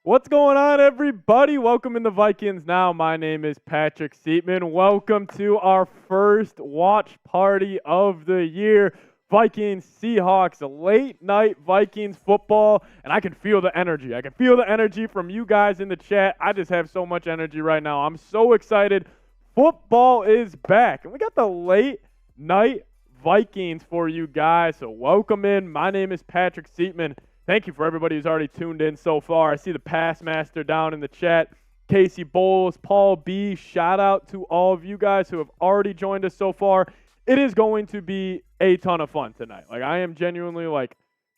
What's going on, everybody? Welcome in the Vikings Now. My name is Patrick Siepman. Welcome to our first watch party of the year. Vikings Seahawks, late night Vikings football, and I can feel the energy. I can feel the energy from you guys in the chat. I just have so much energy right now. I'm so excited. Football is back, and we got the late night Vikings for you guys. So welcome in. My name is Patrick Siepman. Thank you for everybody who's already tuned in so far. I see the Pass Master down in the chat. Casey Bowles, Paul B. Shout out to all of you guys who have already joined us so far. It is going to be a ton of fun tonight. I am genuinely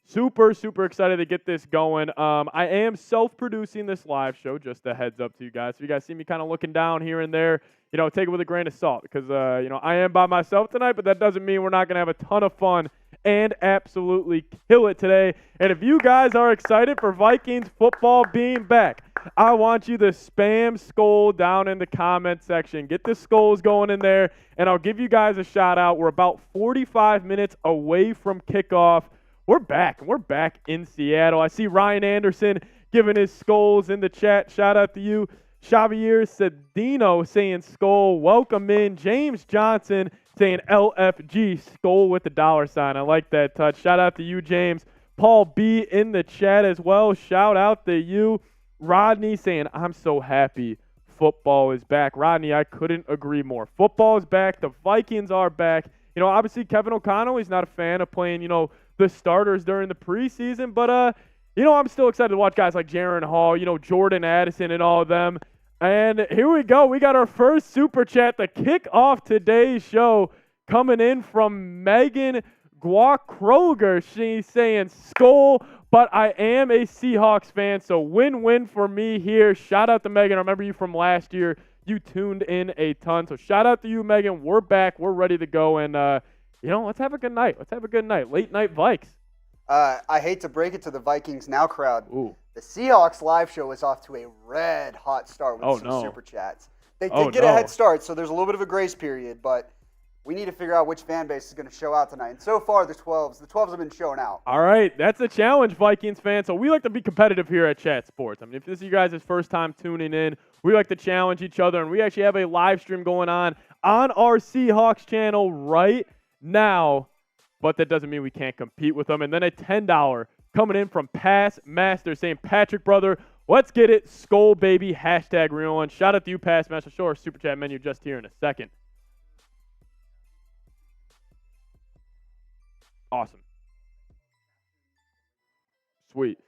super excited to get this going. I am self-producing this live show, just a heads up to you guys. So you guys see me kind of looking down here and there, take it with a grain of salt because, I am by myself tonight, but that doesn't mean we're not going to have a ton of fun and absolutely kill it today. And if you guys are excited for Vikings football being back, I want you to spam Skol down in the comment section. Get the Skols going in there, and I'll give you guys a shout out. We're about 45 minutes away from kickoff. We're back, and we're back in Seattle. I see Ryan Anderson giving his Skols in the chat. Shout out to you. Xavier Cedino saying Skol. Welcome in. James Johnson saying LFG, Skol with the $sign. I like that touch. Shout out to you, James. Paul B in the chat as well. Shout out to you. Rodney saying, I'm so happy football is back. Rodney, I couldn't agree more. Football is back. The Vikings are back. Obviously Kevin O'Connell, he's not a fan of playing, the starters during the preseason, but, I'm still excited to watch guys like Jaren Hall, Jordan Addison and all of them. And here we go. We got our first Super Chat to kick off today's show coming in from Megan Guac-Kroger. She's saying, Skol, but I am a Seahawks fan, so win-win for me here. Shout out to Megan. I remember you from last year. You tuned in a ton. So shout out to you, Megan. We're back. We're ready to go. And, let's have a good night. Let's have a good night. Late night Vikes. I hate to break it to the Vikings Now crowd. Ooh. The Seahawks live show is off to a red hot start with some Super Chats. They did get a head start, so there's a little bit of a grace period, but we need to figure out which fan base is going to show out tonight. And so far, the 12s have been showing out. All right, that's a challenge, Vikings fans. So we like to be competitive here at Chat Sports. I mean, if this is you guys' first time tuning in, we like to challenge each other, and we actually have a live stream going on our Seahawks channel right now. But that doesn't mean we can't compete with them. And then a $10 coming in from Pass Master saying, Patrick, brother, let's get it. Skol, baby. Hashtag real one. Shout out to you, Pass Master. Show our Super Chat menu just here in a second. Awesome. Sweet.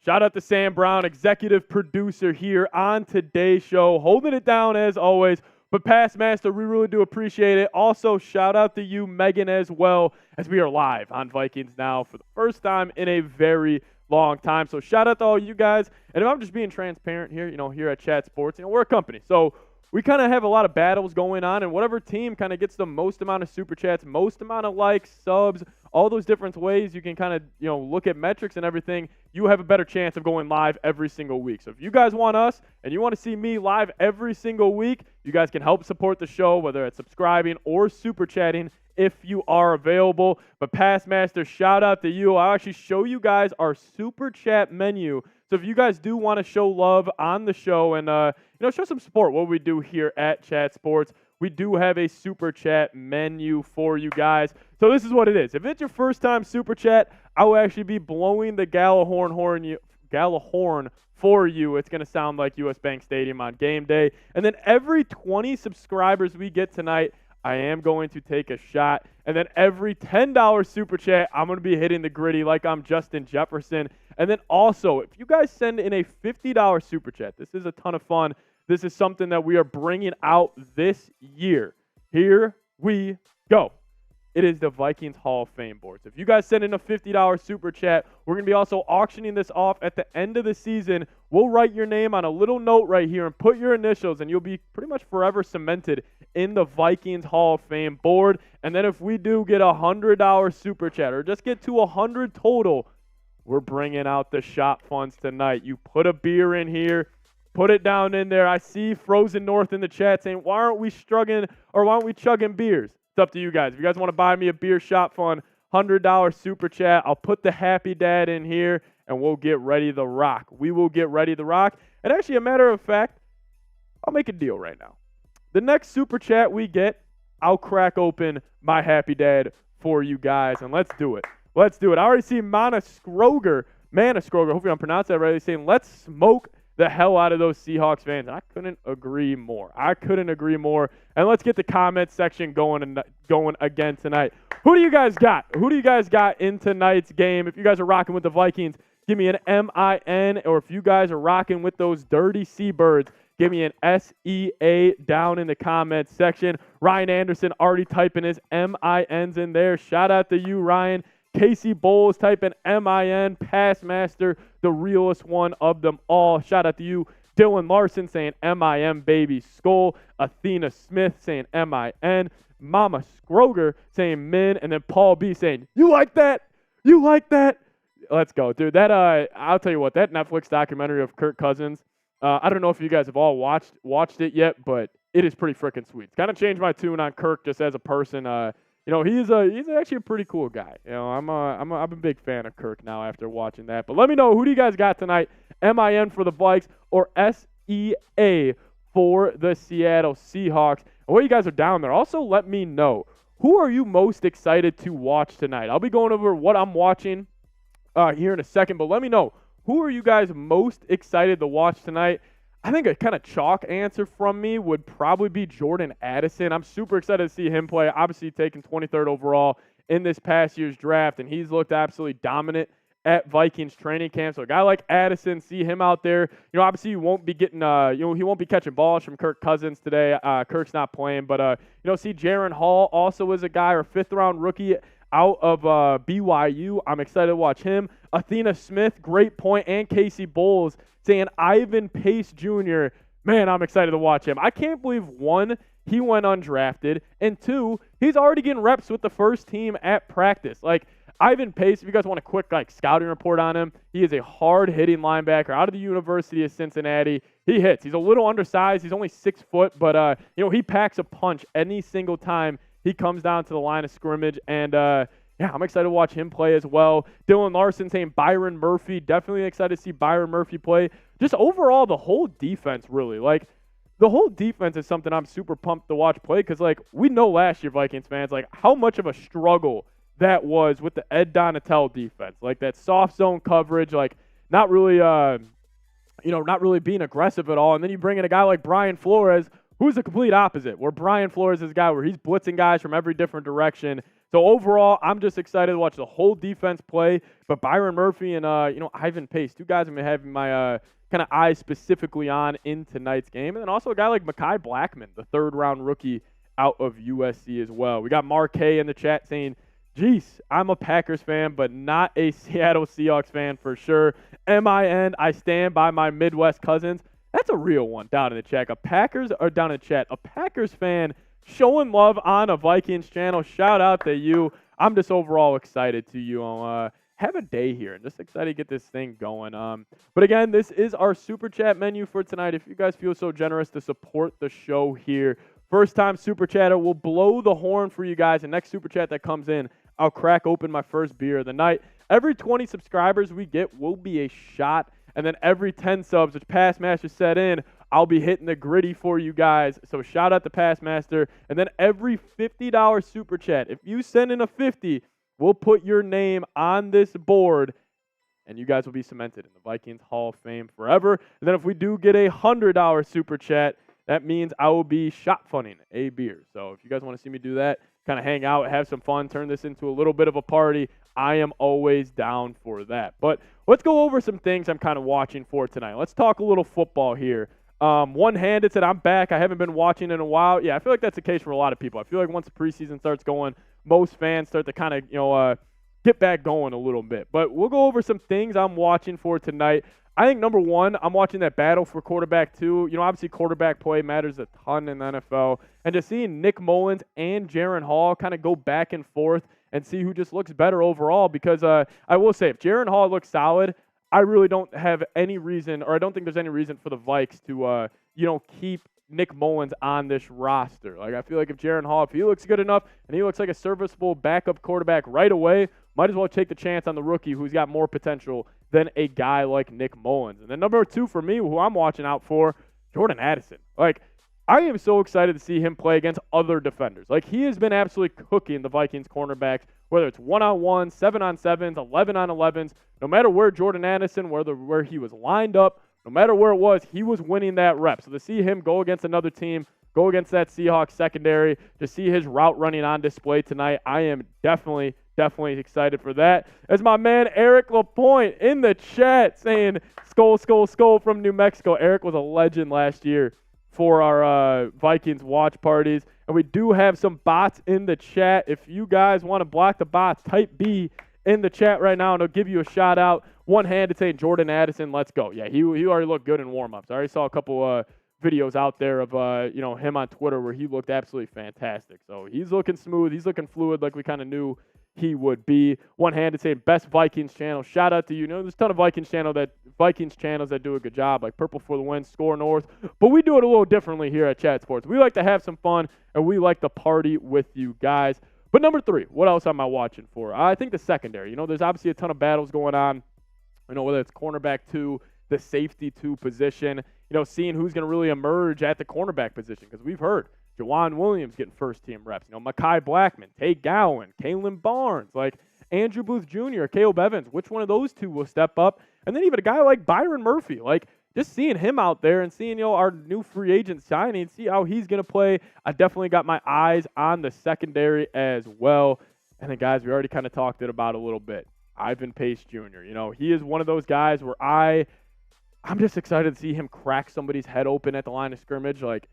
Shout out to Sam Brown, executive producer here on today's show. Holding it down as always. But Pass Master, we really do appreciate it. Also, shout out to you, Megan, as well, as we are live on Vikings Now for the first time in a very long time. So shout out to all you guys. And if I'm just being transparent here, here at Chat Sports, we're a company. So we kind of have a lot of battles going on, and whatever team kind of gets the most amount of Super Chats, most amount of likes, subs, all those different ways you can kind of, look at metrics and everything, you have a better chance of going live every single week. So if you guys want us and you want to see me live every single week, you guys can help support the show, whether it's subscribing or Super Chatting if you are available. But Pass Master, shout out to you. I'll actually show you guys our Super Chat menu. So if you guys do want to show love on the show and, show some support, what we do here at Chat Sports, we do have a Super Chat menu for you guys. So this is what it is. If it's your first time Super Chat, I will actually be blowing the Gallahorn for you. It's going to sound like US Bank Stadium on game day. And then every 20 subscribers we get tonight, I am going to take a shot. And then every $10 Super Chat, I'm going to be hitting the gritty like I'm Justin Jefferson. And then also, if you guys send in a $50 Super Chat, this is a ton of fun. This is something that we are bringing out this year. Here we go. It is the Vikings Hall of Fame board. So if you guys send in a $50 Super Chat, we're going to be also auctioning this off at the end of the season. We'll write your name on a little note right here and put your initials, and you'll be pretty much forever cemented in the Vikings Hall of Fame board. And then if we do get a $100 Super Chat or just get to 100 total, we're bringing out the shop funds tonight. You put a beer in here, put it down in there. I see Frozen North in the chat saying, why aren't we chugging beers? It's up to you guys. If you guys want to buy me a beer shop fund, $100 Super Chat, I'll put the Happy Dad in here, and we'll get ready to rock. We will get ready to rock. And actually, a matter of fact, I'll make a deal right now. The next super chat we get, I'll crack open my happy dad for you guys, and let's do it. Let's do it. I already see Mana Scroger, hopefully I'm pronouncing that right, saying, let's smoke the hell out of those Seahawks fans. And I couldn't agree more. And let's get the comment section going again tonight. Who do you guys got? Who do you guys got in tonight's game? If you guys are rocking with the Vikings, give me an MIN. Or if you guys are rocking with those dirty Seabirds, give me an SEA down in the comments section. Ryan Anderson already typing his MINs in there. Shout out to you, Ryan. Casey Bowles typing MIN. Passmaster, the realest one of them all. Shout out to you. Dylan Larson saying MIM, baby. Skull. Athena Smith saying MIN. Mama Scroger saying min. And then Paul B saying, you like that? You like that? Let's go, dude. That I'll tell you what, that Netflix documentary of Kirk Cousins, I don't know if you guys have all watched it yet, but it is pretty freaking sweet. It's kind of changed my tune on Kirk just as a person. He's actually a pretty cool guy. I'm a big fan of Kirk now after watching that. But let me know, who do you guys got tonight? MIN for the Vikes or SEA for the Seattle Seahawks? And while you guys are down there, also let me know, who are you most excited to watch tonight? I'll be going over what I'm watching here in a second, but let me know, who are you guys most excited to watch tonight? I think a kind of chalk answer from me would probably be Jordan Addison. I'm super excited to see him play. Obviously taken 23rd overall in this past year's draft, and he's looked absolutely dominant at Vikings training camp. So a guy like Addison, see him out there. Obviously you won't be getting, he won't be catching balls from Kirk Cousins today. Kirk's not playing, but see Jaren Hall also is a guy, or 5th-round rookie out of BYU. I'm excited to watch him. Athena Smith, great point, and Casey Bowles saying Ivan Pace Jr. Man, I'm excited to watch him. I can't believe, 1, he went undrafted, and 2, he's already getting reps with the first team at practice. Like, Ivan Pace, if you guys want a quick scouting report on him, he is a hard-hitting linebacker out of the University of Cincinnati. He hits. He's a little undersized. He's only 6 foot, but he packs a punch any single time he comes down to the line of scrimmage, and I'm excited to watch him play as well. Dylan Larson saying Byron Murphy. Definitely excited to see Byron Murphy play. Just overall, the whole defense, really. The whole defense is something I'm super pumped to watch play because, we know last year, Vikings fans, how much of a struggle that was with the Ed Donatel defense. That soft zone coverage, not really, not really being aggressive at all. And then you bring in a guy like Brian Flores, who's the complete opposite, where Brian Flores is a guy where he's blitzing guys from every different direction. So overall, I'm just excited to watch the whole defense play. But Byron Murphy and Ivan Pace, 2 guys I'm having my kind of eyes specifically on in tonight's game. And then also a guy like Mekhi Blackman, the 3rd-round rookie out of USC as well. We got Mark K in the chat saying, geez, I'm a Packers fan, but not a Seattle Seahawks fan for sure. MIN, I stand by my Midwest cousins. That's a real one down in the chat. A Packers fan showing love on a Vikings channel. Shout out to you. I'm just overall excited to have a day here and just excited to get this thing going. But again, this is our super chat menu for tonight. If you guys feel so generous to support the show here, first time super chatter, we'll blow the horn for you guys. The next super chat that comes in, I'll crack open my first beer of the night. Every 20 subscribers we get will be a shot. And then every 10 subs, which Passmaster set in, I'll be hitting the gritty for you guys. So shout out to Passmaster. And then every $50 super chat, if you send in a 50, we'll put your name on this board, and you guys will be cemented in the Vikings Hall of Fame forever. And then if we do get a $100 super chat, that means I will be shot funning a beer. So if you guys want to see me do that, kind of hang out, have some fun, turn this into a little bit of a party, I am always down for that. But let's go over some things I'm kind of watching for tonight. Let's talk a little football here. One-handed said, I'm back. I haven't been watching in a while. Yeah, I feel like that's the case for a lot of people. I feel like once the preseason starts going, most fans start to kind of, get back going a little bit. But we'll go over some things I'm watching for tonight. I think, number one, I'm watching that battle for quarterback 2. Obviously quarterback play matters a ton in the NFL. And just seeing Nick Mullins and Jaren Hall kind of go back and forth and see who just looks better overall. Because I will say, if Jaren Hall looks solid, I really don't have any reason, or I don't think there's any reason for the Vikes to, keep Nick Mullins on this roster. I feel like if Jaren Hall, if he looks good enough and he looks like a serviceable backup quarterback right away, might as well take the chance on the rookie who's got more potential than a guy like Nick Mullins. And then number 2 for me, who I'm watching out for, Jordan Addison. Like, I am so excited to see him play against other defenders. Like, he has been absolutely cooking the Vikings cornerbacks, whether it's 1-on-1, 7-on-7s, 11-on-11s, no matter where Jordan Addison, where he was lined up, no matter where it was, he was winning that rep. So to see him go against another team, go against that Seahawks secondary, to see his route running on display tonight, I am definitely excited for that. As my man Eric LaPointe in the chat saying, "Skol, skol, skol" from New Mexico. Eric was a legend last year for our Vikings watch parties. And we do have some bots in the chat. If you guys want to block the bots, type B in the chat right now, and I'll give you a shout out. One hand to say Jordan Addison, let's go. Yeah, he already looked good in warm-ups. I already saw a couple videos out there of him on Twitter where he looked absolutely fantastic. So he's looking smooth. He's looking fluid like we kind of knew he would be. One hand to say best Vikings channel. Shout out to you. There's a ton of Vikings channels that do a good job, like Purple for the Win, Score North. But we do it a little differently here at Chat Sports. We like to have some fun, and we like to party with you guys. But number 3, what else am I watching for? I think the secondary. There's obviously a ton of battles going on. Whether it's cornerback 2, the safety 2 position. Seeing who's going to really emerge at the cornerback position, because we've heard Jawan Williams getting first-team reps. Mekhi Blackman, Tay Gowan, Kalen Barnes, like Andrew Booth Jr., Caleb Evans. Which one of those 2 will step up? And then even a guy like Byron Murphy. Like, just seeing him out there and seeing, our new free agent signing, see how he's going to play. I definitely got my eyes on the secondary as well. And then, guys, we already kind of talked about a little bit. Ivan Pace Jr., he is one of those guys where I'm just excited to see him crack somebody's head open at the line of scrimmage. Like,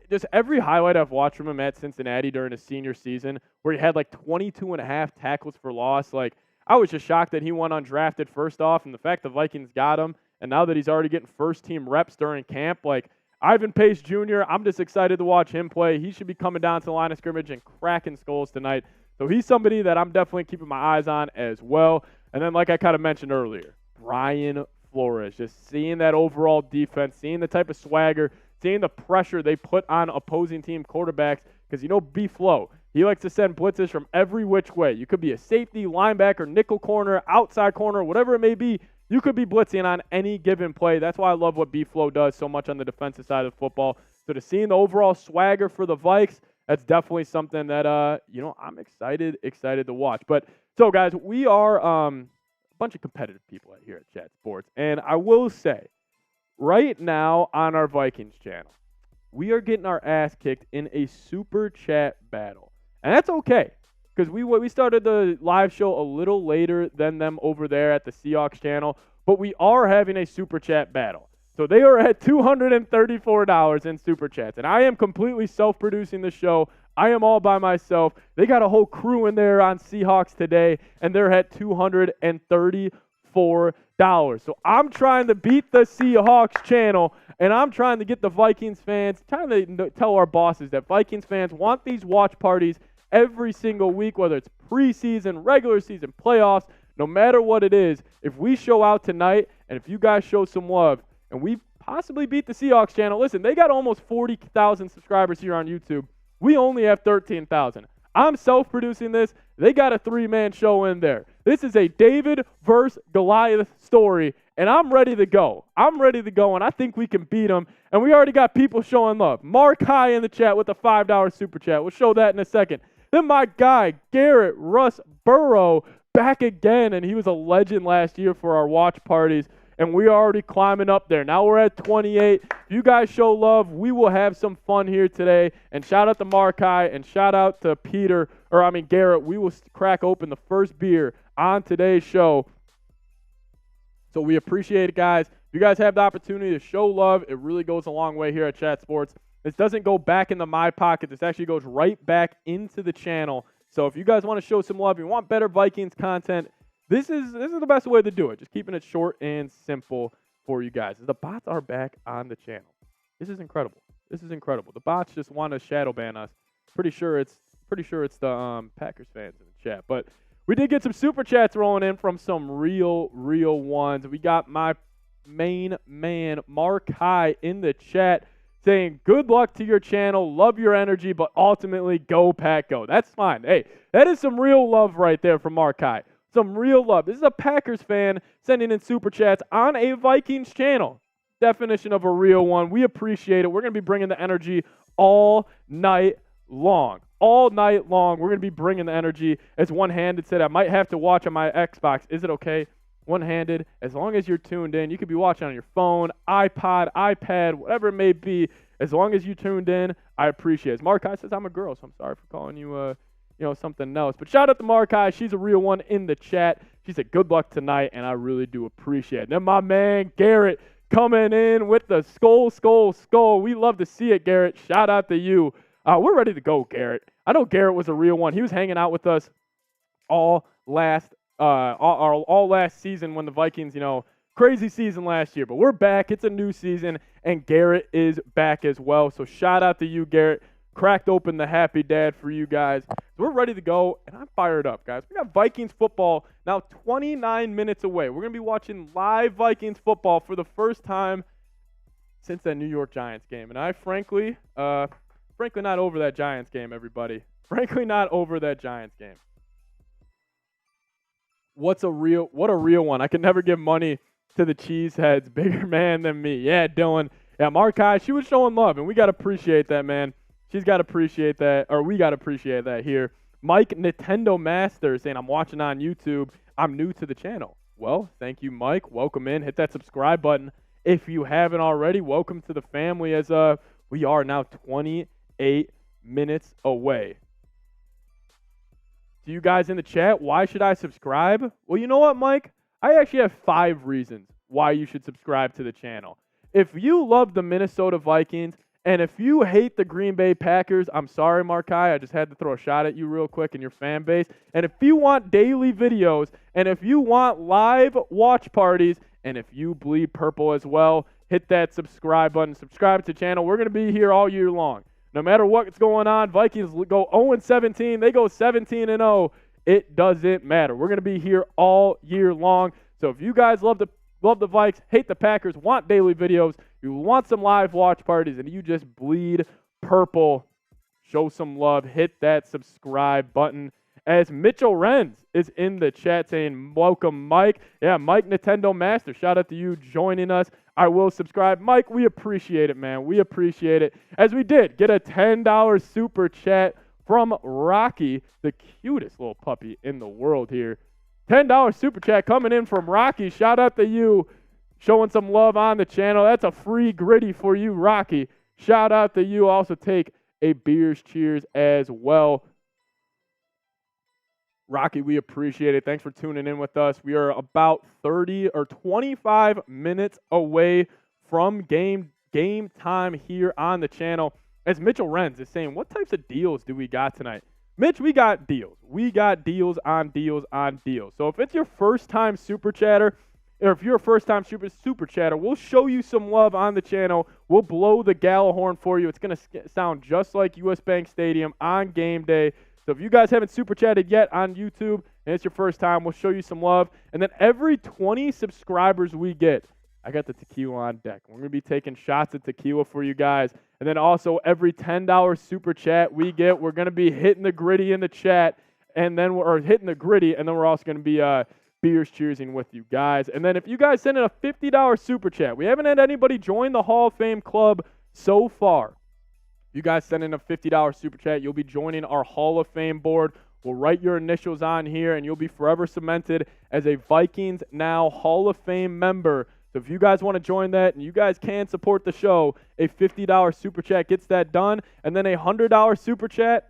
just every highlight I've watched from him at Cincinnati during his senior season, where he had like 22.5 tackles for loss, like, I was just shocked that he went undrafted first off, and the fact the Vikings got him, and now that he's already getting first-team reps during camp, like, Ivan Pace Jr., I'm just excited to watch him play. He should be coming down to the line of scrimmage and cracking skulls tonight. So he's somebody that I'm definitely keeping my eyes on as well. And then, like I kind of mentioned earlier, Brian Flores, just seeing that overall defense, seeing the type of swagger, seeing the pressure they put on opposing team quarterbacks, because B-Flow, he likes to send blitzes from every which way. You could be a safety, linebacker, nickel corner, outside corner, whatever it may be. You could be blitzing on any given play. That's why I love what B-Flow does so much on the defensive side of football. So to seeing the overall swagger for the Vikes, that's definitely something that, I'm excited to watch. But, so, guys, we are a bunch of competitive people here at Chat Sports. And I will say, right now on our Vikings channel, we are getting our ass kicked in a Super Chat battle. And that's okay, because we started the live show a little later than them over there at the Seahawks channel. But we are having a Super Chat battle. So they are at $234 in Super Chats. And I am completely self-producing the show. I am all by myself. They got a whole crew in there on Seahawks today, and they're at $234. So I'm trying to beat the Seahawks channel, and I'm trying to get the Vikings fans, trying to tell our bosses that Vikings fans want these watch parties every single week, whether it's preseason, regular season, playoffs, no matter what it is. If we show out tonight, and if you guys show some love, and we possibly beat the Seahawks channel. Listen, they got almost 40,000 subscribers here on YouTube. We only have 13,000. I'm self-producing this. They got a 3-man show in there. This is a David versus Goliath story, and I'm ready to go. And I think we can beat them. And we already got people showing love. Mark High in the chat with a $5 super chat. We'll show that in a second. Then my guy, Garrett Russ Burrow, back again, and he was a legend last year for our watch parties. And we are already climbing up there. Now we're at 28. If you guys show love, we will have some fun here today. And shout out to Markai and shout out to Garrett. We will crack open the first beer on today's show. So we appreciate it, guys. If you guys have the opportunity to show love, it really goes a long way here at Chat Sports. This doesn't go back into my pocket. This actually goes right back into the channel. So if you guys want to show some love, you want better Vikings content, This is the best way to do it. Just keeping it short and simple for you guys. The bots are back on the channel. This is incredible. The bots just want to shadow ban us. Pretty sure it's the Packers fans in the chat. But we did get some super chats rolling in from some real ones. We got my main man Mark High in the chat saying, good luck to your channel, love your energy, but ultimately go Pack go. That's fine. Hey, that is some real love right there from Mark High. some real love. This is a Packers fan sending in super chats on a Vikings channel. Definition of a real one. We appreciate it. We're going to be bringing the energy all night long. All night long, we're going to be bringing the energy. As one-handed said, I might have to watch on my Xbox. Is it okay? One-handed, as long as you're tuned in. You could be watching on your phone, iPod, iPad, whatever it may be. As long as you tuned in, I appreciate it. As Markai says, I'm a girl, so I'm sorry for calling you, something else. But shout out to Markai. She's a real one in the chat. She said, good luck tonight, and I really do appreciate it. And then my man, Garrett, coming in with the skull. We love to see it, Garrett. Shout out to you. We're ready to go, Garrett. I know Garrett was a real one. He was hanging out with us all last season when the Vikings, crazy season last year. But we're back. It's a new season, and Garrett is back as well. So shout out to you, Garrett. Cracked open the happy dad for you guys. We're ready to go, and I'm fired up, guys. We got Vikings football now 29 minutes away. We're going to be watching live Vikings football for the first time since that New York Giants game. And I frankly not over that Giants game, everybody. Frankly not over that Giants game. What a real one. I can never give money to the cheeseheads. Bigger man than me. Yeah, Dylan. Yeah, Markai, she was showing love, and we got to appreciate that, man. She's got to appreciate that, or we got to appreciate that here. Mike Nintendo Master saying, I'm watching on YouTube. I'm new to the channel. Well, thank you, Mike. Welcome in. Hit that subscribe button if you haven't already. Welcome to the family as we are now 28 minutes away. To you guys in the chat, why should I subscribe? Well, you know what, Mike? I actually have 5 reasons why you should subscribe to the channel. If you love the Minnesota Vikings, and if you hate the Green Bay Packers, I'm sorry, Markai, I just had to throw a shot at you real quick and your fan base. And if you want daily videos, and if you want live watch parties, and if you bleed purple as well, hit that subscribe button. Subscribe to the channel. We're going to be here all year long. No matter what's going on, Vikings go 0-17. They go 17-0. It doesn't matter. We're going to be here all year long. So if you guys love the Vikes, hate the Packers, want daily videos, you want some live watch parties, and you just bleed purple, show some love, hit that subscribe button. As Mitchell Renz is in the chat saying, welcome, Mike. Yeah, Mike Nintendo Master, shout out to you joining us. I will subscribe. Mike, we appreciate it, man. We appreciate it. As we did get a $10 super chat from Rocky, the cutest little puppy in the world here. $10 super chat coming in from Rocky. Shout out to you, showing some love on the channel. That's a free gritty for you, Rocky. Shout out to you. Also take a beers cheers as well. Rocky, we appreciate it. Thanks for tuning in with us. We are about 30 or 25 minutes away from game time here on the channel. As Mitchell Renz is saying, what types of deals do we got tonight? Mitch, we got deals. We got deals on deals on deals. So if it's your first time super chatter, or if you're a first time super chatter, we'll show you some love on the channel. We'll blow the gala horn for you. It's going to sound just like US Bank Stadium on game day. So if you guys haven't super chatted yet on YouTube and it's your first time, we'll show you some love. And then every 20 subscribers we get, I got the tequila on deck. We're going to be taking shots of tequila for you guys. And then also every $10 super chat we get, we're going to be hitting the gritty in the chat. And then we're hitting the gritty, and then we're also going to be beers cheersing with you guys. And then if you guys send in a $50 super chat, we haven't had anybody join the Hall of Fame club so far. You guys send in a $50 super chat, you'll be joining our Hall of Fame board. We'll write your initials on here, and you'll be forever cemented as a Vikings Now Hall of Fame member. So if you guys want to join that and you guys can support the show, a $50 super chat gets that done. And then a $100 super chat,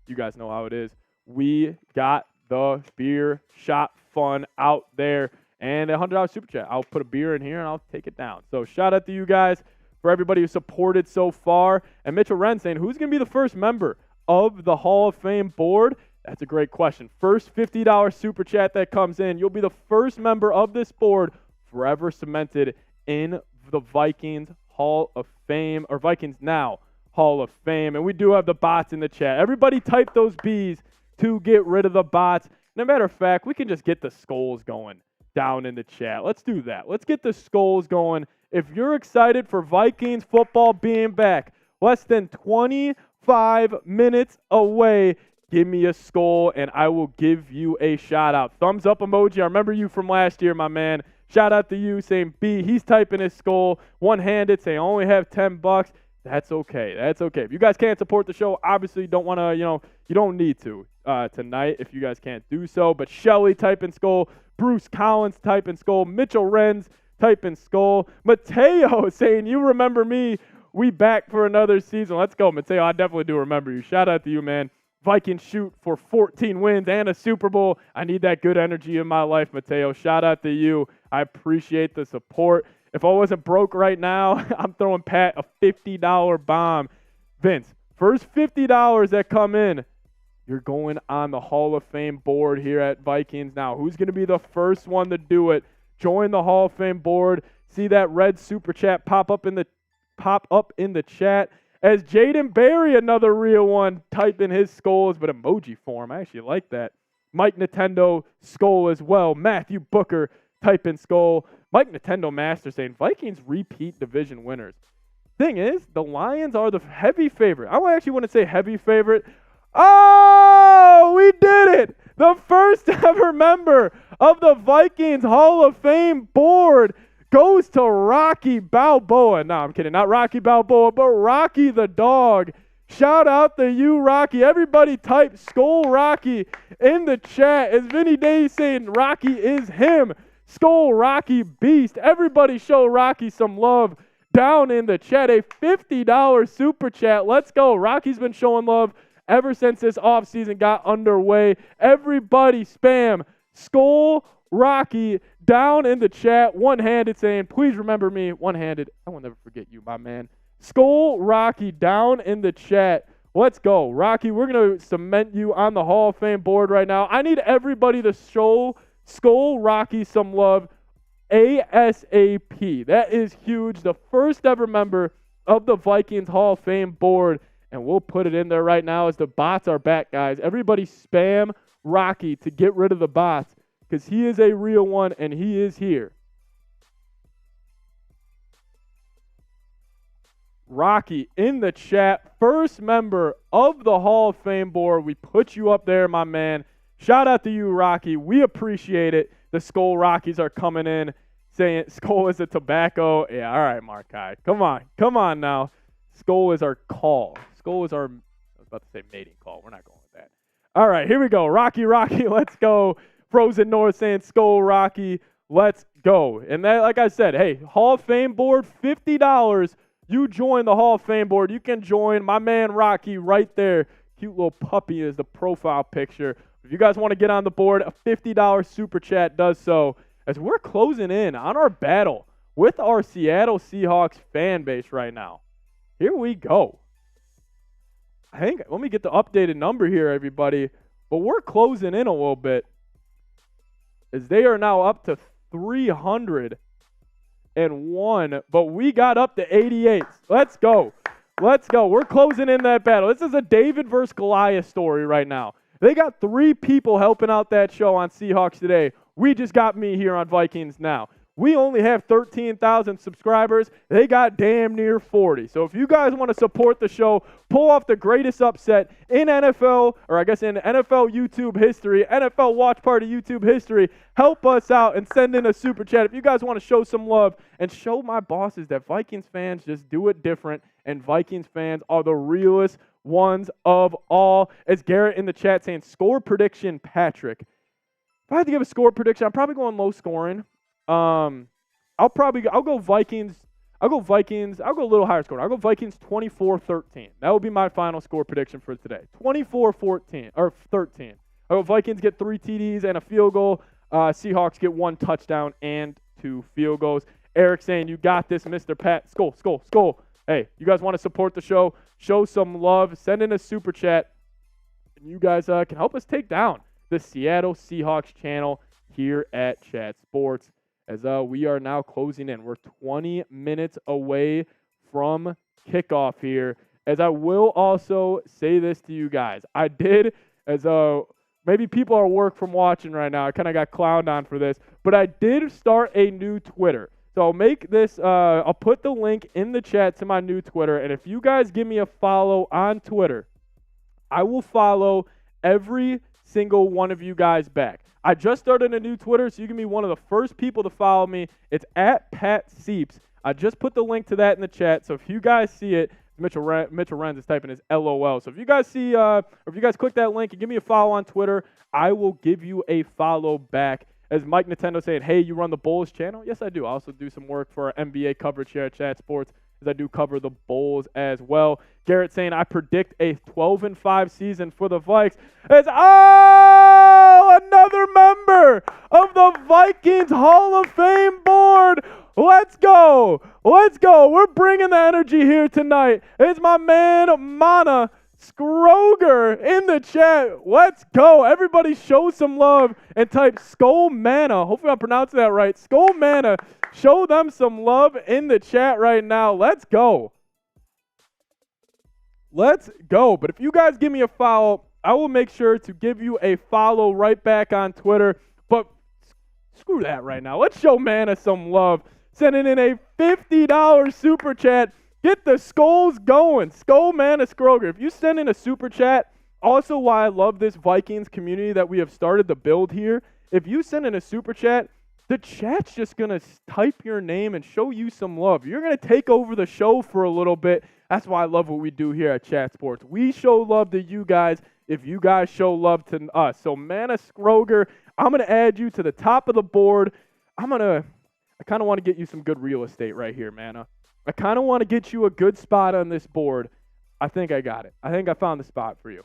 you guys know how it is. We got the beer shot fun out there. And a $100 super chat. I'll put a beer in here and I'll take it down. So shout out to you guys for everybody who supported so far. And Mitchell Wren saying, who's going to be the first member of the Hall of Fame board? That's a great question. First $50 super chat that comes in, you'll be the first member of this board forever cemented in the Vikings Hall of Fame, or Vikings Now Hall of Fame. And we do have the bots in the chat. Everybody type those B's to get rid of the bots. No matter of fact, we can just get the skulls going down in the chat. Let's do that. Let's get the skulls going. If you're excited for Vikings football being back, less than 25 minutes away, give me a skull, and I will give you a shout-out. Thumbs up emoji. I remember you from last year, my man. Shout out to you saying B. He's typing his skull one-handed, saying I only have $10. That's okay. That's okay. If you guys can't support the show, obviously you don't want to, you don't need to tonight if you guys can't do so. But Shelly typing skull, Bruce Collins typing skull, Mitchell Renz typing skull, Mateo saying you remember me. We back for another season. Let's go, Mateo. I definitely do remember you. Shout out to you, man. Vikings shoot for 14 wins and a Super Bowl. I need that good energy in my life, Mateo. Shout out to you. I appreciate the support. If I wasn't broke right now, I'm throwing Pat a $50 bomb. Vince, first $50 that come in, you're going on the Hall of Fame board here at Vikings Now. Who's going to be the first one to do it? Join the Hall of Fame board. See that red super chat pop up in the chat. As Jaden Berry, another real one, type in his skulls, but emoji form. I actually like that. Mike Nintendo, skull as well. Matthew Booker, type in skull. Mike Nintendo Master saying Vikings repeat division winners. Thing is, the Lions are the heavy favorite. I actually want to say heavy favorite. Oh, we did it! The first ever member of the Vikings Hall of Fame board goes to Rocky Balboa. No, I'm kidding. Not Rocky Balboa, but Rocky the dog. Shout out to you, Rocky. Everybody type Skull Rocky in the chat. As Vinny Day saying Rocky is him. Skull Rocky Beast. Everybody show Rocky some love down in the chat. A $50 super chat. Let's go. Rocky's been showing love ever since this offseason got underway. Everybody spam Skull Rocky down in the chat, one-handed, saying, please remember me, one-handed. I will never forget you, my man. Skull Rocky down in the chat. Let's go. Rocky, we're going to cement you on the Hall of Fame board right now. I need everybody to show Skull Rocky some love ASAP. That is huge. The first ever member of the Vikings Hall of Fame board, and we'll put it in there right now as the bots are back, guys. Everybody spam Rocky to get rid of the bots, because he is a real one, and he is here. Rocky in the chat, first member of the Hall of Fame board. We put you up there, my man. Shout out to you, Rocky. We appreciate it. The Skull Rockies are coming in saying Skull is a tobacco. Yeah, all right, Markai. Come on now. Skull is our call. Skull is our, I was about to say mating call. We're not going with that. All right, here we go. Rocky, let's go. Frozen North saying Skull Rocky, let's go. And that, like I said, hey, Hall of Fame board, $50. You join the Hall of Fame board. You can join my man Rocky right there. Cute little puppy is the profile picture. If you guys want to get on the board, a $50 super chat does so. As we're closing in on our battle with our Seattle Seahawks fan base right now. Here we go. I think, let me get the updated number here, everybody. But we're closing in a little bit, as they are now up to 301, but we got up to 88. Let's go. We're closing in that battle. This is a David versus Goliath story right now. They got 3 people helping out that show on Seahawks Today. We just got me here on Vikings Now. We only have 13,000 subscribers. They got damn near 40. So if you guys want to support the show, pull off the greatest upset in NFL, or I guess in NFL YouTube history, NFL Watch Party YouTube history, help us out and send in a super chat. If you guys want to show some love and show my bosses that Vikings fans just do it different and Vikings fans are the realest ones of all. As Garrett in the chat saying, score prediction, Patrick. If I had to give a score prediction, I'm probably going low scoring. I'll go Vikings. I'll go a little higher score. I'll go Vikings 24-13. That will be my final score prediction for today. 24-14 or 13. I'll go Vikings get 3 TDs and a field goal. Seahawks get 1 touchdown and 2 field goals. Eric saying, you got this, Mr. Pat. Skull. Hey, you guys want to support the show? Show some love. Send in a super chat. And you guys can help us take down the Seattle Seahawks channel here at Chat Sports. As we are now closing in. We're 20 minutes away from kickoff here. As I will also say this to you guys. I did, as maybe people are work from watching right now. I kind of got clowned on for this. But I did start a new Twitter. So I'll make this, I'll put the link in the chat to my new Twitter. And if you guys give me a follow on Twitter, I will follow every single one of you guys back. I just started a new Twitter, so you can be one of the first people to follow me. It's at Pat Sieps. I just put the link to that in the chat, so if you guys see it, Mitchell Renz is typing his LOL. So if you guys see, or if you guys click that link and give me a follow on Twitter, I will give you a follow back. As Mike Nintendo saying, hey, you run the Bulls channel? Yes, I do. I also do some work for our NBA coverage here at Chat Sports, as I do cover the Bulls as well. Garrett saying, I predict a 12-5 season for the Vikes. As, another member of the Vikings Hall of Fame board. Let's go. Let's go. We're bringing the energy here tonight. It's my man, Mana Scroger, in the chat. Let's go. Everybody show some love and type Skull Mana. Hopefully I'm pronouncing that right. Skull Mana. Show them some love in the chat right now. Let's go. Let's go. But if you guys give me a follow, I will make sure to give you a follow right back on Twitter. But screw that right now. Let's show Mana some love. Sending in a $50 super chat. Get the skulls going. Skull Mana Scroger. If you send in a super chat, also why I love this Vikings community that we have started to build here. If you send in a super chat, the chat's just going to type your name and show you some love. You're going to take over the show for a little bit. That's why I love what we do here at Chat Sports. We show love to you guys if you guys show love to us. So Mana Scroger, I'm going to add you to the top of the board. I kind of want to get you some good real estate right here, Mana. I kind of want to get you a good spot on this board. I think I got it. I think I found the spot for you.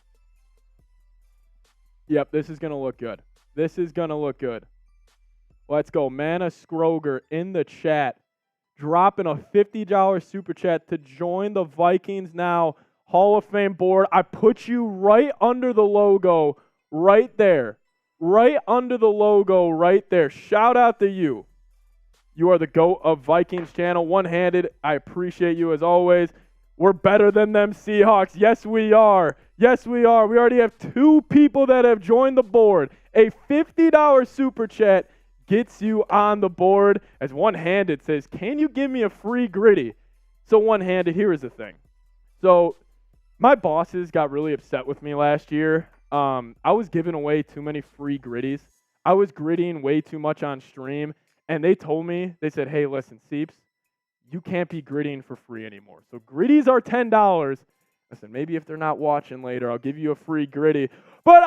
Yep, this is going to look good. This is going to look good. Let's go. Mana Scroger in the chat. Dropping a $50 super chat to join the Vikings Now Hall of Fame board. I put you right under the logo right there. Right under the logo right there. Shout out to you. You are the GOAT of Vikings channel, one-handed. I appreciate you as always. We're better than them Seahawks. Yes, we are. Yes, we are. We already have 2 people that have joined the board. A $50 super chat gets you on the board. As one-handed says, can you give me a free gritty? So one-handed, here is the thing. So my bosses got really upset with me last year. I was giving away too many free gritties. I was grittying way too much on stream. And they told me, they said, hey, listen, Seeps, you can't be grittying for free anymore. So gritties are $10. Listen, maybe if they're not watching later, I'll give you a free gritty. But,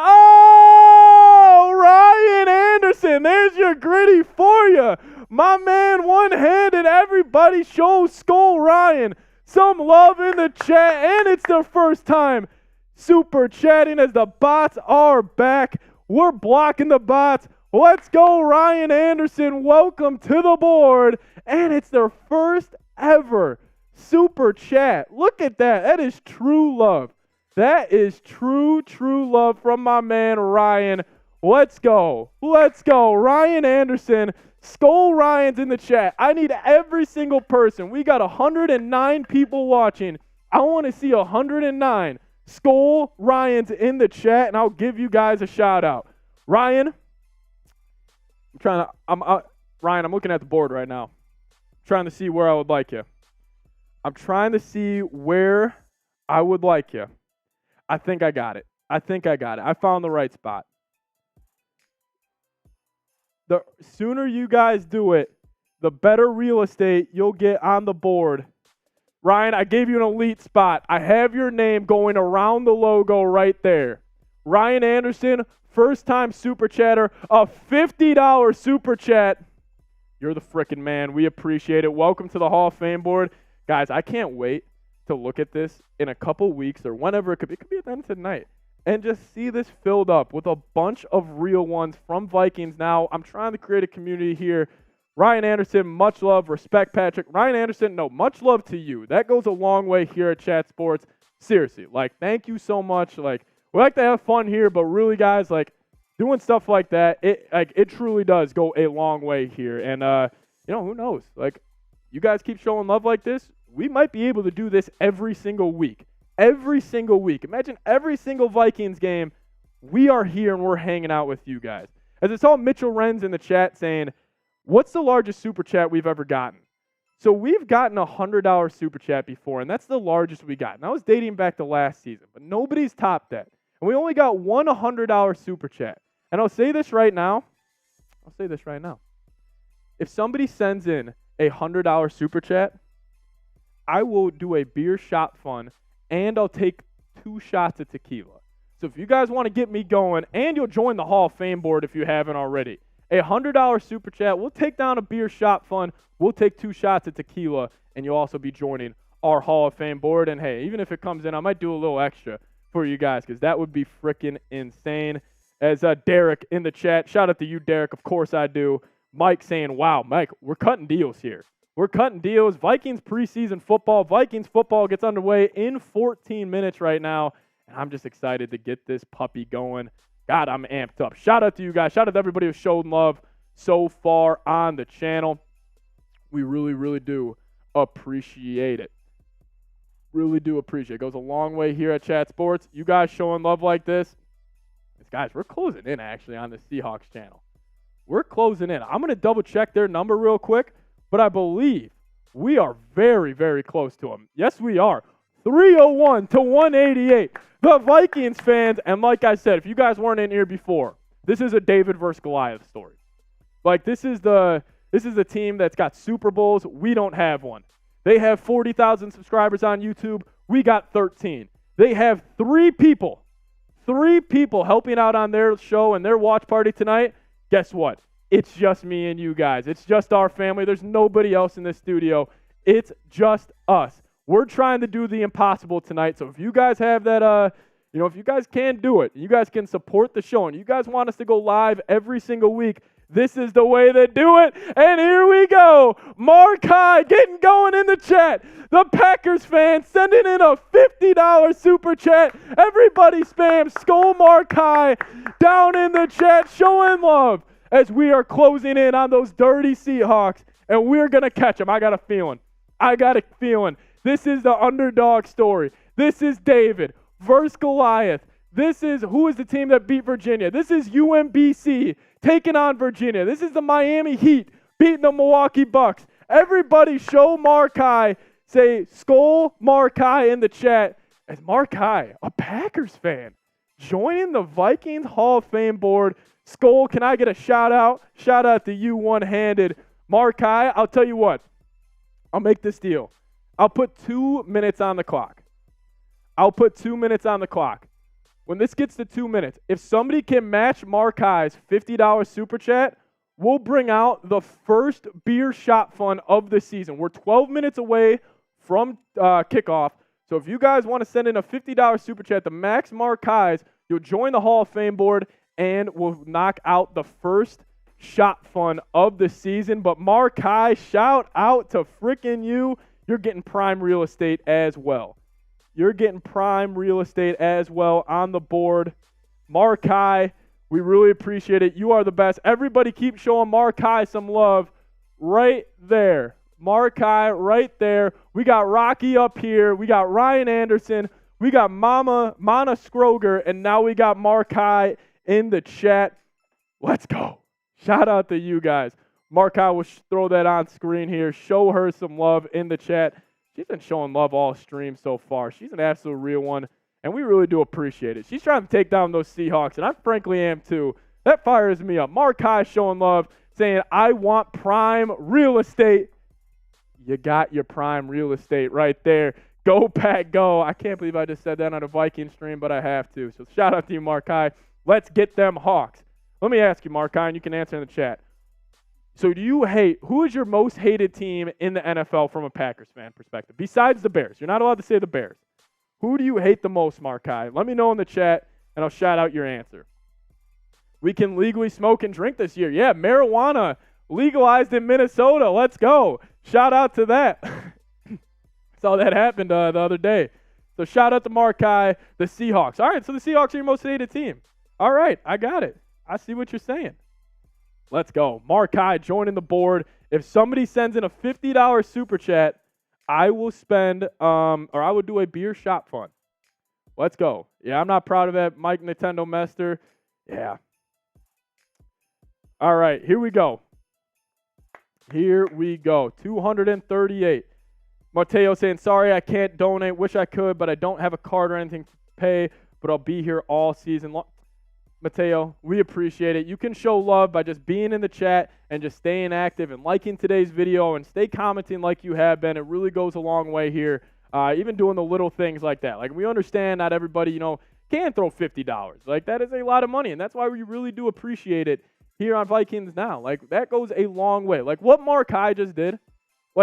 Ryan Anderson, there's your gritty for you. My man, one-handed, everybody show Skull Ryan some love in the chat. And it's their first time super chatting as the bots are back. We're blocking the bots. Let's go, Ryan Anderson. Welcome to the board. And it's their first ever super chat. Look at that. That is true love. That is true love from my man, Ryan. Let's go. Let's go. Ryan Anderson. Skull Ryan's in the chat. I need every single person. We got 109 people watching. I want to see 109. Skull Ryan's in the chat, and I'll give you guys a shout out. Ryan. Ryan, I'm looking at the board right now. Trying to see where I would like you. I'm trying to see where I would like you. I think I got it. I found the right spot. The sooner you guys do it, the better real estate you'll get on the board. Ryan, I gave you an elite spot. I have your name going around the logo right there. Ryan Anderson, first-time super chatter, a $50 super chat. You're the frickin' man. We appreciate it. Welcome to the Hall of Fame board. Guys, I can't wait to look at this in a couple weeks or whenever it could be. It could be at the end of tonight. And just see this filled up with a bunch of real ones from Vikings Now. I'm trying to create a community here. Ryan Anderson, much love. Respect, Patrick. Ryan Anderson, no, much love to you. That goes a long way here at Chat Sports. Seriously, thank you so much. We like to have fun here, but really, guys, doing stuff like that, it truly does go a long way here. And, who knows? You guys keep showing love like this, we might be able to do this every single week. Every single week. Imagine every single Vikings game, we are here and we're hanging out with you guys. As I saw Mitchell Renz in the chat saying, what's the largest super chat we've ever gotten? So we've gotten a $100 super chat before, and that's the largest we got. And that was dating back to last season, but nobody's topped that. And we only got one $100 super chat. And I'll say this right now. If somebody sends in a $100 super chat, I will do a beer shot fun, and I'll take 2 shots of tequila. So if you guys want to get me going, and you'll join the Hall of Fame board if you haven't already, a $100 super chat, we'll take down a beer shot fun, we'll take 2 shots of tequila, and you'll also be joining our Hall of Fame board. And hey, even if it comes in, I might do a little extra for you guys because that would be freaking insane. As Derek in the chat, shout out to you, Derek. Of course I do. Mike saying, wow, Mike, we're cutting deals here. We're cutting deals. Vikings preseason football. Vikings football gets underway in 14 minutes right now. And I'm just excited to get this puppy going. God, I'm amped up. Shout out to you guys. Shout out to everybody who's showed love so far on the channel. We really, really do appreciate it. Really do appreciate it. It goes a long way here at Chat Sports. You guys showing love like this. Guys, we're closing in actually on the Seahawks channel. We're closing in. I'm going to double check their number real quick, but I believe we are very, very close to them. Yes, we are. 301 to 188. The Vikings fans, and like I said, if you guys weren't in here before, this is a David versus Goliath story. Like this is the team that's got Super Bowls. We don't have one. They have 40,000 subscribers on YouTube. We got 13. They have 3 people helping out on their show and their watch party tonight. Guess what? It's just me and you guys. It's just our family. There's nobody else in this studio. It's just us. We're trying to do the impossible tonight. So if you guys have that, if you guys can do it, you guys can support the show, and you guys want us to go live every single week, this is the way to do it. And here we go. Markai getting going in the chat. The Packers fans sending in a $50 super chat. Everybody spam Skull Markai down in the chat, showing love as we are closing in on those dirty Seahawks, and we're going to catch them. I got a feeling. This is the underdog story. This is David versus Goliath. This is who is the team that beat Virginia. This is UMBC taking on Virginia. This is the Miami Heat beating the Milwaukee Bucks. Everybody show Markai. Say Skull Markai in the chat. As Markai, a Packers fan, joining the Vikings Hall of Fame board. Skull, can I get a shout out? Shout out to you one-handed. Markai, I'll tell you what. I'll make this deal. I'll put 2 minutes on the clock. When this gets to 2 minutes, if somebody can match Markai's $50 super chat, we'll bring out the first beer shot fun of the season. We're 12 minutes away from kickoff. So if you guys want to send in a $50 super chat to Max Markais, you'll join the Hall of Fame board, and we'll knock out the first shot fun of the season. But Markai, shout out to frickin' you. You're getting prime real estate as well. On the board. Markai, we really appreciate it. You are the best. Everybody keep showing Markai some love right there. Markai right there. We got Rocky up here. We got Ryan Anderson. We got Mana Scroger. And now we got Markai in the chat. Let's go. Shout out to you guys. Markai will throw that on screen here. Show her some love in the chat. She's been showing love all stream so far. She's an absolute real one, and we really do appreciate it. She's trying to take down those Seahawks, and I frankly am too. That fires me up. Markai showing love, saying, I want prime real estate. You got your prime real estate right there. Go, Pack, go. I can't believe I just said that on a Viking stream, but I have to. So shout out to you, Markai. Let's get them Hawks. Let me ask you, Markai, and you can answer in the chat. So who is your most hated team in the NFL from a Packers fan perspective? Besides the Bears. You're not allowed to say the Bears. Who do you hate the most, Markai? Let me know in the chat, and I'll shout out your answer. We can legally smoke and drink this year. Yeah, marijuana legalized in Minnesota. Let's go. Shout out to that. Saw that happen the other day. So shout out to Markai, the Seahawks. All right, so the Seahawks are your most hated team. All right, I got it. I see what you're saying. Let's go. Markai joining the board. If somebody sends in a $50 super chat, I will I will do a beer shot fun. Let's go. Yeah, I'm not proud of that, Mike Nintendo Mester. Yeah. All right, here we go. 238. Mateo saying, sorry, I can't donate. Wish I could, but I don't have a card or anything to pay. but I'll be here all season long. Mateo, we appreciate it. You can show love by just being in the chat and just staying active and liking today's video and stay commenting like you have been. It really goes a long way here, even doing the little things like that. Like, we understand not everybody, can throw $50. Like, that is a lot of money, and that's why we really do appreciate it here on Vikings Now. Like, that goes a long way. Like, what Markai just did,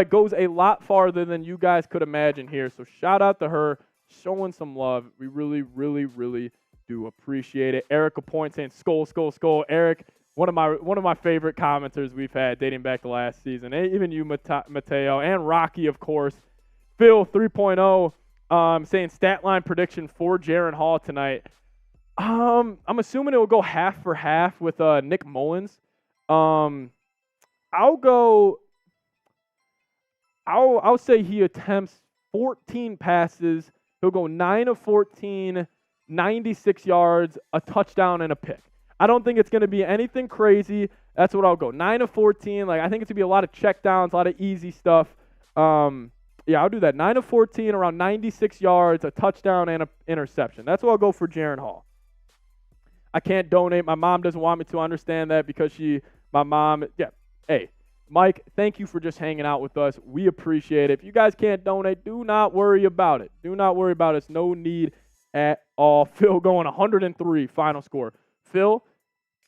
goes a lot farther than you guys could imagine here. So shout out to her, showing some love. We really, really, really do appreciate it. Eric, a point saying skull, skull, skull. Eric, one of my favorite commenters we've had dating back to last season. Even you, Mateo, and Rocky, of course. Phil 3.0 saying stat line prediction for Jaren Hall tonight. I'm assuming it will go half for half with Nick Mullins. I'll say he attempts 14 passes. He'll go 9 of 14. 96 yards, a touchdown, and a pick. I don't think it's going to be anything crazy. That's what I'll go. 9 of 14. I think it's going to be a lot of checkdowns, a lot of easy stuff. Yeah, I'll do that. 9 of 14, around 96 yards, a touchdown, and an interception. That's what I'll go for Jaren Hall. I can't donate. My mom doesn't want me to. Understand that because hey, Mike, thank you for just hanging out with us. We appreciate it. If you guys can't donate, do not worry about it. Do not worry about it. It's no need at all. Phil going 103 final score. Phil,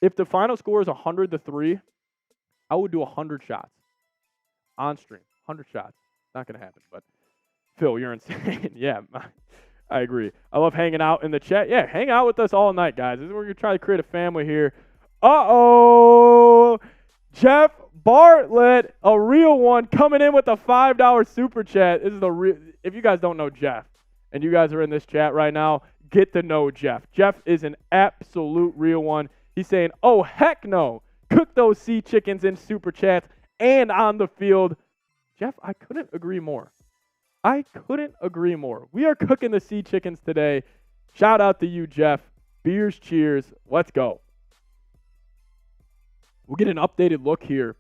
if the final score is 100-3, I would do 100 shots on stream. 100 shots. Not going to happen, but Phil, you're insane. Yeah, I agree. I love hanging out in the chat. Yeah, hang out with us all night, guys. We're going to try to create a family here. Uh-oh. Jeff Bartlett, a real one, coming in with a $5 super chat. This is the real. If you guys don't know Jeff, and you guys are in this chat right now, get to know Jeff. Jeff is an absolute real one. He's saying, oh, heck no. Cook those sea chickens in super chats and on the field. Jeff, I couldn't agree more. I couldn't agree more. We are cooking the sea chickens today. Shout out to you, Jeff. Beers, cheers. Let's go. We'll get an updated look here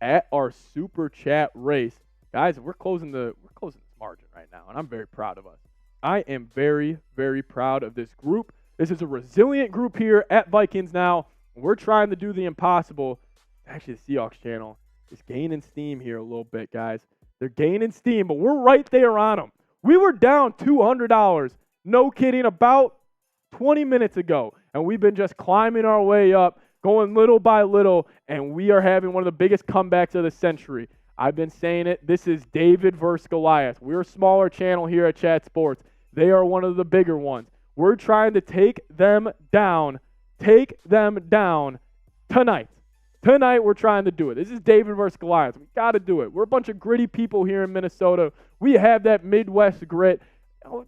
at our super chat race. Guys, we're closing this margin right now, and I'm very proud of us. I am very, very proud of this group. This is a resilient group here at Vikings Now. We're trying to do the impossible. Actually, the Seahawks channel is gaining steam here a little bit, guys. They're gaining steam, but we're right there on them. We were down $200, no kidding, about 20 minutes ago, and we've been just climbing our way up, going little by little, and we are having one of the biggest comebacks of the century. I've been saying it. This is David versus Goliath. We're a smaller channel here at Chat Sports. They are one of the bigger ones. We're trying to take them down tonight. Tonight, we're trying to do it. This is David versus Goliath. We got to do it. We're a bunch of gritty people here in Minnesota. We have that Midwest grit.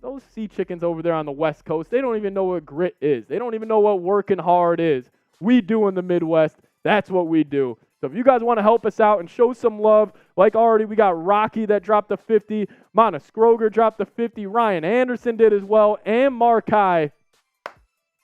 Those sea chickens over there on the West Coast, they don't even know what grit is. They don't even know what working hard is. We do in the Midwest. That's what we do. So if you guys want to help us out and show some love, like already we got Rocky that dropped the 50, Mana Scroger dropped the 50, Ryan Anderson did as well, and Markai.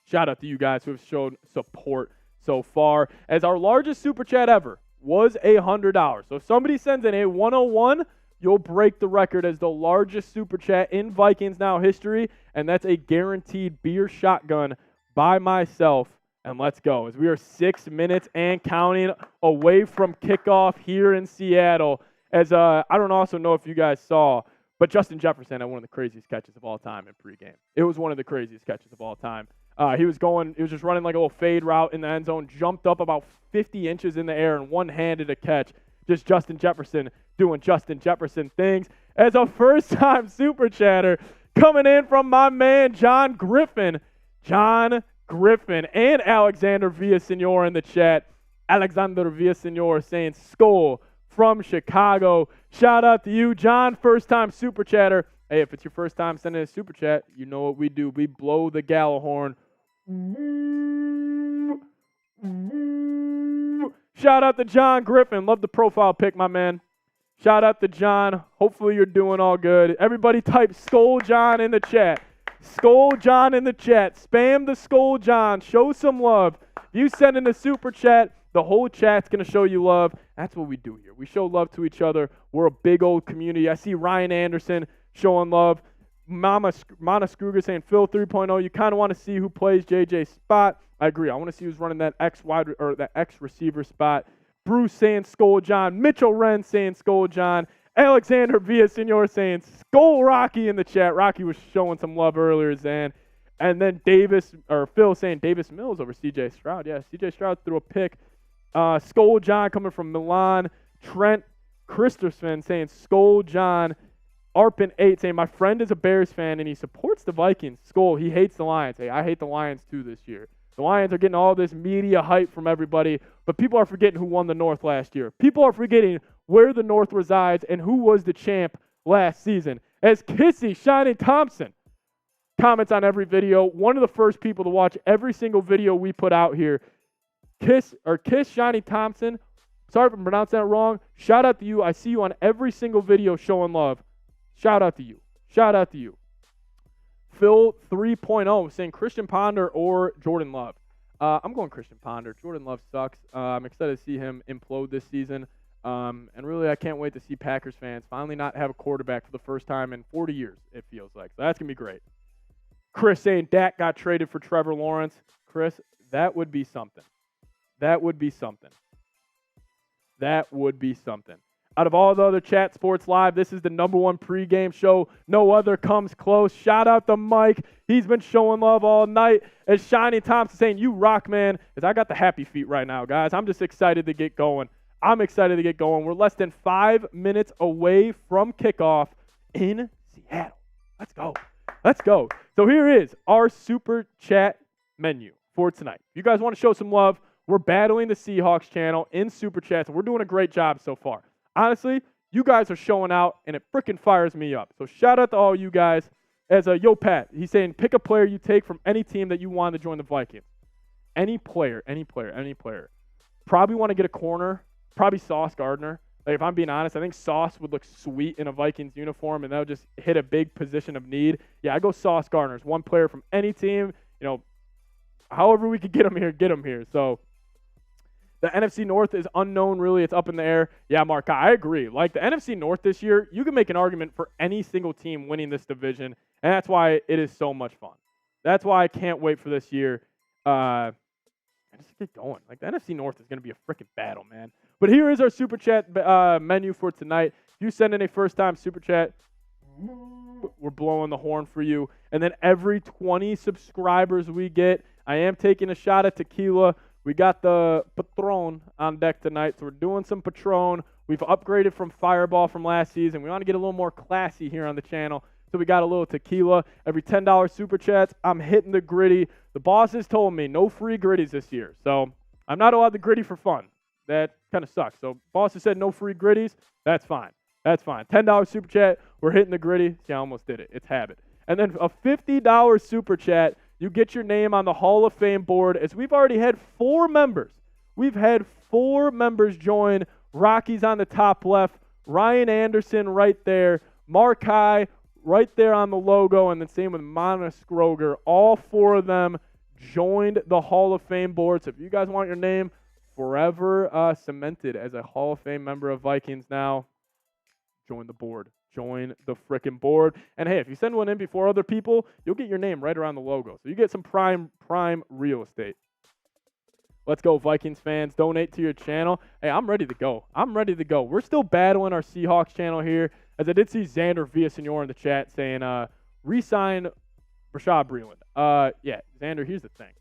Shout out to you guys who have shown support so far, as our largest super chat ever was $100. So if somebody sends in a 101, you'll break the record as the largest super chat in Vikings Now history, and that's a guaranteed beer shotgun by myself. And let's go, as we are 6 minutes and counting away from kickoff here in Seattle. As I don't also know if you guys saw, but Justin Jefferson had one of the craziest catches of all time in pregame. It was one of the craziest catches of all time. He was just running like a little fade route in the end zone, jumped up about 50 inches in the air and one-handed a catch. Just Justin Jefferson doing Justin Jefferson things. As a first-time super chatter coming in from my man John Griffin. John Griffin and Alexander Villasenor in the chat. Alexander Villasenor saying skull from Chicago. Shout out to you, John, first-time super chatter. Hey, if it's your first time sending a super chat, you know what we do. We blow the gallows horn. Shout out to John Griffin. Love the profile pic, my man. Shout out to John. Hopefully you're doing all good. Everybody type Skull John in the chat. Skull John in the chat. Spam the Skull John. Show some love. If you send in a super chat, the whole chat's going to show you love. That's what we do here. We show love to each other. We're a big old community. I see Ryan Anderson showing love. Mana Scruger saying, Phil 3.0, you kind of want to see who plays JJ's spot. I agree. I want to see who's running that X receiver spot. Bruce saying Skull John. Mitchell Wren saying Skull John. Alexander Villasenor saying Skull Rocky in the chat. Rocky was showing some love earlier, Zan. And then Phil saying Davis Mills over CJ Stroud. Yeah, CJ Stroud threw a pick. Skull John coming from Milan. Trent Christopherson saying Skull John. Arpin8 saying, my friend is a Bears fan and he supports the Vikings. Skull, he hates the Lions. Hey, I hate the Lions too this year. The Lions are getting all this media hype from everybody, but people are forgetting who won the North last year. People are forgetting where the North resides and who was the champ last season. As Kissy Shining Thompson comments on every video, one of the first people to watch every single video we put out here. Kiss Shining Thompson, sorry if I'm pronouncing that wrong. Shout out to you. I see you on every single video showing love. Shout out to you. Shout out to you. Phil 3.0 saying Christian Ponder or Jordan Love. I'm going Christian Ponder. Jordan Love sucks. I'm excited to see him implode this season. And really, I can't wait to see Packers fans finally not have a quarterback for the first time in 40 years, it feels like. So that's going to be great. Chris saying Dak got traded for Trevor Lawrence. Chris, that would be something. That would be something. That would be something. Out of all the other Chat Sports Live, this is the #1 pregame show. No other comes close. Shout out to Mike. He's been showing love all night. As Shiny Thompson saying, you rock, man. As I got the happy feet right now, guys. I'm just excited to get going. I'm excited to get going. We're less than 5 minutes away from kickoff in Seattle. Let's go. Let's go. So here is our Super Chat menu for tonight. If you guys want to show some love, we're battling the Seahawks channel in Super Chats, and we're doing a great job so far. Honestly, you guys are showing out, and it freaking fires me up. So shout out to all you guys. As Yo Pat, he's saying pick a player you take from any team that you want to join the Vikings. Any player. Probably want to get a corner. Probably Sauce Gardner. Like, if I'm being honest, I think Sauce would look sweet in a Vikings uniform, and that would just hit a big position of need. Yeah, I go Sauce Gardner. One player from any team. You know, however we could get him here. So the NFC North is unknown, really. It's up in the air. Yeah, Mark, I agree. Like, the NFC North this year, you can make an argument for any single team winning this division, and that's why it is so much fun. That's why I can't wait for this year. And just get going. Like, the NFC North is going to be a freaking battle, man. But here is our Super Chat menu for tonight. If you send in a first-time Super Chat, we're blowing the horn for you. And then every 20 subscribers we get, I am taking a shot at tequila. We got the Patron on deck tonight, so we're doing some Patron. We've upgraded from Fireball from last season. We want to get a little more classy here on the channel, so we got a little tequila. Every $10 Super Chats, I'm hitting the gritty. The bosses told me no free gritties this year, so I'm not allowed the gritty for fun. That kind of sucks. So bosses said no free gritties. That's fine. That's fine. $10 Super Chat, we're hitting the gritty. See, I almost did it. It's habit. And then a $50 Super Chat, you get your name on the Hall of Fame board, as we've already had 4 members. We've had 4 members join. Rocky's on the top left. Ryan Anderson right there. Markai right there on the logo. And then same with Mana Scroger. All 4 of them joined the Hall of Fame board. So if you guys want your name forever cemented as a Hall of Fame member of Vikings Now, join the board. Join the frickin' board. And hey, if you send one in before other people, you'll get your name right around the logo. So you get some prime real estate. Let's go, Vikings fans. Donate to your channel. Hey, I'm ready to go. We're still battling our Seahawks channel here. As I did see Xander Villasenor in the chat saying, re-sign Rashad Breeland. Yeah, Xander, here's the thing.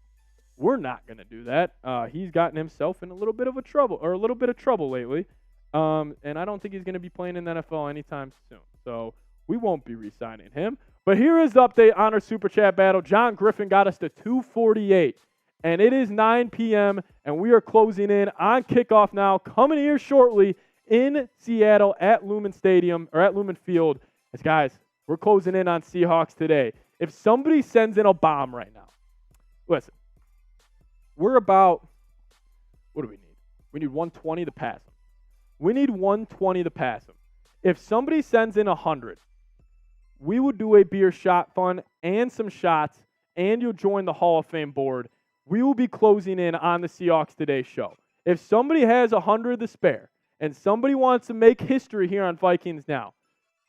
We're not going to do that. He's gotten himself in a little bit of trouble lately. And I don't think he's going to be playing in the NFL anytime soon. So we won't be re-signing him. But here is the update on our Super Chat battle. John Griffin got us to 248. And it is 9 p.m. and we are closing in on kickoff now. Coming here shortly in Seattle at Lumen Stadium, or at Lumen Field. As guys, we're closing in on Seahawks today. If somebody sends in a bomb right now, listen, we're about, what do we need? We need 120 to pass them. We need 120 to pass them. If somebody sends in 100, we will do a beer shot fund and some shots, and you'll join the Hall of Fame board. We will be closing in on the Seahawks Today show. If somebody has 100 to spare, and somebody wants to make history here on Vikings Now,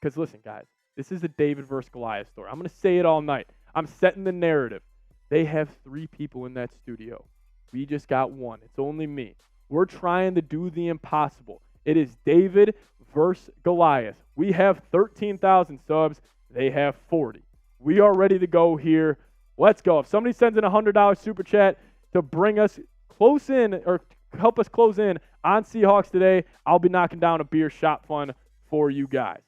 because listen, guys, This is a David versus Goliath story. I'm going to say it all night. I'm setting the narrative. They have 3 people in that studio. We just got 1. It's only me. We're trying to do the impossible. It is David versus Goliath. We have 13,000 subs. They have 40. We are ready to go here. Let's go. If somebody sends in a $100 super chat to bring us close in or help us close in on Seahawks today, I'll be knocking down a beer shot fund for you guys.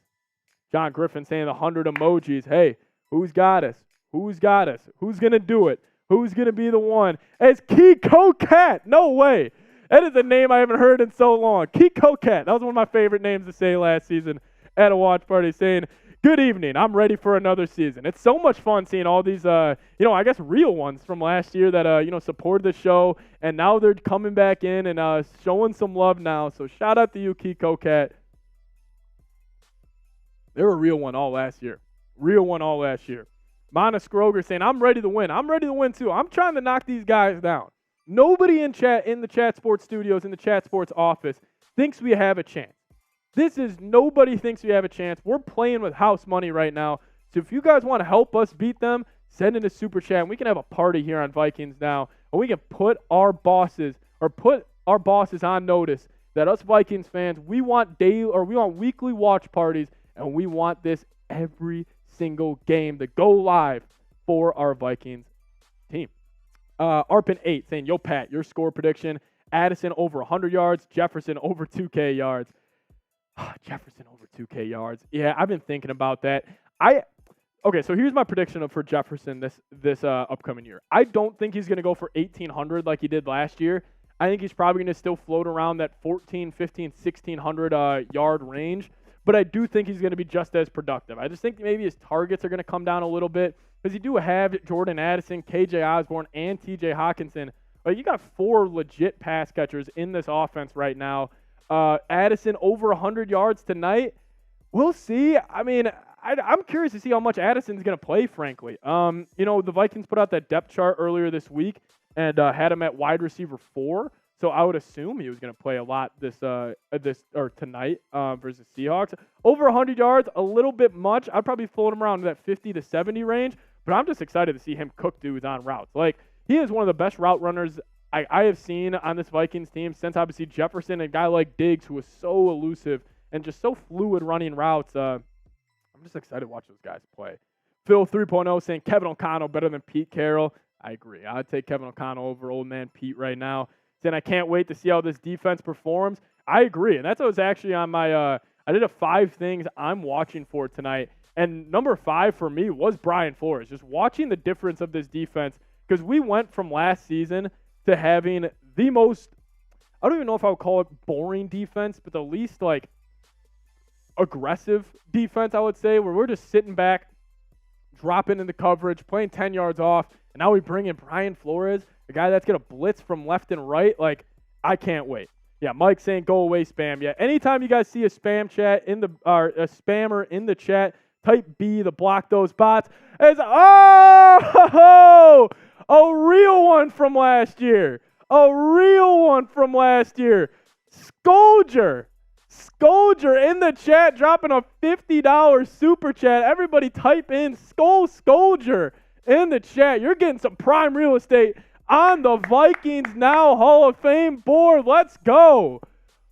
John Griffin saying 100 emojis. Hey, who's got us? Who's got us? Who's going to do it? Who's going to be the one? It's Kiko Cat. No way. That is a name I haven't heard in so long. Kiko Cat. That was one of my favorite names to say last season at a watch party, saying, good evening. I'm ready for another season. It's so much fun seeing all these, I guess real ones from last year that, supported the show. And now they're coming back in and showing some love now. So shout out to you, Kiko Cat. They were a real one all last year. Real one all last year. Mana Scroger saying, I'm ready to win. I'm ready to win too. I'm trying to knock these guys down. Nobody in the Chat Sports studios, in the Chat Sports office, thinks we have a chance. Nobody thinks we have a chance. We're playing with house money right now. So if you guys want to help us beat them, send in a super chat. And we can have a party here on Vikings Now. And we can put our bosses on notice that us Vikings fans, we want weekly watch parties. And we want this every single game to go live for our Vikings team. Arpin8 saying, yo, Pat, your score prediction. Addison over 100 yards. Jefferson over 2K yards. Jefferson over 2K yards. Yeah, I've been thinking about that. Okay, so here's my prediction for Jefferson this upcoming year. I don't think he's going to go for 1,800 like he did last year. I think he's probably going to still float around that 14, 15, 1,600 yard range. But I do think he's going to be just as productive. I just think maybe his targets are going to come down a little bit because you do have Jordan Addison, KJ Osborne, and TJ Hawkinson. But you got 4 legit pass catchers in this offense right now. Addison over 100 yards tonight. We'll see. I mean, I'm curious to see how much Addison's going to play, frankly. The Vikings put out that depth chart earlier this week and had him at wide receiver 4. So I would assume he was going to play a lot tonight versus Seahawks. Over 100 yards, a little bit much. I'd probably float him around that 50 to 70 range. But I'm just excited to see him cook dudes on routes. Like, he is one of the best route runners I have seen on this Vikings team since obviously Jefferson and a guy like Diggs, who was so elusive and just so fluid running routes. I'm just excited to watch those guys play. Phil 3.0 saying Kevin O'Connell better than Pete Carroll. I agree. I'd take Kevin O'Connell over old man Pete right now. Saying I can't wait to see how this defense performs. I agree. And that's what was actually on my I did a 5 things I'm watching for tonight. And number 5 for me was Brian Flores. Just watching the difference of this defense. Because we went from last season to having the most, I don't even know if I would call it boring defense, but the least aggressive defense, I would say, where we're just sitting back, dropping into coverage, playing 10 yards off, and now we bring in Brian Flores, a guy that's going to blitz from left and right. Like, I can't wait. Yeah, Mike saying go away spam. Yeah, anytime you guys see a spam chat or a spammer in the chat, type B to block those bots. As a real one from last year. A real one from last year. Scolger in the chat dropping a $50 super chat. Everybody type in Scolger in the chat. You're getting some prime real estate on the Vikings Now Hall of Fame board. Let's go.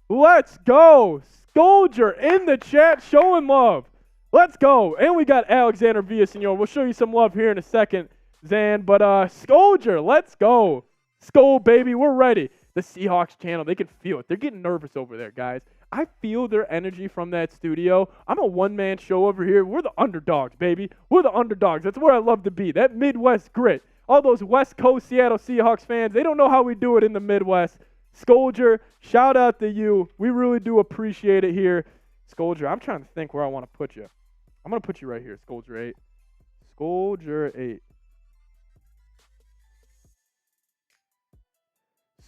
Scolger in the chat showing love. Let's go. And we got Alexander Villasenor. We'll show you some love here in a second, Zan. But Scolger, let's go. Skol, baby, we're ready. The Seahawks channel, they can feel it. They're getting nervous over there, guys. I feel their energy from that studio. I'm a one-man show over here. We're the underdogs, baby. We're the underdogs. That's where I love to be. That Midwest grit. All those West Coast Seattle Seahawks fans, they don't know how we do it in the Midwest. Scolger, shout out to you. We really do appreciate it here. Scolger, I'm trying to think where I want to put you. I'm going to put you right here, Scolger 8. Scolger 8.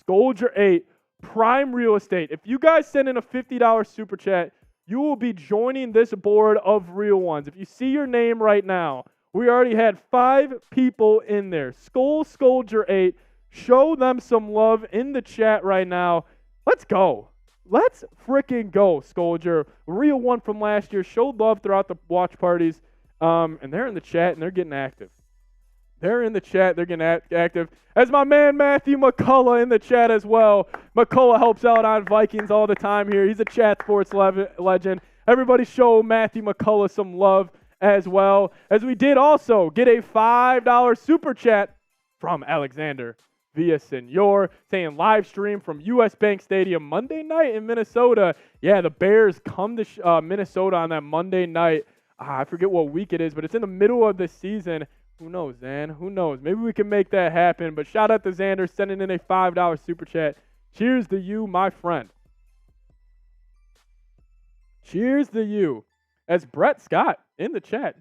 Scolger 8, prime real estate. If you guys send in a $50 super chat, you will be joining this board of real ones. If you see your name right now, we already had 5 people in there. Scolger 8, show them some love in the chat right now. Let's go. Let's freaking go, Scolger. Real one from last year. Showed love throughout the watch parties. And they're in the chat, and they're getting active. They're in the chat. They're getting active. As my man Matthew McCullough in the chat as well. McCullough helps out on Vikings all the time here. He's a chat sports legend. Everybody show Matthew McCullough some love as well. As we did also get a $5 super chat from Alexander Villasenor saying live stream from US Bank Stadium Monday night in Minnesota. Yeah, the Bears come to Minnesota on that Monday night. I forget what week it is, but it's in the middle of the season. Who knows, Zan? Who knows? Maybe we can make that happen. But shout out to Xander sending in a $5 super chat. Cheers to you, my friend. Cheers to you. As Brett Scott in the chat.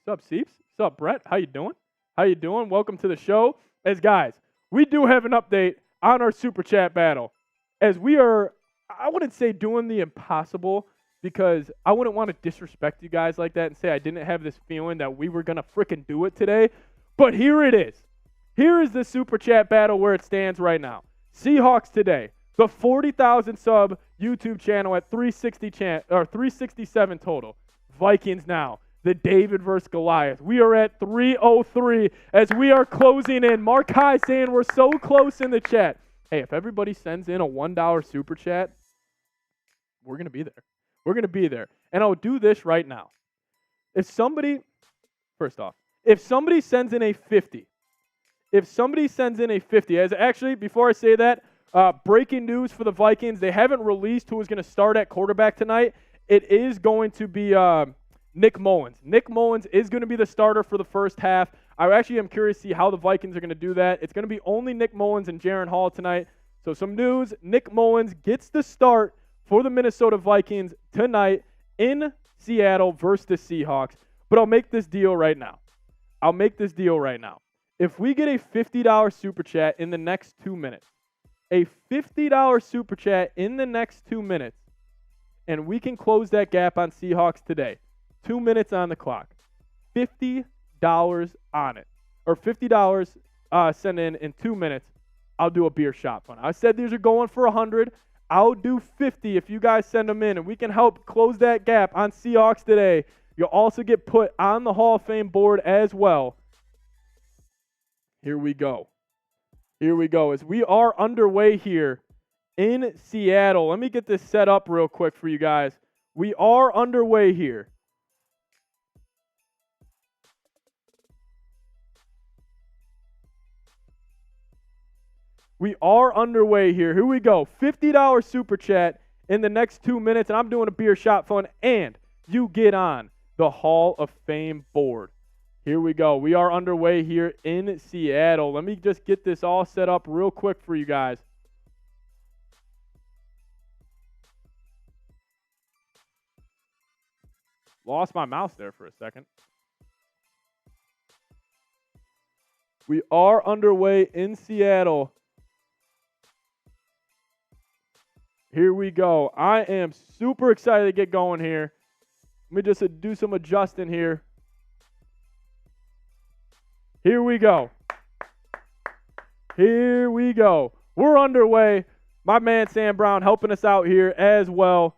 What's up, Seeps? What's up, Brett? How you doing? How you doing? Welcome to the show. As guys, we do have an update on our super chat battle. As we are, I wouldn't say doing the impossible, because I wouldn't want to disrespect you guys like that and say I didn't have this feeling that we were going to freaking do it today. But here it is. Here is the Super Chat battle where it stands right now. Seahawks Today, the 40,000 sub YouTube channel at 367 total. Vikings Now, the David versus Goliath. We are at 303 as we are closing in. Mark High saying we're so close in the chat. Hey, if everybody sends in a $1 Super Chat, we're going to be there. We're going to be there. And I'll do this right now. If somebody sends in a 50, as actually, before I say that, breaking news for the Vikings, they haven't released who is going to start at quarterback tonight. It is going to be Nick Mullins. Nick Mullins is going to be the starter for the first half. I actually am curious to see how the Vikings are going to do that. It's going to be only Nick Mullins and Jaren Hall tonight. So some news, Nick Mullins gets the start for the Minnesota Vikings tonight in Seattle versus the Seahawks. But I'll make this deal right now. If we get a $50 super chat in the next 2 minutes, and we can close that gap on Seahawks Today, 2 minutes on the clock, $50 on it, or $50 sent in 2 minutes, I'll do a beer shot fund. I said these are going for 100. I'll do 50 if you guys send them in, and we can help close that gap on Seahawks Today. You'll also get put on the Hall of Fame board as well. Here we go. As we are underway here in Seattle. Let me get this set up real quick for you guys. We are underway here. Here we go. $50 super chat in the next 2 minutes, and I'm doing a beer shot fund, and you get on the Hall of Fame board. Here we go. We are underway here in Seattle. Let me just get this all set up real quick for you guys. Lost my mouse there for a second. We are underway in Seattle. Here we go. I am super excited to get going here. Let me just do some adjusting here. Here we go. We're underway. My man Sam Brown helping us out here as well.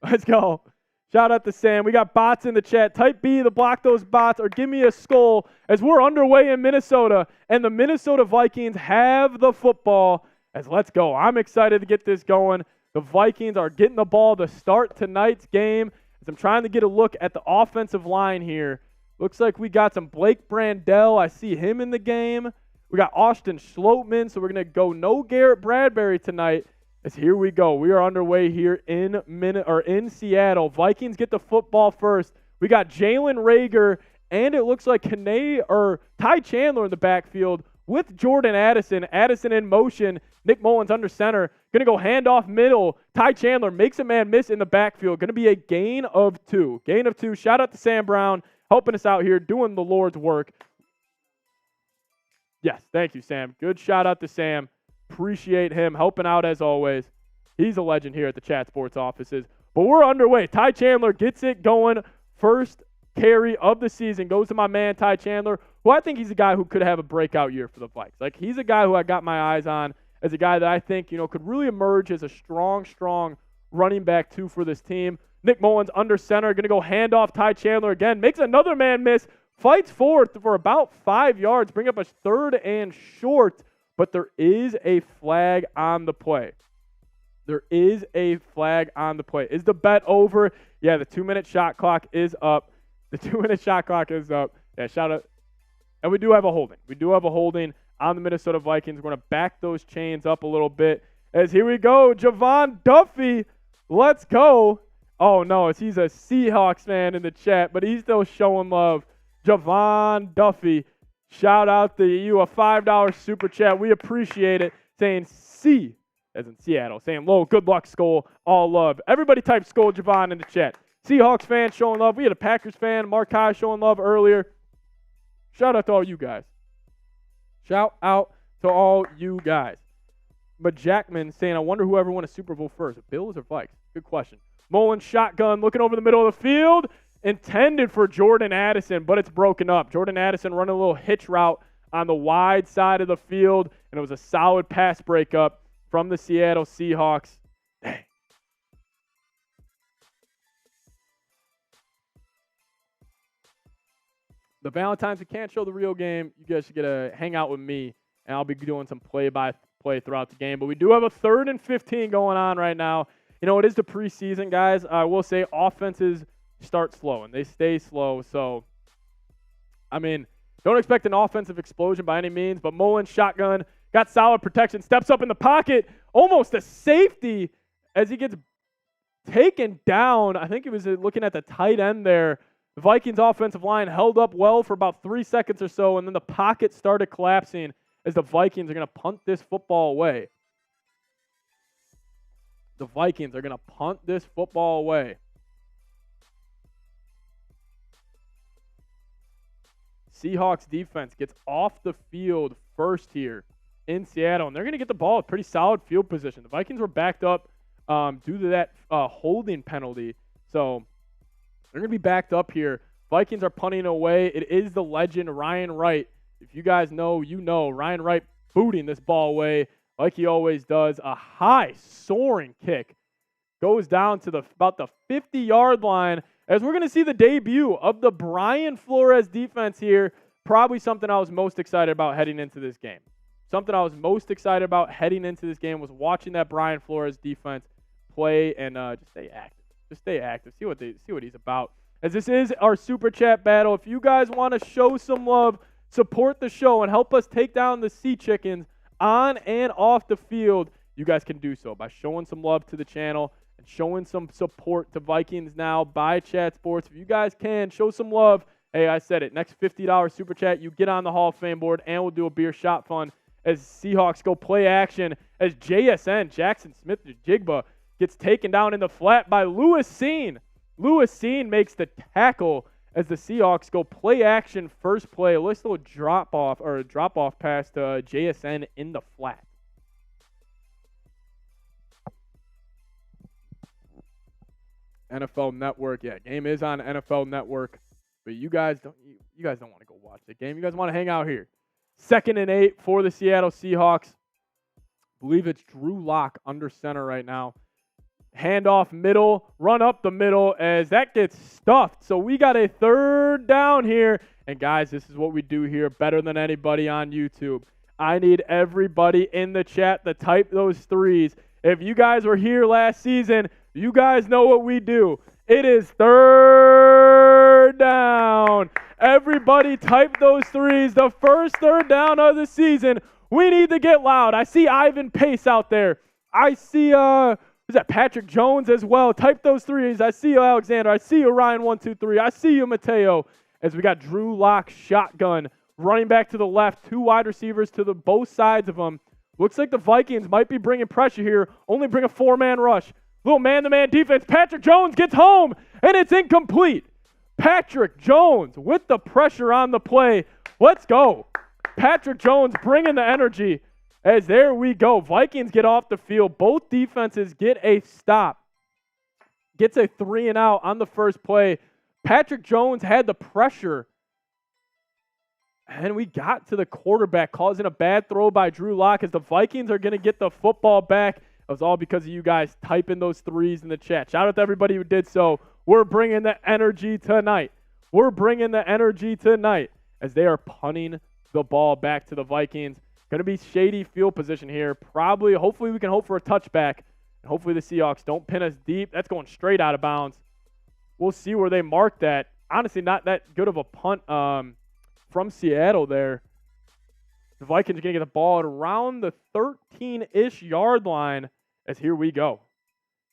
Let's go. Shout out to Sam. We got bots in the chat. Type B to block those bots or give me a skull as we're underway in Minnesota. And the Minnesota Vikings have the football. As let's go. I'm excited to get this going. The Vikings are getting the ball to start tonight's game. As I'm trying to get a look at the offensive line here. Looks like we got some Blake Brandell. I see him in the game. We got Austin Schlotman, so we're going to go no Garrett Bradbury tonight. As here we go. We are underway here in Seattle. Vikings get the football first. We got Jalen Reagor, and it looks like Ty Chandler in the backfield with Jordan Addison. Addison in motion. Nick Mullins under center. Going to go handoff middle. Ty Chandler makes a man miss in the backfield. Going to be a gain of 2. Shout out to Sam Brown helping us out here, doing the Lord's work. Yes, thank you, Sam. Good shout out to Sam. Appreciate him helping out as always. He's a legend here at the Chat Sports offices. But we're underway. Ty Chandler gets it going. First carry of the season goes to my man Ty Chandler, who I think he's a guy who could have a breakout year for the Vikes. Like, he's a guy who I got my eyes on as a guy that I think, could really emerge as a strong running back too for this team. Nick Mullins under center, going to go handoff. Ty Chandler again, makes another man miss, fights forward for about 5 yards, bring up a 3rd and short, but there is a flag on the play. There is a flag on the play. Is the bet over? Yeah, the 2-minute shot clock is up. The 2-minute shot clock is up. Yeah, shout out. And we do have a holding. We do have a holding on the Minnesota Vikings. We're going to back those chains up a little bit. As here we go, Javon Duffy. Let's go. Oh, no, he's a Seahawks fan in the chat, but he's still showing love. Javon Duffy, shout out to you, a $5 super chat. We appreciate it. Saying C, as in Seattle. Saying low, good luck, Skol, all love. Everybody type Skol Javon in the chat. Seahawks fan showing love. We had a Packers fan, Mark High, showing love earlier. Shout out to all you guys. Shout out to all you guys. But Jackman saying, I wonder whoever won a Super Bowl first, Bills or Vikes? Good question. Mullins shotgun, looking over the middle of the field. Intended for Jordan Addison, but it's broken up. Jordan Addison running a little hitch route on the wide side of the field, and it was a solid pass breakup from the Seattle Seahawks. Dang. The Valentines, we can't show the real game. You guys should get to hang out with me, and I'll be doing some play-by-play throughout the game. But we do have a 3rd and 15 going on right now. It is the preseason, guys. I will say offenses start slow, and they stay slow. So, don't expect an offensive explosion by any means, but Mullins shotgun, got solid protection, steps up in the pocket, almost a safety as he gets taken down. I think he was looking at the tight end there. The Vikings offensive line held up well for about 3 seconds or so, and then the pocket started collapsing as the Vikings are going to punt this football away. The Vikings are going to punt this football away. Seahawks defense gets off the field first here in Seattle, and they're going to get the ball with pretty solid field position. The Vikings were backed up due to that holding penalty, so they're going to be backed up here. Vikings are punting away. It is the legend Ryan Wright. If you guys know, you know. Ryan Wright booting this ball away like he always does. A high soaring kick goes down to about the 50-yard line, as we're going to see the debut of the Brian Flores defense here. Probably something I was most excited about heading into this game. Something I was most excited about heading into this game was watching that Brian Flores defense play and just stay active. Just stay active. See what he's about. As this is our Super Chat battle, if you guys want to show some love, support the show, and help us take down the Sea Chickens on and off the field, you guys can do so by showing some love to the channel and showing some support to Vikings Now by Chat Sports. If you guys can, show some love. Hey, I said it. Next $50 Super Chat, you get on the Hall of Fame board, and we'll do a beer shot fun as Seahawks go play action as JSN, Jackson Smith-Njigba, gets taken down in the flat by Lewis Seen. Lewis Seen makes the tackle as the Seahawks go play action first play. A little drop off pass to JSN in the flat. NFL Network. Yeah, game is on NFL Network. But you guys don't want to go watch the game. You guys want to hang out here. 2nd and 8 for the Seattle Seahawks. I believe it's Drew Lock under center right now. Handoff middle, run up the middle as that gets stuffed. So we got a 3rd down here. And guys, this is what we do here better than anybody on YouTube. I need everybody in the chat to type those 3s. If you guys were here last season, you guys know what we do. It is 3rd down. Everybody type those 3s. The first 3rd down of the season. We need to get loud. I see Ivan Pace out there. I see is that Patrick Jones as well? Type those 3s. I see you, Alexander. I see you, Ryan123. I see you, Mateo. As we got Drew Lock shotgun, running back to the left, 2 wide receivers to the both sides of them. Looks like the Vikings might be bringing pressure here. Only bring a 4-man rush. Little man-to-man defense. Patrick Jones gets home, and it's incomplete. Patrick Jones with the pressure on the play. Let's go. Patrick Jones bringing the energy. As there we go. Vikings get off the field. Both defenses get a stop. Gets a 3-and-out on the first play. Patrick Jones had the pressure And we got to the quarterback, causing a bad throw by Drew Lock as the Vikings are going to get the football back. It was all because of you guys typing those threes in the chat. Shout out to everybody who did so. We're bringing the energy tonight. As they are punting the ball back to the Vikings. Going to be shady field position here. Hopefully we can hope for a touchback. And hopefully the Seahawks don't pin us deep. That's going straight out of bounds. We'll see where they mark that. Honestly, not that good of a punt from Seattle there. The Vikings are going to get the ball at around the 13-ish yard line as here we go.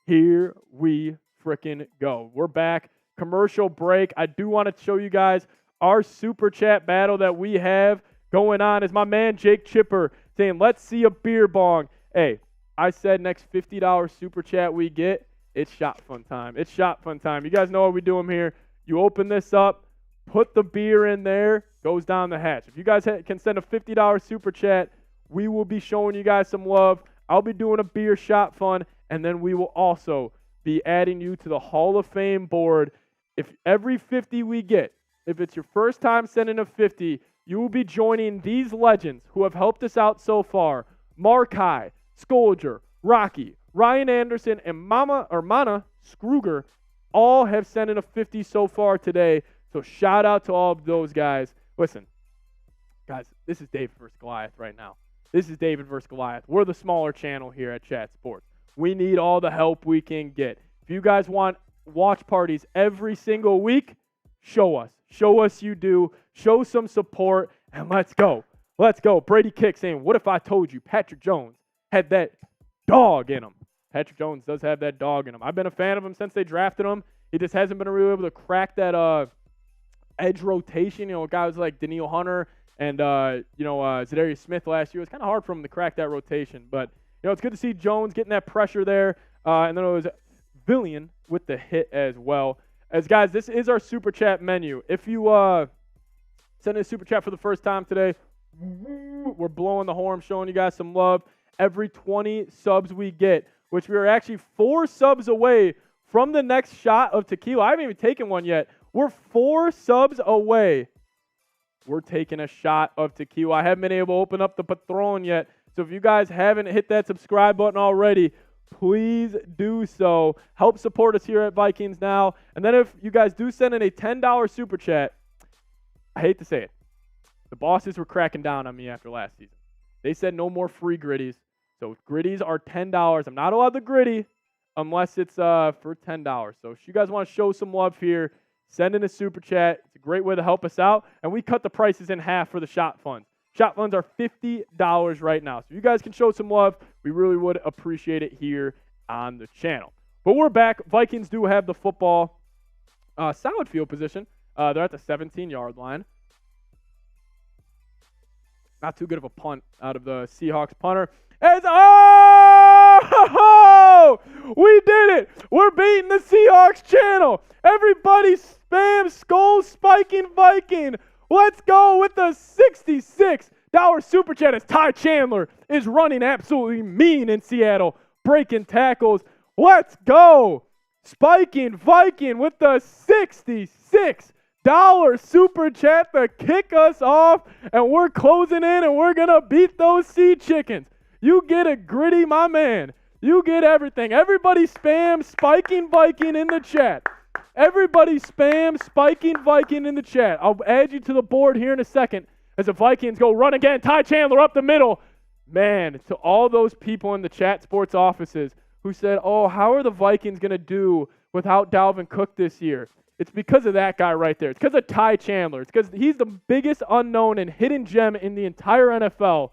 Here we frickin' go. We're back. Commercial break. I do want to show you guys our Super Chat battle that we have going on. Is my man Jake Chipper saying, let's see a beer bong. Hey, I said next $50 Super Chat we get, it's shot fun time. You guys know what we do here. You open this up, put the beer in there, goes down the hatch. If you guys can send a $50 Super Chat, we will be showing you guys some love. I'll be doing a beer shot fun, and then we will also be adding you to the Hall of Fame board. If every 50 we get, if it's your first time sending a 50, you will be joining these legends who have helped us out so far. Markai, Skolger, Rocky, Ryan Anderson, and Mana Scruger all have sent in a 50 so far today. So shout out to all of those guys. Listen, guys, this is David versus Goliath right now. We're the smaller channel here at Chat Sports. We need all the help we can get. If you guys want watch parties every single week, show us. Show us you do. Show some support, and let's go. Brady Kick saying, what if I told you Patrick Jones had that dog in him? Patrick Jones does have that dog in him. I've been a fan of him since they drafted him. He just hasn't been really able to crack that edge rotation. Guys like Daniil Hunter and Zadarius Smith last year. It was kind of hard for him to crack that rotation. But, it's good to see Jones getting that pressure there. And then it was Villian with the hit as well. As guys, this is our Super Chat menu. If you send in a Super Chat for the first time today, we're blowing the horn, showing you guys some love. Every 20 subs we get, which we are actually 4 subs away from the next shot of tequila. I haven't even taken one yet. We're 4 subs away. We're taking a shot of tequila. I haven't been able to open up the Patron yet. So if you guys haven't hit that subscribe button already, please do so. Help support us here at Vikings Now. And then if you guys do send in a $10 Super Chat, I hate to say it, the bosses were cracking down on me after last season. They said no more free gritties. So gritties are $10. I'm not allowed the gritty unless it's for $10. So if you guys want to show some love here, send in a Super Chat. It's a great way to help us out. And we cut the prices in half for the shot funds. Shot funds are $50 right now. So if you guys can show some love, we really would appreciate it here on the channel. But we're back. Vikings do have the football. Solid field position. They're at the 17-yard line. Not too good of a punt out of the Seahawks punter. We did it! We're beating the Seahawks channel. Everybody spam Skull Spiking Viking. Let's go with the $66 Super Chat as Ty Chandler is running absolutely mean in Seattle, breaking tackles. Let's go. Spiking Viking with the $66 Super Chat to kick us off, and we're closing in, and we're going to beat those Sea Chickens. You get a gritty, my man. You get everything. Everybody spam Spiking Viking in the chat. Everybody spam Spiking Viking in the chat. I'll add you to the board here in a second as the Vikings go run again. Ty Chandler up the middle. Man, to all those people in the Chat Sports offices who said, oh, how are the Vikings going to do without Dalvin Cook this year? It's because of that guy right there. It's because of Ty Chandler. It's because he's the biggest unknown and hidden gem in the entire NFL.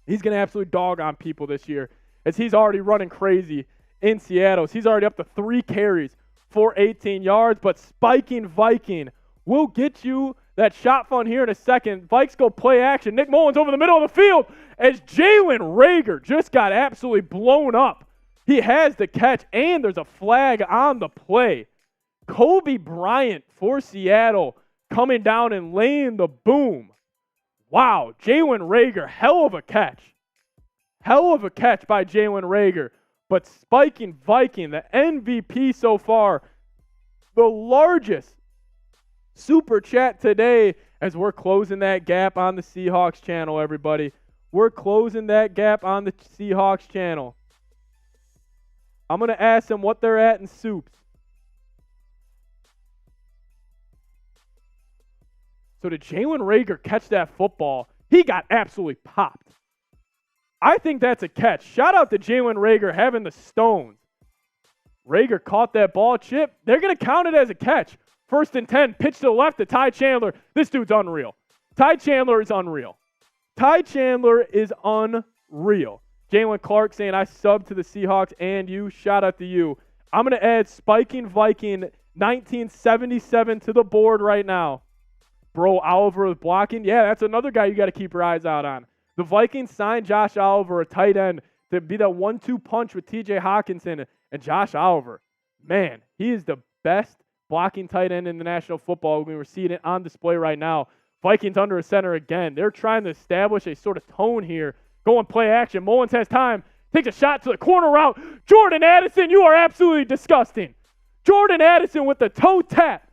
He's going to absolutely dog on people this year as he's already running crazy in Seattle. He's already up to 3 carries for 18 yards, but Spiking Viking will get you that shot fun here in a second. Vikes go play action. Nick Mullins over the middle of the field as Jalen Reagor just got absolutely blown up. He has the catch, and there's a flag on the play. Kobe Bryant for Seattle coming down and laying the boom. Wow, Jalen Reagor, hell of a catch. Hell of a catch by Jalen Reagor. But Spiking Viking, the MVP so far, the largest Super Chat today as we're closing that gap on the Seahawks channel, everybody. We're closing that gap on the Seahawks channel. I'm going to ask them what they're at in soups. So did Jalen Reagor catch that football? He got absolutely popped. I think that's a catch. Shout out to Jalen Reagor having the stones. Reagor caught that ball chip. They're going to count it as a catch. 1st and 10, pitch to the left to Ty Chandler. This dude's unreal. Ty Chandler is unreal. Ty Chandler is unreal. Jalen Clark saying, I subbed to the Seahawks and you. Shout out to you. I'm going to add Spiking Viking 1977 to the board right now. Bro, Oliver is blocking. Yeah, that's another guy you got to keep your eyes out on. The Vikings signed Josh Oliver, a tight end, to be that 1-2 punch with TJ Hawkinson. And Josh Oliver, man, he is the best blocking tight end in the National Football League. We're seeing it on display right now. Vikings under a center again. They're trying to establish a sort of tone here. Going play action. Mullins has time. Takes a shot to the corner route. Jordan Addison, you are absolutely disgusting. Jordan Addison with the toe tap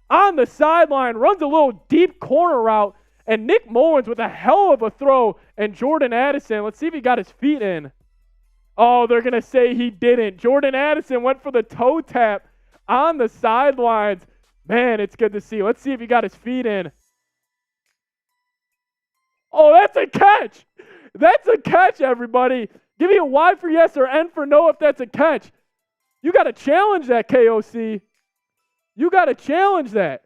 on the sideline. Runs a little deep corner route. And Nick Mullins with a hell of a throw. And Jordan Addison, let's see if he got his feet in. Oh, they're going to say he didn't. Jordan Addison went for the toe tap on the sidelines. Man, it's good to see. Let's see if he got his feet in. Oh, that's a catch. That's a catch, everybody. Give me a Y for yes or N for no if that's a catch. You got to challenge that, KOC. You got to challenge that.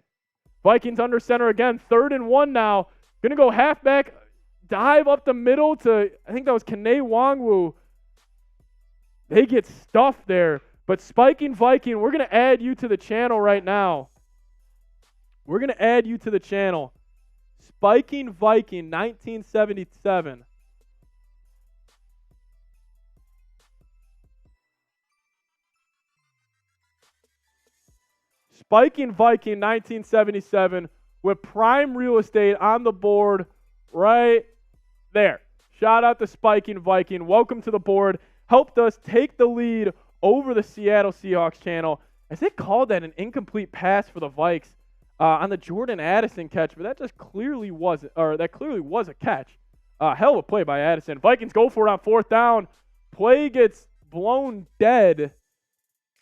Vikings under center again. 3rd and 1 now. Going to go halfback. Dive up the middle to, I think that was Kene Wangwu. They get stuffed there. But Spiking Viking, we're going to add you to the channel right now. We're going to add you to the channel. Spiking Viking 1977. Spiking Viking 1977 with prime real estate on the board right there. Shout out to Spiking Viking. Welcome to the board. Helped us take the lead over the Seattle Seahawks channel as they called that an incomplete pass for the Vikes on the Jordan Addison catch, but that just clearly wasn't, or that clearly was a catch. Hell of a play by Addison. Vikings go for it on 4th down. Play gets blown dead.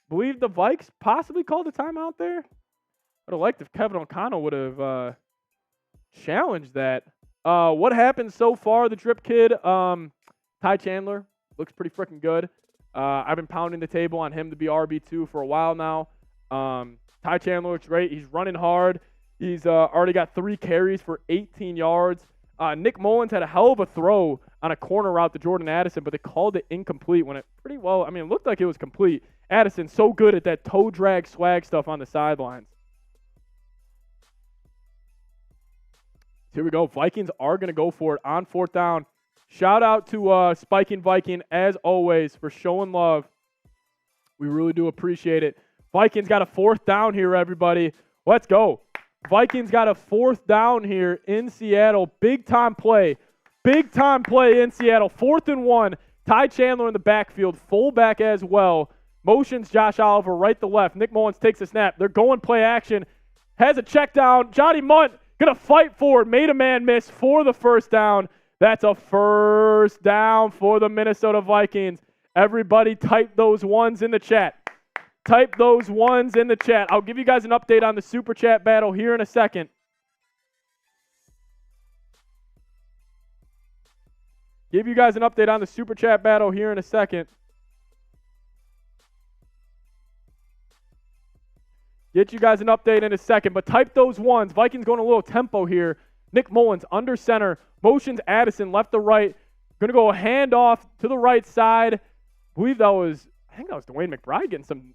Believe the Vikes possibly called a timeout there. I'd have liked if Kevin O'Connell would have challenged that. What happened so far? The drip kid, Ty Chandler, looks pretty freaking good. I've been pounding the table on him to be RB2 for a while now. Ty Chandler looks great. He's running hard. He's already got 3 carries for 18 yards. Nick Mullins had a hell of a throw on a corner route to Jordan Addison, but they called it incomplete when it pretty well, it looked like it was complete. Addison so good at that toe drag swag stuff on the sidelines. Here we go. Vikings are going to go for it on 4th down. Shout out to Spiking Viking, as always, for showing love. We really do appreciate it. Vikings got a 4th down here, everybody. Let's go. Vikings got a 4th down here in Seattle. Big-time play. Big-time play in Seattle. 4th and 1. Ty Chandler in the backfield. Fullback as well. Motions Josh Oliver right to left. Nick Mullins takes a snap. They're going play action. Has a check down. Johnny Munt going to fight for it. Made a man miss for the 1st down. That's a 1st down for the Minnesota Vikings. Everybody type those ones in the chat. Type those ones in the chat. I'll give you guys an update on the Super Chat battle here in a second. Give you guys an update on the Super Chat battle here in a second. Get you guys an update in a second, but type those ones. Vikings going a little tempo here. Nick Mullins under center. Motions Addison left to right. Going to go a handoff to the right side. I think that was Dwayne McBride getting some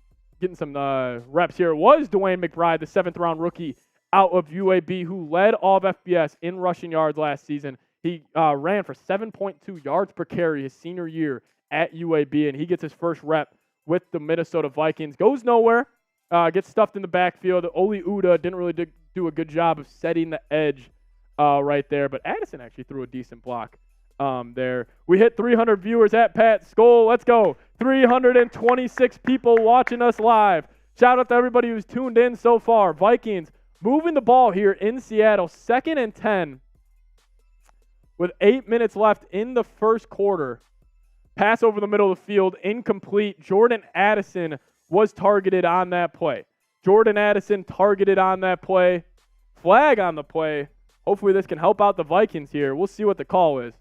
reps here. It was Dwayne McBride, the 7th-round rookie out of UAB, who led all of FBS in rushing yards last season. He ran for 7.2 yards per carry his senior year at UAB, and he gets his first rep with the Minnesota Vikings. Goes nowhere. Gets stuffed in the backfield. Oli Uda didn't really do a good job of setting the edge right there, but Addison actually threw a decent block there. We hit 300 viewers at Pat Skoll. Let's go. 326 people watching us live. Shout out to everybody who's tuned in so far. Vikings moving the ball here in Seattle. 2nd and 10 with 8 minutes left in the first quarter. Pass over the middle of the field, incomplete. Jordan Addison was targeted on that play. Jordan Addison targeted on that play. Flag on the play. Hopefully this can help out the Vikings here. We'll see what the call is.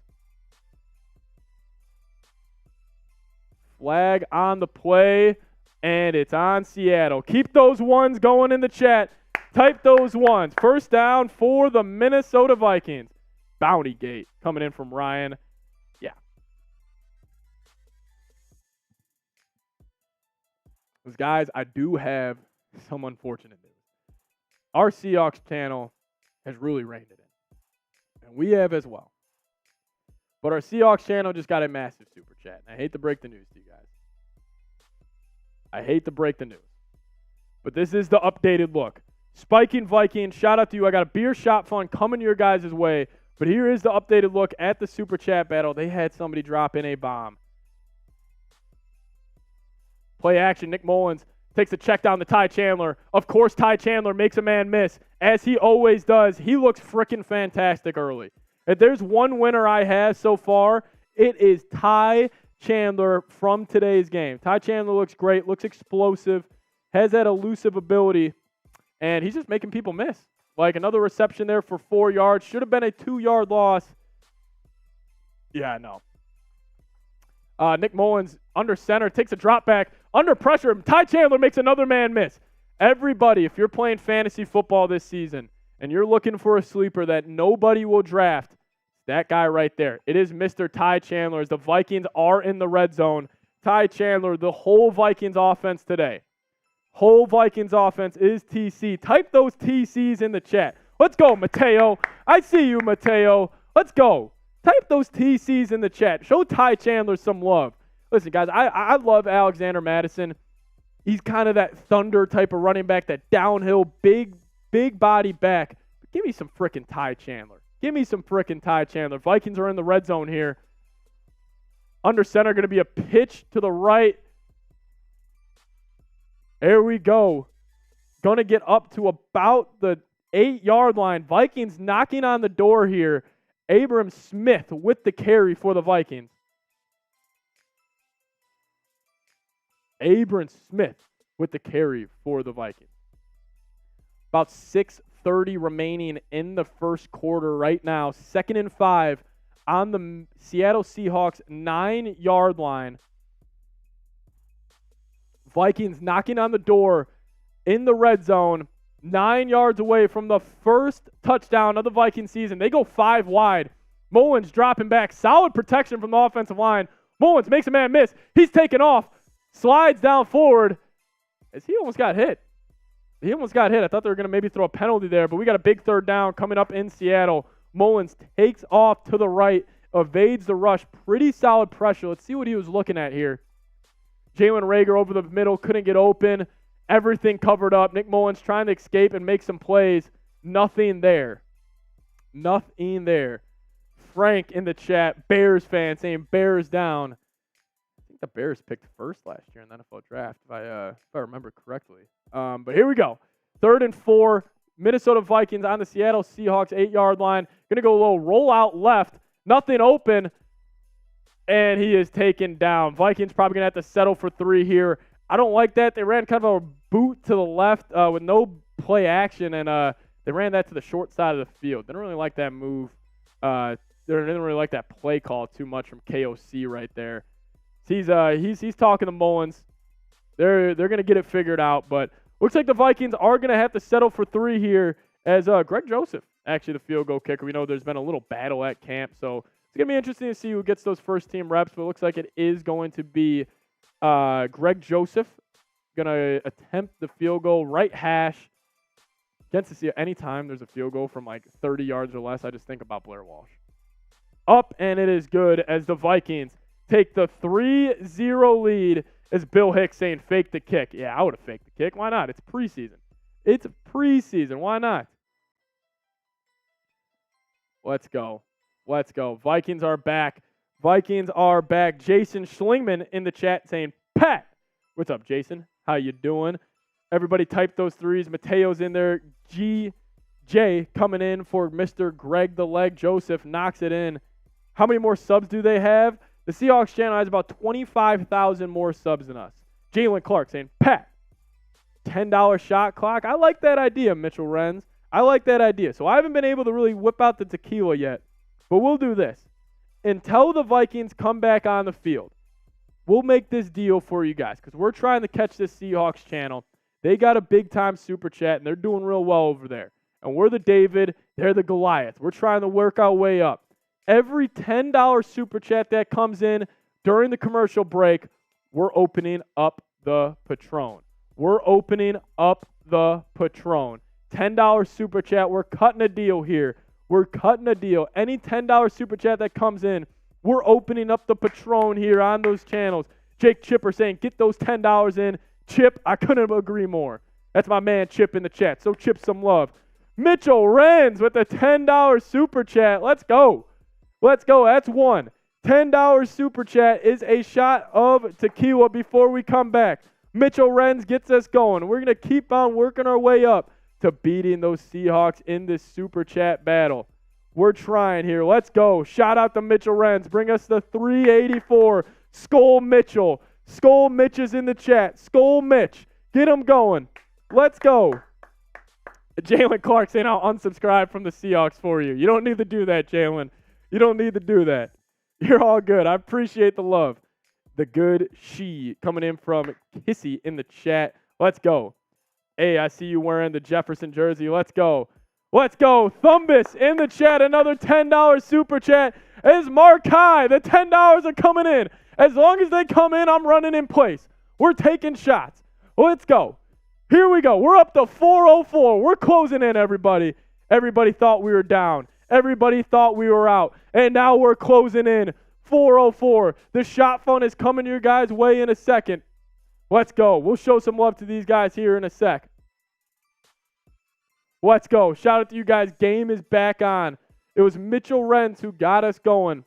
Flag on the play, and it's on Seattle. Keep those ones going in the chat. Type those ones. First down for the Minnesota Vikings. Bounty gate coming in from Ryan. Yeah. Because, guys, I do have some unfortunate news. Our Seahawks channel has really reined it in. And we have as well. But our Seahawks channel just got a massive super chat. And I hate to break the news to you guys. I hate to break the news. But this is the updated look. Spiking Vikings, shout out to you. I got a beer shop fund coming your guys' way. But here is the updated look at the super chat battle. They had somebody drop in a bomb. Play action. Nick Mullins takes a check down to Ty Chandler. Of course, Ty Chandler makes a man miss, as he always does. He looks freaking fantastic early. If there's one winner I have so far, it is Ty Chandler from today's game. Ty Chandler looks great, looks explosive, has that elusive ability, and he's just making people miss. Like another reception there for 4 yards. Should have been a 2-yard loss. Yeah, no. Nick Mullins under center, takes a drop back, under pressure. Ty Chandler makes another man miss. Everybody, if you're playing fantasy football this season and you're looking for a sleeper that nobody will draft, that guy right there. It is Mr. Ty Chandler as the Vikings are in the red zone. Ty Chandler, the whole Vikings offense today. Whole Vikings offense is TC. Type those TCs in the chat. Let's go, Mateo. I see you, Mateo. Let's go. Type those TCs in the chat. Show Ty Chandler some love. Listen, guys, I love Alexander Mattison. He's kind of that thunder type of running back, that downhill, big body back. But give me some frickin' Ty Chandler. Give me some frickin' Ty Chandler. Vikings are in the red zone here. Under center, going to be a pitch to the right. There we go. Going to get up to about the 8-yard line. Vikings knocking on the door here. Abram Smith with the carry for the Vikings. Abram Smith with the carry for the Vikings. About 6:30 remaining in the first quarter right now. 2nd and 5 on the Seattle Seahawks 9-yard line. Vikings knocking on the door in the red zone. 9 yards away from the first touchdown of the Viking season. They go 5 wide. Mullins dropping back. Solid protection from the offensive line. Mullins makes a man miss. He's taken off. Slides down forward as he almost got hit. He almost got hit. I thought they were going to maybe throw a penalty there, but we got a big 3rd down coming up in Seattle. Mullins takes off to the right, evades the rush. Pretty solid pressure. Let's see what he was looking at here. Jalen Reagor over the middle, couldn't get open. Everything covered up. Nick Mullins trying to escape and make some plays. Nothing there. Nothing there. Frank in the chat, Bears fan, saying Bears down. I think the Bears picked first last year in the NFL draft, if I remember correctly. But here we go. 3rd and 4. Minnesota Vikings on the Seattle Seahawks 8-yard line. Going to go a little rollout left. Nothing open. And he is taken down. Vikings probably going to have to settle for 3 here. I don't like that. They ran kind of a boot to the left with no play action, and they ran that to the short side of the field. Didn't really like that move. Didn't really like that play call too much from KOC right there. He's talking to Mullins. They're going to get it figured out, but looks like the Vikings are going to have to settle for 3 here as Greg Joseph, actually the field goal kicker. We know there's been a little battle at camp, so it's going to be interesting to see who gets those first-team reps, but it looks like it is going to be Greg Joseph going to attempt the field goal right hash. Against the Seahawks, anytime there's a field goal from like 30 yards or less, I just think about Blair Walsh. Up, and it is good as the Vikings take the 3-0 lead as Bill Hicks saying fake the kick. Yeah, I would have faked the kick. Why not? It's preseason. It's preseason. Why not? Let's go. Let's go. Vikings are back. Vikings are back. Jason Schlingman in the chat saying, Pat. What's up, Jason? How you doing? Everybody type those threes. Mateo's in there. GJ coming in for Mr. Greg the Leg. Joseph knocks it in. How many more subs do they have? The Seahawks channel has about 25,000 more subs than us. Jalen Clark saying, Pat, $10 shot clock. I like that idea, Mitchell Renz. I like that idea. So I haven't been able to really whip out the tequila yet. But we'll do this. Until the Vikings come back on the field, we'll make this deal for you guys because we're trying to catch this Seahawks channel. They got a big-time super chat, and they're doing real well over there. And we're the David, they're the Goliath. We're trying to work our way up. Every $10 super chat that comes in during the commercial break, we're opening up the Patron. We're opening up the Patron. $10 super chat. We're cutting a deal here. We're cutting a deal. Any $10 super chat that comes in, we're opening up the Patron here on those channels. Jake Chipper saying, get those $10 in. Chip, I couldn't agree more. That's my man Chip in the chat. So Chip some love. Mitchell Renz with the $10 super chat. Let's go. Let's go. That's one. $10 super chat is a shot of tequila before we come back. Mitchell Renz gets us going. We're going to keep on working our way up to beating those Seahawks in this super chat battle. We're trying here. Let's go. Shout out to Mitchell Renz. Bring us the 384. Skull Mitchell. Skull Mitch is in the chat. Skull Mitch. Get him going. Let's go. Jalen Clark saying I'll unsubscribe from the Seahawks for you. You don't need to do that, Jalen. You don't need to do that. You're all good. I appreciate the love. The good she coming in from Kissy in the chat. Let's go. Hey, I see you wearing the Jefferson jersey. Let's go. Let's go. Thumbus in the chat. Another $10 super chat. As Mark High, the $10 are coming in. As long as they come in, I'm running in place. We're taking shots. Let's go. Here we go. We're up to 404. We're closing in, everybody. Everybody thought we were down. Everybody thought we were out. And now we're closing in. 404. The shot fun is coming your guys' way in a second. Let's go. We'll show some love to these guys here in a sec. Let's go. Shout out to you guys. Game is back on. It was Mitchell Renz who got us going.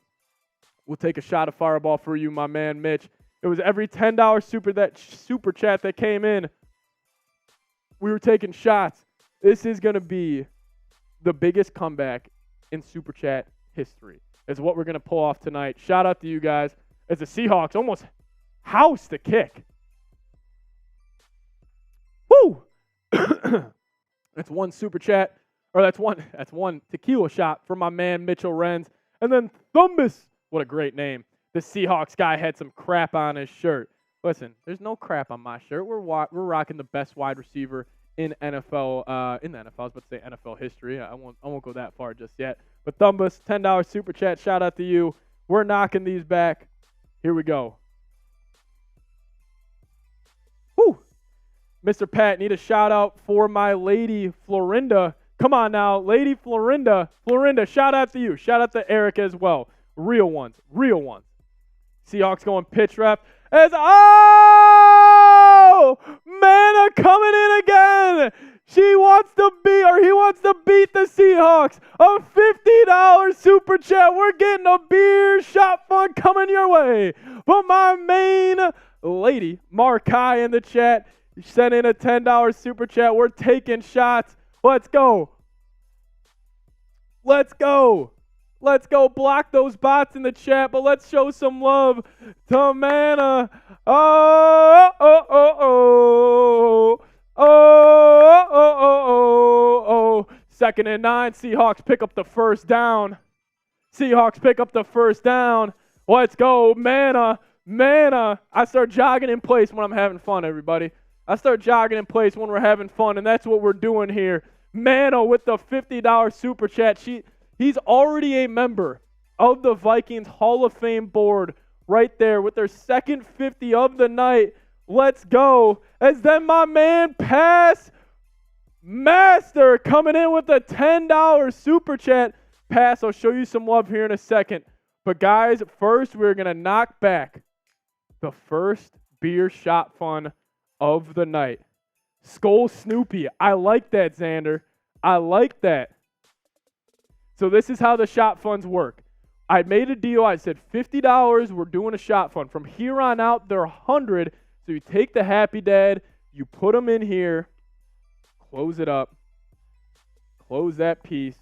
We'll take a shot of Fireball for you, my man Mitch. It was every $10 super chat that came in. We were taking shots. This is going to be the biggest comeback in super chat history. Is what we're going to pull off tonight. Shout out to you guys as the Seahawks almost housed the kick. Woo! That's one super chat, or that's one tequila shot from my man Mitchell Renz. And then Thumbus, what a great name. The Seahawks guy had some crap on his shirt. Listen, there's no crap on my shirt. We're rocking the best wide receiver in NFL, in the NFL. I was about to say NFL history. I won't go that far just yet. But Thumbus, $10 super chat. Shout out to you. We're knocking these back. Here we go. Woo! Mr. Pat, need a shout out for my lady Florinda. Come on now, lady Florinda. Florinda, shout out to you. Shout out to Eric as well. Real ones. Real ones. Seahawks going pitch ref. As Mana coming in again. He wants to beat the Seahawks. A $50 super chat. We're getting a beer shot fun coming your way. But my main lady, Markai in the chat, sent in a $10 super chat. We're taking shots. Let's go. Let's go. Let's go. Block those bots in the chat, but let's show some love to Mana. Second and 9. Seahawks pick up the first down. Seahawks pick up the first down. Let's go. Mana. I start jogging in place when I'm having fun, everybody. I start jogging in place when we're having fun, and that's what we're doing here. Mana with the $50 super chat. He's already a member of the Vikings Hall of Fame board right there with their second 50 of the night. Let's go. As then my man Pass Master coming in with a $10 super chat. Pass, I'll show you some love here in a second. But guys, first we're going to knock back the first beer shot fun of the night. Skull Snoopy. I like that, Xander. I like that. So this is how the shot funds work. I made a deal. I said $50. We're doing a shot fund. From here on out, they're $100. So you take the Happy Dad, You put them in here, close it up, close that piece,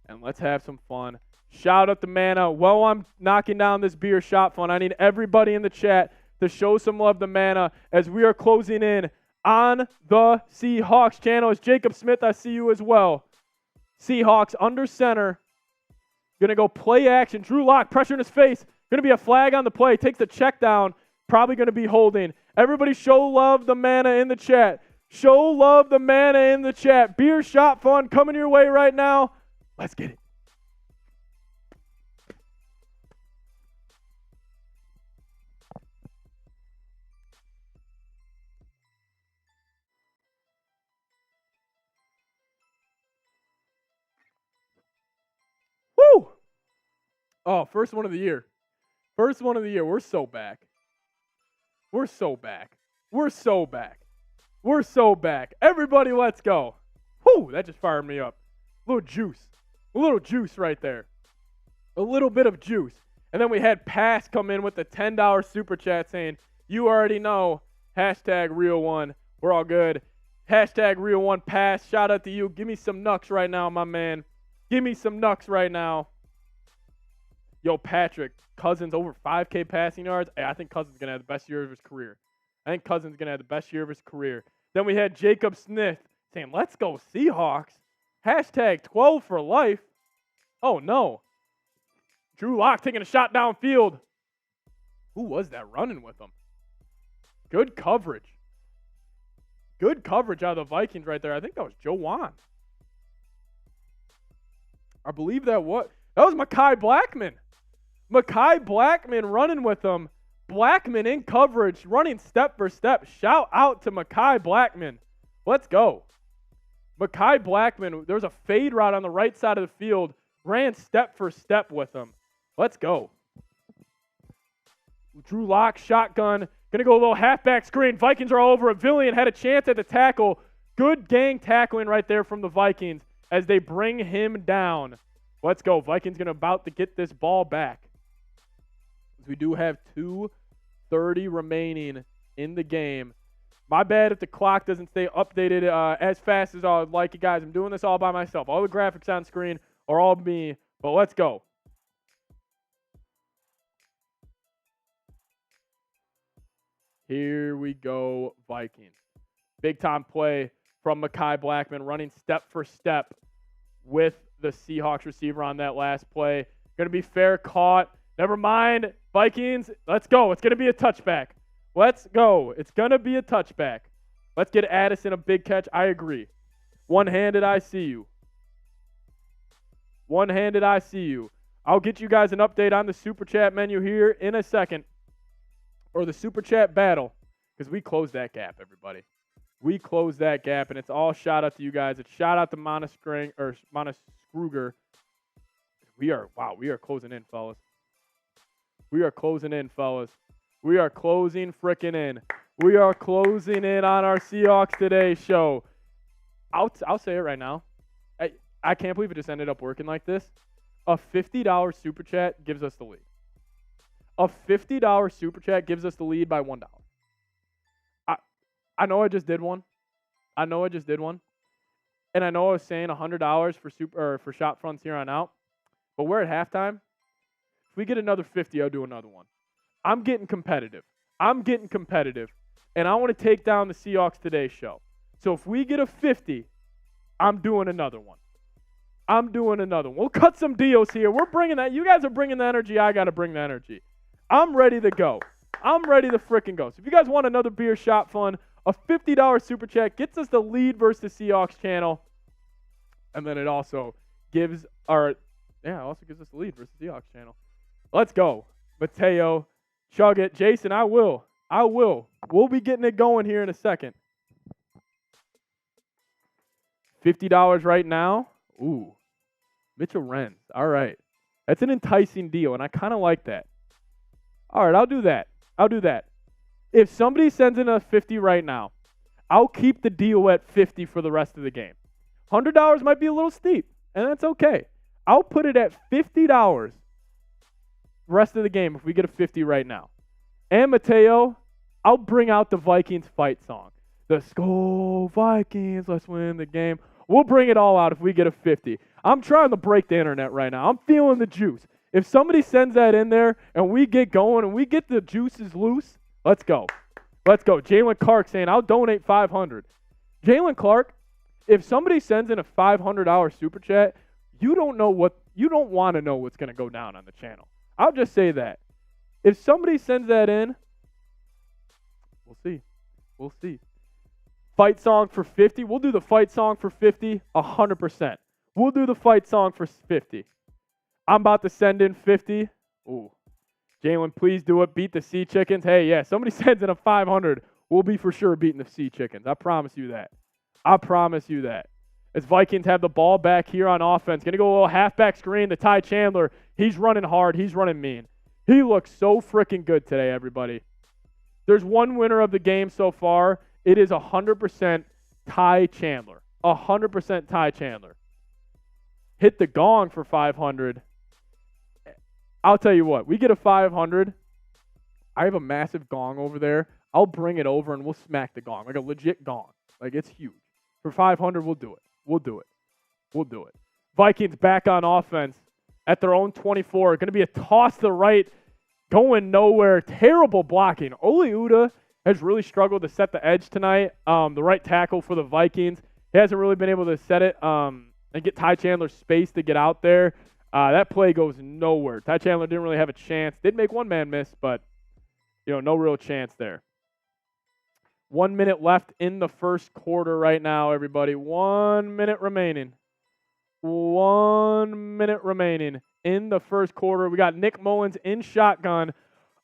and let's have some fun. Shout out to Mana. While I'm knocking down this beer shot fun, I need everybody in the chat to show some love to Mana as we are closing in on the Seahawks channel. As Jacob Smith, I see you as well. Seahawks under center. Going to go play action. Drew Lock, pressure in his face. Going to be a flag on the play. Takes the check down. Probably going to be holding. Everybody show love the Mana in the chat. Show love the Mana in the chat. Beer shot fun coming your way right now. Let's get it. Woo! Oh, first one of the year. First one of the year. We're so back. We're so back. We're so back. We're so back. Everybody, let's go. Whoo, that just fired me up. A little juice. A little juice right there. A little bit of juice. And then we had Pass come in with the $10 super chat saying, you already know, hashtag real one. We're all good. Hashtag real one Pass. Shout out to you. Give me some nucks right now, my man. Give me some nucks right now. Yo, Patrick, Cousins over 5K passing yards. Hey, I think Cousins is going to have the best year of his career. Then we had Jacob Smith saying, let's go Seahawks. Hashtag 12 for life. Oh, no. Drew Lock taking a shot downfield. Who was that running with him? Good coverage. Good coverage out of the Vikings right there. I think that was Joe Wan. I believe that was Mekhi Blackman. Mekhi Blackman running with him. Blackman in coverage, running step for step. Shout out to Mekhi Blackman. Let's go. Mekhi Blackman, there was a fade route on the right side of the field. Ran step for step with him. Let's go. Drew Lock, shotgun. Going to go a little halfback screen. Vikings are all over it. Villian had a chance at the tackle. Good gang tackling right there from the Vikings as they bring him down. Let's go. Vikings going to about to get this ball back. We do have 2:30 remaining in the game. My bad if the clock doesn't stay updated as fast as I would like it, guys. I'm doing this all by myself. All the graphics on screen are all me, but let's go. Here we go, Vikings. Big time play from Mekhi Blackman, running step for step with the Seahawks receiver on that last play. Going to be fair caught. Never mind, Vikings. Let's go. It's going to be a touchback. Let's go. It's going to be a touchback. Let's get Addison a big catch. I agree. One-handed, I see you. One-handed, I see you. I'll get you guys an update on the Super Chat menu here in a second. Or the Super Chat battle. Because we closed that gap, everybody. We closed that gap, and it's all shout-out to you guys. It's shout-out to Monaskruger. We are closing in, fellas. We are closing in, fellas. We are closing frickin' in. We are closing in on our Seahawks Today show. I'll say it right now. I can't believe it just ended up working like this. A $50 Super Chat gives us the lead. A $50 Super Chat gives us the lead by $1. I know I just did one. And I know I was saying $100 for shot fronts here on out. But we're at halftime. If we get another 50, I'll do another one. I'm getting competitive. And I want to take down the Seahawks Today show. So if we get a 50, I'm doing another one. We'll cut some deals here. We're bringing that. You guys are bringing the energy. I got to bring the energy. I'm ready to go. I'm ready to frickin' go. So if you guys want another beer shot fun, a $50 Super Chat gets us the lead versus the Seahawks channel. And then it also gives us the lead versus the Seahawks channel. Let's go. Mateo, chug it. Jason, I will. We'll be getting it going here in a second. $50 right now. Ooh. Mitchell Renz. All right. That's an enticing deal, and I kind of like that. All right, I'll do that. If somebody sends in a 50 right now, I'll keep the deal at 50 for the rest of the game. $100 might be a little steep, and that's okay. I'll put it at $50 rest of the game if we get a 50 right now. And Mateo, I'll bring out the Vikings fight song. The Skol Vikings, let's win the game. We'll bring it all out if we get a 50. I'm trying to break the internet right now. I'm feeling the juice. If somebody sends that in there and we get going and we get the juices loose, let's go. Let's go. Jalen Clark saying, I'll donate $500. Jalen Clark, if somebody sends in a $500 super chat, you don't want to know what's going to go down on the channel. I'll just say that. If somebody sends that in, we'll see. We'll see. Fight song for 50. We'll do the fight song for 50, 100%. We'll do the fight song for 50. I'm about to send in 50. Ooh. Jalen, please do it. Beat the Sea Chickens. Hey, yeah, somebody sends in a 500. We'll be for sure beating the Sea Chickens. I promise you that. I promise you that. As Vikings have the ball back here on offense. Going to go a little halfback screen to Ty Chandler. He's running hard. He's running mean. He looks so freaking good today, everybody. There's one winner of the game so far. It is 100% Ty Chandler. 100% Ty Chandler. Hit the gong for 500. I'll tell you what. We get a 500. I have a massive gong over there. I'll bring it over and we'll smack the gong. Like a legit gong. Like it's huge. For 500, we'll do it. We'll do it. We'll do it. Vikings back on offense at their own 24. Going to be a toss to the right. Going nowhere. Terrible blocking. Ole Uda has really struggled to set the edge tonight. The right tackle for the Vikings. He hasn't really been able to set it and get Ty Chandler space to get out there. That play goes nowhere. Ty Chandler didn't really have a chance. Did make one man miss, but no real chance there. 1 minute left in the first quarter right now, everybody. 1 minute remaining. 1 minute remaining in the first quarter. We got Nick Mullins in shotgun.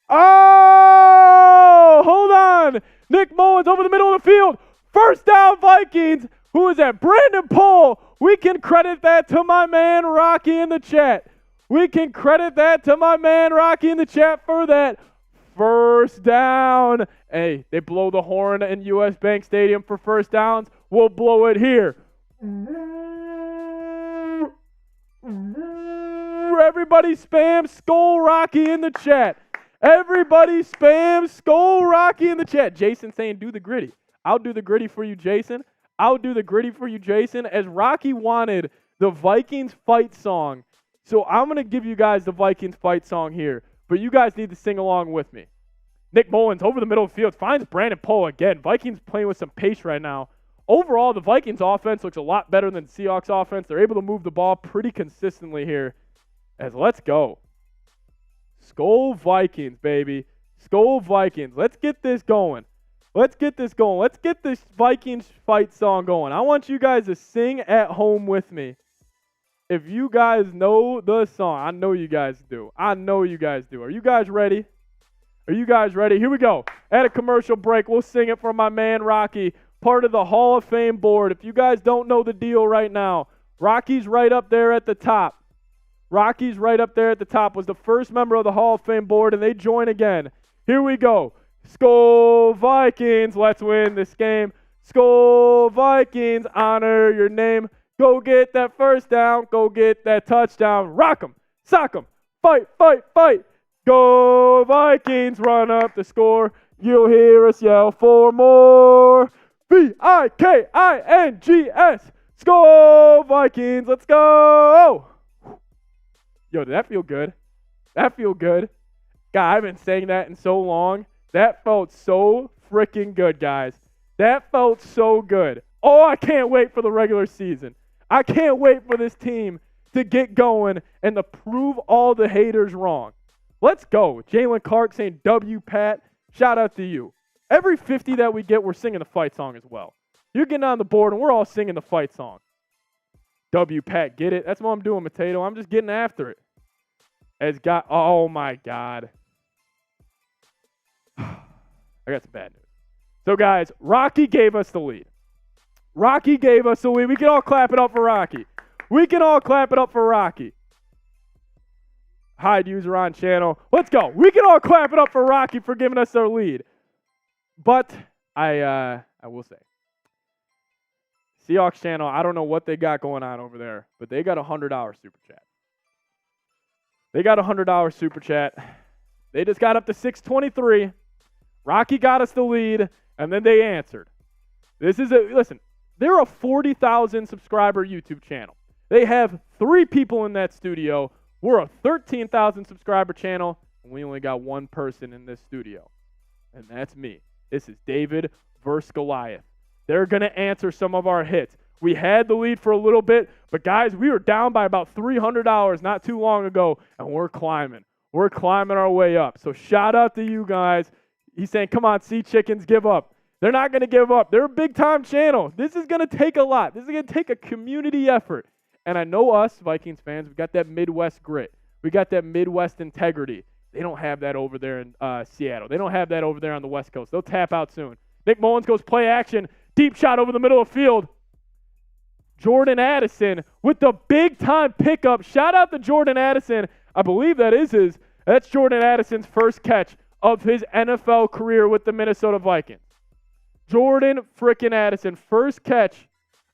Oh, hold on. Nick Mullins over the middle of the field. First down, Vikings. Who is that? Brandon Pohl. We can credit that to my man Rocky in the chat. We can credit that to my man Rocky in the chat for that. First down. Hey, they blow the horn in U.S. Bank Stadium for first downs. We'll blow it here. Everybody spam Skol Rocky in the chat. Everybody spam Skol Rocky in the chat. Jason saying do the gritty. I'll do the gritty for you, Jason. I'll do the gritty for you, Jason. As Rocky wanted the Vikings fight song. So I'm going to give you guys the Vikings fight song here. But you guys need to sing along with me. Nick Mullins over the middle of the field finds Brandon Pohl again. Vikings playing with some pace right now. Overall, the Vikings offense looks a lot better than the Seahawks offense. They're able to move the ball pretty consistently here. As let's go. Skol Vikings, baby. Skol Vikings. Let's get this going. Let's get this going. Let's get this Vikings fight song going. I want you guys to sing at home with me. If you guys know the song, I know you guys do. I know you guys do. Are you guys ready? Are you guys ready? Here we go. At a commercial break, we'll sing it for my man Rocky, part of the Hall of Fame board. If you guys don't know the deal right now, Rocky's right up there at the top. Rocky's right up there at the top, was the first member of the Hall of Fame board, and they join again. Here we go. Skol Vikings, let's win this game. Skol Vikings, honor your name. Go get that first down. Go get that touchdown. Rock 'em, sock 'em, fight, fight, fight. Go Vikings, run up the score. You'll hear us yell for more. V-I-K-I-N-G-S. Skol Vikings, let's go. Yo, did that feel good? That feel good? God, I've been saying that in so long. That felt so freaking good, guys. That felt so good. Oh, I can't wait for the regular season. I can't wait for this team to get going and to prove all the haters wrong. Let's go. Jalen Clark saying W, Pat. Shout out to you. Every 50 that we get, we're singing the fight song as well. You're getting on the board, and we're all singing the fight song. W, Pat, get it? That's what I'm doing, Potato. I'm just getting after it. Oh, my God. I got some bad news. So, guys, Rocky gave us the lead. Rocky gave us the lead. We can all clap it up for Rocky. We can all clap it up for Rocky. Hide user on channel. Let's go. We can all clap it up for Rocky for giving us our lead. But I will say, Seahawks channel, I don't know what they got going on over there, but they got a $100 super chat. They got a $100 super chat. They just got up to 623. Rocky got us the lead, and then they answered. Listen, they're a 40,000 subscriber YouTube channel. They have 3 people in that studio. We're a 13,000 subscriber channel, and we only got 1 person in this studio, and that's me. This is David versus Goliath. They're going to answer some of our hits. We had the lead for a little bit, but guys, we were down by about $300 not too long ago, and we're climbing. We're climbing our way up. So shout out to you guys. He's saying, come on, Sea Chickens, give up. They're not going to give up. They're a big-time channel. This is going to take a lot. This is going to take a community effort. And I know us, Vikings fans, we got that Midwest grit. We got that Midwest integrity. They don't have that over there in Seattle. They don't have that over there on the West Coast. They'll tap out soon. Nick Mullins goes play action. Deep shot over the middle of the field. Jordan Addison with the big-time pickup. Shout out to Jordan Addison. I believe that's Jordan Addison's first catch of his NFL career with the Minnesota Vikings. Jordan frickin' Addison, first catch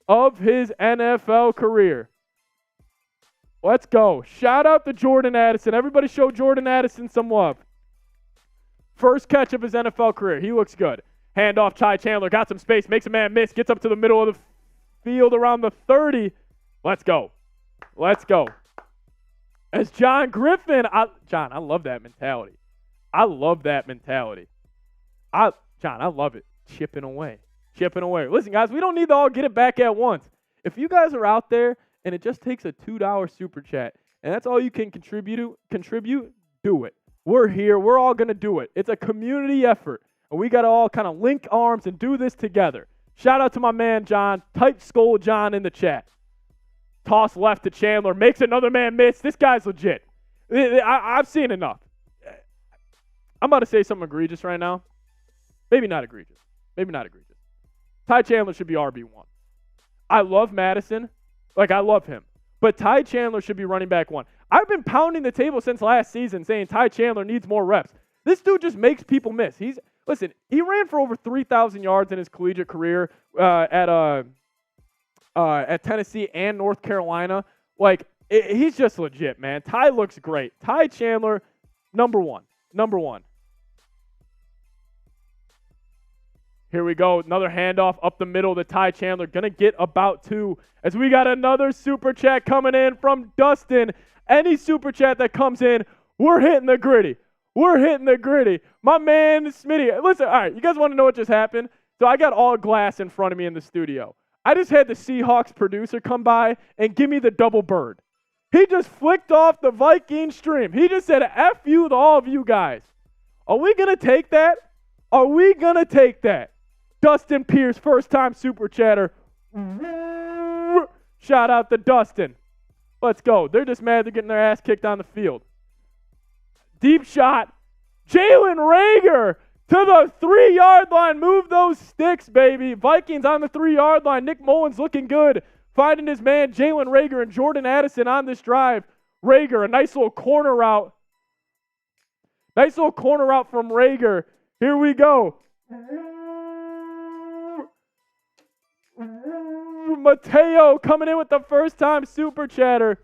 of his NFL career. Let's go. Shout out to Jordan Addison. Everybody show Jordan Addison some love. First catch of his NFL career. He looks good. Handoff, Ty Chandler, got some space, makes a man miss, gets up to the middle of the field around the 30. Let's go. Let's go. As John Griffin, John, I love that mentality. I love that mentality. John, I love it. Chipping away. Chipping away. Listen, guys, we don't need to all get it back at once. If you guys are out there and it just takes a $2 super chat and that's all you can contribute, do it. We're here. We're all going to do it. It's a community effort. And we got to all kind of link arms and do this together. Shout out to my man, John. Type Skull John in the chat. Toss left to Chandler. Makes another man miss. This guy's legit. I've seen enough. I'm about to say something egregious right now. Maybe not egregious. Ty Chandler should be RB1. I love Madison. I love him. But Ty Chandler should be running back 1. I've been pounding the table since last season saying Ty Chandler needs more reps. This dude just makes people miss. Listen, he ran for over 3,000 yards in his collegiate career at Tennessee and North Carolina. He's just legit, man. Ty looks great. Ty Chandler, number one. Here we go. Another handoff up the middle to Ty Chandler. Going to get about 2 as we got another super chat coming in from Dustin. Any super chat that comes in, we're hitting the gritty. My man, Smitty. Listen, all right, you guys want to know what just happened? So I got all glass in front of me in the studio. I just had the Seahawks producer come by and give me the double bird. He just flicked off the Viking stream. He just said, F you to all of you guys. Are we going to take that? Dustin Pierce, first-time super chatter. Shout out to Dustin. Let's go. They're just mad they're getting their ass kicked on the field. Deep shot. Jalen Reagor to the 3-yard line. Move those sticks, baby. Vikings on the 3-yard line. Nick Mullins looking good. Finding his man, Jalen Reagor and Jordan Addison on this drive. Reagor, a nice little corner route. From Reagor. Here we go. Mateo coming in with the first-time super chatter.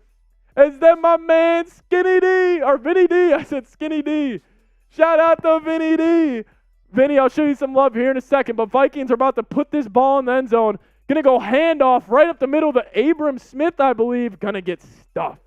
Is that my man Skinny D? Or Vinny D? I said Skinny D. Shout out to Vinny D. Vinny, I'll show you some love here in a second. But Vikings are about to put this ball in the end zone. Going to go handoff right up the middle to Abram Smith, I believe. Going to get stuffed.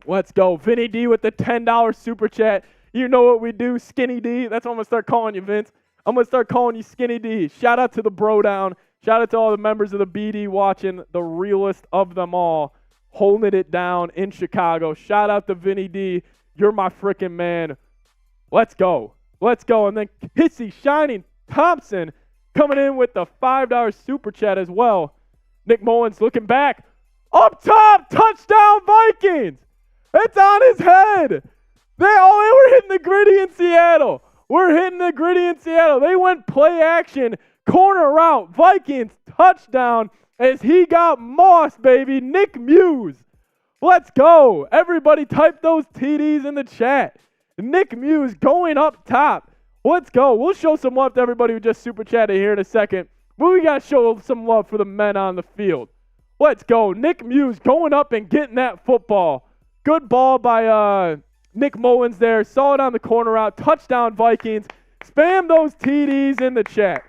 Let's go. Vinny D with the $10 super chat. You know what we do, Skinny D. That's what I'm going to start calling you, Vince. I'm going to start calling you Skinny D. Shout out to the bro down. Shout out to all the members of the BD watching, the realest of them all, holding it down in Chicago. Shout out to Vinny D. You're my freaking man. Let's go. And then Hissy Shining Thompson coming in with the $5 super chat as well. Nick Mullins looking back. Up top, touchdown Vikings. It's on his head. They were hitting the gritty in Seattle. They went play action, corner route, Vikings touchdown as he got mossed, baby. Nick Muse. Let's go. Everybody type those TDs in the chat. Nick Muse going up top. Let's go. We'll show some love to everybody who just super chatted here in a second. But we got to show some love for the men on the field. Let's go. Nick Muse going up and getting that football. Good ball by Nick Mullins there. Saw it on the corner route. Touchdown Vikings. Spam those TDs in the chat.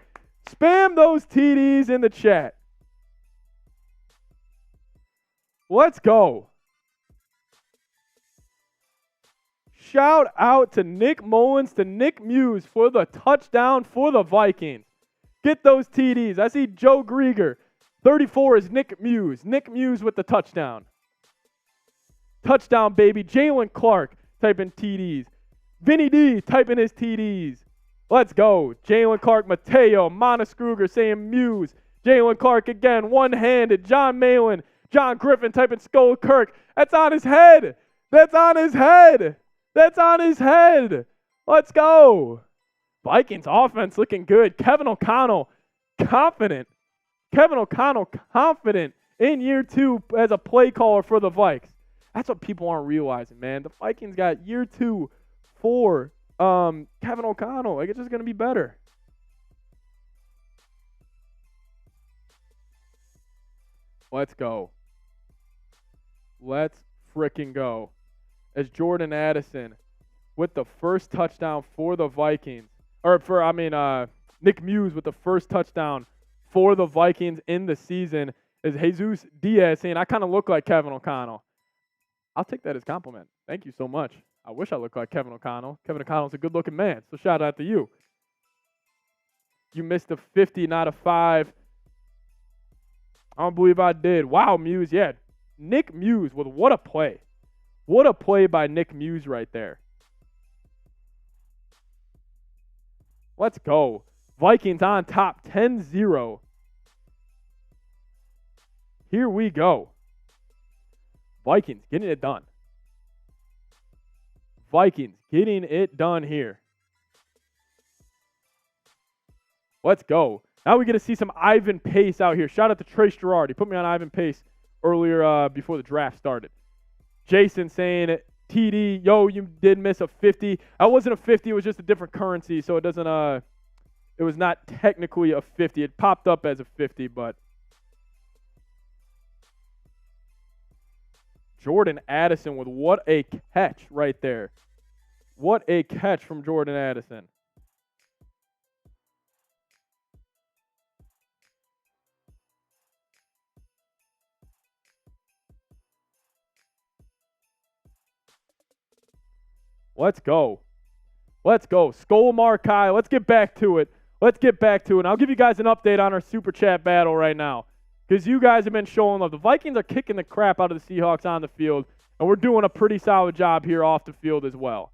Spam those TDs in the chat. Let's go. Shout out to Nick Mullins, to Nick Muse for the touchdown for the Vikings. Get those TDs. I see Joe Grieger. 34 is Nick Muse. Nick Muse with the touchdown. Touchdown, baby. Jalen Clark typing TDs. Vinny D typing his TDs. Let's go. Jalen Clark, Mateo, Monis Kruger saying Muse. Jalen Clark again, one-handed. John Malin, John Griffin typing Skull Kirk. That's on his head. That's on his head. That's on his head. Let's go. Vikings offense looking good. Kevin O'Connell, confident. Kevin O'Connell, confident in year 2 as a play caller for the Vikes. That's what people aren't realizing, man. The Vikings got year 2 for Kevin O'Connell. Like, it's just going to be better. Let's go. Let's frickin' go. As Jordan Addison with the first touchdown for the Vikings. Nick Muse with the first touchdown for the Vikings in the season. As Jesus Diaz saying, I kind of look like Kevin O'Connell. I'll take that as a compliment. Thank you so much. I wish I looked like Kevin O'Connell. Kevin O'Connell's a good-looking man, so shout out to you. You missed a 50, not a 5. I don't believe I did. Wow, Muse, yeah. Nick Muse with what a play. What a play by Nick Muse right there. Let's go. Vikings on top 10-0. Here we go. Vikings getting it done. Vikings getting it done here. Let's go. Now we get to see some Ivan Pace out here. Shout out to Trace Gerard. He put me on Ivan Pace earlier before the draft started. Jason saying, TD, yo, you did miss a 50. I wasn't a 50. It was just a different currency, so it doesn't, it was not technically a 50. It popped up as a 50, but Jordan Addison with what a catch right there. What a catch from Jordan Addison. Let's go. Let's go. Skull Markai. Let's get back to it. Let's get back to it. I'll give you guys an update on our Super Chat battle right now, because you guys have been showing love. The Vikings are kicking the crap out of the Seahawks on the field, and we're doing a pretty solid job here off the field as well.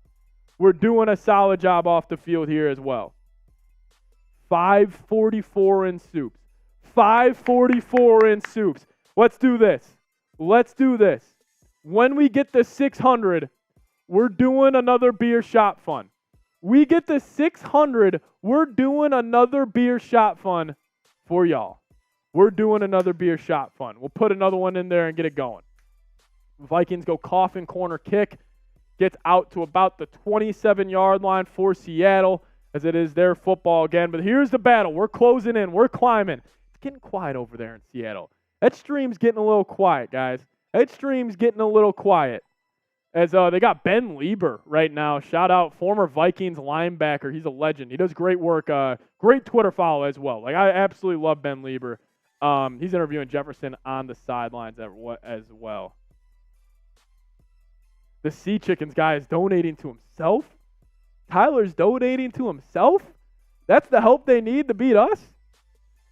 We're doing a solid job off the field here as well. 544 in soups. 544 in soups. Let's do this. Let's do this. When we get to 600, we're doing another beer shot fun. We get to 600, we're doing another beer shot fun for y'all. We're doing another beer shot fun. We'll put another one in there and get it going. Vikings go coffin corner kick. Gets out to about the 27-yard line for Seattle, as it is their football again. But here's the battle. We're closing in. We're climbing. It's getting quiet over there in Seattle. That stream's getting a little quiet, guys. That stream's getting a little quiet. As they got Ben Lieber right now. Shout out, former Vikings linebacker. He's a legend. He does great work. Great Twitter follow as well. Like, I absolutely love Ben Lieber. He's interviewing Jefferson on the sidelines as well. The Sea Chickens guy is donating to himself. Tyler's donating to himself. That's the help they need to beat us.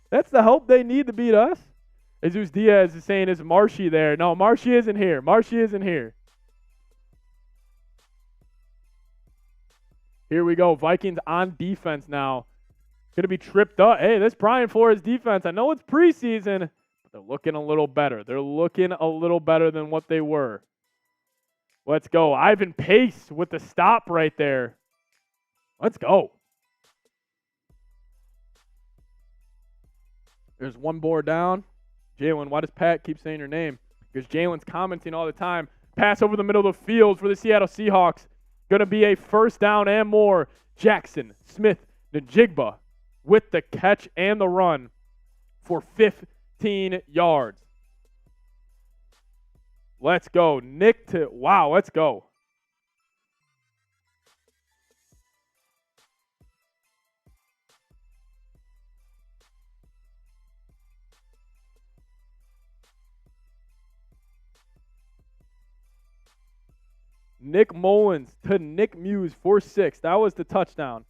That's the help they need to beat us. Jesus Diaz is saying, is Marshy there? No, Marshy isn't here. Marshy isn't here. Here we go. Vikings on defense now. Going to be tripped up. Hey, this Brian Flores defense, I know it's preseason, but they're looking a little better. They're looking a little better than what they were. Let's go. Ivan Pace with the stop right there. Let's go. There's one board down. Jalen, why does Pat keep saying your name? Because Jalen's commenting all the time. Pass over the middle of the field for the Seattle Seahawks. Going to be a first down and more. Jackson Smith Njigba with the catch and the run for 15 yards. Let's go. Wow, let's go. Nick Mullins to Nick Muse for 6. That was the touchdown.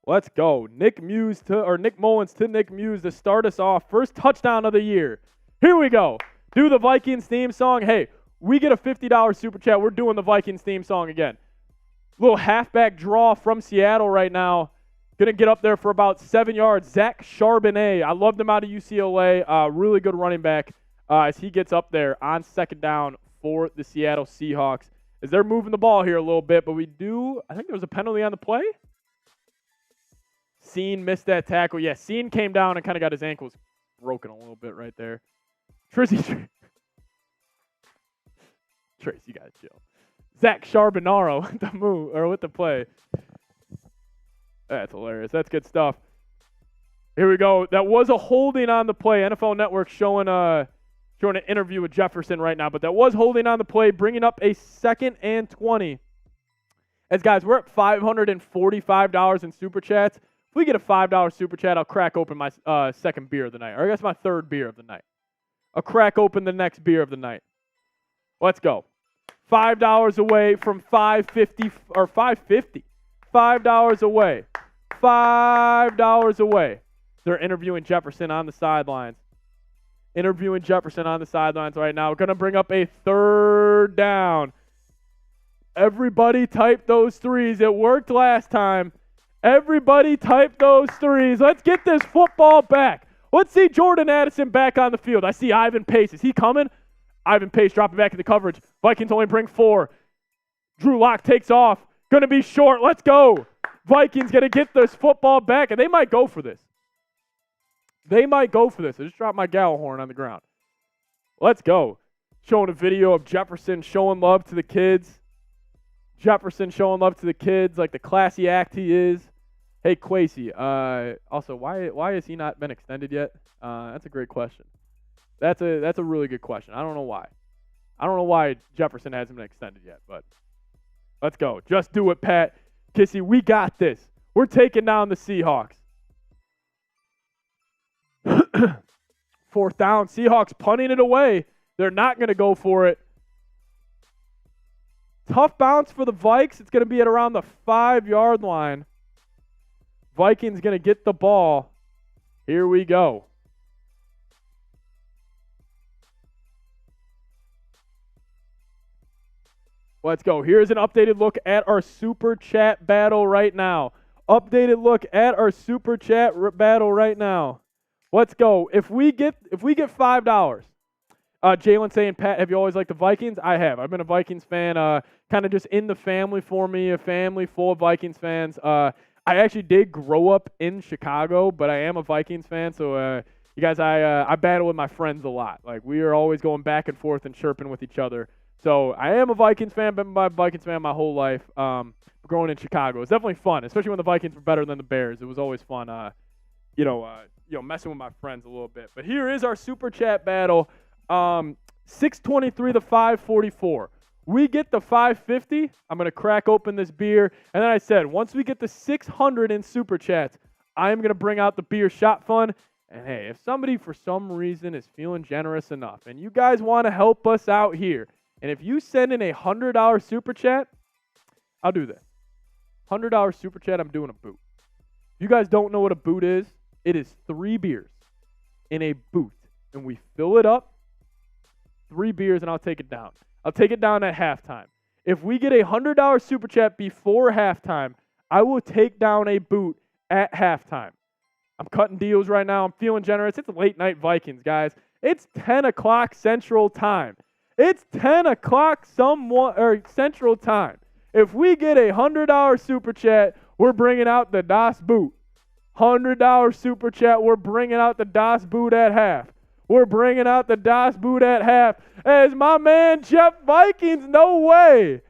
Let's go. Nick Mullins to Nick Muse to start us off. First touchdown of the year. Here we go. Do the Vikings theme song. Hey, we get a $50 super chat. We're doing the Vikings theme song again. Little halfback draw from Seattle right now. Going to get up there for about 7 yards. Zach Charbonnet. I loved him out of UCLA. Really good running back as he gets up there on second down for the Seattle Seahawks. As they're moving the ball here a little bit, but I think there was a penalty on the play. Scene missed that tackle. Yeah, Scene came down and kind of got his ankles broken a little bit right there. Trace, you got to chill. Zach Charbonnet with the move, or with the play. That's hilarious. That's good stuff. Here we go. That was a holding on the play. NFL Network showing an interview with Jefferson right now, but that was holding on the play, bringing up a 2nd and 20. As guys, we're at $545 in super chats. If we get a $5 super chat, I'll crack open my second beer of the night. Or I guess my third beer of the night. I'll crack open the next beer of the night. Let's go. $5 away from $5.50 or $5.50. $5 away. $5 away. They're interviewing Jefferson on the sidelines. Interviewing Jefferson on the sidelines right now. We're going to bring up a 3rd down. Everybody type those 3s. It worked last time. Everybody type those 3s. Let's get this football back. Let's see Jordan Addison back on the field. I see Ivan Pace. Is he coming? Ivan Pace dropping back into coverage. Vikings only bring 4. Drew Lock takes off. Going to be short. Let's go. Vikings going to get this football back, and they might go for this. I just dropped my gal horn on the ground. Let's go. Showing a video of Jefferson showing love to the kids. Jefferson showing love to the kids like the classy act he is. Hey, Quasey, also, why has he not been extended yet? That's a great question. That's a really good question. I don't know why. I don't know why Jefferson hasn't been extended yet, but let's go. Just do it, Pat. Kissy, we got this. We're taking down the Seahawks. 4th down. Seahawks punting it away. They're not going to go for it. Tough bounce for the Vikes. It's going to be at around the 5-yard line. Vikings going to get the ball. Here we go. Let's go. Here's an updated look at our Super Chat battle right now. Updated look at our Super Chat battle right now. Let's go. If we get $5, Jalen saying, Pat, have you always liked the Vikings? I have. I've been a Vikings fan, kind of just in the family for me, a family full of Vikings fans. I actually did grow up in Chicago, but I am a Vikings fan, so you guys, I battle with my friends a lot. Like, we are always going back and forth and chirping with each other. So I am a Vikings fan, been a Vikings fan my whole life. Growing in Chicago, it's definitely fun, especially when the Vikings were better than the Bears. It was always fun, messing with my friends a little bit. But here is our Super Chat battle. 623 to 544. We get the 550. I'm going to crack open this beer. And then I said, once we get the 600 in Super Chats, I'm going to bring out the beer shot fun. And hey, if somebody for some reason is feeling generous enough and you guys want to help us out here, and if you send in a $100 Super Chat, I'll do this. $100 Super Chat, I'm doing a boot. If you guys don't know what a boot is, it is 3 beers in a boot. And we fill it up, 3 beers, and I'll take it down. I'll take it down at halftime. If we get a $100 Super Chat before halftime, I will take down a boot at halftime. I'm cutting deals right now. I'm feeling generous. It's late night Vikings, guys. It's 10 o'clock Central Time. It's 10 o'clock Central Time. If we get a $100 Super Chat, we're bringing out the Das Boot. $100 Super Chat, we're bringing out the Das Boot at half. We're bringing out the Das Boot at half. As my man Jeff Vikings, no way.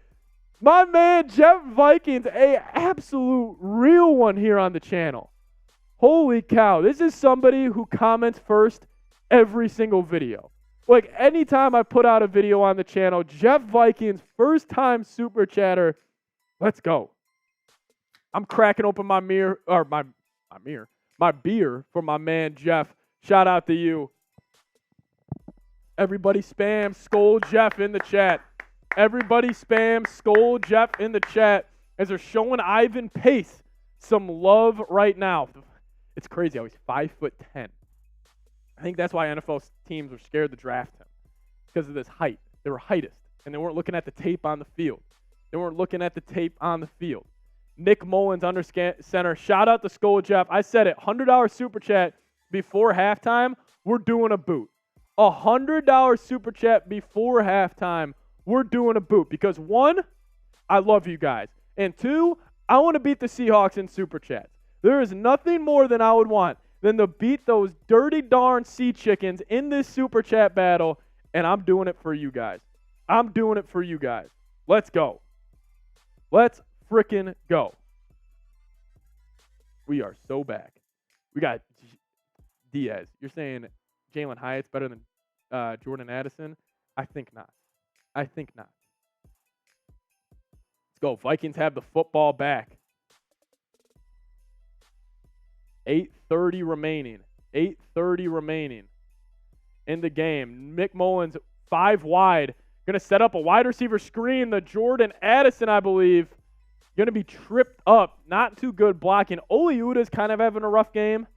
My man Jeff Vikings, a absolute real one here on the channel. Holy cow. This is somebody who comments first every single video. Like, anytime I put out a video on the channel, Jeff Vikings, first time super chatter. Let's go. I'm cracking open my beer for my man Jeff. Shout out to you. Everybody spam Scold Jeff in the chat. Everybody spam Scold Jeff in the chat as they're showing Ivan Pace some love right now. It's crazy how he's 5'10". I think that's why NFL teams were scared to draft him, because of this height. They were heightist, and they weren't looking at the tape on the field. Nick Mullins under center. Shout out to Skull Jeff. I said it. $100 super chat before halftime. We're doing a boot. $100 super chat before halftime. We're doing a boot because, one, I love you guys, and two, I want to beat the Seahawks in super chats. There is nothing more than I would want than to beat those dirty darn sea chickens in this super chat battle, and I'm doing it for you guys. Let's go. Let's frickin' go. We are so back. We got Diaz. You're saying Jalen Hyatt's better than Jordan Addison? I think not. Let's go. Vikings have the football back. 8:30 remaining in the game. Nick Mullins, 5 wide. Going to set up a wide receiver screen. The Jordan Addison, I believe, going to be tripped up. Not too good blocking. Oliuda's kind of having a rough game.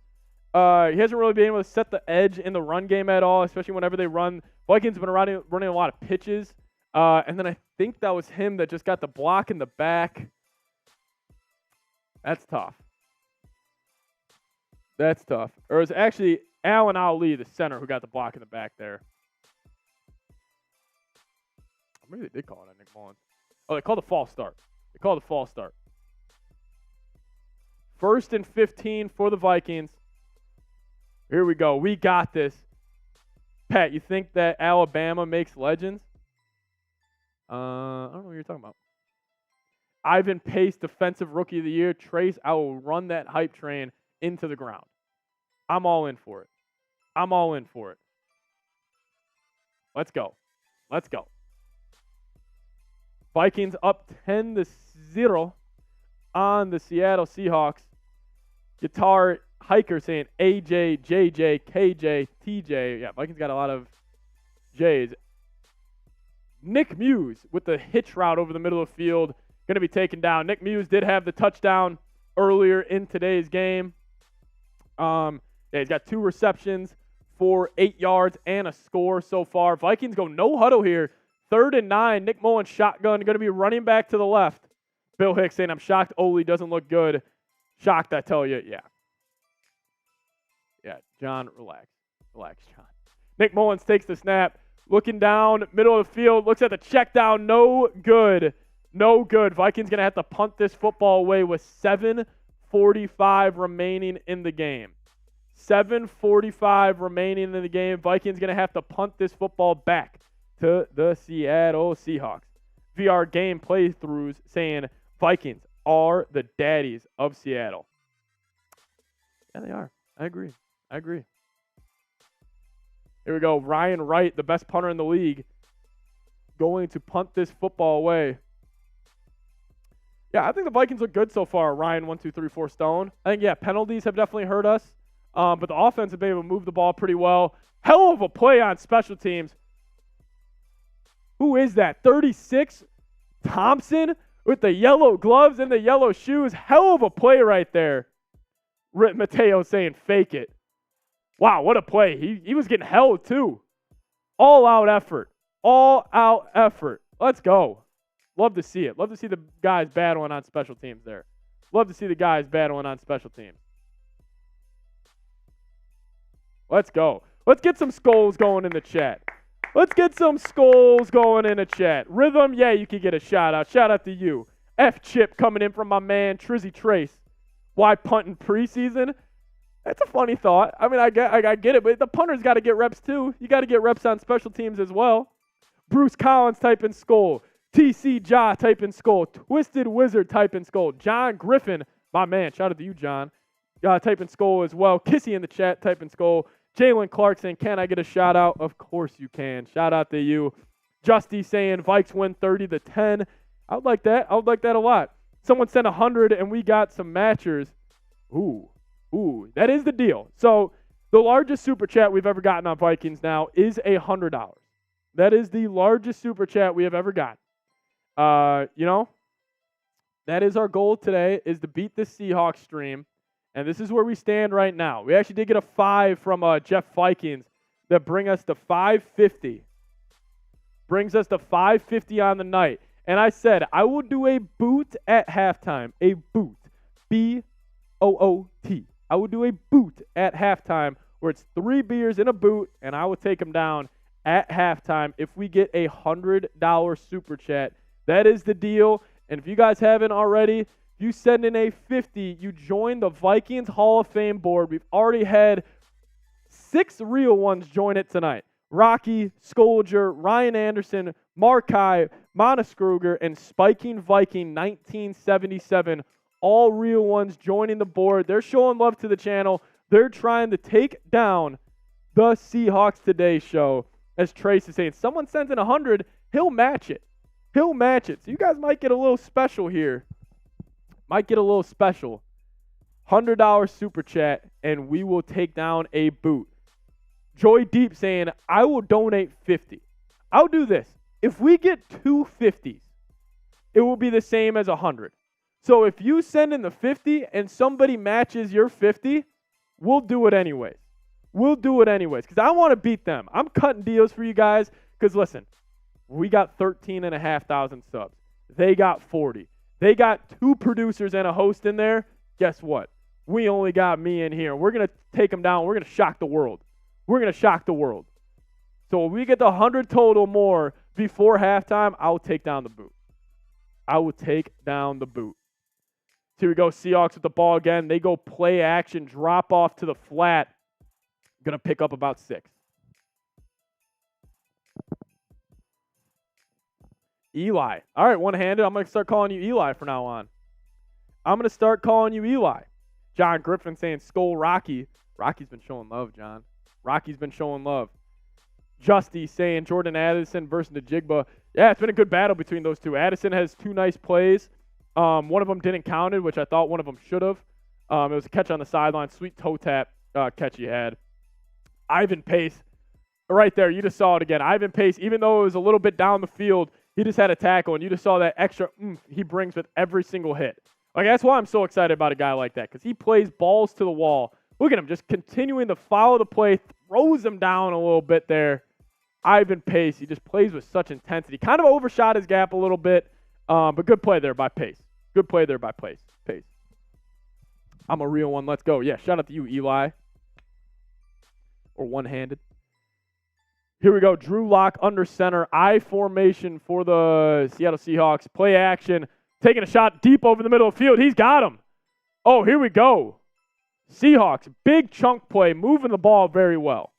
He hasn't really been able to set the edge in the run game at all, especially whenever they run. Vikings have been running a lot of pitches. And then I think that was him that just got the block in the back. That's tough. Or it was actually Allen Ali, the center, who got the block in the back there. Maybe they did call it on Nick Mullins. Oh, they called a false start. 1st and 15 for the Vikings. Here we go. We got this. Pat, you think that Alabama makes legends? I don't know what you're talking about. Ivan Pace, Defensive Rookie of the Year. Trace, I will run that hype train into the ground. I'm all in for it. Let's go. Vikings up 10-0 on the Seattle Seahawks. Guitar Hiker saying AJ, JJ, KJ, TJ. Yeah, Vikings got a lot of J's. Nick Muse with the hitch route over the middle of the field. Going to be taken down. Nick Muse did have the touchdown earlier in today's game. He's got 2 receptions for 8 yards and a score so far. Vikings go no huddle here. 3rd and 9. Nick Mullins shotgun. Going to be running back to the left. Bill Hicks saying, I'm shocked Ole doesn't look good. Shocked, I tell you. Yeah. John, relax, John. Nick Mullins takes the snap. Looking down, middle of the field. Looks at the check down. No good. Vikings going to have to punt this football away with 7:45 remaining in the game. 7:45 remaining in the game. Vikings going to have to punt this football back to the Seattle Seahawks. VR game playthroughs saying Vikings are the daddies of Seattle. Yeah, they are. I agree. Here we go. Ryan Wright, the best punter in the league, going to punt this football away. Yeah, I think the Vikings look good so far. Ryan, 1, 2, 3, 4 Stone. I think, penalties have definitely hurt us. But the offense have been able to move the ball pretty well. Hell of a play on special teams. Who is that? 36? Thompson with the yellow gloves and the yellow shoes. Hell of a play right there. Mateo saying fake it. Wow, what a play. He was getting held too. All-out effort. Let's go. Love to see it. Love to see the guys battling on special teams there. Let's go. Let's get some skulls going in the chat. Rhythm, yeah, you can get a shout out. Shout out to you. F-Chip coming in from my man, Trizzy Trace. Why punting preseason? That's a funny thought. I mean, I get it, but the punter's got to get reps too. You got to get reps on special teams as well. Bruce Collins typing skull. TC Jaw typing skull. Twisted Wizard typing skull. John Griffin, my man. Shout out to you, John. typing Skull as well. Kissy in the chat, typing Skull. Jalen Clark saying, can I get a shout out? Of course you can. Shout out to you. Justy saying, Vikes win 30-10. I would like that. I would like that a lot. Someone sent 100 and we got some matchers. Ooh, that is the deal. So the largest super chat we've ever gotten on Vikings Now is $100. That is the largest super chat we have ever got. That is our goal today, is to beat this Seahawks stream. And this is where we stand right now. We actually did get a 5 from Jeff Vikings that bring us to 550. Brings us to 550 on the night. And I said, I will do a boot at halftime. A boot. B-O-O-T. I will do a boot at halftime where it's 3 beers in a boot, and I will take them down at halftime if we get a $100 super chat. That is the deal. And if you guys haven't already, if you send in a 50, you join the Vikings Hall of Fame board. We've already had 6 real ones join it tonight. Rocky, Scolger, Ryan Anderson, Markai, Monaskruger, and Spiking Viking 1977. All real ones joining the board. They're showing love to the channel. They're trying to take down the Seahawks Today show. As Trace is saying, someone sends in 100, he'll match it. He'll match it. So you guys might get a little special here. Might get a little special. $100 super chat, and we will take down a boot. Joy Deep saying, I will donate 50. I'll do this. If we get 2 50s, it will be the same as 100. So if you send in the 50 and somebody matches your 50, we'll do it anyways. We'll do it anyways because I want to beat them. I'm cutting deals for you guys because, listen, we got 13,500 subs. They got 40. They got 2 producers and a host in there. Guess what? We only got me in here. We're going to take them down. We're going to shock the world. We're going to shock the world. So if we get the 100 total more before halftime, I will take down the boot. I will take down the boot. Here we go. Seahawks with the ball again. They go play action, drop off to the flat. Going to pick up about 6. Eli. All right, one-handed. I'm going to start calling you Eli from now on. I'm going to start calling you Eli. John Griffin saying Skull Rocky. Rocky's been showing love, John. Rocky's been showing love. Justy saying Jordan Addison versus Najigba. Yeah, it's been a good battle between those two. Addison has 2 nice plays. One of them didn't count it, which I thought one of them should have. It was a catch on the sideline. Sweet toe tap catch he had. Ivan Pace, right there. You just saw it again. Ivan Pace, even though it was a little bit down the field, he just had a tackle, and you just saw that extra he brings with every single hit. Like, that's why I'm so excited about a guy like that, because he plays balls to the wall. Look at him just continuing to follow the play, throws him down a little bit there. Ivan Pace, he just plays with such intensity. Kind of overshot his gap a little bit, but good play there by Pace. Good play there by Pace. I'm a real one. Let's go. Yeah, shout out to you, Eli. Or one-handed. Here we go. Drew Lock under center. I formation for the Seattle Seahawks. Play action. Taking a shot deep over the middle of the field. He's got him. Oh, here we go. Seahawks, big chunk play, moving the ball very well.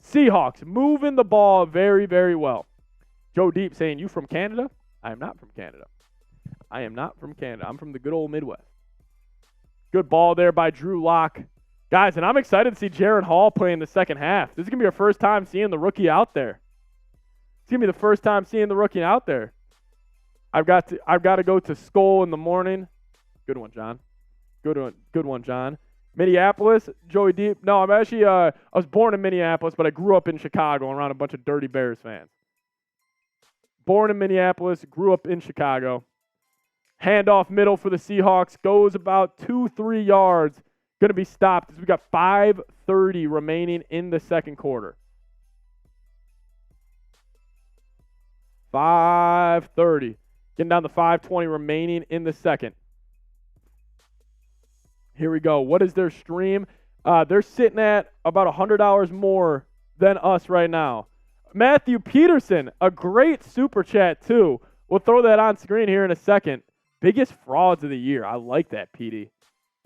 Seahawks, moving the ball very, very well. Joe Deep saying, you from Canada? I am not from Canada. I am not from Canada. I'm from the good old Midwest. Good ball there by Drew Lock. Guys, and I'm excited to see Jaren Hall play in the second half. This is going to be our first time seeing the rookie out there. It's going to be the first time seeing the rookie out there. I've got to go to Skull in the morning. Good one, John. Good one, John. Minneapolis, Joey Deep. No, I'm actually, I was born in Minneapolis, but I grew up in Chicago around a bunch of Dirty Bears fans. Born in Minneapolis, grew up in Chicago. Handoff middle for the Seahawks. Goes about 2-3 yards. Going to be stopped as we got 5:30 remaining in the second quarter. 5:30. Getting down to 5:20 remaining in the second. Here we go. What is their stream? They're sitting at about $100 more than us right now. Matthew Peterson, a great super chat too. We'll throw that on screen here in a second. Biggest frauds of the year. I like that, PD.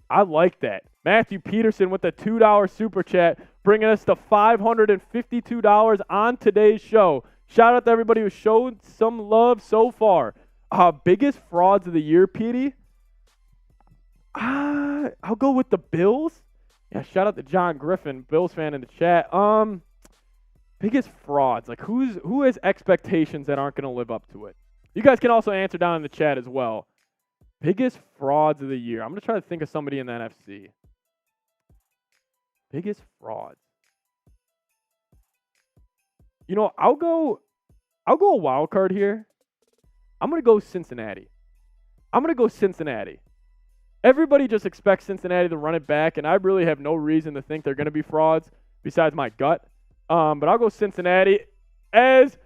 I like that. Matthew Peterson with the $2 super chat, bringing us to $552 on today's show. Shout out to everybody who showed some love so far. Biggest frauds of the year, PD? I'll go with the Bills. Yeah, shout out to John Griffin, Bills fan in the chat. Biggest frauds. Like, who has expectations that aren't going to live up to it? You guys can also answer down in the chat as well. Biggest frauds of the year. I'm going to try to think of somebody in the NFC. Biggest frauds. You know, I'll go a wild card here. I'm going to go Cincinnati. Everybody just expects Cincinnati to run it back, and I really have no reason to think they're going to be frauds besides my gut. But I'll go Cincinnati as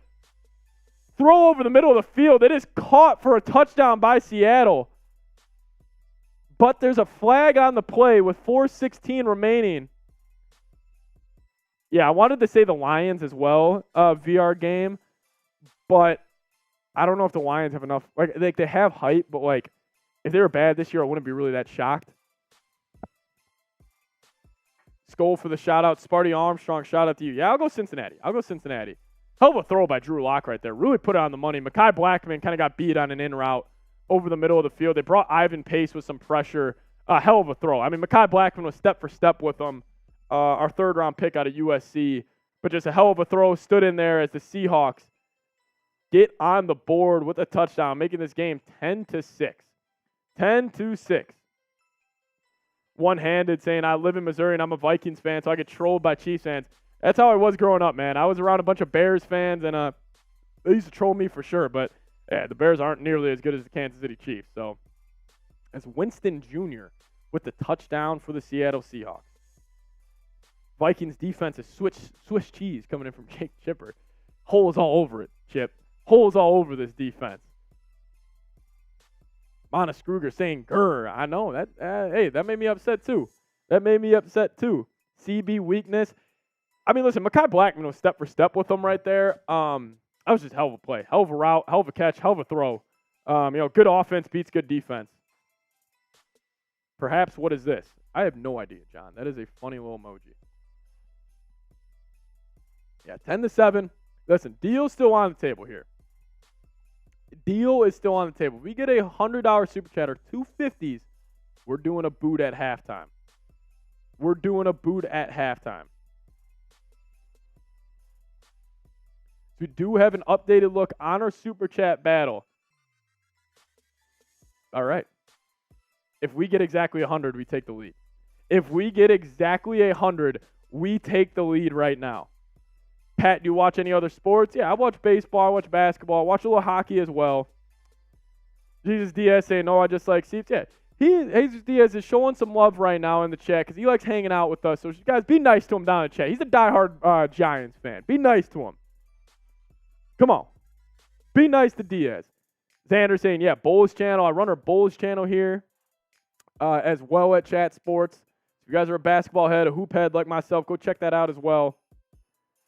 throw over the middle of the field. It is caught for a touchdown by Seattle. But there's a flag on the play with 4:16 remaining. Yeah, I wanted to say the Lions as well, VR game. But I don't know if the Lions have enough. Like they have height, but like if they were bad this year, I wouldn't be really that shocked. Skull for the shout-out. Sparty Armstrong, shout-out to you. Yeah, I'll go Cincinnati. Hell of a throw by Drew Lock right there. Really put it on the money. Mekhi Blackman kind of got beat on an in route over the middle of the field. They brought Ivan Pace with some pressure. Hell of a throw. I mean, Mekhi Blackman was step for step with him. Our third-round pick out of USC. But just a hell of a throw. Stood in there as the Seahawks get on the board with a touchdown, making this game 10-6. 10-6. One-handed saying, I live in Missouri and I'm a Vikings fan, so I get trolled by Chiefs fans. That's how I was growing up, man. I was around a bunch of Bears fans, and they used to troll me for sure. But, yeah, the Bears aren't nearly as good as the Kansas City Chiefs. So, as Winston Jr. with the touchdown for the Seattle Seahawks. Vikings defense is Swiss cheese coming in from Jake Chipper. Holes all over it, Chip. Holes all over this defense. Mana Skruger saying, grr. I know. That. Hey, that made me upset too. CB weakness. I mean, listen, Mekhi Blackman was step for step with them right there. That was just hell of a play. Hell of a route. Hell of a catch. Hell of a throw. Good offense beats good defense. Perhaps what is this? I have no idea, John. That is a funny little emoji. Yeah, 10-7. Listen, deal's still on the table here. Deal is still on the table. We get a $100 super chat or $250s. We're doing a boot at halftime. We do have an updated look on our super chat battle. All right. If we get exactly 100, we take the lead. If we get exactly 100, we take the lead right now. Pat, do you watch any other sports? Yeah, I watch baseball, I watch basketball, I watch a little hockey as well. Jesus Diaz saying, no, I just like Seats. Yeah, Jesus Diaz is showing some love right now in the chat because he likes hanging out with us. So, guys, be nice to him down in the chat. He's a diehard Giants fan. Be nice to him. Come on. Be nice to Diaz. Xander saying, yeah, Bulls channel. I run our Bulls channel here as well at Chat Sports. If you guys are a basketball head, a hoop head like myself, go check that out as well.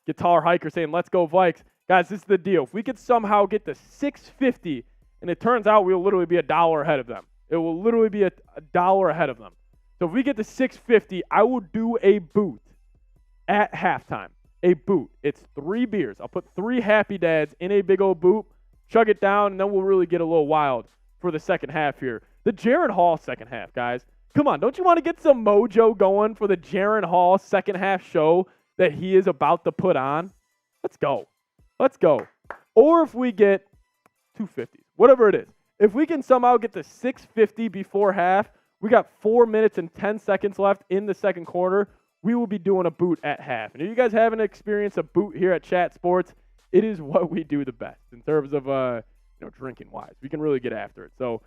Guitar Hiker saying, let's go Vikes. Guys, this is the deal. If we could somehow get to 650, and it turns out we'll literally be $1 ahead of them. It will literally be $1 ahead of them. So if we get to 650, I will do a boot at halftime. A boot. It's 3 beers. I'll put 3 Happy Dads in a big old boot, chug it down, and then we'll really get a little wild for the second half here. The Jaren Hall second half, guys. Come on, don't you want to get some mojo going for the Jaren Hall second half show that he is about to put on? Let's go. Or if we get 250, whatever it is. If we can somehow get to 650 before half, we got 4 minutes and 10 seconds left in the second quarter, we will be doing a boot at half. And if you guys haven't experienced a boot here at Chat Sports, it is what we do the best in terms of drinking wise. We can really get after it. So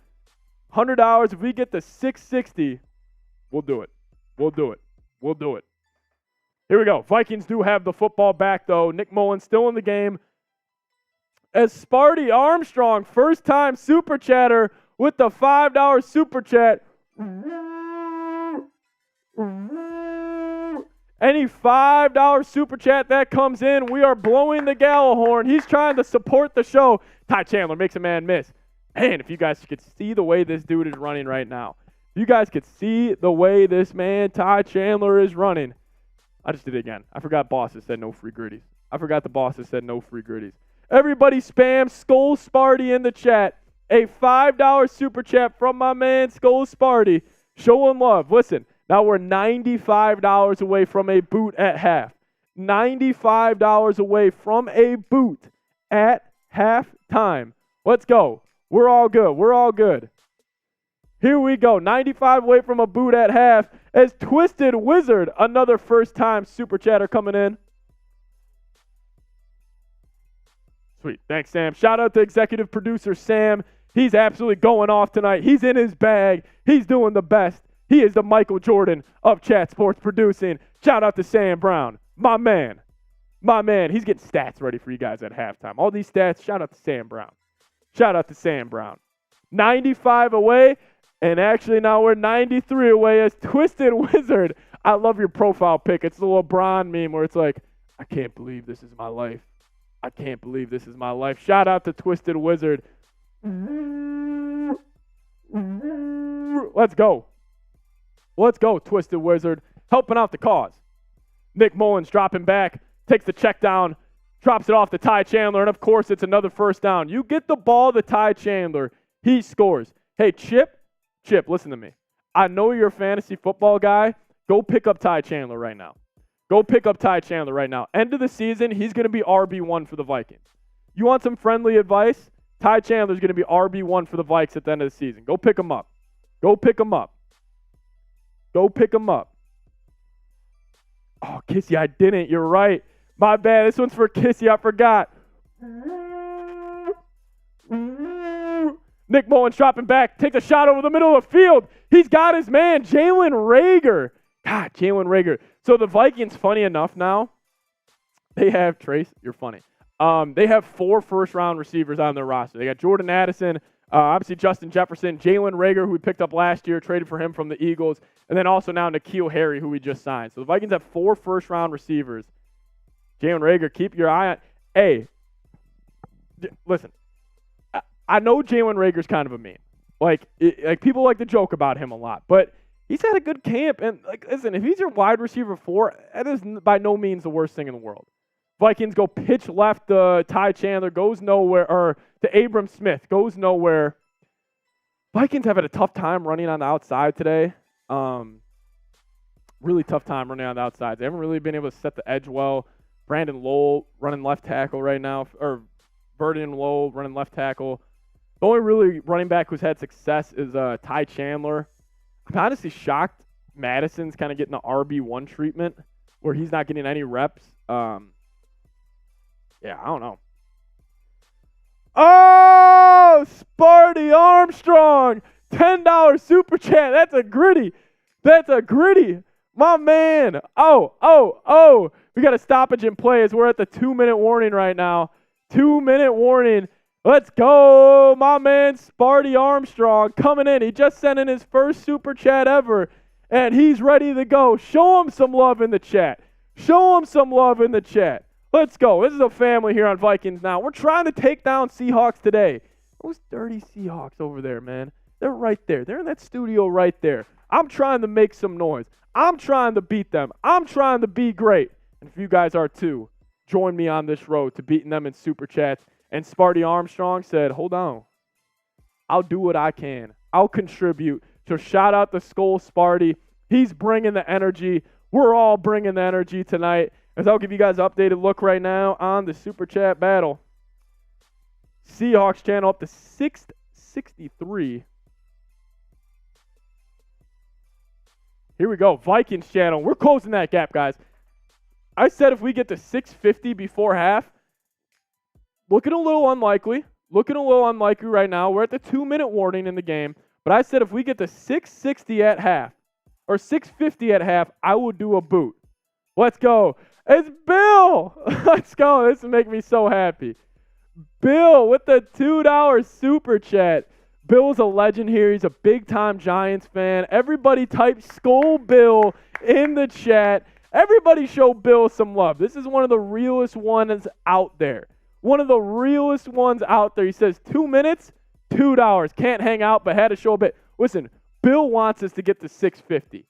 $100, if we get to 660, we'll do it. Here we go. Vikings do have the football back, though. Nick Mullen still in the game. As Sparty Armstrong, first-time super chatter with the $5 super chat. Any $5 super chat that comes in, we are blowing the gallows horn. He's trying to support the show. Ty Chandler makes a man miss. Man, if you guys could see the way this dude is running right now. If you guys could see the way this man, Ty Chandler, is running. I just did it again. I forgot bosses said no free gritties. Everybody spam Skull Sparty in the chat. A $5 super chat from my man Skull Sparty. Showing love. Listen, now we're $95 away from a boot at half. $95 away from a boot at halftime. Let's go. We're all good. We're all good. Here we go. 95 away from a boot at half as Twisted Wizard, another first-time super chatter coming in. Sweet. Thanks, Sam. Shout out to executive producer Sam. He's absolutely going off tonight. He's in his bag. He's doing the best. He is the Michael Jordan of Chat Sports Producing. Shout out to Sam Brown. My man. My man. He's getting stats ready for you guys at halftime. All these stats, shout out to Sam Brown. Shout out to Sam Brown. 95 away, and actually now we're 93 away as Twisted Wizard. I love your profile pic. It's the LeBron meme where it's like, I can't believe this is my life. I can't believe this is my life. Shout out to Twisted Wizard. Let's go. Let's go, Twisted Wizard. Helping out the cause. Nick Mullins dropping back, takes the check down, drops it off to Ty Chandler, and of course it's another first down. You get the ball to Ty Chandler, he scores. Hey, Chip, listen to me. I know you're a fantasy football guy. Go pick up Ty Chandler right now. Go pick up Ty Chandler right now. End of the season, he's going to be RB1 for the Vikings. You want some friendly advice? Ty Chandler's going to be RB1 for the Vikes at the end of the season. Go pick him up. Go pick him up. Go pick him up. Oh, Kissy, I didn't. You're right. My bad. This one's for Kissy. I forgot. Nick Mullins dropping back. Takes a shot over the middle of the field. He's got his man, Jalen Reagor. God, Jalen Reagor. So the Vikings, funny enough now, they have, Trace, you're funny. They have 4 first-round receivers on their roster. They got Jordan Addison, obviously Justin Jefferson, Jalen Reagor, who we picked up last year, traded for him from the Eagles, and then also now N'Keal Harry, who we just signed. So the Vikings have 4 first-round receivers. Jalen Reagor, keep your eye on. Hey, listen, I know Jalen Reagor's kind of a meme. Like people like to joke about him a lot, but he's had a good camp. And listen, if he's your wide receiver 4, that is by no means the worst thing in the world. Vikings go pitch left to Ty Chandler, goes nowhere, or to Abram Smith, goes nowhere. Vikings have had a tough time running on the outside today. Really tough time running on the outside. They haven't really been able to set the edge well. Brandon Lowell running left tackle right now, or Burden Lowell running left tackle. The only really running back who's had success is Ty Chandler. I'm honestly shocked Madison's kind of getting the RB1 treatment where he's not getting any reps. Yeah, I don't know. Oh, Sparty Armstrong, $10 super chat. That's a gritty. That's a gritty. My man. Oh. We got a stoppage in play as we're at the 2-minute warning right now. 2-minute warning. Let's go. My man, Sparty Armstrong, coming in. He just sent in his first super chat ever, and he's ready to go. Show him some love in the chat. Show him some love in the chat. Let's go. This is a family here on Vikings Now. We're trying to take down Seahawks today. Those dirty Seahawks over there, man. They're right there. They're in that studio right there. I'm trying to make some noise. I'm trying to beat them. I'm trying to be great. And if you guys are too, join me on this road to beating them in Super Chats. And Sparty Armstrong said, hold on. I'll do what I can. I'll contribute. So shout out to Skull Sparty. He's bringing the energy. We're all bringing the energy tonight. As I'll give you guys an updated look right now on the Super Chat battle. Seahawks channel up to 663. Here we go. Vikings channel. We're closing that gap, guys. I said if we get to 650 before half, looking a little unlikely. Looking a little unlikely right now. We're at the 2-minute warning in the game. But I said if we get to 660 at half, or 650 at half, I will do a boot. Let's go. It's Bill. Let's go. This will make me so happy. Bill with the $2 super chat. Bill's a legend here. He's a big-time Giants fan. Everybody type Skull Bill in the chat. Everybody show Bill some love. This is one of the realest ones out there. One of the realest ones out there. He says 2 minutes, $2. Can't hang out, but had to show a bit. Listen, Bill wants us to get to 650.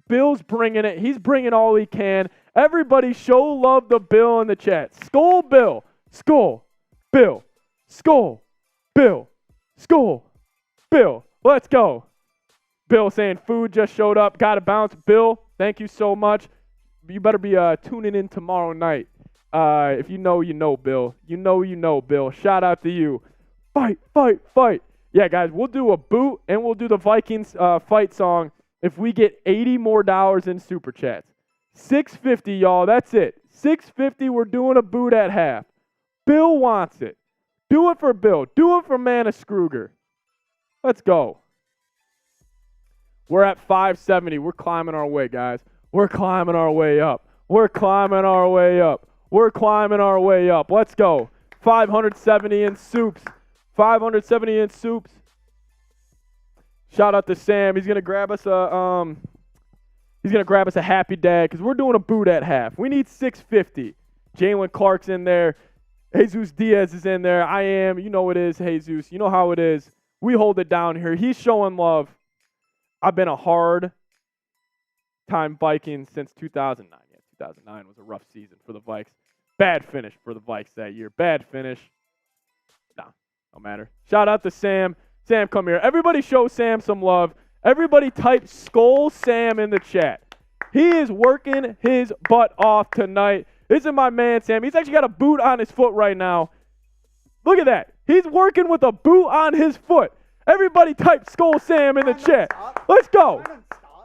Bill's bringing it. He's bringing all he can. Everybody show love to Bill in the chat. Skull Bill. Skull. Bill. Skull. Bill. Skull. Bill. Let's go. Bill saying food just showed up. Got to bounce. Bill, thank you so much. You better be tuning in tomorrow night. If you know, you know, Bill. You know, Bill. Shout out to you. Fight, fight, fight. Yeah, guys, we'll do a boot and we'll do the Vikings fight song if we get $80 more in Super Chats. $650, y'all. That's it. $650. We're doing a boot at half. Bill wants it. Do it for Bill. Do it for Manna Scruger. Let's go. We're at 570. We're climbing our way, guys. We're climbing our way up. We're climbing our way up. We're climbing our way up. Let's go. 570 in soups. 570 in soups. Shout out to Sam. He's gonna grab us a happy dad because we're doing a boot at half. We need 650. Jalen Clark's in there. Jesus Diaz is in there. I am. You know it is, Jesus. You know how it is. We hold it down here. He's showing love. I've been a hard-time Viking since 2009. Yeah, 2009 was a rough season for the Vikes. Bad finish for the Vikes that year. Bad finish. Nah, don't matter. Shout out to Sam. Sam, come here. Everybody show Sam some love. Everybody type Skull Sam in the chat. He is working his butt off tonight. This is my man, Sam. He's actually got a boot on his foot right now. Look at that. He's working with a boot on his foot. Everybody type Skull Sam in the chat. Let's go.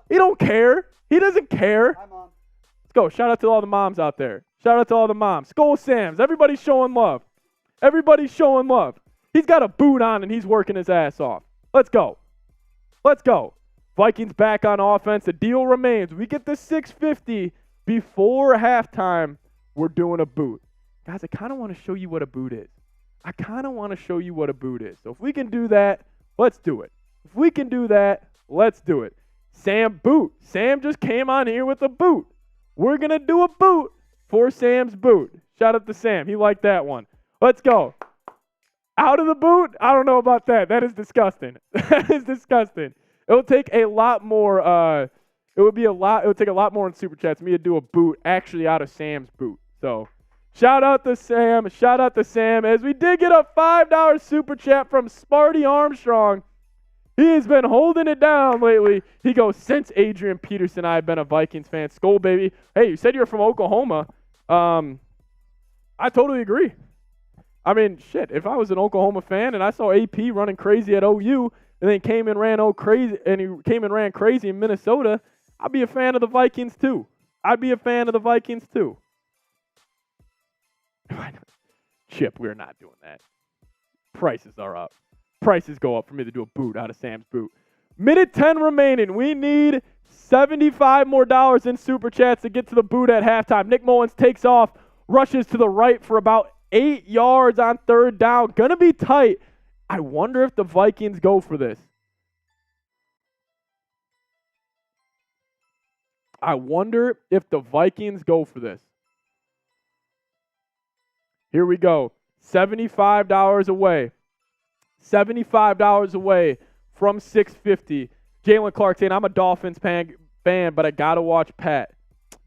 He don't care. He doesn't care. Let's go. Shout out to all the moms out there. Shout out to all the moms. Skull Sams. Everybody's showing love. Everybody's showing love. He's got a boot on and he's working his ass off. Let's go. Let's go. Vikings back on offense. The deal remains. We get the 650 before halftime. We're doing a boot. Guys, I kind of want to show you what a boot is. I kind of want to show you what a boot is. So if we can do that, let's do it. If we can do that, let's do it. Sam boot. Sam just came on here with a boot. We're going to do a boot for Sam's boot. Shout out to Sam. He liked that one. Let's go. Out of the boot? I don't know about that. That is disgusting. That is disgusting. It would take a lot more. It would take a lot more in Super Chats for me to do a boot actually out of Sam's boot. So shout out to Sam. Shout out to Sam. As we did get a $5 Super Chat from Sparty Armstrong. He has been holding it down lately. He goes, since Adrian Peterson, I've been a Vikings fan. Skull, baby. Hey, you said you're from Oklahoma. I totally agree. I mean, shit, if I was an Oklahoma fan and I saw AP running crazy at OU and then came and ran crazy in Minnesota, I'd be a fan of the Vikings too. Chip, we're not doing that. Prices are up. Prices go up for me to do a boot out of Sam's boot. Minute 10 remaining. We need $75 more in Super Chats to get to the boot at halftime. Nick Mullins takes off, rushes to the right for about 8 yards on third down. Gonna be tight. I wonder if the Vikings go for this. Here we go. $75 away. $75 away from $650. Jalen Clark saying, I'm a Dolphins fan, but I got to watch Pat.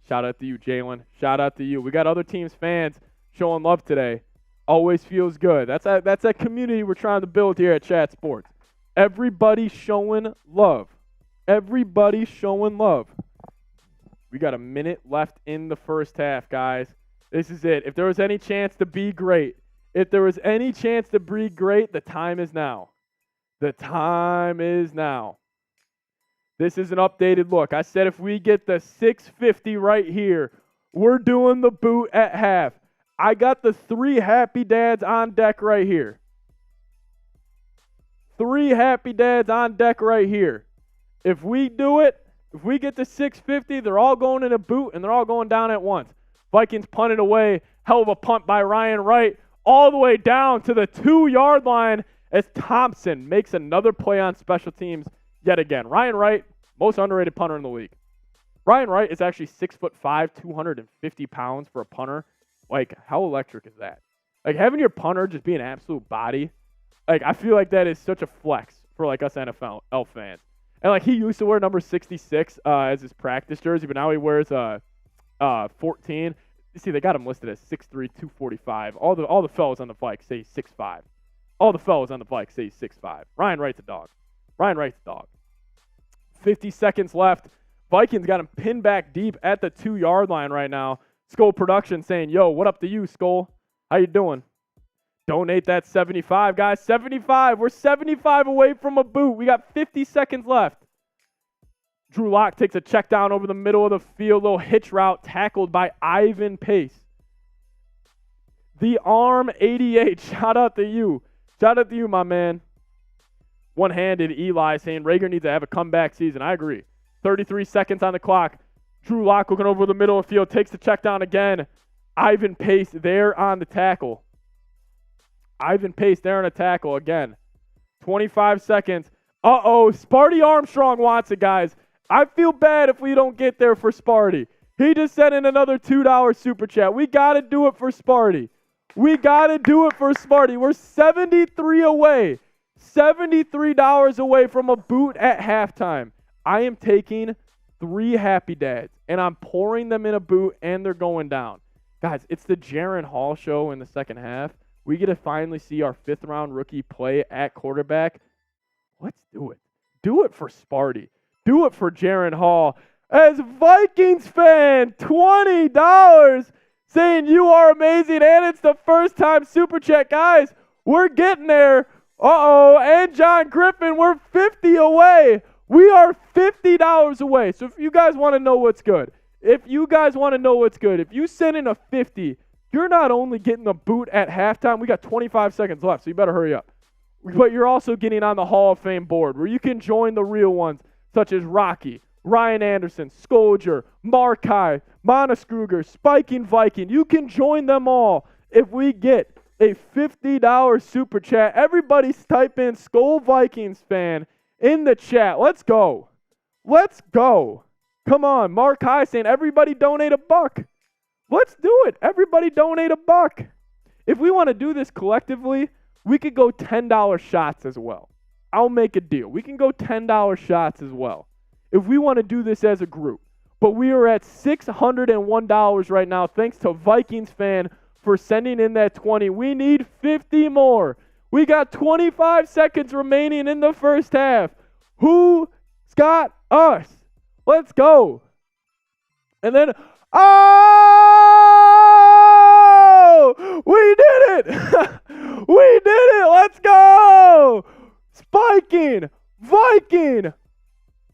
Shout out to you, Jalen. Shout out to you. We got other teams' fans showing love today. Always feels good. That's that community we're trying to build here at Chat Sports. Everybody showing love. Everybody showing love. We got a minute left in the first half, guys. This is it. If there was any chance to be great, the time is now. The time is now. This is an updated look. I said if we get the 650 right here, we're doing the boot at half. I got the 3 happy dads on deck right here. 3 happy dads on deck right here. If we do it, if we get to 650, they're all going in a boot and they're all going down at once. Vikings punted away. Hell of a punt by Ryan Wright. All the way down to the 2-yard line as Thompson makes another play on special teams yet again. Ryan Wright, most underrated punter in the league. Ryan Wright is actually 6'5", 250 pounds for a punter. Like, how electric is that? Like, having your punter just be an absolute body, like, I feel like that is such a flex for, like, us NFL fans. And, like, he used to wear number 66 as his practice jersey, but now he wears 14. You see, they got him listed as 6'3", 245. All the fellas on the Vikes say he's 6'5". All the fellas on the Vikes say he's 6'5". Ryan Wright's a dog. Ryan Wright's a dog. 50 seconds left. Vikings got him pinned back deep at the 2-yard line right now. Skull Production saying, yo, what up to you, Skull? How you doing? Donate that 75, guys. 75. We're 75 away from a boot. We got 50 seconds left. Drew Lock takes a check down over the middle of the field. Little hitch route tackled by Ivan Pace. The Arm 88. Shout out to you. Shout out to you, my man. One-handed Eli saying Rager needs to have a comeback season. I agree. 33 seconds on the clock. Drew Lock looking over the middle of the field. Takes the check down again. Ivan Pace there on the tackle. Ivan Pace there on a tackle again. 25 seconds. Uh-oh. Sparty Armstrong wants it, guys. I feel bad if we don't get there for Sparty. He just sent in another $2 super chat. We got to do it for Sparty. We got to do it for Sparty. We're 73 away. $73 away from a boot at halftime. I am taking 3 Happy Dads, and I'm pouring them in a boot, and they're going down. Guys, it's the Jaren Hall show in the second half. We get to finally see our 5th-round rookie play at quarterback. Let's do it. Do it for Sparty. Do it for Jaren Hall. As Vikings fan, $20 saying you are amazing, and it's the first time super chat. Guys, we're getting there. Uh-oh, and John Griffin, we're 50 away. We are $50 away. So if you guys want to know what's good, if you send in a 50, you're not only getting the boot at halftime. We got 25 seconds left, so you better hurry up. But you're also getting on the Hall of Fame board where you can join the real ones such as Rocky, Ryan Anderson, Skolger, Markai, Monaskruger, Spiking Viking. You can join them all if we get a $50 super chat. Everybody's type in Skull Vikings fan in the chat. Let's go. Let's go. Come on. Markai saying everybody donate $1. Let's do it. Everybody donate $1. If we want to do this collectively, we could go $10 shots as well. I'll make a deal. We can go $10 shots as well if we want to do this as a group. But we are at $601 right now, thanks to Vikings fan for sending in that 20. We need 50 more. We got 25 seconds remaining in the first half. Who's got us? Let's go. And then, oh! We did it! We did it! Let's go! Spiking! Viking!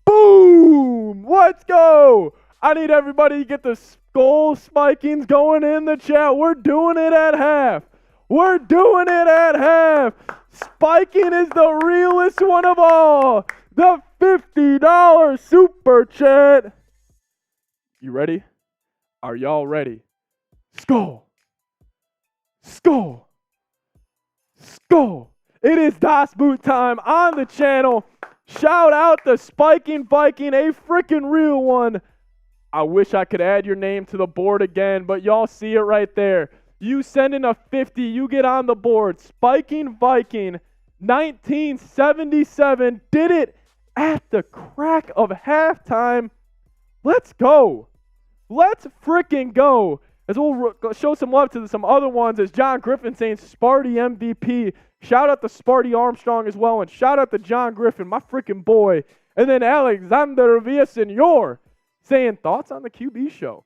Boom! Let's go! I need everybody to get the skull spikings going in the chat. We're doing it at half. We're doing it at half. Spiking is the realest one of all. The $50 super chat. You ready? Are y'all ready? Skull. Skull. Skull. It is Das Boot time on the channel. Shout out to Spiking Viking, a freaking real one. I wish I could add your name to the board again, but y'all see it right there. You send in a 50, you get on the board. Spiking Viking, 1977, did it at the crack of halftime. Let's go. Let's freaking go. As we'll show some love to some other ones, as John Griffin saying Sparty MVP. Shout out to Sparty Armstrong as well, and shout out to John Griffin, my freaking boy. And then Alexander Villasenor saying thoughts on the QB show.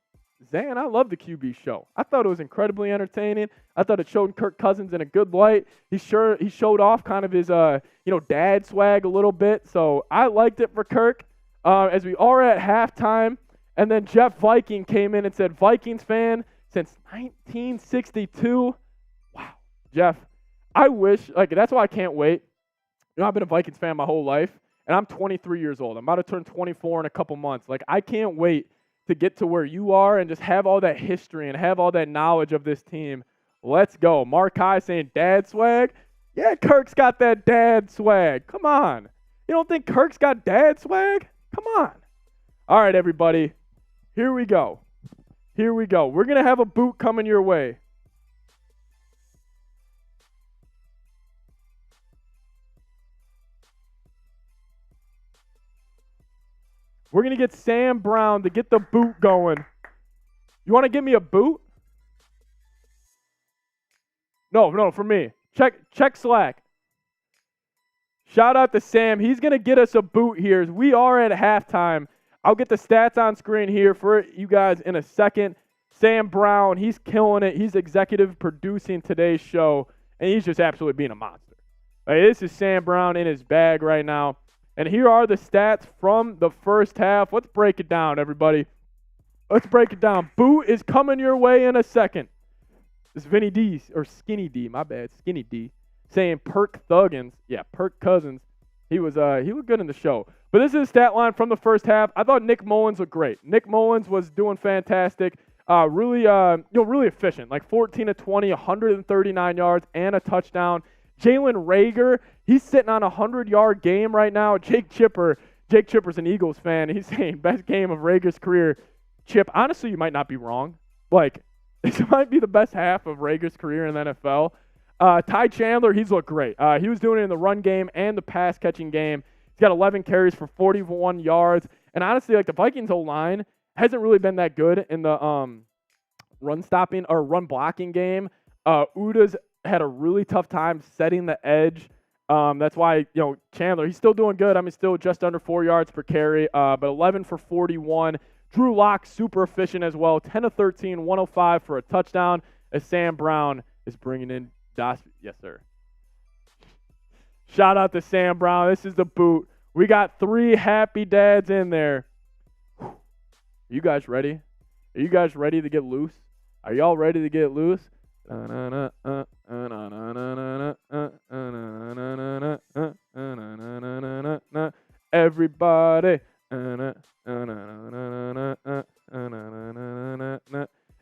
Zan, I love the QB show. I thought it was incredibly entertaining. I thought it showed Kirk Cousins in a good light. He showed off kind of his dad swag a little bit. So I liked it for Kirk. As we are at halftime, and then Jeff Viking came in and said, Vikings fan since 1962. Wow, Jeff, I wish, that's why I can't wait. I've been a Vikings fan my whole life, and I'm 23 years old. I'm about to turn 24 in a couple months. I can't wait to get to where you are and just have all that history and have all that knowledge of this team. Let's go. Markai saying dad swag. Yeah, Kirk's got that dad swag. Come on. You don't think Kirk's got dad swag? Come on. All right, everybody. Here we go. Here we go. We're going to have a boot coming your way. We're going to get Sam Brown to get the boot going. You want to give me a boot? No, for me. Check Slack. Shout out to Sam. He's going to get us a boot here. We are at halftime. I'll get the stats on screen here for you guys in a second. Sam Brown, he's killing it. He's executive producing today's show, and he's just absolutely being a monster. This is Sam Brown in his bag right now. And here are the stats from the first half. Let's break it down, everybody. Let's break it down. Boot is coming your way in a second. This Vinny D, or Skinny D, my bad, Skinny D, saying Perk Thuggins. Yeah, Perk Cousins. He looked good in the show. But this is a stat line from the first half. I thought Nick Mullins looked great. Nick Mullins was doing fantastic. Really efficient. Like 14 of 20, 139 yards, and a touchdown. Jalen Reagor, he's sitting on a 100-yard game right now. Jake Chipper's an Eagles fan. He's saying best game of Reagor's career. Chip, honestly, you might not be wrong. Like, this might be the best half of Reagor's career in the NFL. Ty Chandler, he's looked great. He was doing it in the run game and the pass-catching game. He's got 11 carries for 41 yards. And honestly, like, the Vikings O-line hasn't really been that good in the run-stopping or run-blocking game. Uda's had a really tough time setting the edge. That's why, Chandler, he's still doing good. I mean, still just under 4 yards per carry, but 11 for 41. Drew Lock, super efficient as well. 10 of 13, 105 for a touchdown, as Sam Brown is bringing in Das. Yes, sir. Shout out to Sam Brown. This is the boot. We got 3 happy dads in there. Are you guys ready? Are you guys ready to get loose? Are y'all ready to get loose? Everybody.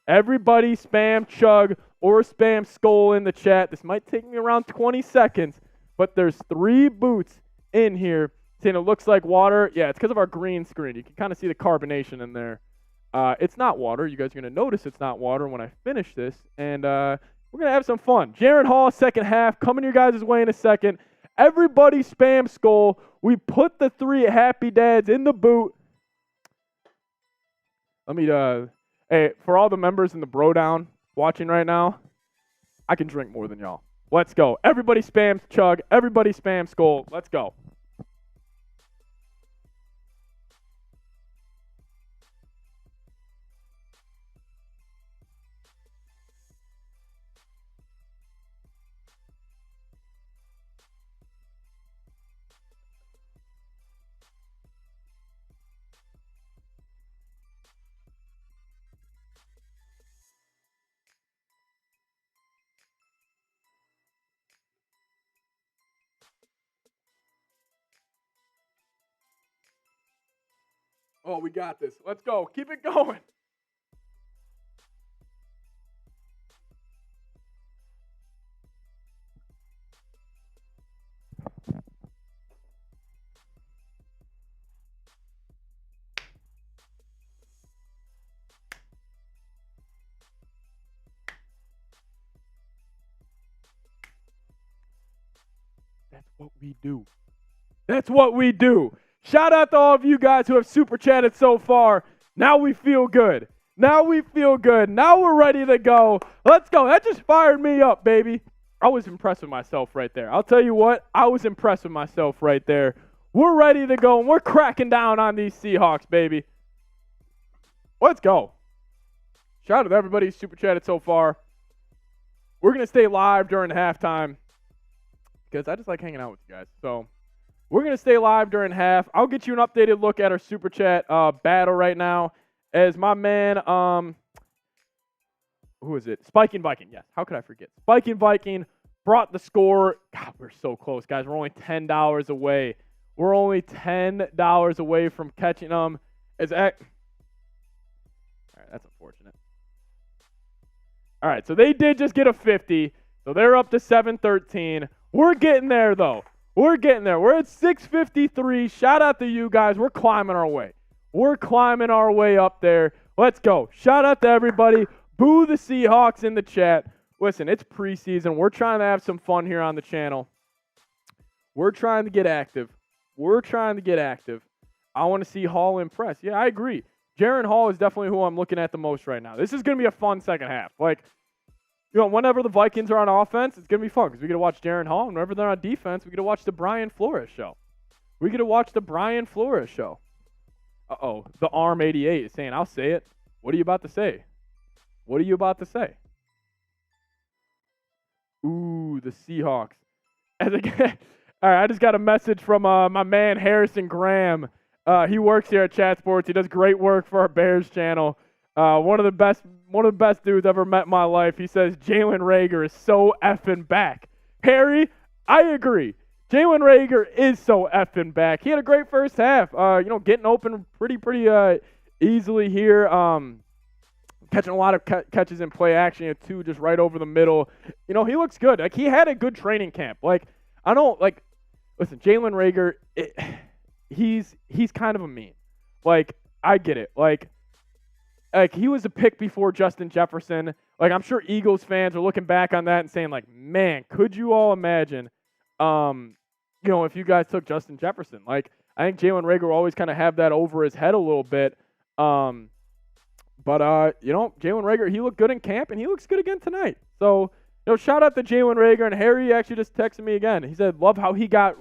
Everybody spam chug or spam skull in the chat. This might take me around 20 seconds, but there's 3 boots in here saying it looks like water. Yeah, it's because of our green screen. You can kind of see the carbonation in there. It's not water. You guys are going to notice it's not water when I finish this, and we're going to have some fun. Jaren Hall, second half, coming your guys' way in a second. Everybody spam skull. We put the 3 happy dads in the boot. Let me, hey, for all the members in the bro down watching right now, I can drink more than y'all. Let's go. Everybody spam chug. Everybody spam skull. Let's go. Oh, we got this. Let's go. Keep it going. That's what we do. That's what we do. Shout out to all of you guys who have super chatted so far. Now we feel good. Now we feel good. Now we're ready to go. Let's go. That just fired me up, baby. I was impressed with myself right there. I'll tell you what, I was impressed with myself right there. We're ready to go, and we're cracking down on these Seahawks, baby. Let's go. Shout out to everybody who's super chatted so far. We're going to stay live during halftime because I just like hanging out with you guys. So we're going to stay live during half. I'll get you an updated look at our super chat battle right now as my man, who is it? Spiking Viking. Yes, how could I forget? Spiking Viking brought the score. God, we're so close, guys. We're only $10 away. We're only $10 away from catching them. All right, that's unfortunate. All right, so they did just get a 50, so they're up to 713. We're getting there, though. We're getting there. We're at 653. Shout out to you guys. We're climbing our way. We're climbing our way up there. Let's go. Shout out to everybody. Boo the Seahawks in the chat. Listen, it's preseason. We're trying to have some fun here on the channel. We're trying to get active. We're trying to get active. I want to see Hall impress. Yeah, I agree. Jaren Hall is definitely who I'm looking at the most right now. This is going to be a fun second half. Like, whenever the Vikings are on offense, it's going to be fun because we get to watch Jaren Hall. And whenever they're on defense, we get to watch the Brian Flores show. Uh-oh. The Arm 88 is saying, I'll say it. What are you about to say? Ooh, the Seahawks. All right, I just got a message from my man Harrison Graham. He works here at Chat Sports. He does great work for our Bears channel. One of the best dudes I've ever met in my life. He says Jalen Reagor is so effing back. Harry, I agree. Jalen Reagor is so effing back. He had a great first half. Getting open pretty easily here. Catching a lot of catches in play action. He had 2 just right over the middle. He looks good. Like, he had a good training camp. Listen, Jalen Reagor, he's kind of a meme. Like, I get it. Like he was a pick before Justin Jefferson. Like, I'm sure Eagles fans are looking back on that and saying, like, man, could you all imagine, if you guys took Justin Jefferson? Like, I think Jalen Reagor will always kind of have that over his head a little bit. But Jalen Reagor, he looked good in camp, and he looks good again tonight. So, shout out to Jalen Reagor. And Harry actually just texted me again. He said, love how he got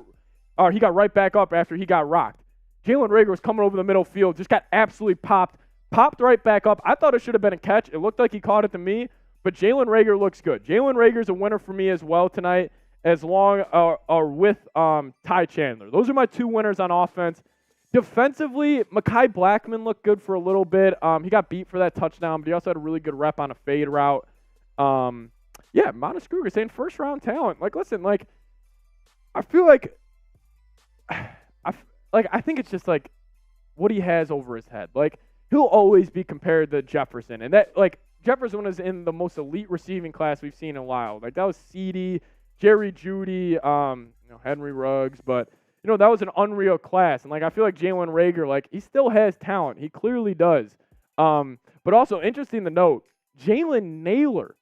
right back up after he got rocked. Jalen Reagor was coming over the middle field, just got absolutely popped right back up. I thought it should have been a catch. It looked like he caught it to me, but Jalen Reagor looks good. Jalen Reagor's a winner for me as well tonight, as long with Ty Chandler. Those are my 2 winners on offense. Defensively, Mekhi Blackman looked good for a little bit. He got beat for that touchdown, but he also had a really good rep on a fade route. Monis Kruger saying first-round talent. Like, listen, like, I feel like I think it's just, like, what he has over his head. Like, he'll always be compared to Jefferson. And that, like, Jefferson was in the most elite receiving class we've seen in a while. Like, that was CeeDee, Jerry Jeudy, Henry Ruggs. But, that was an unreal class. And, like, I feel like Jalen Reagor, like, he still has talent. He clearly does. But also, interesting to note, Jalen Nailor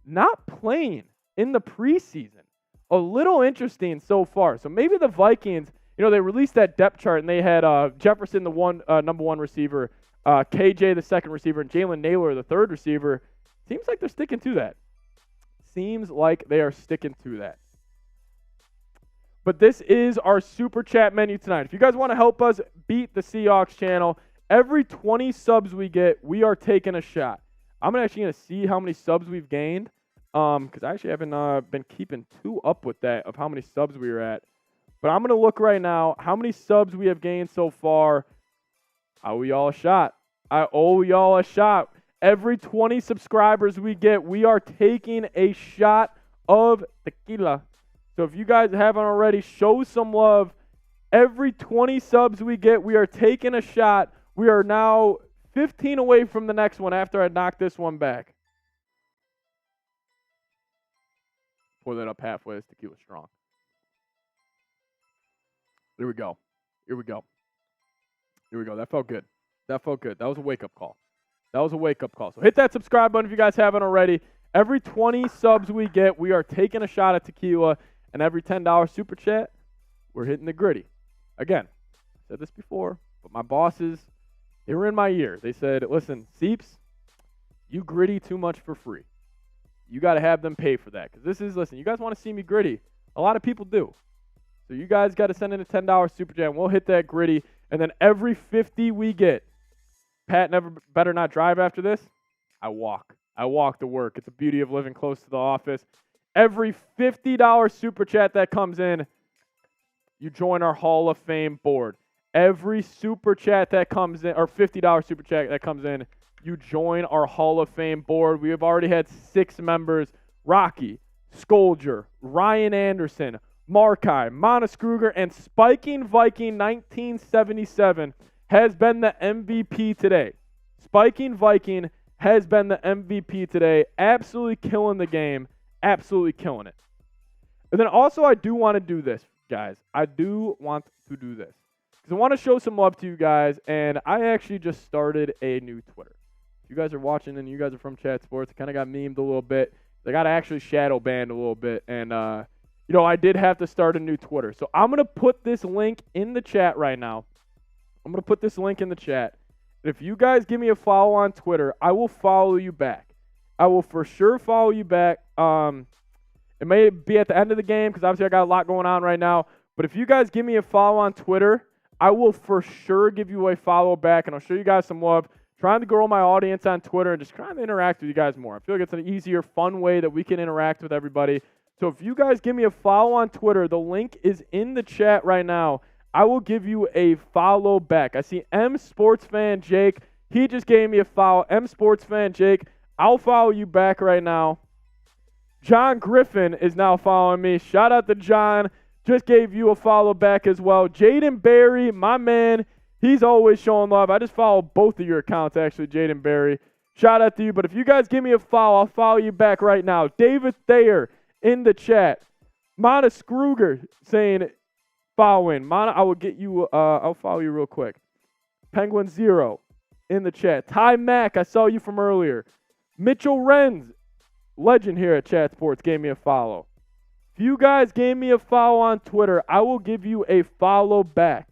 not playing in the preseason. A little interesting so far. So maybe the Vikings, they released that depth chart, and they had Jefferson, the number 1 receiver, KJ, the 2nd receiver, and Jalen Nailor, the 3rd receiver. Seems like they're sticking to that. But this is our Super Chat menu tonight. If you guys want to help us beat the Seahawks channel, every 20 subs we get, we are taking a shot. I'm actually going to see how many subs we've gained, because I actually haven't been keeping too up with that of how many subs we are at. But I'm going to look right now how many subs we have gained so far. I owe y'all a shot. Every 20 subscribers we get, we are taking a shot of tequila. So if you guys haven't already, show some love. Every 20 subs we get, we are taking a shot. We are now 15 away from the next one after I knock this one back. Pour that up halfway. This tequila's strong. Here we go. That felt good. That was a wake-up call. So hit that subscribe button if you guys haven't already. Every 20 subs we get, we are taking a shot at tequila. And every $10 super chat, we're hitting the gritty. Again, I said this before, but my bosses, they were in my ear. They said, listen, Seeps, you gritty too much for free. You got to have them pay for that. Because listen, you guys want to see me gritty. A lot of people do. So you guys got to send in a $10 super chat, and we'll hit that gritty. And then every 50 we get, Pat better not drive after this. I walk to work. It's the beauty of living close to the office. Every $50 super chat that comes in, you join our Hall of Fame board. Every super chat that comes in, or $50 super chat that comes in, you join our Hall of Fame board. We have already had 6 members: Rocky, Scolger, Ryan Anderson, Markai, Monis Kruger, and Spiking Viking 1977 has been the MVP today. Spiking Viking has been the MVP today. Absolutely killing the game. Absolutely killing it. And then also, I do want to do this, guys. Because I want to show some love to you guys, and I actually just started a new Twitter. If you guys are watching and you guys are from Chat Sports, I kind of got memed a little bit. I got actually shadow banned a little bit, and I did have to start a new Twitter. So I'm going to put this link in the chat right now. And if you guys give me a follow on Twitter, I will follow you back. I will for sure follow you back. It may be at the end of the game because obviously I got a lot going on right now. But if you guys give me a follow on Twitter, I will for sure give you a follow back, and I'll show you guys some love. Trying to grow my audience on Twitter and just trying to interact with you guys more. I feel like it's an easier, fun way that we can interact with everybody. So if you guys give me a follow on Twitter, the link is in the chat right now. I will give you a follow back. I see M Sports Fan Jake. He just gave me a follow. M Sports Fan Jake. I'll follow you back right now. John Griffin is now following me. Shout out to John. Just gave you a follow back as well. Jaden Berry, my man. He's always showing love. I just follow both of your accounts, actually, Jaden Berry. Shout out to you. But if you guys give me a follow, I'll follow you back right now. David Thayer in the chat. Mana Skruger saying following. Mana, I will get you, I'll follow you real quick. Penguin Zero in the chat. Ty Mack, I saw you from earlier. Mitchell Renz, legend here at Chat Sports, gave me a follow. If you guys gave me a follow on Twitter, I will give you a follow back.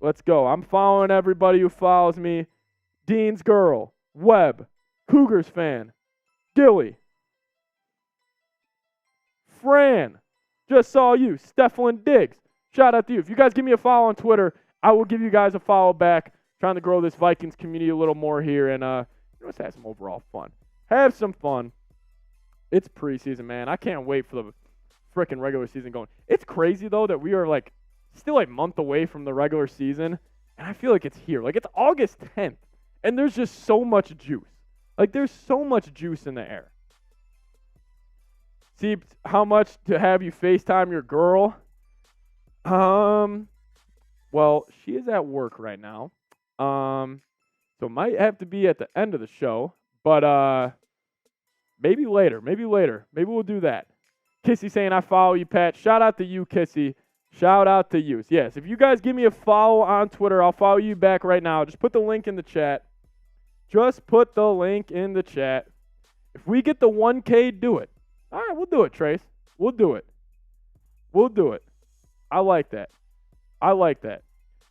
Let's go. I'm following everybody who follows me. Dean's Girl, Webb, Cougars fan, Gilly, Fran, just saw you, Stefan Diggs. Shout out to you. If you guys give me a follow on Twitter, I will give you guys a follow back. Trying to grow this Vikings community a little more here and let's have some overall fun. Have some fun. It's preseason, man. I can't wait for the freaking regular season going. It's crazy, though, that we are, still a month away from the regular season, and I feel like it's here. It's August 10th, and there's just so much juice. There's so much juice in the air. See how much to have you FaceTime your girl? Well, she is at work right now. So might have to be at the end of the show, but maybe later. Maybe we'll do that. Kissy saying I follow you, Pat. Shout out to you, Kissy. Shout out to you. Yes, if you guys give me a follow on Twitter, I'll follow you back right now. Just put the link in the chat. Just put the link in the chat. If we get the 1K, do it. All right, we'll do it, Trace. We'll do it. I like that.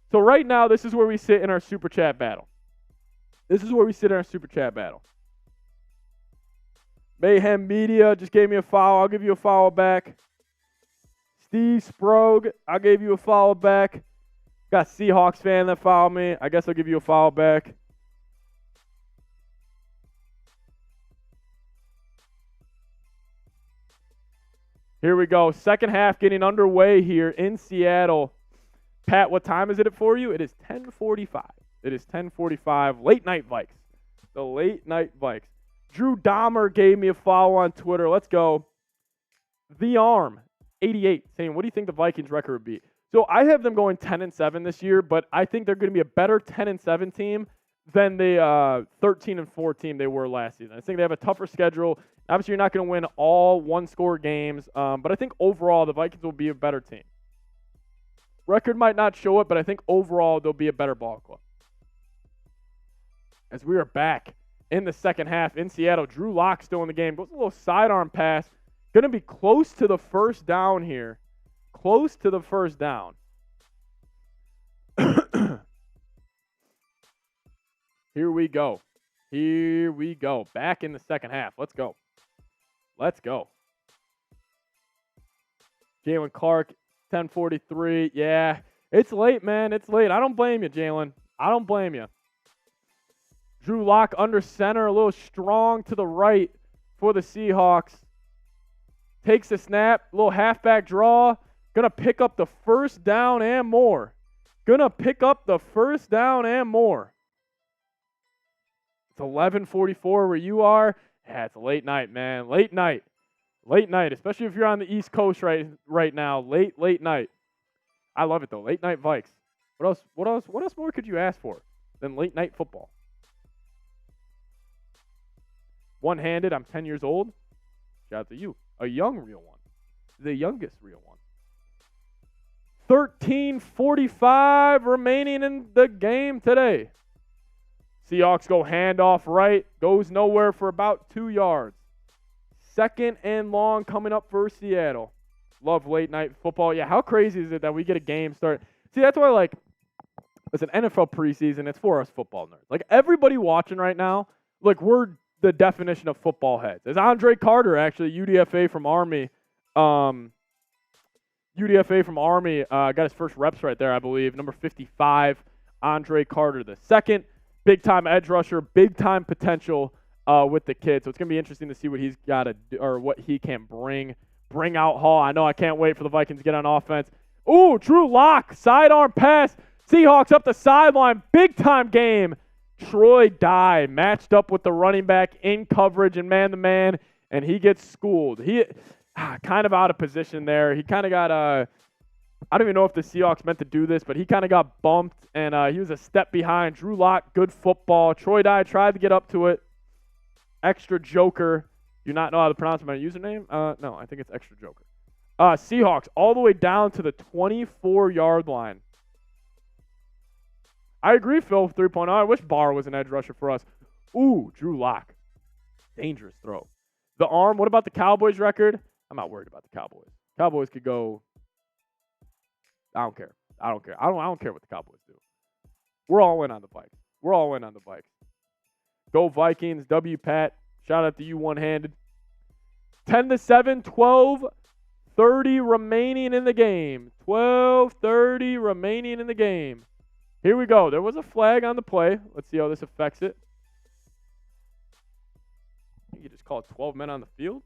So right now, this is where we sit in our Super Chat battle. Mayhem Media just gave me a follow. I'll give you a follow back. Steve Sprog, I gave you a follow back. Got Seahawks fan that followed me. I guess I'll give you a follow back. Here we go. Second half getting underway here in Seattle. Pat, what time is it for you? It is 10:45. It is 10:45. Late night Vikes. The late night Vikes. Drew Dahmer gave me a follow on Twitter. Let's go. The Arm 88 saying, what do you think the Vikings record would be? So I have them going 10-7 this year, but I think they're going to be a better 10-7 team than the 13-4 team they were last season. I think they have a tougher schedule. Obviously, you're not going to win all one-score games, but I think overall the Vikings will be a better team. Record might not show it, but I think overall they'll be a better ball club. As we are back in the second half in Seattle, Drew Lock still in the game. Goes a little sidearm pass. Going to be close to the first down here. Close to the first down. Here we go. Back in the second half. Let's go. Jalen Clark, 10:43. Yeah, it's late, man. It's late. I don't blame you, Jalen. I don't blame you. Drew Lock under center, a little strong to the right for the Seahawks. Takes a snap, little halfback draw. Gonna pick up the first down and more. It's 11:44 where you are. Yeah, it's a late night, man. Late night, especially if you're on the East Coast right now. Late night. I love it though. Late night Vikes. What else more could you ask for than late night football? One-handed, I'm 10 years old. Shout out to you. A young real one. The youngest real one. 13:45 remaining in the game today. Seahawks go handoff right. Goes nowhere for about 2 yards. Second and long coming up for Seattle. Love late night football. Yeah, how crazy is it that we get a game start? See, that's why it's an NFL preseason. It's for us football nerds. Everybody watching right now, we're the definition of football heads. It's Andre Carter, actually, UDFA from Army. Got his first reps right there, I believe. Number 55, Andre Carter the second. Big-time edge rusher, big-time potential with the kid. So it's going to be interesting to see what he's got to do, or what he can bring out Hall. I know I can't wait for the Vikings to get on offense. Ooh, Drew Lock, sidearm pass. Seahawks up the sideline, big-time game. Troy Dye matched up with the running back in coverage and man-to-man, and he gets schooled. He kind of out of position there. He kind of got I don't even know if the Seahawks meant to do this, but he kind of got bumped, and he was a step behind. Drew Lock, good football. Troy Dye tried to get up to it. Extra Joker. Do not know how to pronounce my username? No, I think it's Extra Joker. Seahawks all the way down to the 24-yard line. I agree, Phil, 3.0. I wish Barr was an edge rusher for us. Ooh, Drew Lock. Dangerous throw. The arm, what about the Cowboys record? I'm not worried about the Cowboys. Cowboys could go. I don't care. I don't care what the Cowboys do. We're all in on the Vikes. Go Vikings. W Pat. Shout out to you one-handed. 10-7, 12:30 remaining in the game. 12:30 remaining in the game. Here we go. There was a flag on the play. Let's see how this affects it. You just call it 12 men on the field.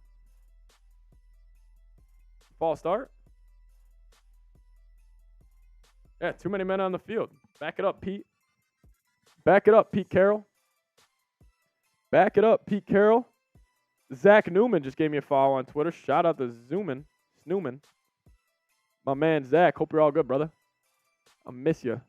False start. Yeah, too many men on the field. Back it up, Pete. Back it up, Pete Carroll. Back it up, Pete Carroll. Zach Newman just gave me a follow on Twitter. Shout out to Snooman. My man, Zach. Hope you're all good, brother. I miss you.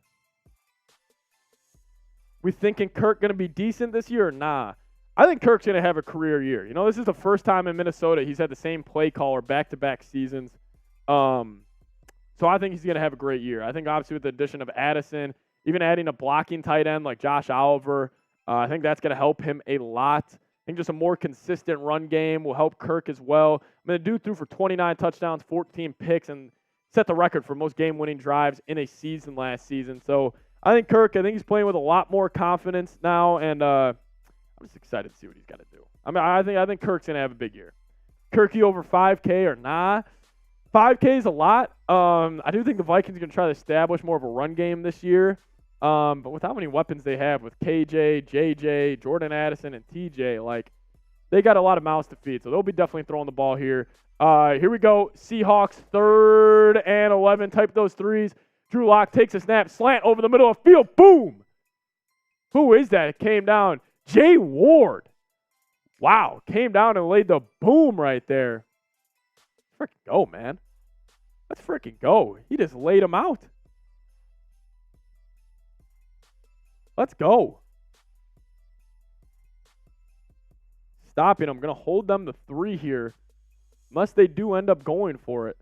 We thinking Kirk going to be decent this year or nah? I think Kirk's going to have a career year. You know, this is the first time in Minnesota he's had the same play caller back-to-back seasons. So I think he's going to have a great year. I think obviously with the addition of Addison, even adding a blocking tight end like Josh Oliver, I think that's going to help him a lot. I think just a more consistent run game will help Kirk as well. I mean, the dude threw for 29 touchdowns, 14 picks, and set the record for most game-winning drives in a season last season. So I think he's playing with a lot more confidence now, and I'm just excited to see what he's got to do. I mean, I think Kirk's going to have a big year. Kirky over 5K or nah? 5K is a lot. I do think the Vikings are going to try to establish more of a run game this year. But with how many weapons they have with KJ, JJ, Jordan Addison, and TJ, like, they got a lot of mouths to feed. So they'll be definitely throwing the ball here. Here we go. Seahawks 3rd and 11. Type those threes. Drew Lock takes a snap. Slant over the middle of the field. Boom. Who is that? It came down. Jay Ward. Wow. Came down and laid the boom right there. Freaking go, man. Let's freaking go. He just laid him out. Let's go. Stopping. I'm going to hold them to 3 here. Unless they do end up going for it.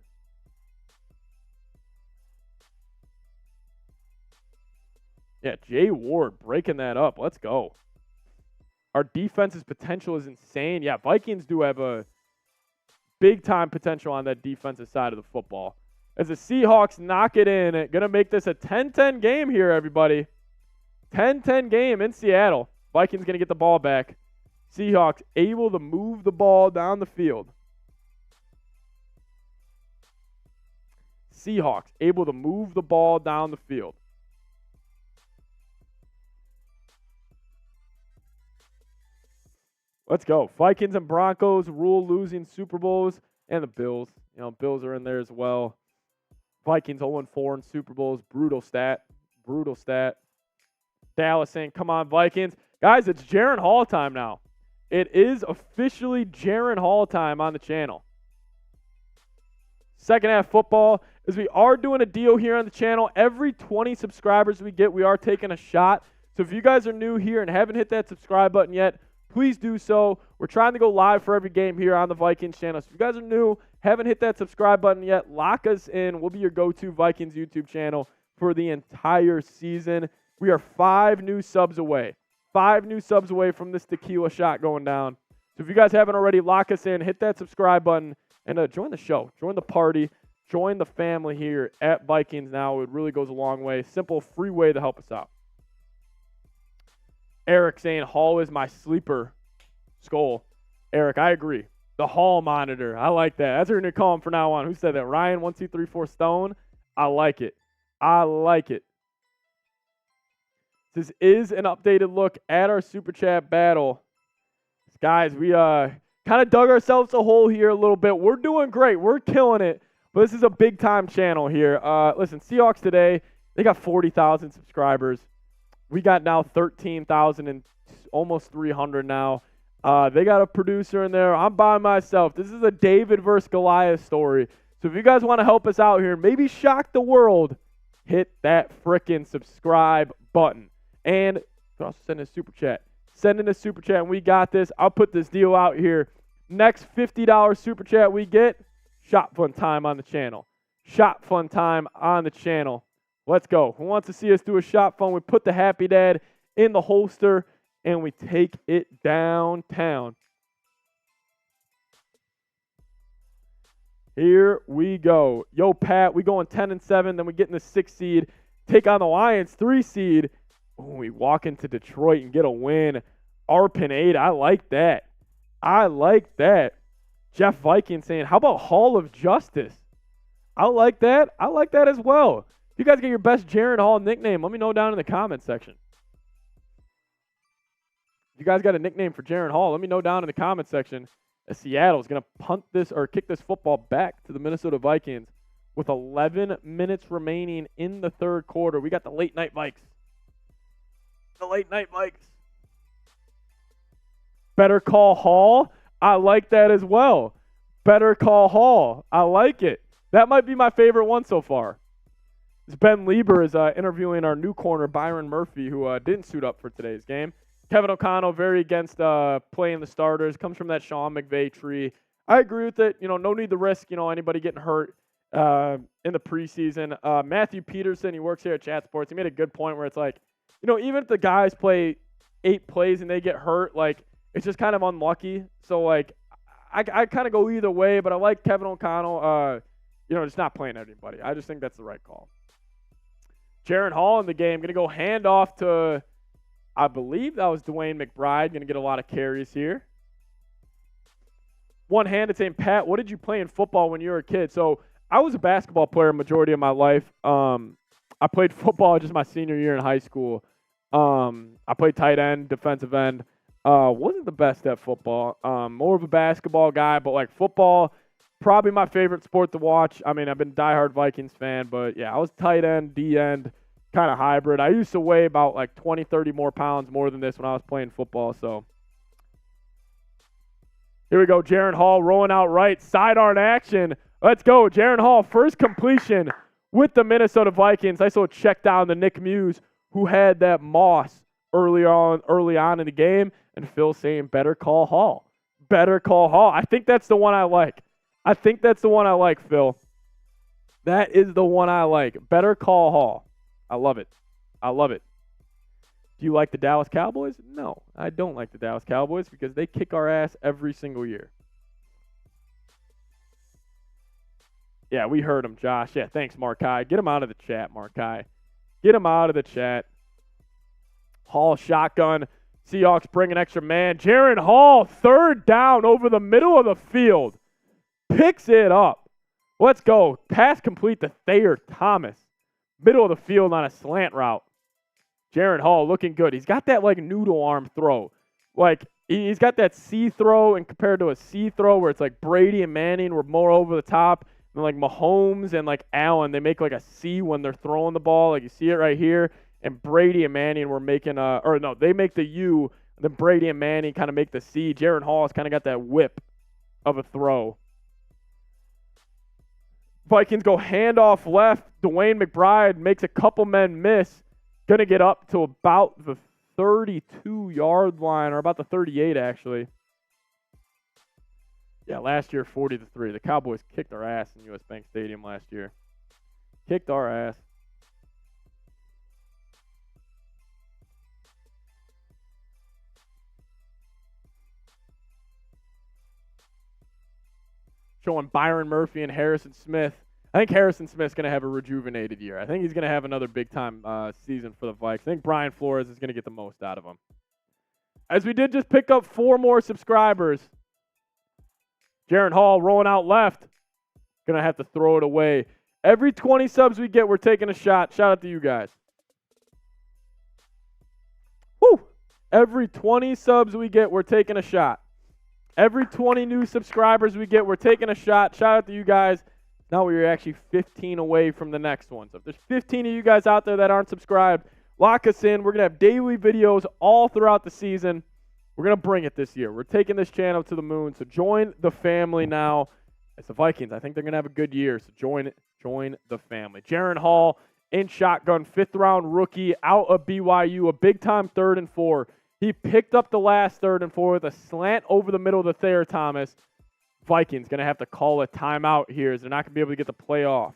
Yeah, Jay Ward breaking that up. Let's go. Our defense's potential is insane. Yeah, Vikings do have a big-time potential on that defensive side of the football. As the Seahawks knock it in, going to make this a 10-10 game here, everybody. 10-10 game in Seattle. Vikings going to get the ball back. Seahawks able to move the ball down the field. Seahawks able to move the ball down the field. Let's go. Vikings and Broncos rule losing Super Bowls, and the Bills. You know, Bills are in there as well. Vikings 0-4 in Super Bowls. Brutal stat. Dallas saying, come on, Vikings. Guys, it's Jaren Hall time now. It is officially Jaren Hall time on the channel. Second half football, as we are doing a deal here on the channel. Every 20 subscribers we get, we are taking a shot. So if you guys are new here and haven't hit that subscribe button yet, please do so. We're trying to go live for every game here on the Vikings channel. So if you guys are new, haven't hit that subscribe button yet, lock us in. We'll be your go-to Vikings YouTube channel for the entire season. We are 5 new subs away. 5 new subs away from this tequila shot going down. So if you guys haven't already, lock us in. Hit that subscribe button and join the show. Join the party. Join the family here at Vikings Now. It really goes a long way. Simple, free way to help us out. Eric saying Hall is my sleeper. Skull. Eric, I agree. The Hall monitor. I like that. That's what we're going to call him from now on. Who said that? Ryan, 1234 Stone. I like it. I like it. This is an updated look at our Super Chat battle. Guys, we kind of dug ourselves a hole here a little bit. We're doing great. We're killing it. But this is a big-time channel here. Listen, Seahawks today, they got 40,000 subscribers. We got now 13,000 and almost 300 now. They got a producer in there. I'm by myself. This is a David versus Goliath story. So if you guys want to help us out here, maybe shock the world, hit that frickin' subscribe button. And also send a super chat. Send in a super chat, and we got this. I'll put this deal out here. Next $50 super chat we get, shot fun time on the channel. Shot fun time on the channel. Let's go. Who wants to see us do a shot fun? We put the Happy Dad in the holster, and we take it downtown. Here we go. Yo, Pat, we going 10-7, then we get in the 6th seed, take on the Lions 3 seed. Ooh, we walk into Detroit and get a win. Arpin 8, I like that. I like that. Jeff Viking saying, how about Hall of Justice? I like that. I like that as well. If you guys get your best Jaren Hall nickname, let me know down in the comment section. If you guys got a nickname for Jaren Hall, let me know down in the comment section. As Seattle is going to punt this or kick this football back to the Minnesota Vikings with 11 minutes remaining in the third quarter. We got the late night Vikes. The late night Vikes. Better call Hall. I like that as well. Better call Hall. I like it. That might be my favorite one so far. Ben Lieber is interviewing our new corner, Byron Murphy, who didn't suit up for today's game. Kevin O'Connell, very against playing the starters. Comes from that Sean McVay tree. I agree with it. You know, no need to risk, anybody getting hurt in the preseason. Matthew Peterson, he works here at Chat Sports. He made a good point where it's like, even if the guys play 8 plays and they get hurt, it's just kind of unlucky. So, I kind of go either way, but I like Kevin O'Connell, just not playing anybody. I just think that's the right call. Jaren Hall in the game, going to go handoff to, I believe that was Dwayne McBride, going to get a lot of carries here. One-handed saying, Pat, what did you play in football when you were a kid? So, I was a basketball player majority of my life. I played football just my senior year in high school. I played tight end, defensive end. Wasn't the best at football. More of a basketball guy, but football, probably my favorite sport to watch. I mean, I've been a diehard Vikings fan, but yeah, I was tight end, D end, kind of hybrid. I used to weigh about 20, 30 more pounds more than this when I was playing football. So here we go. Jaren Hall rolling out right, sidearm action. Let's go. Jaren Hall, first completion with the Minnesota Vikings. I saw a check down to Nick Muse, who had that Moss early on in the game, and Phil saying, better call Hall. Better call Hall. I think that's the one I like. Phil. That is the one I like. Better call Hall. I love it. Do you like the Dallas Cowboys? No, I don't like the Dallas Cowboys because they kick our ass every single year. Yeah, we heard him, Josh. Yeah, thanks, Markai. Get him out of the chat, Markai. Get him out of the chat. Hall shotgun. Seahawks bring an extra man. Jaren Hall, third down over the middle of the field. Picks it up. Let's go. Pass complete to Thayer Thomas. Middle of the field on a slant route. Jaren Hall looking good. He's got that noodle arm throw. He's got that C throw, and compared to a C throw where it's Brady and Manning were more over the top. And Mahomes and Allen, they make a C when they're throwing the ball. You see it right here. And Brady and Manning were making they make the U, and then Brady and Manning kind of make the C. Jaren Hall has kind of got that whip of a throw. Vikings go handoff left. Dwayne McBride makes a couple men miss. Going to get up to about the 32-yard line, or about the 38, actually. Yeah, last year, 40-3. The Cowboys kicked our ass in U.S. Bank Stadium last year. Kicked our ass. Showing Byron Murphy and Harrison Smith. I think Harrison Smith's going to have a rejuvenated year. I think he's going to have another big-time season for the Vikes. I think Brian Flores is going to get the most out of him. As we did just pick up 4 more subscribers. Jaren Hall rolling out left. Going to have to throw it away. Every 20 subs we get, we're taking a shot. Shout out to you guys. Woo! Every 20 subs we get, we're taking a shot. Every 20 new subscribers we get, we're taking a shot. Shout out to you guys. Now we're actually 15 away from the next one. So if there's 15 of you guys out there that aren't subscribed, lock us in. We're going to have daily videos all throughout the season. We're going to bring it this year. We're taking this channel to the moon. So join the family now. It's the Vikings. I think they're going to have a good year. So join the family. Jaren Hall in shotgun, 5th-round rookie out of BYU, a big-time 3rd and 4. He picked up the last 3rd and 4 with a slant over the middle of the Thayer Thomas. Vikings going to have to call a timeout here as they're not going to be able to get the play off.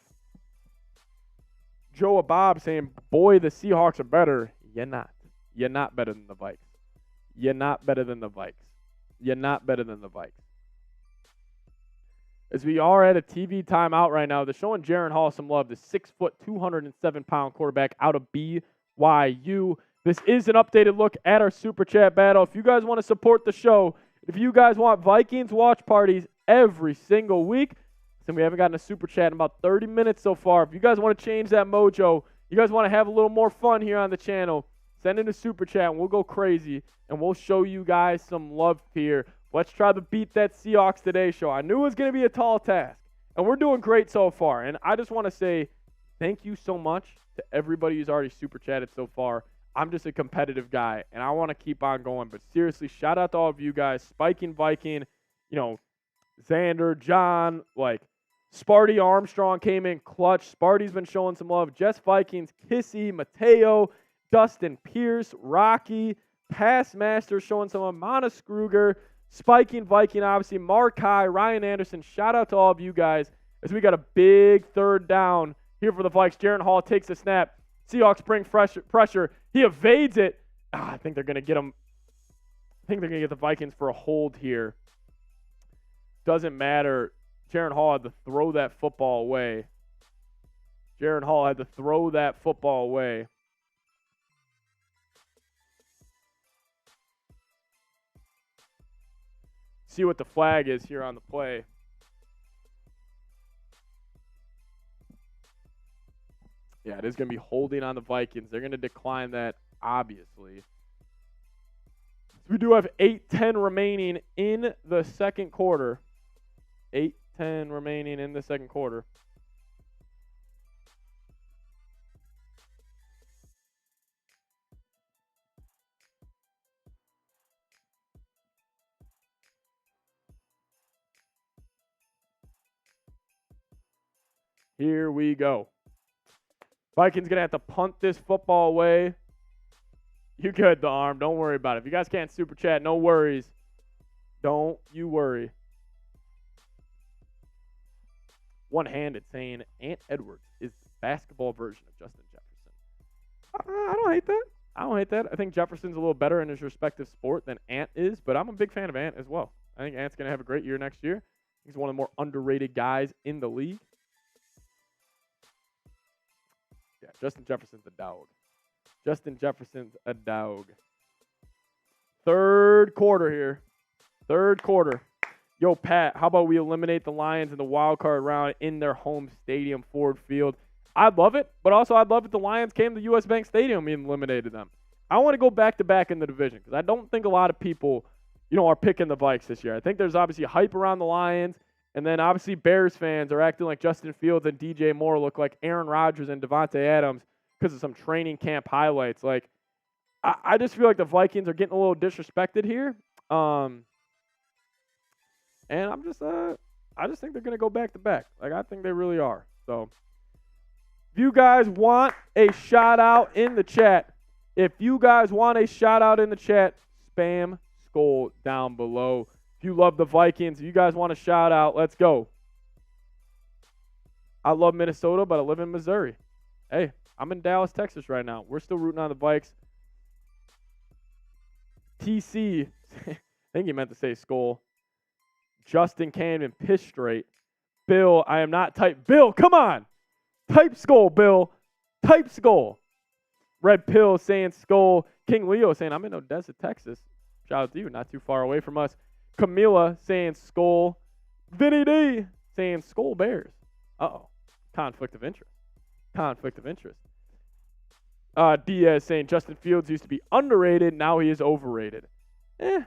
Joe Bob saying, boy, the Seahawks are better. You're not. You're not better than the Vikes. You're not better than the Vikes. You're not better than the Vikes. As we are at a TV timeout right now, they're showing Jaren Hall some love, the 6', 207-pound quarterback out of BYU. This is an updated look at our Super Chat battle. If you guys want to support the show, if you guys want Vikings watch parties every single week, and we haven't gotten a Super Chat in about 30 minutes so far. If you guys want to change that mojo, you guys want to have a little more fun here on the channel, send in a Super Chat and we'll go crazy and we'll show you guys some love here. Let's try to beat that Seahawks Today show. I knew it was going to be a tall task, and we're doing great so far. And I just want to say thank you so much to everybody who's already Super Chatted so far. I'm just a competitive guy, and I want to keep on going. But seriously, shout out to all of you guys. Spiking Viking, Xander, John, Sparty Armstrong came in clutch. Sparty's been showing some love. Jess Vikings, Kissy, Mateo, Dustin Pierce, Rocky, Pass Master showing some love. Mana Skruger, Spiking Viking, obviously, Markai, Ryan Anderson. Shout out to all of you guys as we got a big 3rd down here for the Vikes. Jaren Hall takes a snap. Seahawks bring pressure. He evades it. I think they're going to get him. I think they're going to get the Vikings for a hold here. Doesn't matter. Jaren Hall had to throw that football away. See what the flag is here on the play. Yeah, it is going to be holding on the Vikings. They're going to decline that, obviously. We do have 8:10 remaining in the second quarter. 8:10 remaining in the second quarter. Here we go. Vikings going to have to punt this football away. You good, the arm. Don't worry about it. If you guys can't Super Chat, no worries. Don't you worry. One-handed saying Ant Edwards is the basketball version of Justin Jefferson. I don't hate that. I think Jefferson's a little better in his respective sport than Ant is, but I'm a big fan of Ant as well. I think Ant's going to have a great year next year. He's one of the more underrated guys in the league. Yeah, Justin Jefferson's a dog. Third quarter here. Yo, Pat, how about we eliminate the Lions in the wild card round in their home stadium, Ford Field? I'd love it, but also I'd love if the Lions came to U.S. Bank Stadium and eliminated them. I want to go back-to-back in the division because I don't think a lot of people, are picking the Vikes this year. I think there's obviously hype around the Lions, and then obviously Bears fans are acting like Justin Fields and DJ Moore look like Aaron Rodgers and Devontae Adams because of some training camp highlights. I just feel like the Vikings are getting a little disrespected here. And I just think they're going to go back-to-back. I think they really are. So if you guys want a shout-out in the chat, spam Skull down below. If you love the Vikings, if you guys want a shout-out, let's go. I love Minnesota, but I live in Missouri. Hey, I'm in Dallas, Texas right now. We're still rooting on the Vikes. TC, I think he meant to say Skull. Justin Cannon, piss straight. Bill, I am not type. Bill, come on. Type Skull, Bill. Type Skull. Red Pill saying Skull. King Leo saying, I'm in Odessa, Texas. Shout out to you. Not too far away from us. Camila saying Skull. Vinny D saying Skull Bears. Uh-oh. Conflict of interest. Diaz saying Justin Fields used to be underrated. Now he is overrated. Kind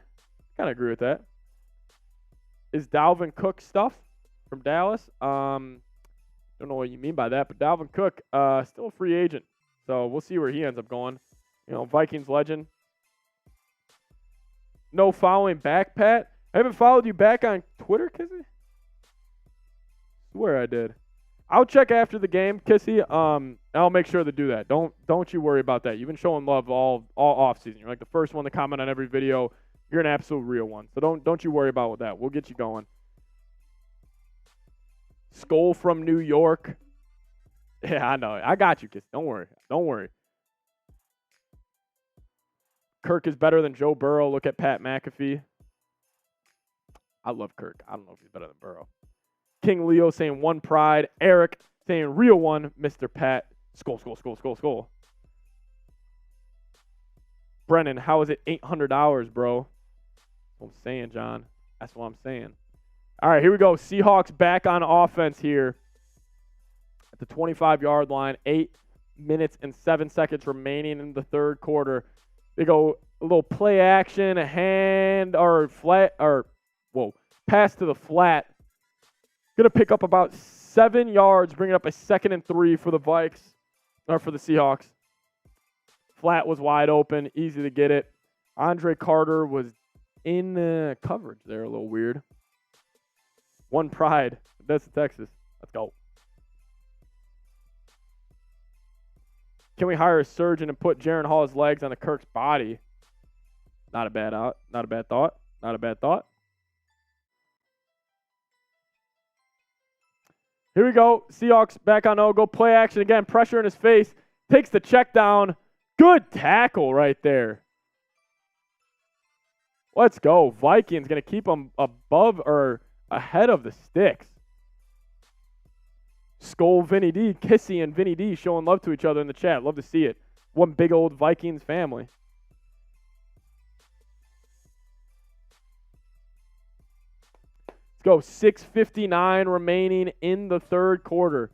of agree with that. Is Dalvin Cook stuff from Dallas? Don't know what you mean by that, but Dalvin Cook still a free agent. So we'll see where he ends up going. Vikings legend. No following back, Pat. I haven't followed you back on Twitter, Kissy. Swear I did. I'll check after the game, Kissy. I'll make sure to do that. Don't you worry about that. You've been showing love all off season. You're like the first one to comment on every video. You're an absolute real one. So don't you worry about that. We'll get you going. Skull from New York. Yeah, I know. I got you, Kissy. Don't worry. Kirk is better than Joe Burrow. Look at Pat McAfee. I love Kirk. I don't know if he's better than Burrow. King Leo saying one pride. Eric saying real one. Mr. Pat. Skull. Brennan, how is it $800, bro? That's what I'm saying, John. That's what I'm saying. All right, here we go. Seahawks back on offense here at the 25-yard line. 8 minutes and 7 seconds remaining in the third quarter. They go a little play action, a hand or flat or pass to the flat. Going to pick up about 7 yards, bring it up a 2nd and 3 for the Vikes, or for the Seahawks. Flat was wide open, easy to get it. Andre Carter was in coverage there, a little weird. One pride, best of Texas. Let's go. Can we hire a surgeon and put Jaren Hall's legs on the Kirk's body? Not a bad thought. Here we go. Seahawks back on Ogo. Play action again. Pressure in his face. Takes the check down. Good tackle right there. Let's go. Vikings going to keep them above or ahead of the sticks. Skull, Vinny D, Kissy, and Vinny D showing love to each other in the chat. Love to see it. One big old Vikings family. Go. 6:59 remaining in the third quarter.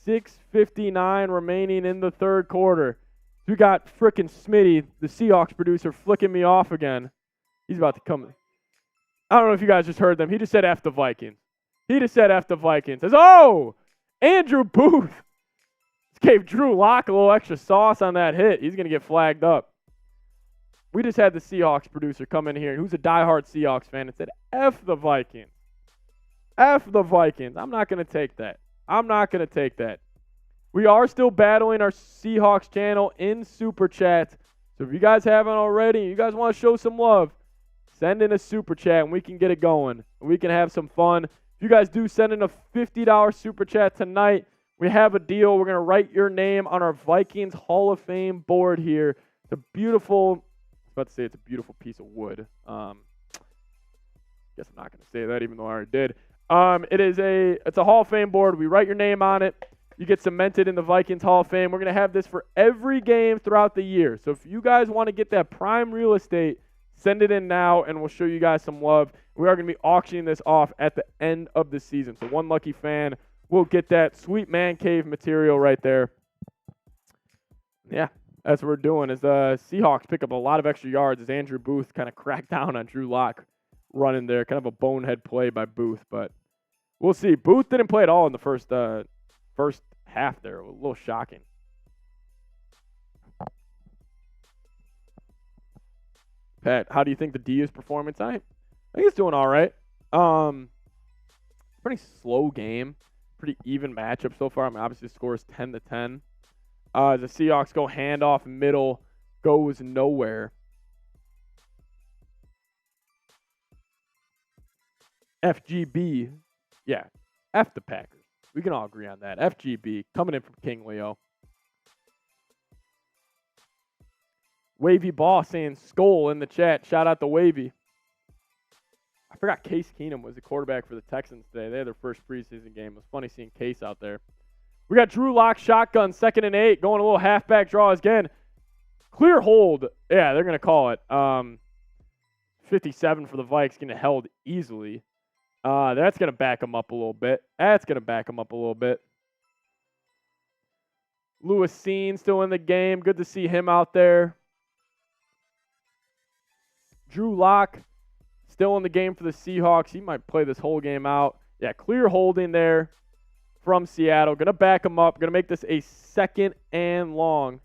6:59 remaining in the third quarter. We got frickin' Smitty, the Seahawks producer, flicking me off again. He's about to come. I don't know if you guys just heard them. He just said F the Vikings. Says, oh, Andrew Booth. Gave Drew Lock a little extra sauce on that hit. He's going to get flagged up. We just had the Seahawks producer come in here, who's a diehard Seahawks fan, and said, F the Vikings. I'm not going to take that. We are still battling our Seahawks channel in Super Chat. So if you guys haven't already, you guys want to show some love, send in a Super Chat and we can get it going. We can have some fun. If you guys do send in a $50 Super Chat tonight, we have a deal. We're going to write your name on our Vikings Hall of Fame board here. It's a beautiful piece of wood. Guess I'm not going to say that even though I already did. It's a Hall of Fame board. We write your name on it. You get cemented in the Vikings Hall of Fame. We're going to have this for every game throughout the year. So if you guys want to get that prime real estate, send it in now, and we'll show you guys some love. We are going to be auctioning this off at the end of the season. So one lucky fan will get that sweet man cave material right there. Yeah, that's what we're doing. As the Seahawks pick up a lot of extra yards as Andrew Booth kind of cracked down on Drew Lock running there. Kind of a bonehead play by Booth, but we'll see. Booth didn't play at all in the first half there. A little shocking. Pat, how do you think the D is performing tonight? I think it's doing all right. Pretty slow game. Pretty even matchup so far. I mean, obviously the score is 10-10. The Seahawks go handoff middle, goes nowhere. FGB. Yeah, F the Packers. We can all agree on that. FGB coming in from King Leo. Wavy Ball saying Skull in the chat. Shout out to Wavy. I forgot Case Keenum was the quarterback for the Texans today. They had their first preseason game. It was funny seeing Case out there. We got Drew Lock shotgun, 2nd and 8, going a little halfback draw again. Clear hold. Yeah, they're going to call it. 57 for the Vikes, getting held easily. That's going to back them up a little bit. Lewis Seen still in the game. Good to see him out there. Drew Lock still in the game for the Seahawks. He might play this whole game out. Yeah, clear holding there from Seattle. Going to back him up. Going to make this a 2nd and long.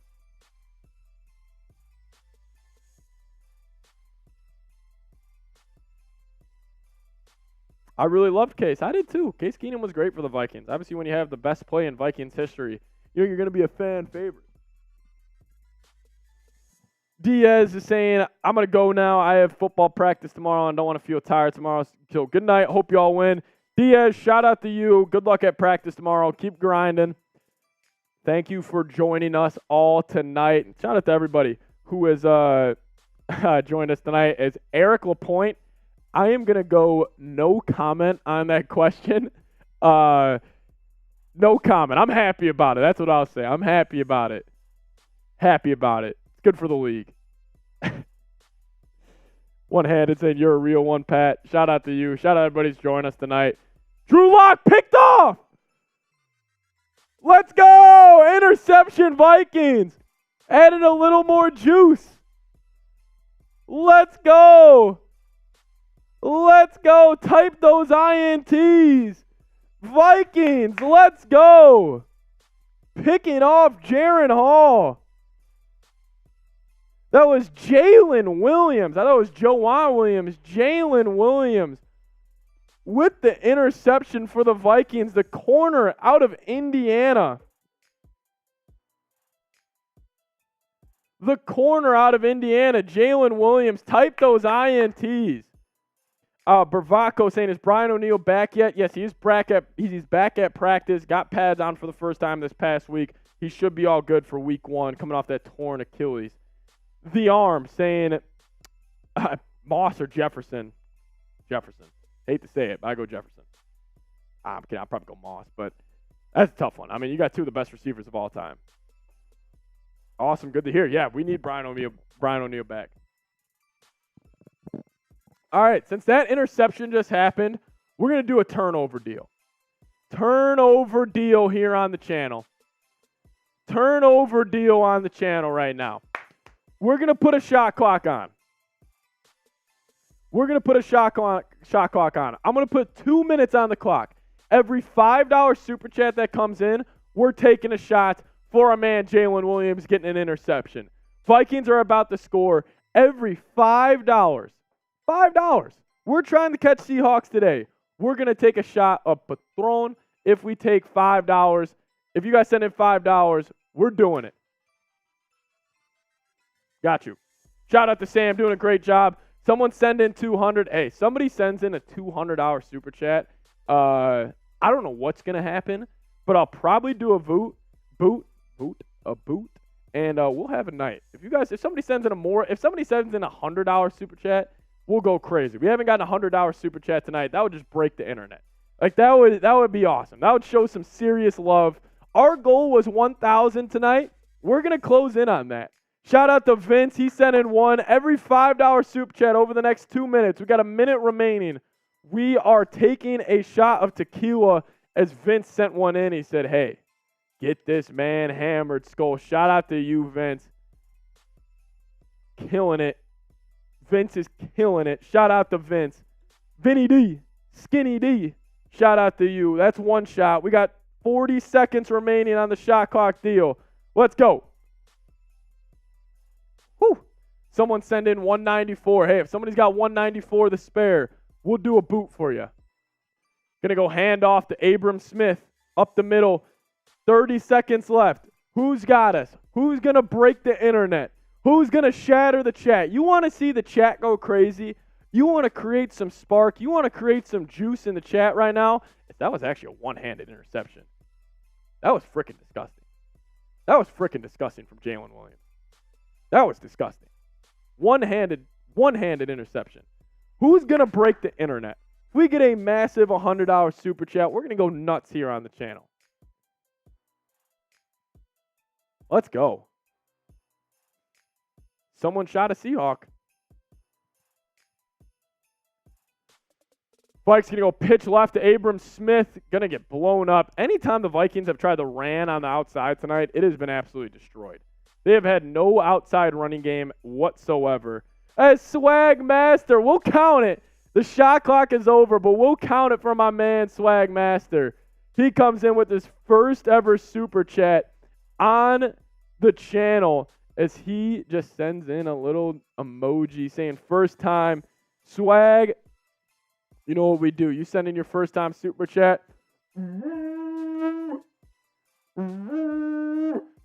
I really loved Case. I did too. Case Keenum was great for the Vikings. Obviously, when you have the best play in Vikings history, you're going to be a fan favorite. Diaz is saying, I'm going to go now. I have football practice tomorrow and don't want to feel tired tomorrow. So good night. Hope you all win. Diaz, shout out to you. Good luck at practice tomorrow. Keep grinding. Thank you for joining us all tonight. And shout out to everybody who has joined us tonight. As Eric Lapointe, I am going to go no comment on that question. No comment. I'm happy about it. That's what I'll say. I'm happy about it. It's good for the league. One-handed saying you're a real one, Pat. Shout out to you. Shout out to everybody who's joining us tonight. Drew Lock picked off. Let's go. Interception, Vikings. Added a little more juice. Let's go. Type those INTs. Vikings, let's go. Picking off Jaren Hall. That was Jalen Williams. I thought it was Joanne Williams. Jalen Williams with the interception for the Vikings. The corner out of Indiana. Jalen Williams. Type those INTs. Bravaco saying, is Brian O'Neill back yet? Yes, he's back at practice. Got pads on for the first time this past week. He should be all good for week 1, coming off that torn Achilles. The Arm saying, Moss or Jefferson? Jefferson. Hate to say it, but I go Jefferson. I'm kidding. I'll probably go Moss, but that's a tough one. I mean, you got 2 of the best receivers of all time. Awesome. Good to hear. Yeah, we need Brian O'Neill back. All right, since that interception just happened, we're going to do a turnover deal. Turnover deal here on the channel. Turnover deal on the channel right now. We're going to put a shot clock on. I'm going to put 2 minutes on the clock. Every $5 super chat that comes in, we're taking a shot for our man Jalen Williams getting an interception. Vikings are about to score every $5. $5. We're trying to catch Seahawks today. We're going to take a shot of Patron if we take $5. If you guys send in $5, we're doing it. Got you. Shout out to Sam, doing a great job. Someone send in 200. Hey, somebody sends in a $200 super chat. I don't know what's going to happen, but I'll probably do a boot, and we'll have a night. If somebody sends in a $100 super chat, we'll go crazy. We haven't gotten a $100 super chat tonight. That would just break the internet. Like that would be awesome. That would show some serious love. Our goal was 1,000 tonight. We're going to close in on that. Shout out to Vince. He sent in one. Every $5 super chat over the next 2 minutes. We got a minute remaining. We are taking a shot of tequila as Vince sent one in. He said, hey, get this man hammered, Skull. Shout out to you, Vince. Killing it. Vince is killing it. Shout out to Vince. Vinny D. Skinny D. Shout out to you. That's one shot. We got 40 seconds remaining on the shot clock deal. Let's go. Whew. Someone send in 194. Hey, if somebody's got 194 to spare, we'll do a boot for you. Going to go hand off to Abram Smith up the middle. 30 seconds left. Who's got us? Who's going to break the internet? Who's going to shatter the chat? You want to see the chat go crazy? You want to create some spark? You want to create some juice in the chat right now? That was actually a one-handed interception. That was freaking disgusting. That was freaking disgusting from Jalen Williams. That was disgusting. One-handed interception. Who's going to break the internet? If we get a massive $100 super chat, we're going to go nuts here on the channel. Let's go. Someone shot a Seahawk. Vikes going to go pitch left to Abram Smith. Going to get blown up. Anytime the Vikings have tried to ran on the outside tonight, it has been absolutely destroyed. They have had no outside running game whatsoever. As Swag Master, we'll count it. The shot clock is over, but we'll count it for my man, Swag Master. He comes in with his first ever super chat on the channel as he just sends in a little emoji saying first time. Swag, you know what we do. You send in your first time super chat.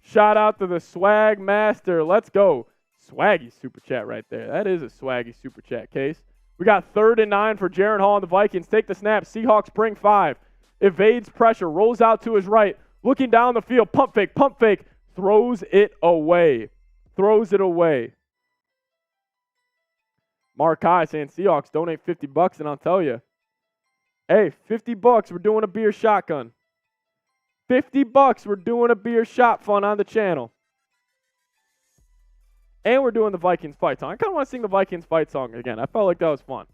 Shout out to the Swag Master. Let's go. Swaggy super chat right there. That is a swaggy super chat case. We got 3rd and 9 for Jaren Hall and the Vikings. Take the snap. Seahawks bring 5. Evades pressure. Rolls out to his right. Looking down the field. Pump fake. Pump fake. Throws it away. Throws it away. Mark High saying Seahawks donate $50 and I'll tell you. Hey, $50. We're doing a beer shotgun. $50. We're doing a beer shot fun on the channel. And we're doing the Vikings fight song. I kind of want to sing the Vikings fight song again. I felt like that was fun.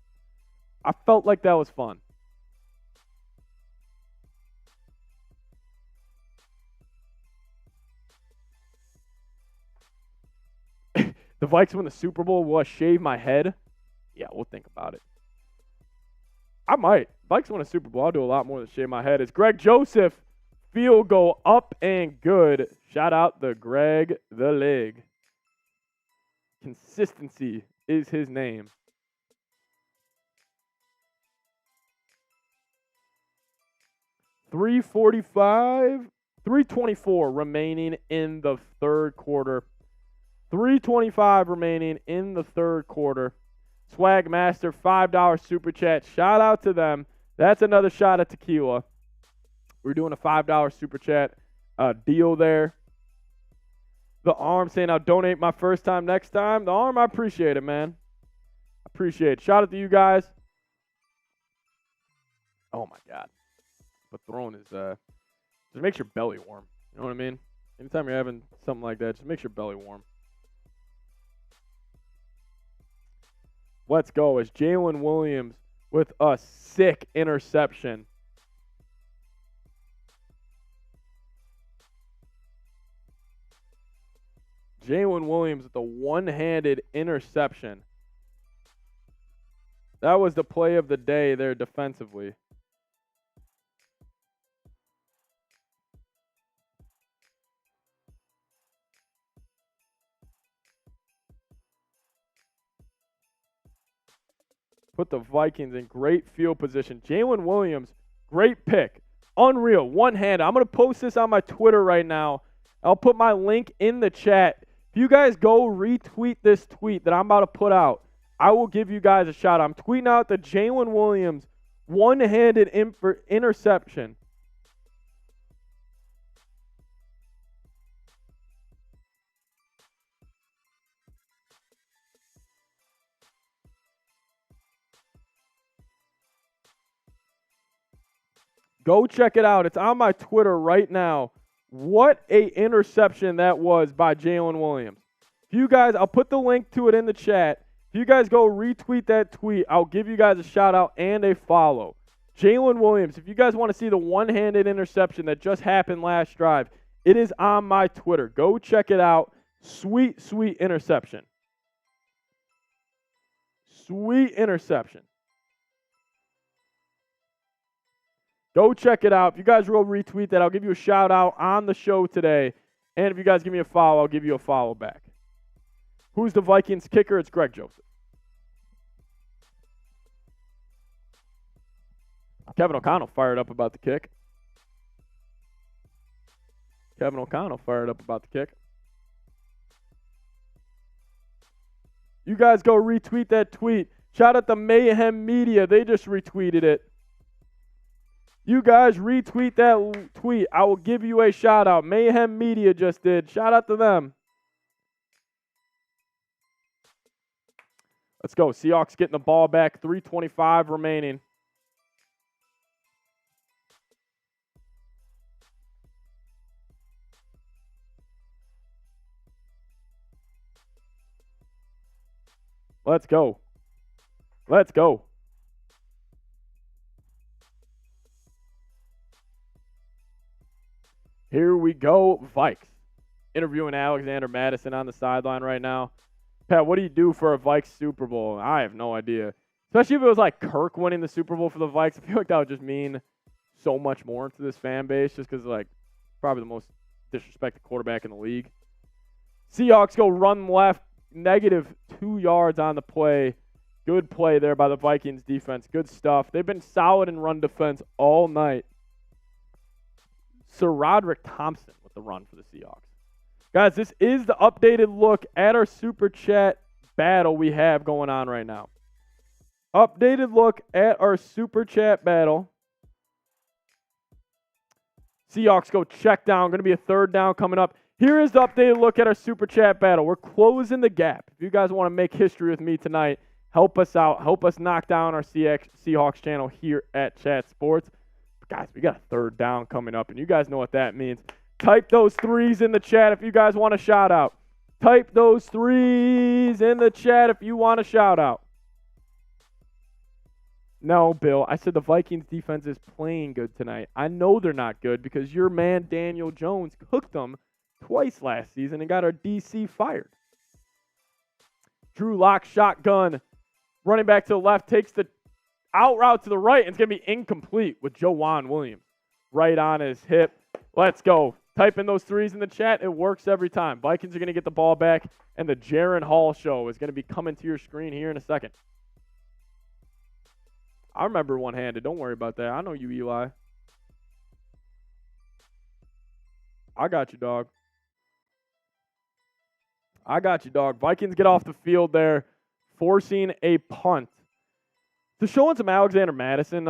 The Vikes win the Super Bowl. Will I shave my head? Yeah, we'll think about it. I might. Vikes win a Super Bowl. I'll do a lot more than shave my head. It's Greg Joseph. Field goal up and good. Shout out to Greg the Leg. Consistency is his name. $3:24 remaining in the third quarter. $3:25 remaining in the third quarter. Swag Master, $5 super chat. Shout out to them. That's another shot at tequila. We're doing a $5 super chat deal there. The Arm saying I'll donate my first time next time. The Arm, I appreciate it, man. Appreciate it. Shout out to you guys. Oh, my God. But throwing is, just makes your belly warm. You know what I mean? Anytime you're having something like that, just makes your belly warm. Let's go. As Jalen Williams with a sick interception. Jalen Williams with a one-handed interception. That was the play of the day there defensively. Put the Vikings in great field position. Jalen Williams, great pick. Unreal. One-handed. I'm going to post this on my Twitter right now. I'll put my link in the chat. If you guys go retweet this tweet that I'm about to put out, I will give you guys a shout. I'm tweeting out the Jalen Williams one-handed interception. Go check it out. It's on my Twitter right now. What a interception that was by Jalen Williams. If you guys, I'll put the link to it in the chat. If you guys go retweet that tweet, I'll give you guys a shout out and a follow. Jalen Williams, if you guys want to see the one-handed interception that just happened last drive, it is on my Twitter. Go check it out. Sweet, sweet interception. Sweet interception. Go check it out. If you guys will retweet that, I'll give you a shout out on the show today. And if you guys give me a follow, I'll give you a follow back. Who's the Vikings kicker? It's Greg Joseph. Kevin O'Connell fired up about the kick. Kevin O'Connell fired up about the kick. You guys go retweet that tweet. Shout out to Mayhem Media. They just retweeted it. You guys retweet that tweet. I will give you a shout out. Mayhem Media just did. Shout out to them. Let's go. Seahawks getting the ball back. 3:25 remaining. Let's go. Let's go. Here we go, Vikes. Interviewing Alexander Madison on the sideline right now. Pat, what do you do for a Vikes Super Bowl? I have no idea. Especially if it was like Kirk winning the Super Bowl for the Vikes. I feel like that would just mean so much more to this fan base just because, like, probably the most disrespected quarterback in the league. Seahawks go run left, -2 yards on the play. Good play there by the Vikings defense. Good stuff. They've been solid in run defense all night. Sir Roderick Thompson with the run for the Seahawks. Guys, this is the updated look at our Super Chat battle we have going on right now. Updated look at our Super Chat battle. Seahawks go check down. Going to be a 3rd down coming up. Here is the updated look at our Super Chat battle. We're closing the gap. If you guys want to make history with me tonight, help us out. Help us knock down our Seahawks channel here at Chat Sports. But guys, we got a 3rd down coming up, and you guys know what that means. Type those 3s in the chat if you guys want a shout out. Type those 3s in the chat if you want a shout out. No, Bill. I said the Vikings defense is playing good tonight. I know they're not good because your man Daniel Jones cooked them twice last season and got our DC fired. Drew Lock shotgun. Running back to the left, takes the out route to the right, and it's going to be incomplete with Joejuan Williams right on his hip. Let's go. Type in those 3s in the chat. It works every time. Vikings are going to get the ball back, and the Jaren Hall show is going to be coming to your screen here in a second. I remember one-handed. Don't worry about that. I know you, Eli. I got you, dog. I got you, dog. Vikings get off the field there, forcing a punt. So showing some Alexander Madison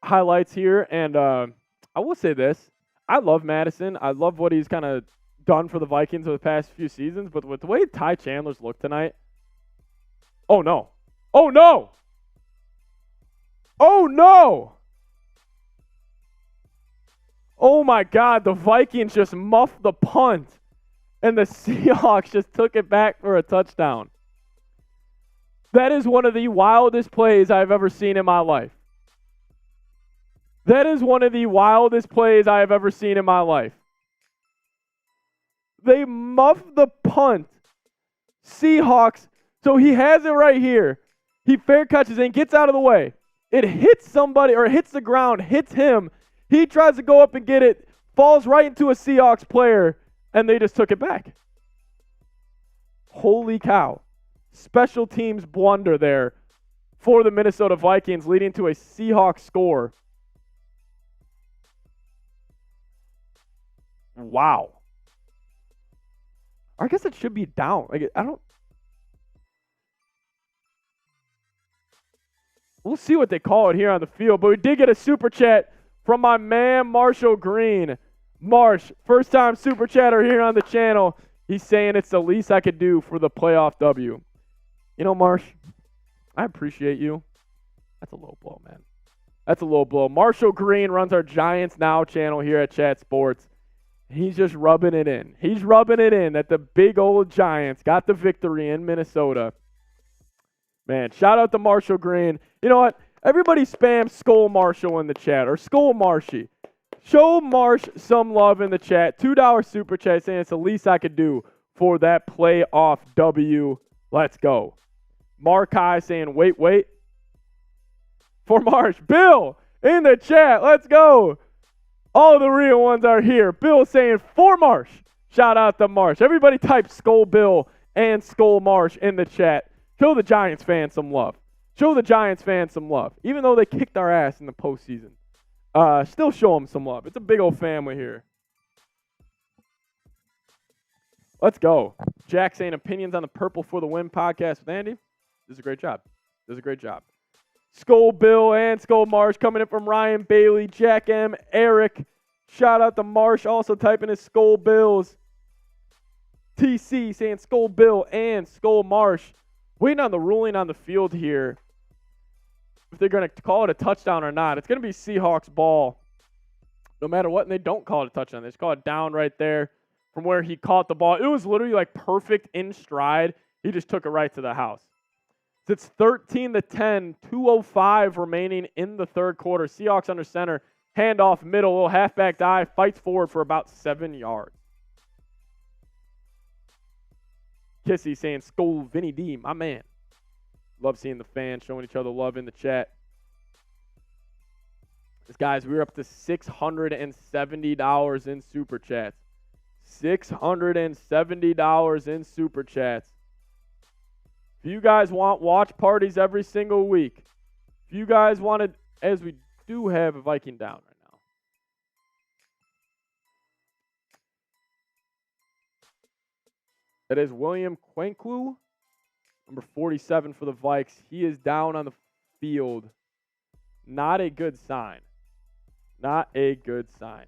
highlights here, and I will say this. I love Madison. I love what he's kind of done for the Vikings over the past few seasons, but with the way Ty Chandler's looked tonight, oh, no. Oh, no. Oh, no. Oh, my God. The Vikings just muffed the punt, and the Seahawks just took it back for a touchdown. That is one of the wildest plays I've ever seen in my life. That is one of the wildest plays I have ever seen in my life. They muffed the punt. Seahawks. So he has it right here. He fair catches and gets out of the way. It hits somebody or it hits the ground, hits him. He tries to go up and get it, falls right into a Seahawks player, and they just took it back. Holy cow. Special teams blunder there for the Minnesota Vikings, leading to a Seahawks score. Wow. I guess it should be down. We'll see what they call it here on the field, but we did get a super chat from my man Marshall Green. Marsh, first time super chatter here on the channel. He's saying it's the least I could do for the playoff W. You know, Marsh, I appreciate you. That's a low blow, man. That's a low blow. Marshall Green runs our Giants Now channel here at Chat Sports. He's just rubbing it in. He's rubbing it in that the big old Giants got the victory in Minnesota. Man, shout out to Marshall Green. You know what? Everybody spam Skull Marshall in the chat, or Skull Marshy. Show Marsh some love in the chat. $2 super chat saying it's the least I could do for that playoff W. Let's go. Markai saying, wait. For Marsh. Bill in the chat. Let's go. All the real ones are here. Bill saying, for Marsh. Shout out to Marsh. Everybody type Skull Bill and Skull Marsh in the chat. Show the Giants fans some love. Show the Giants fans some love. Even though they kicked our ass in the postseason. Still show them some love. It's a big old family here. Let's go. Jack saying opinions on the Purple for the Win podcast with Andy. This is a great job. Skull Bill and Skull Marsh coming in from Ryan Bailey, Jack M, Eric. Shout out to Marsh also typing his Skull Bills. TC saying Skull Bill and Skull Marsh. Waiting on the ruling on the field here. If they're going to call it a touchdown or not. It's going to be Seahawks ball. No matter what, and they don't call it a touchdown. They just call it down right there from where he caught the ball. It was literally like perfect in stride. He just took it right to the house. It's 13-10, 2:05 remaining in the third quarter. Seahawks under center. Handoff middle, little halfback dive, fights forward for about 7 yards. Kissy saying, Skol Vinny D, my man. Love seeing the fans showing each other love in the chat. Guys, we're up to $670 in Super Chats. $670 in Super Chats. If you guys want watch parties every single week, if you guys wanted, as we do have a Viking down right now. That is William Quenklu, number 47 for the Vikes. He is down on the field. Not a good sign. Not a good sign.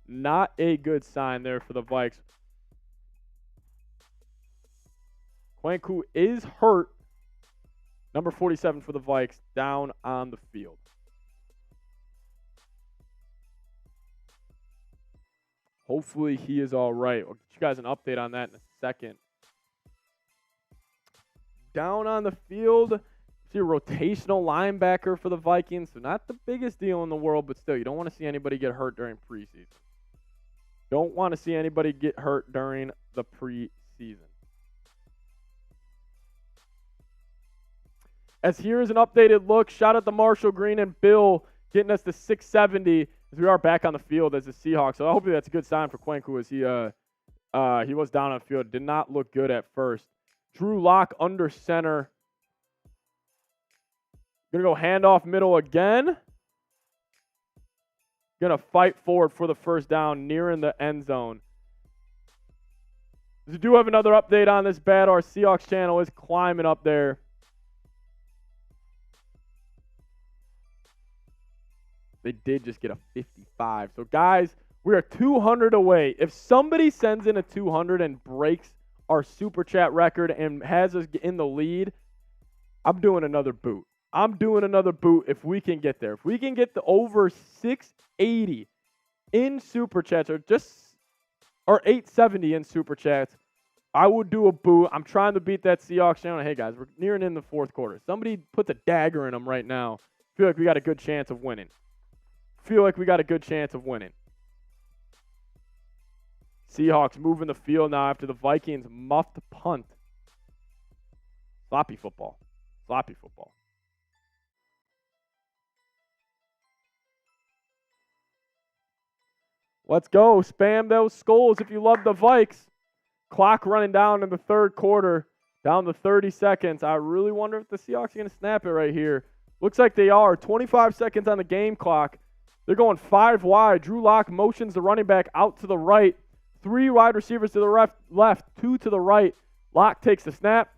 Not a good sign there for the Vikes. Quanku is hurt. Number 47 for the Vikes down on the field. Hopefully he is all right. I'll get you guys an update on that in a second. Down on the field. See a rotational linebacker for the Vikings. So not the biggest deal in the world, but still, you don't want to see anybody get hurt during preseason. Don't want to see anybody get hurt during the preseason. As here is an updated look. Shout out to Marshall Green and Bill getting us to 670 as we are back on the field as the Seahawks. So hopefully that's a good sign for Quenku as he was down on the field. Did not look good at first. Drew Lock under center. Going to go handoff middle again. Going to fight forward for the first down, nearing the end zone. We do have another update on this bat. Our Seahawks channel is climbing up there. They did just get a 55. So, guys, we are 200 away. If somebody sends in a 200 and breaks our Super Chat record and has us in the lead, I'm doing another boot. I'm doing another boot if we can get there. If we can get the over 680 in Super Chats or 870 in Super Chats, I would do a boot. I'm trying to beat that Seahawks channel. Hey, guys, we're nearing in the fourth quarter. Somebody puts a dagger in them right now. I feel like we got a good chance of winning. Seahawks moving the field now after the Vikings muffed punt. Sloppy football. Let's go. Spam those skulls if you love the Vikes. Clock running down in the third quarter. Down to 30 seconds. I really wonder if the Seahawks are going to snap it right here. Looks like they are. 25 seconds on the game clock. They're going 5 wide. Drew Lock motions the running back out to the right. 3 wide receivers to the left, 2 to the right. Lock takes the snap.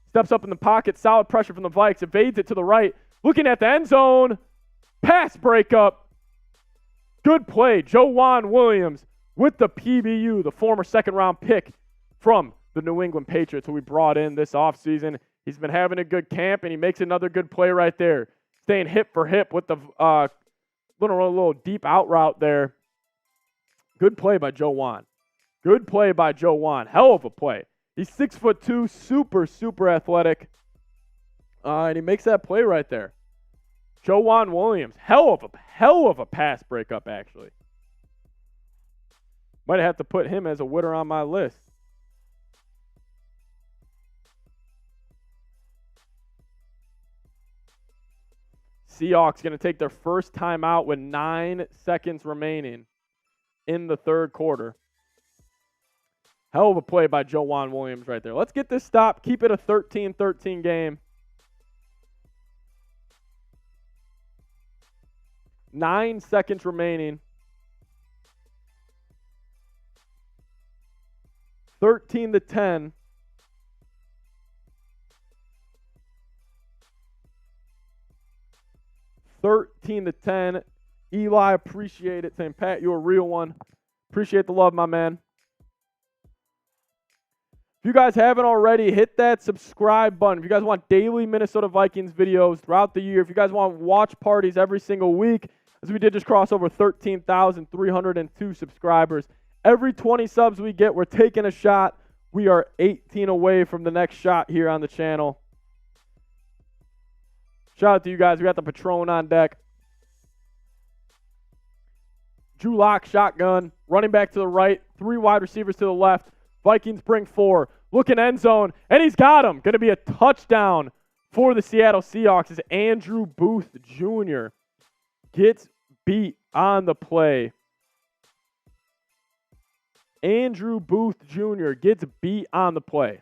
Steps up in the pocket. Solid pressure from the Vikes. Evades it to the right. Looking at the end zone. Pass breakup. Good play. Joejuan Williams with the PBU, the former second-round pick from the New England Patriots who we brought in this offseason. He's been having a good camp, and he makes another good play right there. Staying hip for hip with the little deep out route there. Good play by Joejuan. Hell of a play. He's 6'2", super athletic. And he makes that play right there. Joejuan Williams. Hell of a pass breakup, actually. Might have to put him as a winner on my list. Seahawks going to take their first time out with 9 seconds remaining in the third quarter. Hell of a play by Joejuan Williams right there. Let's get this stop. Keep it a 13-13 game. 9 seconds remaining. 13-10. Eli, appreciate it. Saying, Pat, you're a real one. Appreciate the love, my man. If you guys haven't already, hit that subscribe button. If you guys want daily Minnesota Vikings videos throughout the year, if you guys want watch parties every single week, as we did just cross over 13,302 subscribers. Every 20 subs we get, we're taking a shot. We are 18 away from the next shot here on the channel. Shout out to you guys. We got the Patron on deck. Drew Lock, shotgun. Running back to the right. 3 wide receivers to the left. Vikings bring 4. Looking end zone. And he's got him. Going to be a touchdown for the Seattle Seahawks as Andrew Booth Jr. gets beat on the play. Andrew Booth Jr. gets beat on the play.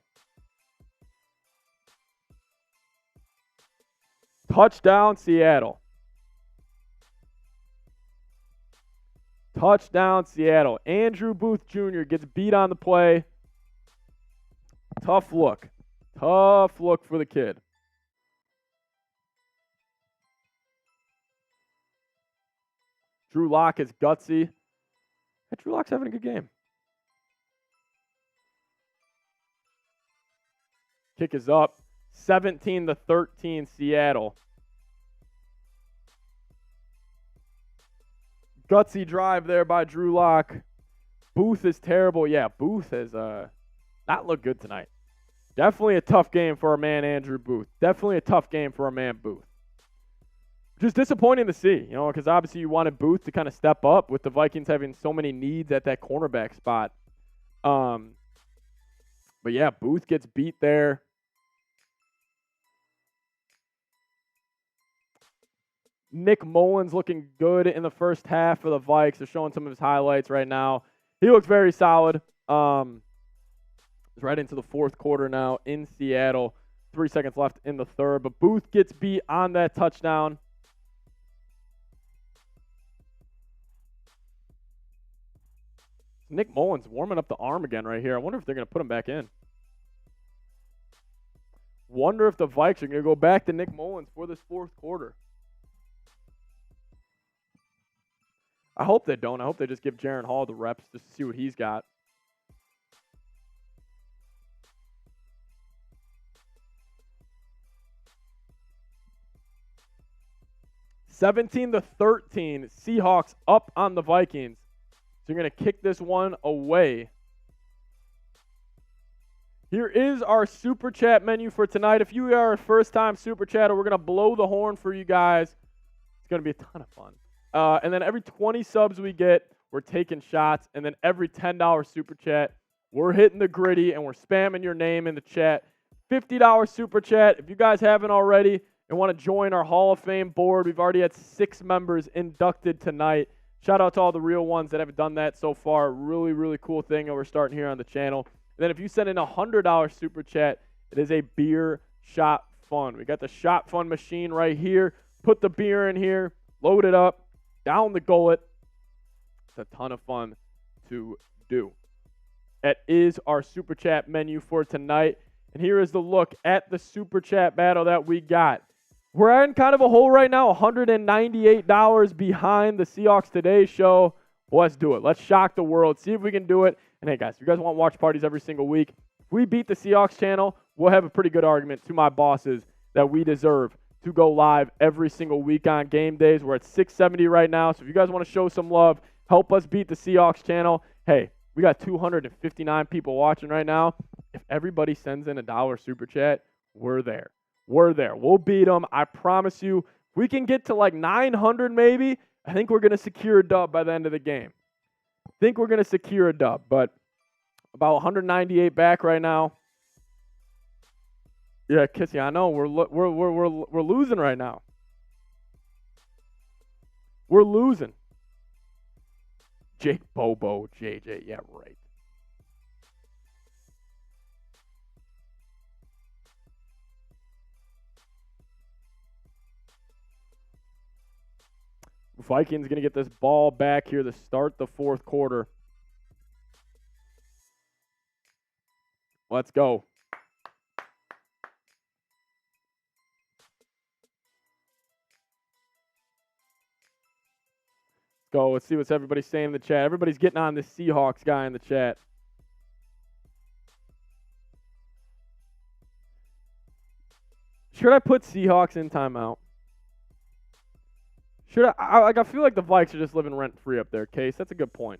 Touchdown, Seattle. Touchdown, Seattle. Andrew Booth Jr. gets beat on the play. Tough look. Tough look for the kid. Drew Lock is gutsy. Hey, Drew Lock's having a good game. Kick is up. 17-13 Seattle. Gutsy drive there by Drew Lock. Booth is terrible. Yeah, Booth has not looked good tonight. Definitely a tough game for our man Andrew Booth. Definitely a tough game for our man Booth. Just disappointing to see, because obviously you wanted Booth to kind of step up with the Vikings having so many needs at that cornerback spot. But yeah, Booth gets beat there. Nick Mullins looking good in the first half for the Vikes. They're showing some of his highlights right now. He looks very solid. He's right into the fourth quarter now in Seattle. 3 seconds left in the third. But Booth gets beat on that touchdown. Nick Mullins warming up the arm again right here. I wonder if they're going to put him back in. Wonder if the Vikes are going to go back to Nick Mullins for this fourth quarter. I hope they don't. I hope they just give Jaren Hall the reps just to see what he's got. (17-13), Seahawks up on the Vikings. So you're going to kick this one away. Here is our Super Chat menu for tonight. If you are a first-time Super Chatter, we're going to blow the horn for you guys. It's going to be a ton of fun. And then every 20 subs we get, we're taking shots. And then every $10 Super Chat, we're hitting the gritty and we're spamming your name in the chat. $50 Super Chat. If you guys haven't already and want to join our Hall of Fame board, we've already had 6 members inducted tonight. Shout out to all the real ones that have done that so far. Really, really cool thing that we're starting here on the channel. And then if you send in a $100 Super Chat, it is a beer shot fund. We got the shot fund machine right here. Put the beer in here. Load it up. Down the gullet. It's a ton of fun to do. That is our Super Chat menu for tonight. And here is the look at the Super Chat battle that we got. We're in kind of a hole right now, $198 behind the Seahawks Today show. Well, let's do it. Let's shock the world, see if we can do it. And hey, guys, if you guys want watch parties every single week, if we beat the Seahawks channel, we'll have a pretty good argument to my bosses that we deserve to go live every single week on game days. We're at 670 right now, so if you guys want to show some love, help us beat the Seahawks channel. Hey, we got 259 people watching right now. If everybody sends in $1 Super Chat, we're there. We're there. We'll beat them. I promise you. If we can get to like 900 maybe, I think we're going to secure a dub by the end of the game. I think we're going to secure a dub, but about 198 back right now. Yeah, Kissy, I know we're losing right now. We're losing. Jake Bobo, JJ, yeah, right. Vikings going to get this ball back here to start the fourth quarter. Let's go. Go. Let's see what everybody's saying in the chat. Everybody's getting on this Seahawks guy in the chat. Should I put Seahawks in timeout? Should I feel like the Vikes are just living rent-free up there, Case. That's a good point.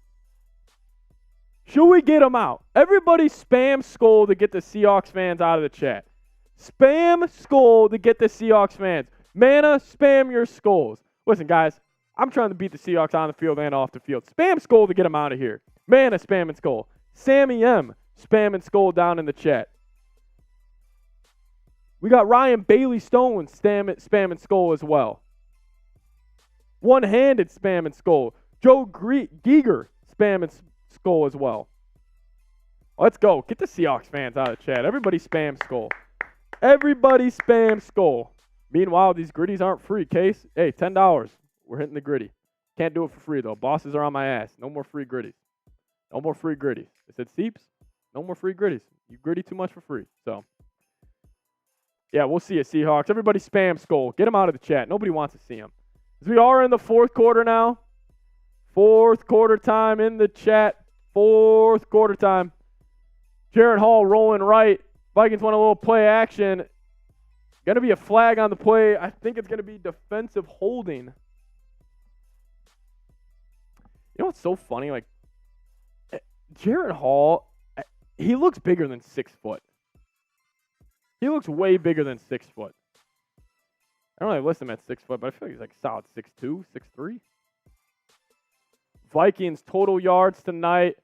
Should we get them out? Everybody spam Skull to get the Seahawks fans out of the chat. Spam Skull to get the Seahawks fans. Mana, spam your skulls. Listen, guys, I'm trying to beat the Seahawks on the field and off the field. Spam skull to get them out of here. Mana, spam and skull. Sammy M, spam and skull down in the chat. We got Ryan Bailey Stone, spam and skull as well. One-handed spam and skull. Joe Giger, spam and skull as well. Let's go. Get the Seahawks fans out of the chat. Everybody spam skull. Everybody spam skull. Meanwhile, these gritties aren't free. Case, hey, $10. We're hitting the gritty. Can't do it for free, though. Bosses are on my ass. No more free gritties. No more free gritties. I said Seeps, no more free gritties. You gritty too much for free. So, yeah, we'll see you, Seahawks. Everybody spam skull. Get them out of the chat. Nobody wants to see them. As we are in the fourth quarter now. Fourth quarter time in the chat. Fourth quarter time. Jaren Hall rolling right. Vikings want a little play action. Going to be a flag on the play. I think it's going to be defensive holding. You know what's so funny? Like, Jaren Hall, he looks bigger than 6 foot. He looks way bigger than 6 foot. I don't really list him at 6 foot, but I feel like he's like solid 6'2", 6'3". Vikings total yards tonight.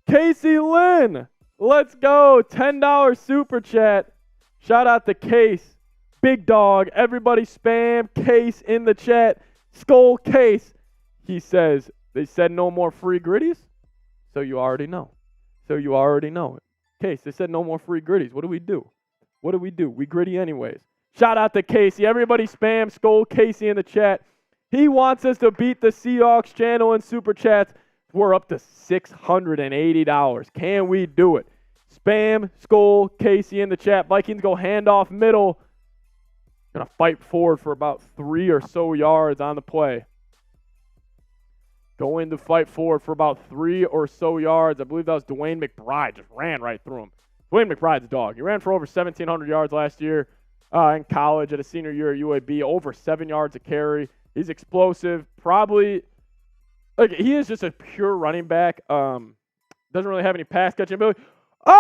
Casey Lynn, let's go. $10 super chat. Shout out to Case. Big dog. Everybody spam Case in the chat. Skull Case. He says, they said no more free gritties? So you already know. So you already know it. Case, they said no more free gritties. What do we do? What do we do? We gritty anyways. Shout out to Casey. Everybody spam Skull Casey in the chat. He wants us to beat the Seahawks channel in super chats. We're up to $680. Can we do it? Spam Skull Casey in the chat. Vikings go handoff middle. Gonna fight forward for about 3 or so yards on the play. Going to fight forward for about 3 or so yards. I believe that was Dwayne McBride. Just ran right through him. Dwayne McBride's a dog. He ran for over 1,700 yards last year in college at a senior year at UAB. Over 7 yards a carry. He's explosive. Probably, like, he is just a pure running back. Doesn't really have any pass catching ability. Oh!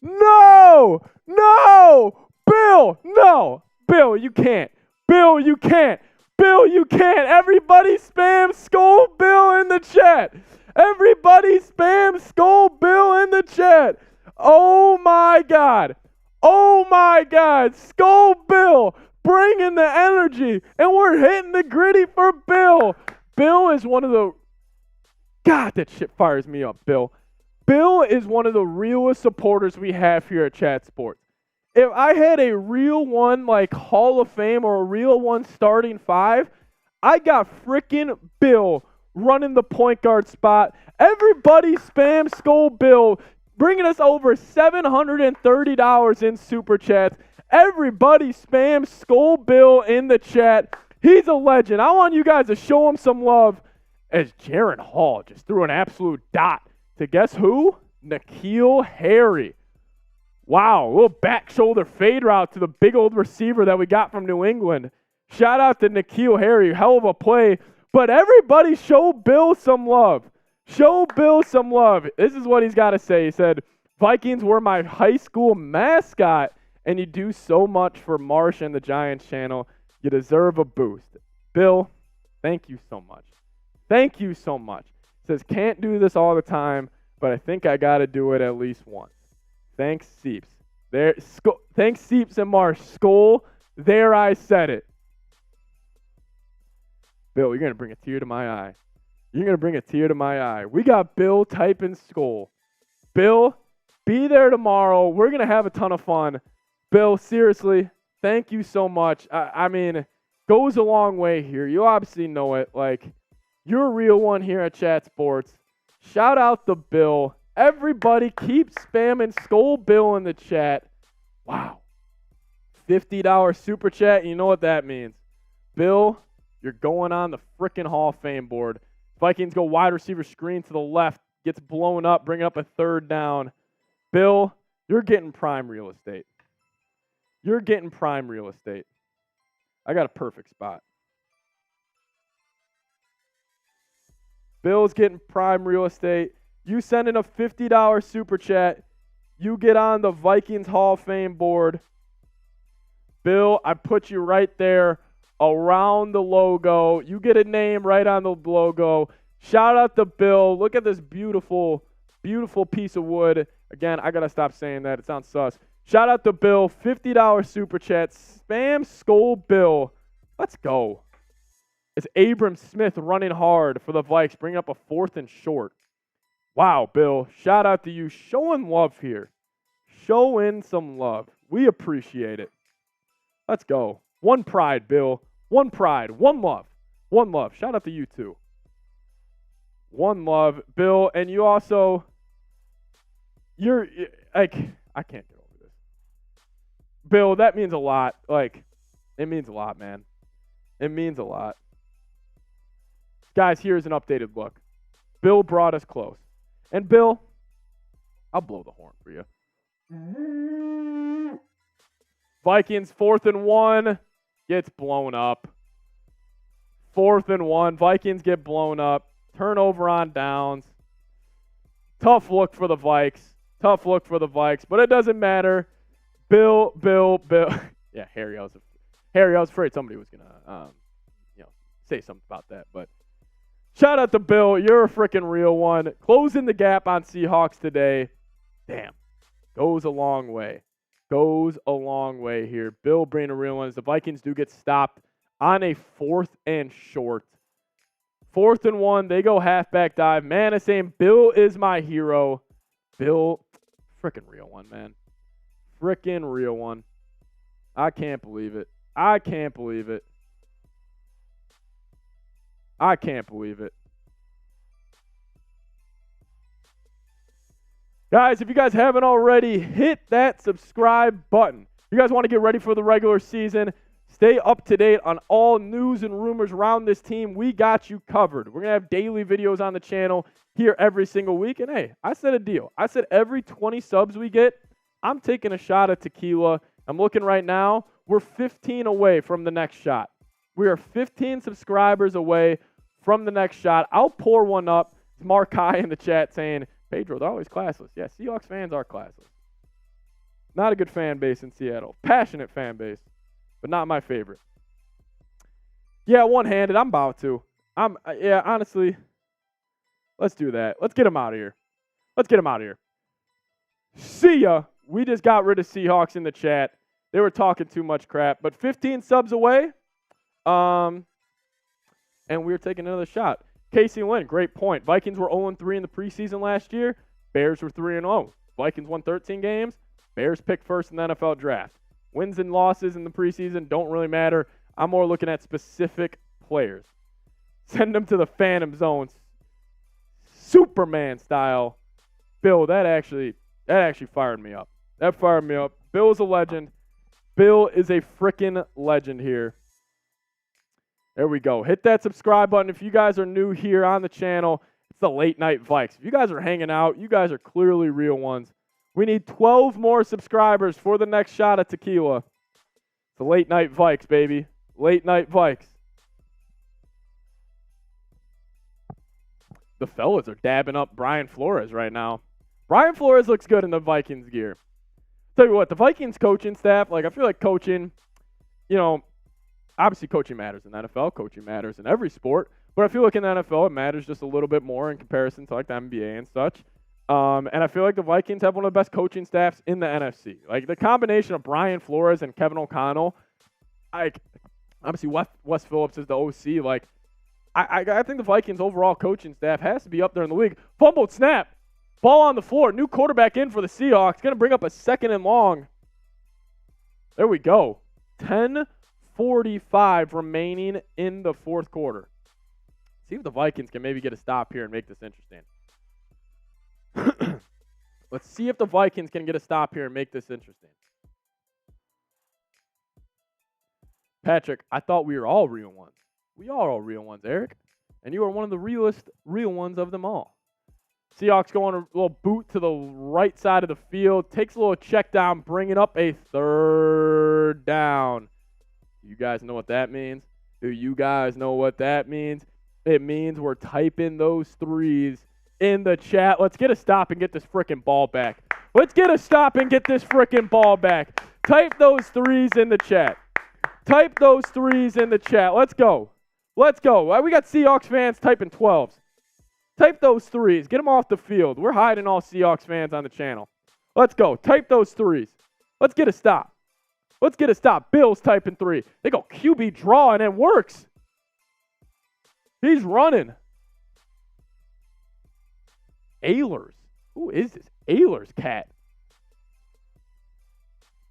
No! No! Bill! No! Bill, you can't. Bill, you can't. Bill, you can't. Everybody spam Skull Bill in the chat. Everybody spam Skull Bill in the chat. Oh, my God. Oh, my God. Skull Bill bringing the energy. And we're hitting the gritty for Bill. Bill is one of the... God, that shit fires me up, Bill. Bill is one of the realest supporters we have here at Chat Sports. If I had a real one like Hall of Fame or a real one starting 5, I got frickin' Bill running the point guard spot. Everybody spam Skull Bill, bringing us over $730 in super chats. Everybody spam Skull Bill in the chat. He's a legend. I want you guys to show him some love as Jaren Hall just threw an absolute dot to guess who? N'Keal Harry. Wow, a little back shoulder fade route to the big old receiver that we got from New England. Shout out to N'Keal Harry, hell of a play. But everybody show Bill some love. Show Bill some love. This is what he's got to say. He said, Vikings were my high school mascot, and you do so much for Marsh and the Giants channel. You deserve a boost. Bill, thank you so much. Thank you so much. Says, can't do this all the time, but I think I got to do it at least once. Thanks, Seeps. Thanks, Seeps and Marsh. Skull, there I said it. Bill, you're going to bring a tear to my eye. You're going to bring a tear to my eye. We got Bill typing Skull. Bill, be there tomorrow. We're going to have a ton of fun. Bill, seriously, thank you so much. I mean, goes a long way here. You obviously know it. Like, you're a real one here at Chat Sports. Shout out to Bill. Everybody keep spamming Skull Bill in the chat. Wow. $50 super chat. You know what that means. Bill, you're going on the frickin' Hall of Fame board. Vikings go wide receiver screen to the left. Gets blown up, bringing up a 3rd down. Bill, you're getting prime real estate. You're getting prime real estate. I got a perfect spot. Bill's getting prime real estate. You send in a $50 super chat. You get on the Vikings Hall of Fame board. Bill, I put you right there around the logo. You get a name right on the logo. Shout out to Bill. Look at this beautiful, beautiful piece of wood. Again, I got to stop saying that. It sounds sus. Shout out to Bill. $50 super chat. Spam Skull Bill. Let's go. It's Abram Smith running hard for the Vikes. Bring up a 4th and short. Wow, Bill. Shout out to you. Showing love here. Showing some love. We appreciate it. Let's go. One pride, Bill. One pride. One love. One love. Shout out to you, too. One love, Bill. And you also, I can't get over this. Bill, that means a lot. Like, it means a lot, man. It means a lot. Guys, here's an updated look. Bill brought us close. And Bill, I'll blow the horn for you. Vikings 4th and 1 gets blown up. 4th and 1. Vikings get blown up. Turnover on downs. Tough look for the Vikes. Tough look for the Vikes. But it doesn't matter. Bill. Yeah, Harry, I was afraid somebody was going to say something about that. But shout out to Bill. You're a freaking real one. Closing the gap on Seahawks today. Damn. Goes a long way. Goes a long way here. Bill bringing a real one. As the Vikings do get stopped on a 4th and short. 4th and 1. They go halfback dive. Man is saying Bill is my hero. Bill, freaking real one, man. Freaking real one. I can't believe it. I can't believe it. I can't believe it. Guys, if you guys haven't already, hit that subscribe button. If you guys want to get ready for the regular season, stay up to date on all news and rumors around this team, we got you covered. We're going to have daily videos on the channel here every single week. And hey, I said a deal. I said every 20 subs we get, I'm taking a shot at tequila. I'm looking right now. We're 15 away from the next shot. We are 15 subscribers away from the next shot. I'll pour one up. It's Mark High in the chat saying, Pedro, they're always classless. Yeah, Seahawks fans are classless. Not a good fan base in Seattle. Passionate fan base, but not my favorite. Yeah, one-handed. I'm about to. Honestly, let's do that. Let's get him out of here. Let's get him out of here. See ya. We just got rid of Seahawks in the chat. They were talking too much crap, but 15 subs away. And we're taking another shot. Casey Lynn, great point. Vikings were 0-3 in the preseason last year. Bears were 3-0. Vikings won 13 games. Bears picked first in the NFL draft. Wins and losses in the preseason don't really matter. I'm more looking at specific players. Send them to the Phantom Zones. Superman style. Bill, that actually fired me up. That fired me up. Bill's a legend. Bill is a freaking legend here. There we go. Hit that subscribe button. If you guys are new here on the channel, it's the Late Night Vikes. If you guys are hanging out, you guys are clearly real ones. We need 12 more subscribers for the next shot of tequila. It's the Late Night Vikes, baby. Late Night Vikes. The fellas are dabbing up Brian Flores right now. Brian Flores looks good in the Vikings gear. Tell you what, the Vikings coaching staff, I feel like coaching, obviously coaching matters in the NFL. Coaching matters in every sport. But I feel like in the NFL, it matters just a little bit more in comparison to the NBA and such. And I feel like the Vikings have one of the best coaching staffs in the NFC. The combination of Brian Flores and Kevin O'Connell, obviously Wes Phillips is the OC. I think the Vikings' overall coaching staff has to be up there in the league. Fumbled snap. Ball on the floor. New quarterback in for the Seahawks. Going to bring up a 2nd and long. There we go. 10:45 remaining in the 4th quarter. See if the Vikings can maybe get a stop here and make this interesting. Let's see if the Vikings can get a stop here and make this interesting. Patrick, I thought we were all real ones. We are all real ones, Eric. And you are one of the realest real ones of them all. Seahawks going a little boot to the right side of the field. Takes a little check down, bringing up a 3rd down. You guys know what that means? Do you guys know what that means? It means we're typing those 3s in the chat. Let's get a stop and get this freaking ball back. Let's get a stop and get this frickin' ball back. Type those threes in the chat. Type those threes in the chat. Let's go. Let's go. We got Seahawks fans typing 12s. Type those threes. Get them off the field. We're hiding all Seahawks fans on the channel. Let's go. Type those threes. Let's get a stop. Let's get a stop. Bill's typing 3. They go QB draw, and it works. He's running. Ehlers. Who is this? Ehlers cat.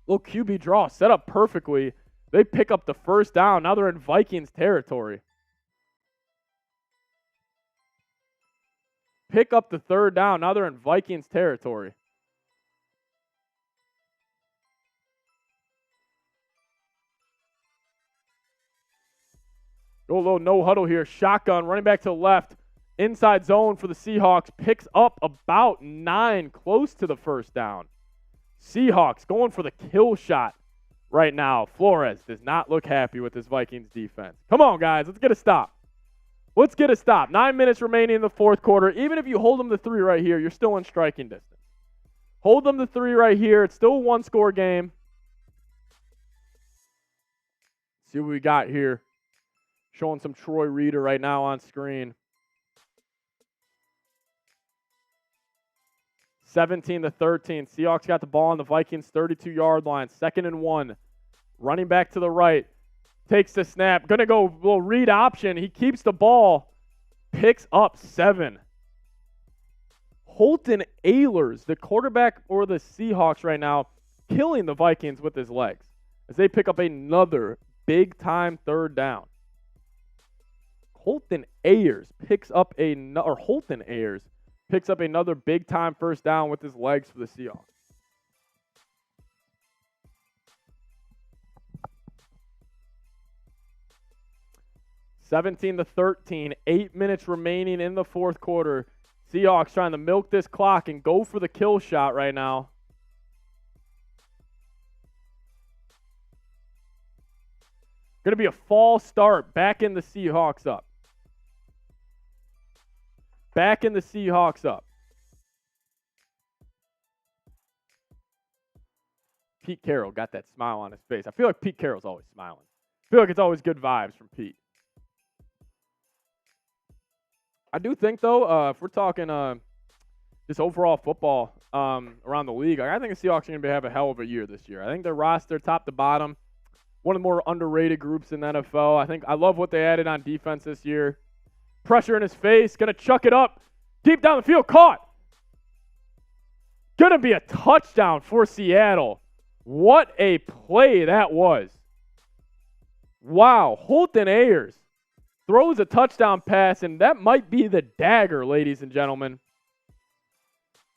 Little QB draw set up perfectly. They pick up the first down. Now they're in Vikings territory. Pick up the third down. Now they're in Vikings territory. Go a little no huddle here. Shotgun running back to the left. Inside zone for the Seahawks. Picks up about 9, close to the first down. Seahawks going for the kill shot right now. Flores does not look happy with this Vikings defense. Come on, guys. Let's get a stop. Let's get a stop. 9 minutes remaining in the fourth quarter. Even if you hold them to 3 right here, you're still in striking distance. Hold them to 3 right here. It's still a one-score game. See what we got here. Showing some Troy Reader right now on screen. 17-13. Seahawks got the ball on the Vikings 32-yard line. 2nd and 1. Running back to the right. Takes the snap. Going to go a little read option. He keeps the ball. Picks up 7. Holton Ehlers, the quarterback for the Seahawks right now, killing the Vikings with his legs as they pick up another big-time third down. Holton Ayers picks up another big-time first down with his legs for the Seahawks. (17-13). 8 minutes remaining in the fourth quarter. Seahawks trying to milk this clock and go for the kill shot right now. Going to be a false start. Back in the Seahawks up. Back in the Seahawks up. Pete Carroll got that smile on his face. I feel like Pete Carroll's always smiling. I feel like it's always good vibes from Pete. I do think, though, if we're talking just overall football around the league, I think the Seahawks are going to have a hell of a year this year. I think their roster, top to bottom, one of the more underrated groups in the NFL. I love what they added on defense this year. Pressure in his face, going to chuck it up. Deep down the field, caught. Going to be a touchdown for Seattle. What a play that was. Wow, Holton Ayers throws a touchdown pass, and that might be the dagger, ladies and gentlemen.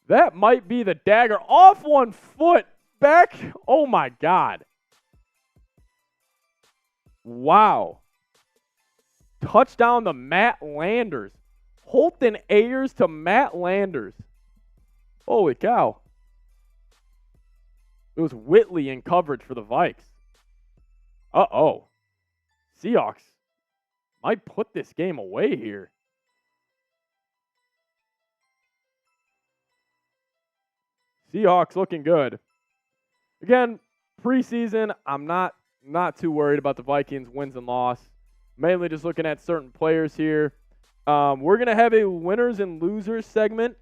That might be the dagger. Off one foot, back. Oh, my God. Wow. Touchdown to Matt Landers. Holton Ayers to Matt Landers. Holy cow. It was Whitley in coverage for the Vikes. Uh-oh. Seahawks might put this game away here. Seahawks looking good. Again, preseason, I'm not too worried about the Vikings' wins and loss. Mainly just looking at certain players here. We're going to have a winners and losers segment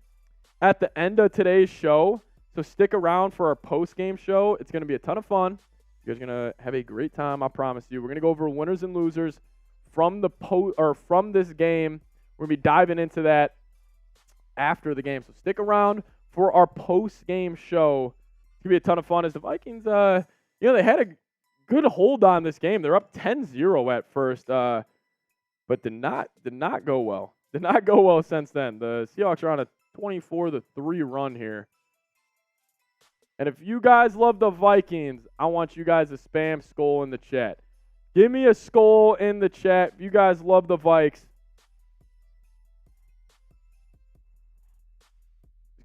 at the end of today's show. So stick around for our post-game show. It's going to be a ton of fun. You guys are going to have a great time, I promise you. We're going to go over winners and losers from from this game. We're going to be diving into that after the game. So stick around for our post-game show. It's going to be a ton of fun as the Vikings, they had a good hold on this game. They're up 10-0 at first, but did not go well. Did not go well since then. The Seahawks are on a 24-3 run here. And if you guys love the Vikings, I want you guys to spam Skol in the chat. Give me a Skol in the chat if you guys love the Vikes.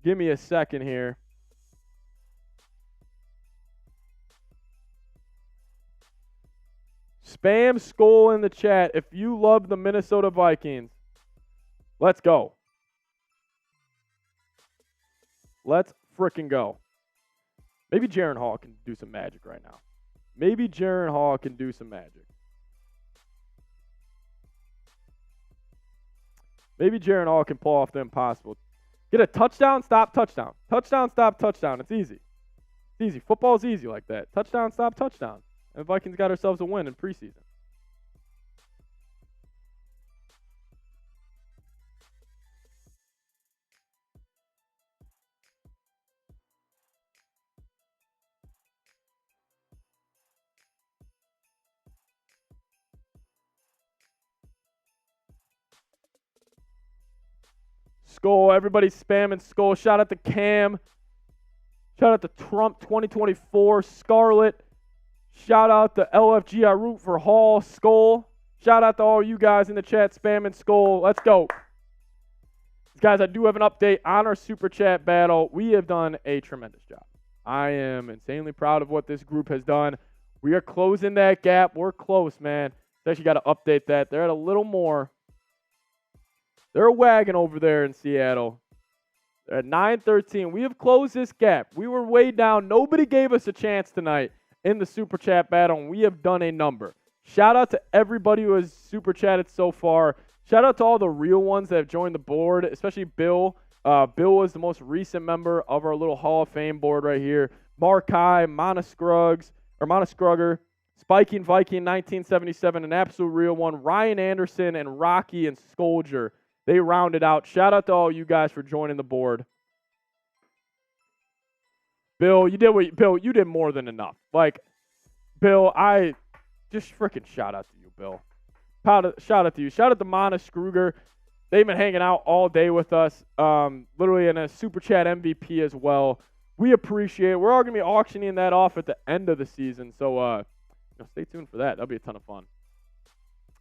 Give me a second here. Spam Skol in the chat if you love the Minnesota Vikings. Let's go. Let's frickin' go. Maybe Jaren Hall can do some magic right now. Maybe Jaren Hall can do some magic. Maybe Jaren Hall can pull off the impossible. Get a touchdown, stop, touchdown. Touchdown, stop, touchdown. It's easy. It's easy. Football's easy like that. Touchdown, stop, touchdown. And the Vikings got ourselves a win in preseason. Skull. Everybody's spamming Skull. Shout out to Cam. Shout out to Trump 2024. Scarlet. Shout out to LFG. I root for Hall. Skull. Shout out to all you guys in the chat spamming Skull. Let's go. Guys, I do have an update on our Super Chat battle. We have done a tremendous job. I am insanely proud of what this group has done. We are closing that gap. We're close, man. Actually got to update that. They're at a little more. They're a wagon over there in Seattle. They're at 9-13. We have closed this gap. We were way down. Nobody gave us a chance tonight in the Super Chat battle, and we have done a number. Shout out to everybody who has Super Chatted so far. Shout out to all the real ones that have joined the board, especially Bill. Bill was the most recent member of our little Hall of Fame board right here. Markai, Monoscrugger, Spiking Viking 1977, an absolute real one. Ryan Anderson and Rocky and Scolger. They rounded out. Shout out to all you guys for joining the board. Bill, you did more than enough. Like, Bill, I just freaking shout out to you, Bill. Shout out to you. Shout out to Monis Kruger. They've been hanging out all day with us, literally in a Super Chat MVP as well. We appreciate it. We're all going to be auctioning that off at the end of the season, so stay tuned for that. That'll be a ton of fun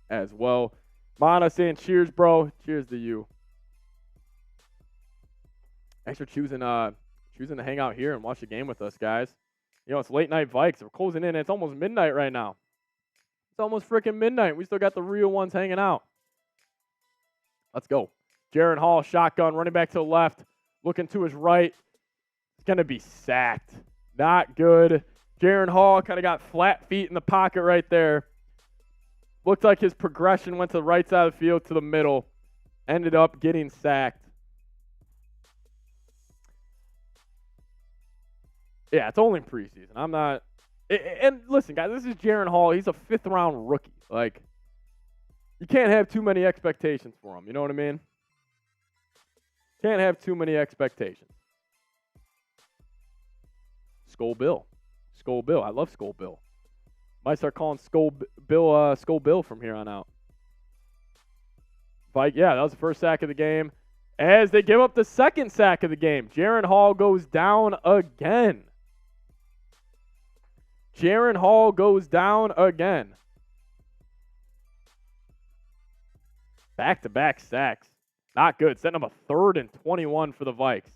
as well. Mana saying cheers, bro. Cheers to you. Thanks for choosing to hang out here and watch the game with us, guys. It's late night Vikes. We're closing in. It's almost midnight right now. It's almost freaking midnight. We still got the real ones hanging out. Let's go. Jaren Hall, shotgun, running back to the left, looking to his right. It's going to be sacked. Not good. Jaren Hall kind of got flat feet in the pocket right there. Looked like his progression went to the right side of the field to the middle. Ended up getting sacked. Yeah, it's only preseason. I'm not. And listen, guys, this is Jaren Hall. He's a fifth-round rookie. Like, you can't have too many expectations for him. You know what I mean? Can't have too many expectations. Skull Bill. Skull Bill. I love Skull Bill. Might start calling Skull Bill from here on out. Yeah, that was the first sack of the game. As they give up the second sack of the game, Jaren Hall goes down again. Jaren Hall goes down again. Back-to-back sacks. Not good. Setting up a 3rd and 21 for the Vikes.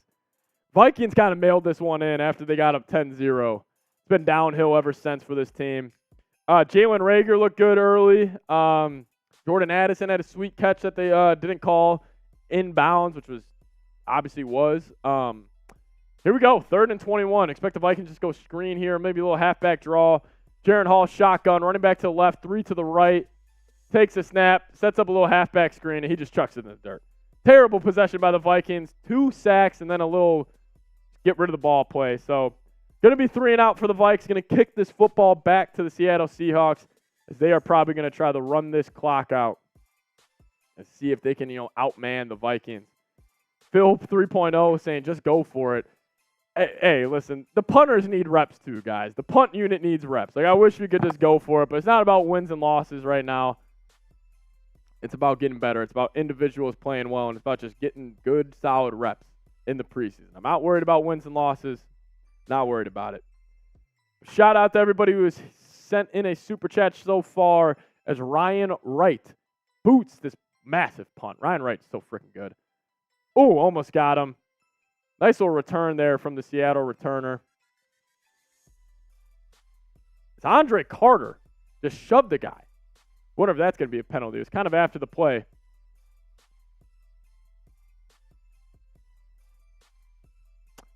Vikings kind of mailed this one in after they got up 10-0. It's been downhill ever since for this team. Jalen Reagor looked good early. Jordan Addison had a sweet catch that they didn't call inbounds, which was obviously was. Here we go, 3rd and 21. Expect the Vikings just go screen here, maybe a little halfback draw. Jaren Hall shotgun, running back to the left, 3 to the right. Takes a snap, sets up a little halfback screen, and he just chucks it in the dirt. Terrible possession by the Vikings. 2 sacks and then a little get rid of the ball play. So going to be 3 and out for the Vikes. Going to kick this football back to the Seattle Seahawks as they are probably going to try to run this clock out and see if they can, outman the Vikings. Phil 3.0 saying just go for it. Hey, listen, the punters need reps too, guys. The punt unit needs reps. Like, I wish we could just go for it, but it's not about wins and losses right now. It's about getting better. It's about individuals playing well, and it's about just getting good, solid reps in the preseason. I'm not worried about wins and losses. Not worried about it. Shout out to everybody who has sent in a super chat so far as Ryan Wright boots this massive punt. Ryan Wright's so freaking good. Oh, almost got him. Nice little return there from the Seattle returner. It's Andre Carter. Just shoved the guy. Wonder if that's going to be a penalty. It was kind of after the play.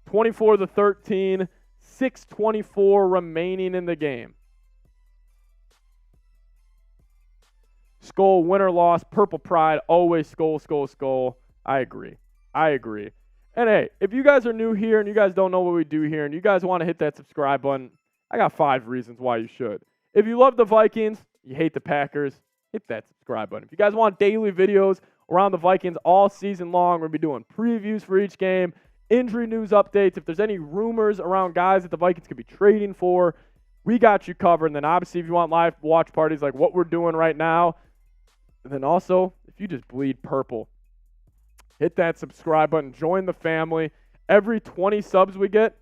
$24-13. 6:24 remaining in the game. Skull, win or loss, purple pride, always skull, skull, skull. I agree. And hey, if you guys are new here and you guys don't know what we do here and you guys want to hit that subscribe button, I got 5 reasons why you should. If you love the Vikings, you hate the Packers, hit that subscribe button. If you guys want daily videos around the Vikings all season long, we're going to be doing previews for each game, injury news updates. If there's any rumors around guys that the Vikings could be trading for, we got you covered. And then obviously if you want live watch parties like what we're doing right now, and then also if you just bleed purple, hit that subscribe button, join the family. Every 20 subs we get,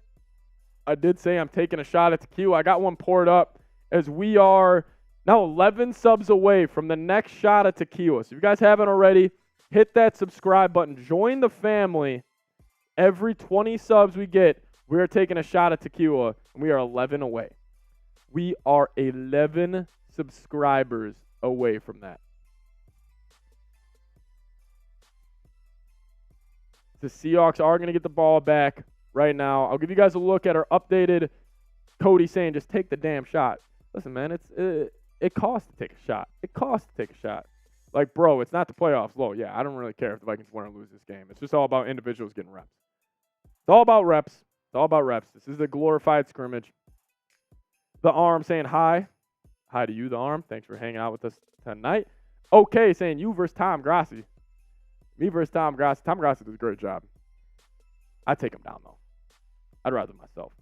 I did say I'm taking a shot at tequila. I got one poured up as we are now 11 subs away from the next shot at tequila. So if you guys haven't already, hit that subscribe button. Join the family. Every 20 subs we get, we are taking a shot at tequila, and we are 11 away. We are 11 subscribers away from that. The Seahawks are going to get the ball back right now. I'll give you guys a look at our updated Cody saying, just take the damn shot. Listen, man, it costs to take a shot. It costs to take a shot. Like, bro, it's not the playoffs. Low, yeah, I don't really care if the Vikings win or lose this game. It's just all about individuals getting reps. It's all about reps. It's all about reps. This is a glorified scrimmage. The Arm saying hi. Hi to you, the Arm. Thanks for hanging out with us tonight. Okay, saying you versus Tom Grassi. Me versus Tom Grassi. Tom Grassi does a great job. I'd take him down, though. I'd rather myself.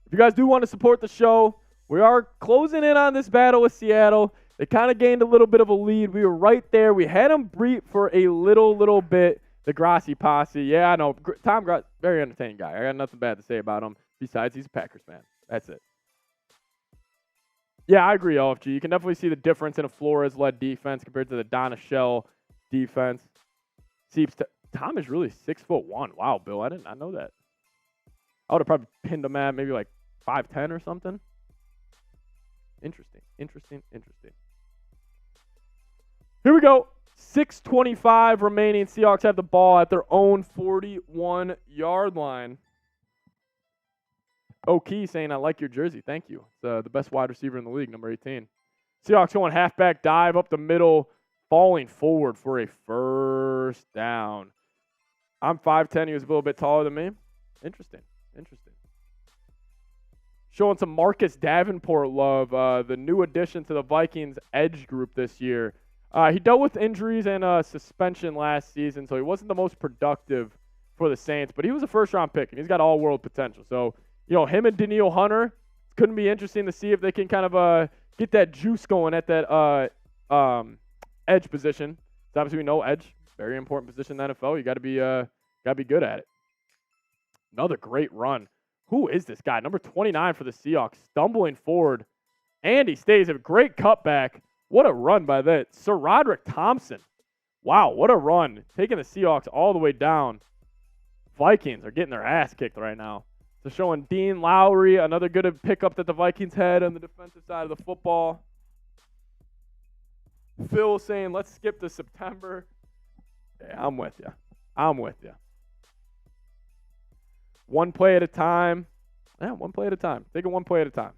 If you guys do want to support the show, we are closing in on this battle with Seattle. They kind of gained a little bit of a lead. We were right there. We had them beat for a little bit. The Grassi posse. Yeah, I know. Tom Grassi, very entertaining guy. I got nothing bad to say about him. Besides, he's a Packers fan. That's it. Yeah, I agree, LFG. You can definitely see the difference in a Flores-led defense compared to the Donna Shell defense. Tom is really 6'1". Wow, Bill, I did not know that. I would have probably pinned him at maybe like 5'10" or something. Interesting. Here we go. 6:25 remaining. Seahawks have the ball at their own 41-yard line. O'Key saying, I like your jersey. Thank you. It's the best wide receiver in the league, number 18. Seahawks going halfback dive up the middle, falling forward for a first down. I'm 5'10". He was a little bit taller than me. Interesting. Showing some Marcus Davenport love, the new addition to the Vikings edge group this year. He dealt with injuries and suspension last season, so he wasn't the most productive for the Saints, but he was a first-round pick, and he's got all-world potential. So, him and Daniil Hunter, it's going to be interesting to see if they can kind of get that juice going at that edge position. So obviously, we know edge, very important position in the NFL. You got to be good at it. Another great run. Who is this guy? Number 29 for the Seahawks, stumbling forward, and he stays. A great cutback. What a run by that. Sir Roderick Thompson. Wow, what a run. Taking the Seahawks all the way down. Vikings are getting their ass kicked right now. So showing Dean Lowry, another good pickup that the Vikings had on the defensive side of the football. Phil saying, let's skip to September. Yeah, I'm with you. One play at a time. Yeah, one play at a time. Take it one play at a time.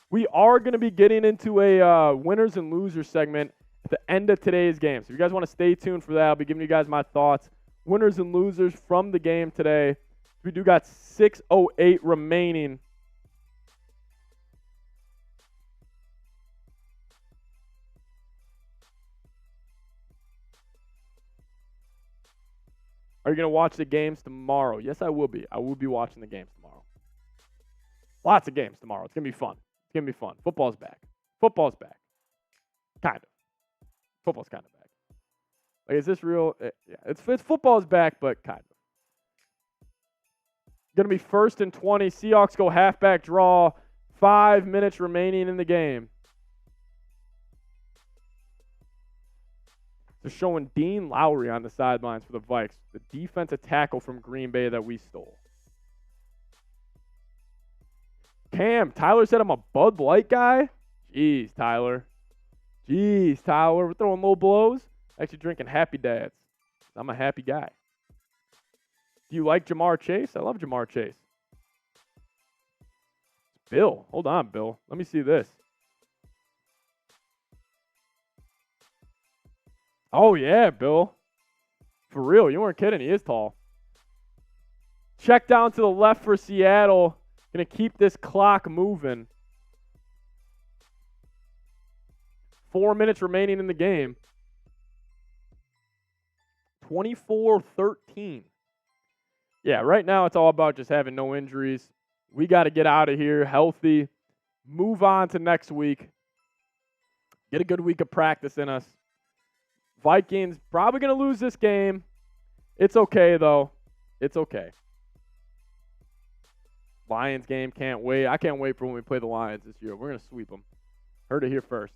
We are going to be getting into a winners and losers segment at the end of today's game. So if you guys want to stay tuned for that, I'll be giving you guys my thoughts. Winners and losers from the game today. We do got 6:08 remaining. Are you going to watch the games tomorrow? Yes, I will be. I will be watching the games tomorrow. Lots of games tomorrow. It's going to be fun. Football's back. Kind of. Football's kind of back. Like, is this real? Yeah, it's football's back, but kind of. Going to be 1st and 20. Seahawks go halfback draw. 5 minutes remaining in the game. They're showing Dean Lowry on the sidelines for the Vikes, the defensive tackle from Green Bay that we stole. Tyler said I'm a Bud Light guy? Jeez, Tyler. We're throwing low blows. Actually drinking Happy Dads. I'm a happy guy. Do you like Jamar Chase? I love Jamar Chase. Bill. Hold on, Bill. Let me see this. Oh, yeah, Bill. For real, you weren't kidding. He is tall. Check down to the left for Seattle. Going to keep this clock moving. 4 minutes remaining in the game. 24-13. Yeah, right now it's all about just having no injuries. We got to get out of here healthy. Move on to next week. Get a good week of practice in us. Vikings probably going to lose this game. It's okay, though. It's okay. Lions game, can't wait. I can't wait for when we play the Lions this year. We're going to sweep them. Heard it here first.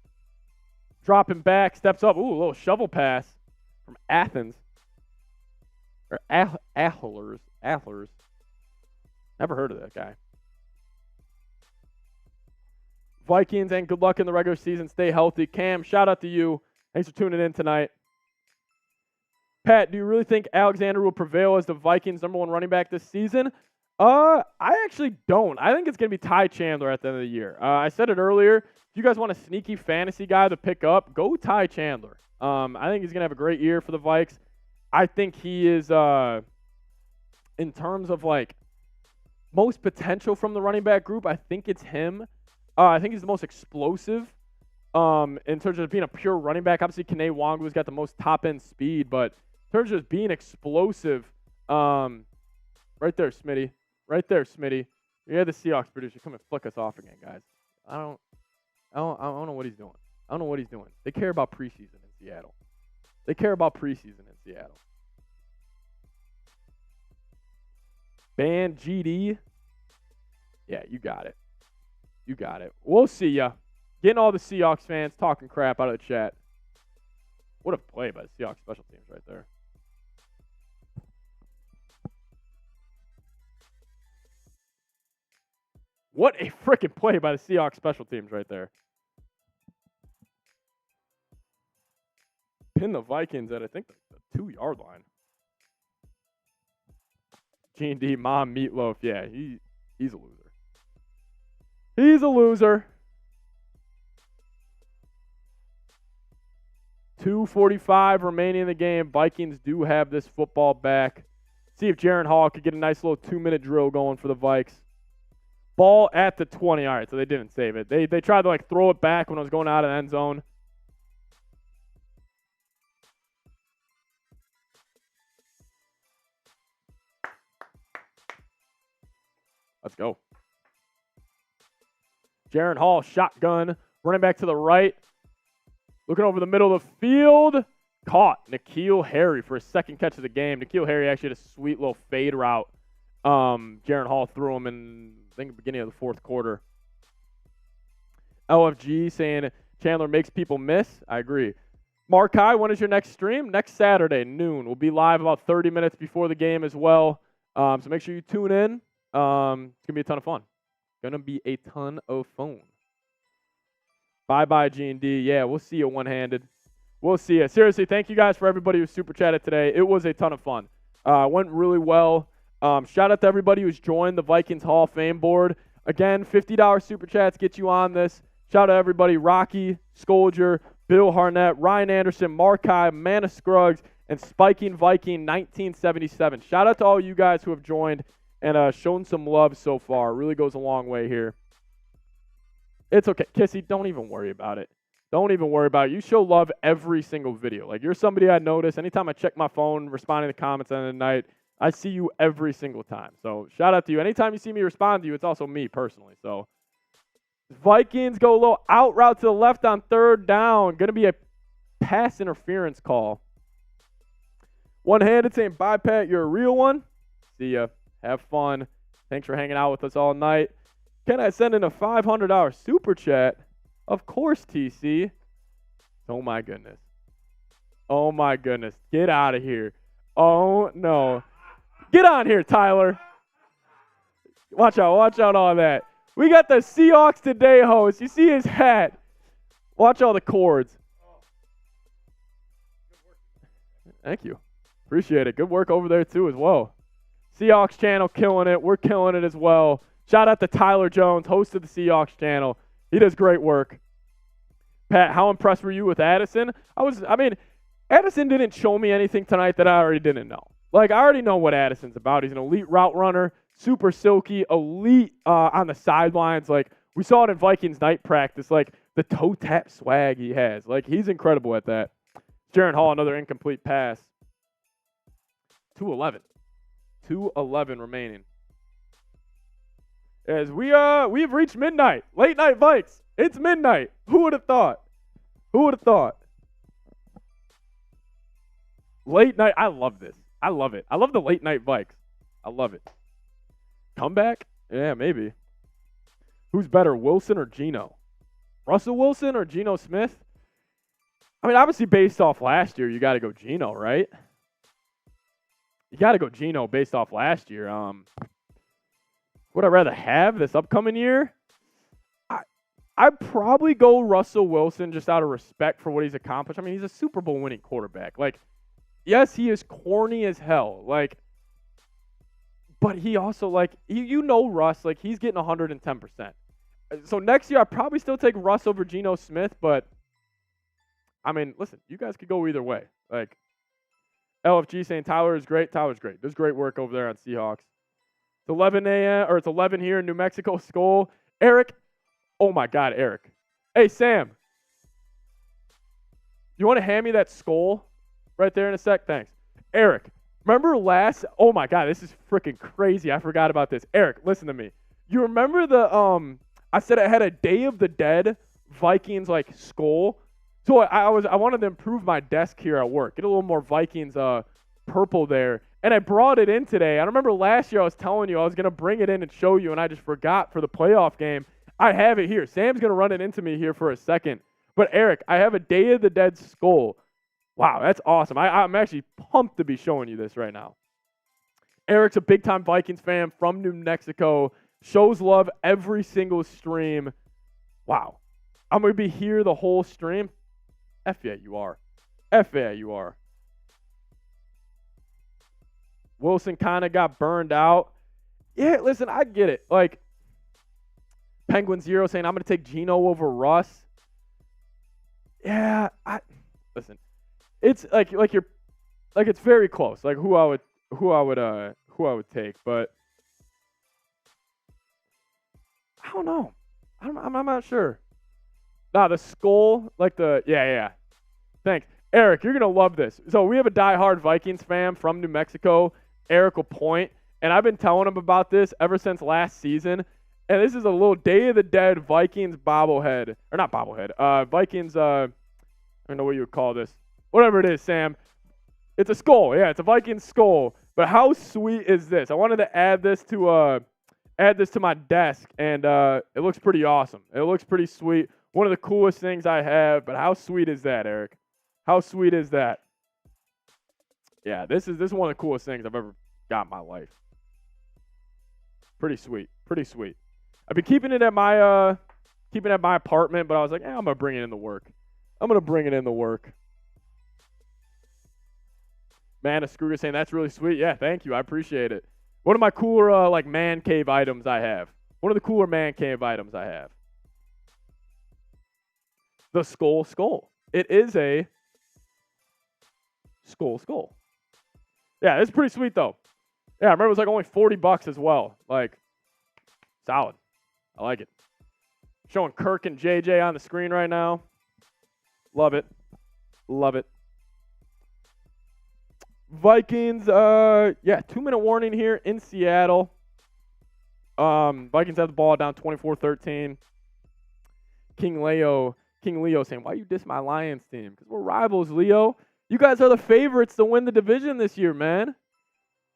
Dropping back, steps up. Ooh, a little shovel pass from Athens. Or Athlers. Never heard of that guy. Vikings, and good luck in the regular season. Stay healthy. Cam, shout out to you. Thanks for tuning in tonight. Pat, do you really think Alexander will prevail as the Vikings' #1 running back this season? I actually don't. I think it's going to be Ty Chandler at the end of the year. I said it earlier. If you guys want a sneaky fantasy guy to pick up, go Ty Chandler. I think he's going to have a great year for the Vikes. I think he is, in terms of like most potential from the running back group, I think it's him. I think he's the most explosive in terms of being a pure running back. Obviously, Kene Wangu's got the most top-end speed, but in terms of just being explosive, right there, Smitty. Right there, Smitty. You're the Seahawks producer. Come and flick us off again, guys. I don't know what he's doing. I don't know what he's doing. They care about preseason in Seattle. Ban GD. Yeah, you got it. We'll see ya. Getting all the Seahawks fans talking crap out of the chat. What a play by the Seahawks special teams right there. What a freaking play by the Seahawks special teams right there. Pin the Vikings at, I think, the 2-yard line. G&D, Mom, Meatloaf. Yeah, he's a loser. He's a loser. 2:45 remaining in the game. Vikings do have this football back. See if Jaren Hall could get a nice little 2-minute drill going for the Vikes. Ball at the 20. All right, so they didn't save it. They tried to like throw it back when I was going out of the end zone. Let's go. Jaren Hall, shotgun, running back to the right. Looking over the middle of the field. Caught N'Keal Harry for his second catch of the game. N'Keal Harry actually had a sweet little fade route. Jaren Hall threw him in, I think, the beginning of the fourth quarter. LFG saying Chandler makes people miss. I agree. Markai, when is your next stream? Next Saturday, noon. We'll be live about 30 minutes before the game as well. So make sure you tune in. It's going to be a ton of fun. Bye-bye, G&D. Yeah, we'll see you one-handed. We'll see you. Seriously, thank you guys for everybody who super chatted today. It was a ton of fun. Went really well. Shout out to everybody who's joined the Vikings Hall of Fame board. Again, $50 super chats get you on this. Shout out to everybody, Rocky, Scolger, Bill Harnett, Ryan Anderson, Markai, Mana Scruggs, and Spiking Viking 1977. Shout out to all you guys who have joined and shown some love so far. It really goes a long way here. It's okay. Kissy, don't even worry about it. You show love every single video. Like, you're somebody I notice. Anytime I check my phone, responding to comments at the end of the night, I see you every single time. So shout out to you. Anytime you see me respond to you, it's also me personally. So Vikings go low, out route to the left on third down. Going to be a pass interference call. One-handed saying, bye, Pat, you're a real one. See ya. Have fun. Thanks for hanging out with us all night. Can I send in a $500 super chat? Of course, TC. Oh, my goodness. Get out of here. Oh, no. Get on here, Tyler. Watch out on that. We got the Seahawks Today host. You see his hat. Watch all the cords. Thank you. Appreciate it. Good work over there, too, as well. Seahawks channel killing it. We're killing it as well. Shout out to Tyler Jones, host of the Seahawks channel. He does great work. Pat, how impressed were you with Addison? Addison didn't show me anything tonight that I already didn't know. Like, I already know what Addison's about. He's an elite route runner, super silky, elite on the sidelines. Like, we saw it in Vikings night practice, like, the toe tap swag he has. Like, he's incredible at that. Jaren Hall, another incomplete pass. 2:11. 2:11 remaining. As we've reached midnight. Late night Vikes. It's midnight. Who would have thought? Who would have thought? Late night. I love this. I love it. I love the late night Vikes. I love it. Comeback? Yeah, maybe. Who's better, Wilson or Geno? Russell Wilson or Geno Smith? I mean, obviously based off last year, you got to go Geno, right? You got to go Geno based off last year. Would I rather have this upcoming year? I'd probably go Russell Wilson just out of respect for what he's accomplished. I mean, he's a Super Bowl winning quarterback. Like, yes, he is corny as hell. Like, but he also, like, you know Russ, like, he's getting 110%. So next year, I'd probably still take Russ over Geno Smith, but, I mean, listen, you guys could go either way. Like, LFG saying Tyler is great. Tyler's great. Does great work over there on Seahawks. It's 11 a.m., or it's 11 here in New Mexico. Skull. Eric. Oh, my God, Eric. Hey, Sam. You want to hand me that skull right there in a sec? Thanks. Eric, remember oh, my God, this is freaking crazy. I forgot about this. Eric, listen to me. You remember I said I had a Day of the Dead Vikings, like, skull? So I wanted to improve my desk here at work. Get a little more Vikings purple there. And I brought it in today. I remember last year I was telling you I was going to bring it in and show you, and I just forgot for the playoff game. I have it here. Sam's going to run it into me here for a second. But, Eric, I have a Day of the Dead skull. Wow, that's awesome. I'm actually pumped to be showing you this right now. Eric's a big-time Vikings fan from New Mexico. Shows love every single stream. Wow. I'm going to be here the whole stream. F yeah, you are. F yeah, you are. Wilson kind of got burned out. Yeah, listen, I get it. Like, Penguin Zero saying, I'm going to take Geno over Russ. Yeah, listen. It's it's very close. Like who I would take, but I don't know. I'm not sure. Nah, the skull, like yeah. Thanks. Eric, you're going to love this. So we have a diehard Vikings fan from New Mexico, Eric LaPointe, and I've been telling him about this ever since last season. And this is a little Day of the Dead Vikings bobblehead. Or not bobblehead. Vikings, I don't know what you would call this. Whatever it is, Sam. It's a skull. Yeah, it's a Viking skull. But how sweet is this? I wanted to add this to my desk, and it looks pretty awesome. It looks pretty sweet. One of the coolest things I have, but how sweet is that, Eric? How sweet is that? Yeah, this is one of the coolest things I've ever got in my life. Pretty sweet. Pretty sweet. I've been keeping it at my apartment, but I was like, I'm gonna bring it into work. Man, a Scrooge saying that's really sweet. Yeah, thank you. I appreciate it. One of my cooler man cave items I have. One of the cooler man cave items I have. The skull. It is a skull. Yeah, it's pretty sweet though. Yeah, I remember it was like only $40 as well. Like, solid. I like it. Showing Kirk and JJ on the screen right now. Love it. Vikings, 2-minute warning here in Seattle. Vikings have the ball down 24-13. King Leo saying, why you diss my Lions team? Because we're rivals, Leo. You guys are the favorites to win the division this year, man.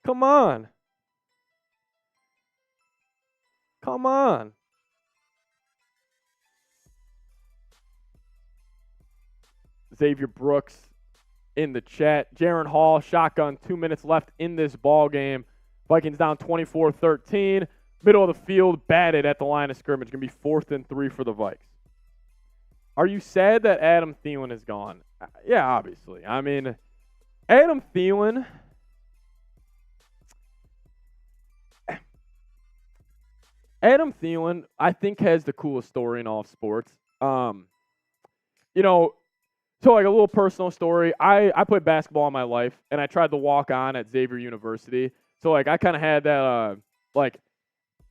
Come on. Xavier Brooks in the chat. Jaren Hall, shotgun, 2 minutes left in this ball game. Vikings down 24-13. Middle of the field, batted at the line of scrimmage. Going to be 4th and 3 for the Vikes. Are you sad that Adam Thielen is gone? Yeah, obviously. I mean, Adam Thielen, Adam Thielen, I think, has the coolest story in all of sports. You know, so like a little personal story. I played basketball all my life, and I tried to walk on at Xavier University. So like I kind of had that like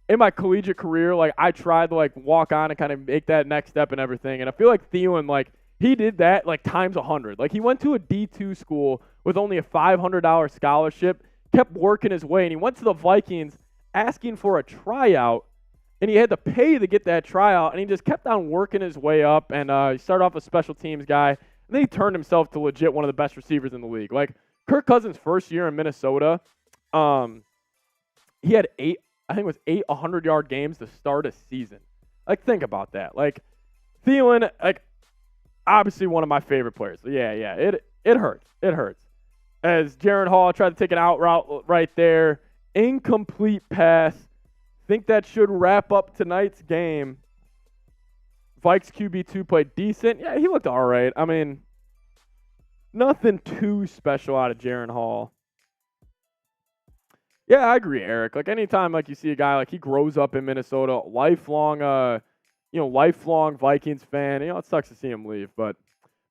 in my collegiate career, like I tried to like walk on and kind of make that next step and everything. And I feel like Thielen, like he did that like times 100. Like he went to a D2 school with only a $500 scholarship, kept working his way, and he went to the Vikings asking for a tryout. And he had to pay to get that tryout, and he just kept on working his way up. And he started off a special teams guy, and then he turned himself to legit one of the best receivers in the league. Like Kirk Cousins' first year in Minnesota, he had eight 100-yard games to start a season. Like think about that. Like Thielen, like obviously one of my favorite players. Yeah, it hurts. It hurts. As Jaren Hall tried to take an out route right there, incomplete pass. Think that should wrap up tonight's game. Vikes QB2 played decent. Yeah, he looked all right. I mean, nothing too special out of Jaren Hall. Yeah, I agree, Eric. Like anytime like you see a guy like he grows up in Minnesota, lifelong Vikings fan. It sucks to see him leave. But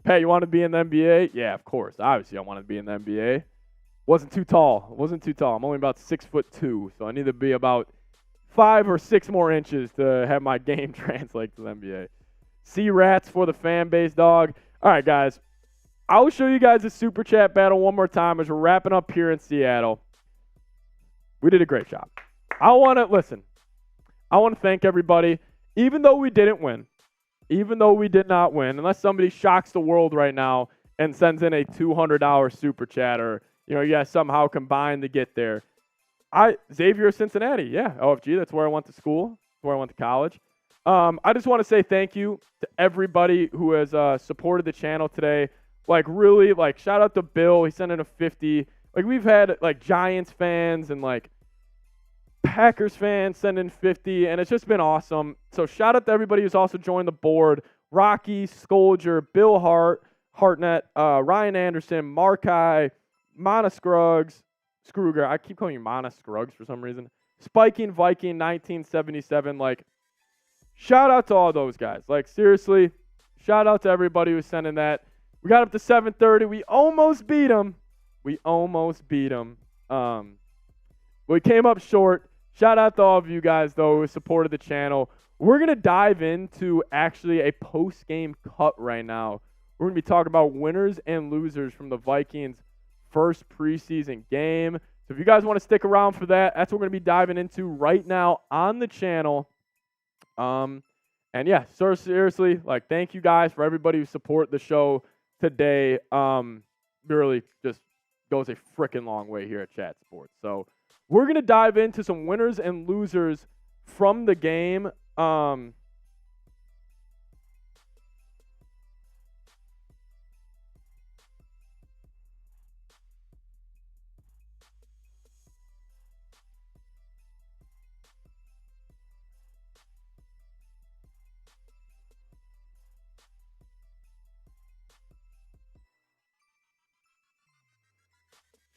Pat, you want to be in the NBA? Yeah, of course. Obviously, I want to be in the NBA. Wasn't too tall. I'm only about 6'2", so I need to be about 5 or 6 more inches to have my game translate to the NBA. C-Rats for the fan base, dog. All right, guys. I'll show you guys the Super Chat battle one more time as we're wrapping up here in Seattle. We did a great job. I want to thank everybody. Even though we didn't win, even though we did not win, unless somebody shocks the world right now and sends in a $200 Super Chat or, you guys somehow combine to get there. Xavier, Cincinnati, yeah, OFG, that's where I went to school, that's where I went to college. I just want to say thank you to everybody who has supported the channel today. Like, really, like, shout out to Bill, he sent in a 50. Like, we've had, like, Giants fans and, like, Packers fans send in 50, and it's just been awesome. So shout out to everybody who's also joined the board. Rocky, Scolger, Bill Hartnett, Ryan Anderson, Markai, Mana Scruggs, Scruger. I keep calling you Mana Scruggs for some reason. Spiking Viking 1977. Like, shout out to all those guys. Like, seriously, shout out to everybody who's sending that. We got up to 730. We almost beat them. We came up short. Shout out to all of you guys, though, who supported the channel. We're going to dive into actually a post-game cut right now. We're going to be talking about winners and losers from the Vikings' first preseason game. So if you guys want to stick around for that, that's what we're going to be diving into right now on the channel. And yeah, so seriously, like, thank you guys for everybody who support the show today. Really just goes a freaking long way here at Chat Sports. So we're going to dive into some winners and losers from the game.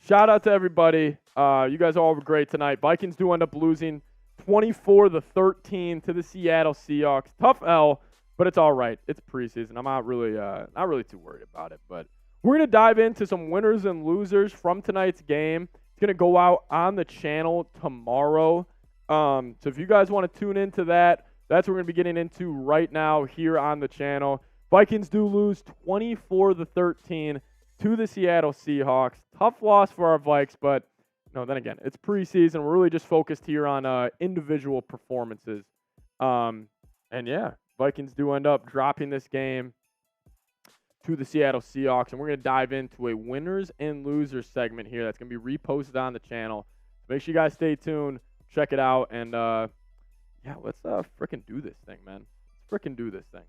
Shout out to everybody. You guys all were great tonight. Vikings do end up losing 24-13 to the Seattle Seahawks. Tough L, but it's all right. It's preseason. I'm not really too worried about it. But we're gonna dive into some winners and losers from tonight's game. It's gonna go out on the channel tomorrow. So if you guys want to tune into that, that's what we're gonna be getting into right now here on the channel. Vikings do lose 24-13 to the Seattle Seahawks. Tough loss for our Vikes, but then again, it's preseason. We're really just focused here on individual performances. And yeah, Vikings do end up dropping this game to the Seattle Seahawks, and we're going to dive into a winners and losers segment here that's going to be reposted on the channel. Make sure you guys stay tuned, check it out, and yeah, let's freaking do this thing, man. Let's freaking do this thing.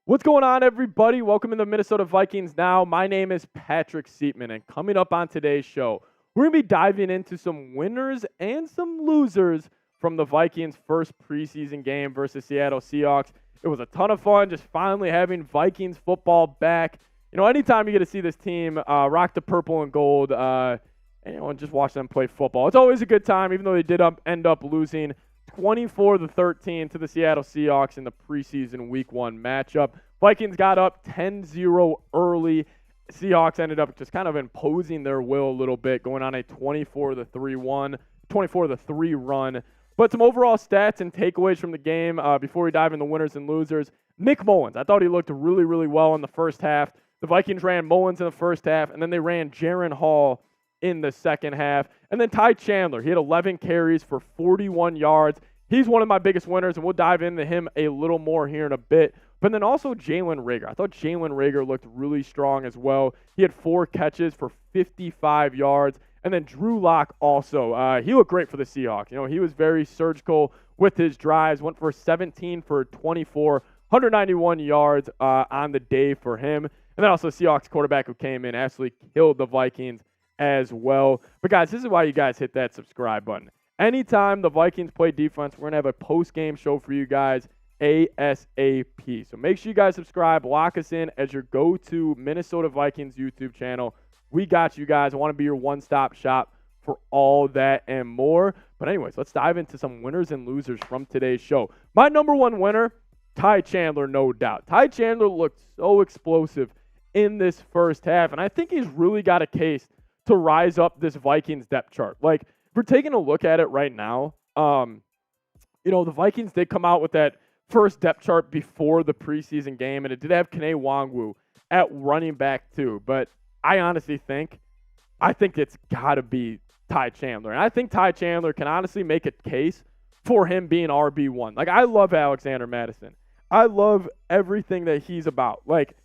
What's going on, everybody? Welcome to the Minnesota Vikings Now. My name is Patrick Siepman, and coming up on today's show, we're going to be diving into some winners and some losers from the Vikings' first preseason game versus Seattle Seahawks. It was a ton of fun just finally having Vikings football back. anytime you get to see this team rock the purple and gold, and just watch them play football, it's always a good time, even though they did end up losing 24-13 to the Seattle Seahawks in the preseason Week 1 matchup. Vikings got up 10-0 early. Seahawks ended up just kind of imposing their will a little bit, going on a 24-3 run. But some overall stats and takeaways from the game before we dive into winners and losers. Nick Mullins, I thought he looked really, really well in the first half. The Vikings ran Mullins in the first half, and then they ran Jaren Hall in the second half. And then Ty Chandler, he had 11 carries for 41 yards. He's one of my biggest winners, and we'll dive into him a little more here in a bit. But then also Jalen Reagor. I thought Jalen Reagor looked really strong as well. He had 4 catches for 55 yards. And then Drew Lock also. He looked great for the Seahawks. He was very surgical with his drives. Went for 17 for 24, 191 yards on the day for him. And then also Seahawks quarterback who came in absolutely killed the Vikings as well. But guys, this is why you guys hit that subscribe button. Anytime the Vikings play defense, we're going to have a post-game show for you guys ASAP. So make sure you guys subscribe. Lock us in as your go-to Minnesota Vikings YouTube channel. We got you guys. I want to be your one-stop shop for all that and more. But anyways, let's dive into some winners and losers from today's show. My number one winner, Ty Chandler, no doubt. Ty Chandler looked so explosive in this first half, and I think he's really got a case to rise up this Vikings depth chart. Like, if we're taking a look at it right now, the Vikings did come out with that first depth chart before the preseason game, and it did have Kene Nwangwu at running back too. But I honestly think it's got to be Ty Chandler. And I think Ty Chandler can honestly make a case for him being RB1. Like, I love Alexander Mattison. I love everything that he's about. Like,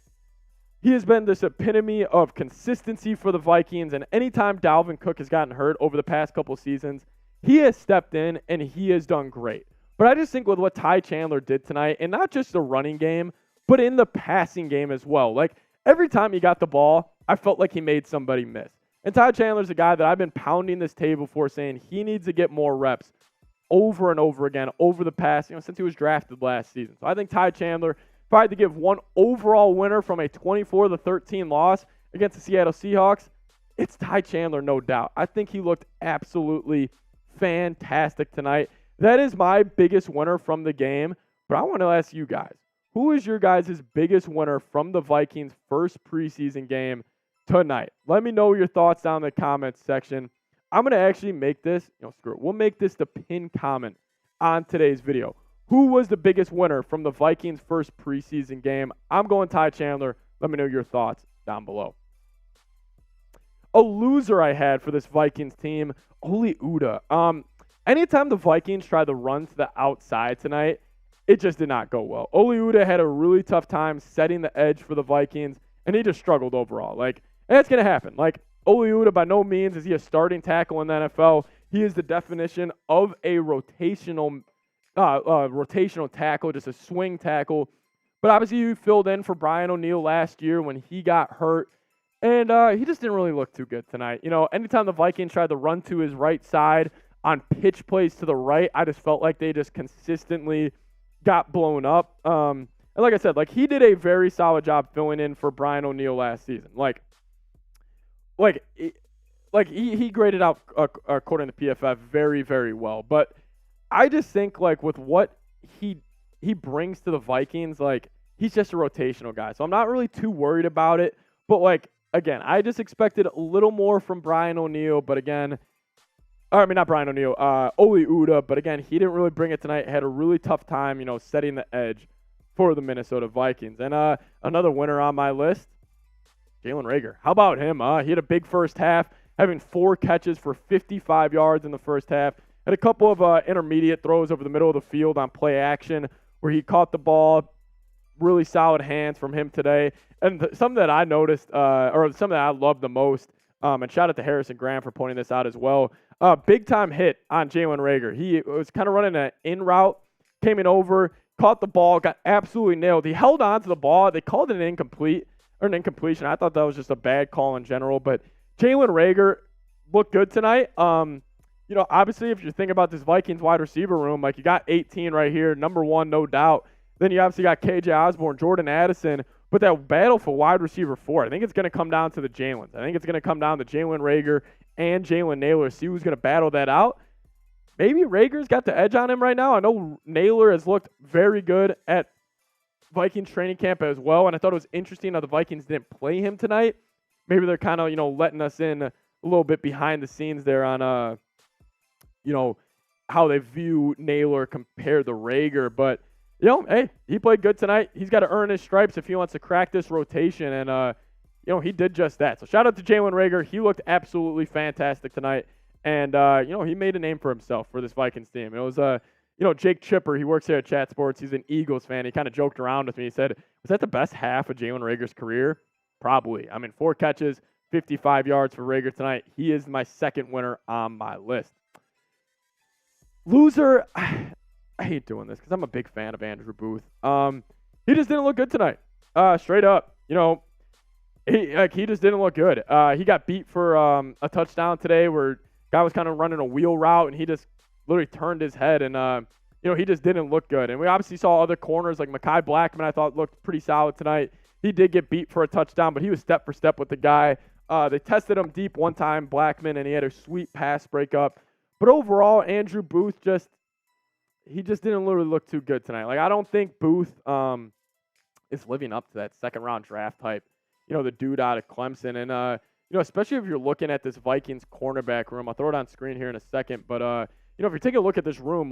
he has been this epitome of consistency for the Vikings, and anytime Dalvin Cook has gotten hurt over the past couple seasons, he has stepped in and he has done great. But I just think with what Ty Chandler did tonight, and not just the running game, but in the passing game as well. Like, every time he got the ball, I felt like he made somebody miss. And Ty Chandler's a guy that I've been pounding this table for, saying he needs to get more reps over and over again over the past, since he was drafted last season. So I think Ty Chandler, if I had to give one overall winner from a 24-13 loss against the Seattle Seahawks, it's Ty Chandler, no doubt. I think he looked absolutely fantastic tonight. That is my biggest winner from the game. But I want to ask you guys, who is your guys' biggest winner from the Vikings' first preseason game tonight? Let me know your thoughts down in the comments section. I'm going to actually make this, screw it. We'll make this the pinned comment on today's video. Who was the biggest winner from the Vikings' first preseason game? I'm going Ty Chandler. Let me know your thoughts down below. A loser I had for this Vikings team, Oli Udoh. Anytime the Vikings tried to run to the outside tonight, it just did not go well. Oli Udoh had a really tough time setting the edge for the Vikings, and he just struggled overall. And that's going to happen. Oli Udoh, by no means is he a starting tackle in the NFL. He is the definition of a rotational tackle, just a swing tackle. But obviously, he filled in for Brian O'Neill last year when he got hurt, and he just didn't really look too good tonight. Anytime the Vikings tried to run to his right side on pitch plays to the right, I just felt like they just consistently got blown up. And like I said, he did a very solid job filling in for Brian O'Neill last season. He graded out according to PFF very, very well. But I just think with what he brings to the Vikings, he's just a rotational guy. So I'm not really too worried about it. But again, I just expected a little more from Brian O'Neill. But again, not Brian O'Neill, Oli Udoh. But again, he didn't really bring it tonight. Had a really tough time, setting the edge for the Minnesota Vikings. And another winner on my list, Jalen Reagor. How about him? He had a big first half, having 4 catches for 55 yards in the first half. Had a couple of intermediate throws over the middle of the field on play action where he caught the ball. Really solid hands from him today. And something that I noticed, or something that I loved the most, and shout out to Harrison Graham for pointing this out as well, big-time hit on Jalen Reagor. He was kind of running an in route, came in over, caught the ball, got absolutely nailed. He held on to the ball. They called it an incompletion. I thought that was just a bad call in general. But Jalen Reagor looked good tonight. Obviously, if you're thinking about this Vikings wide receiver room, you got 18 right here, number one, no doubt. Then you obviously got KJ Osborne, Jordan Addison, But that battle for wide receiver 4, I think it's going to come down to the Jalens. I think it's going to come down to Jalen Reagor and Jalen Nailor. See who's going to battle that out. Maybe Reagor's got the edge on him right now. I know Nailor has looked very good at Vikings training camp as well, and I thought it was interesting how the Vikings didn't play him tonight. Maybe they're kind of, letting us in a little bit behind the scenes there on, how they view Nailor compared to Reagor. But, hey, he played good tonight. He's got to earn his stripes if he wants to crack this rotation, and, he did just that. So shout out to Jalen Reagor. He looked absolutely fantastic tonight, and, he made a name for himself for this Vikings team. It was, Jake Chipper, he works here at Chat Sports. He's an Eagles fan. He kind of joked around with me. He said, was that the best half of Jalen Reagor's career? Probably. 4 catches, 55 yards for Reagor tonight. He is my second winner on my list. Loser, I hate doing this because I'm a big fan of Andrew Booth. He just didn't look good tonight. Straight up, he just didn't look good. He got beat for a touchdown today where guy was kind of running a wheel route and he just literally turned his head and he just didn't look good. And we obviously saw other corners like Mekhi Blackman. I thought looked pretty solid tonight. He did get beat for a touchdown, but he was step for step with the guy. They tested him deep one time, Blackman, and he had a sweet pass breakup. But overall, Andrew Booth he just didn't really look too good tonight. I don't think Booth is living up to that second-round draft type, the dude out of Clemson. And, especially if you're looking at this Vikings cornerback room. I'll throw it on screen here in a second. But, if you're taking a look at this room,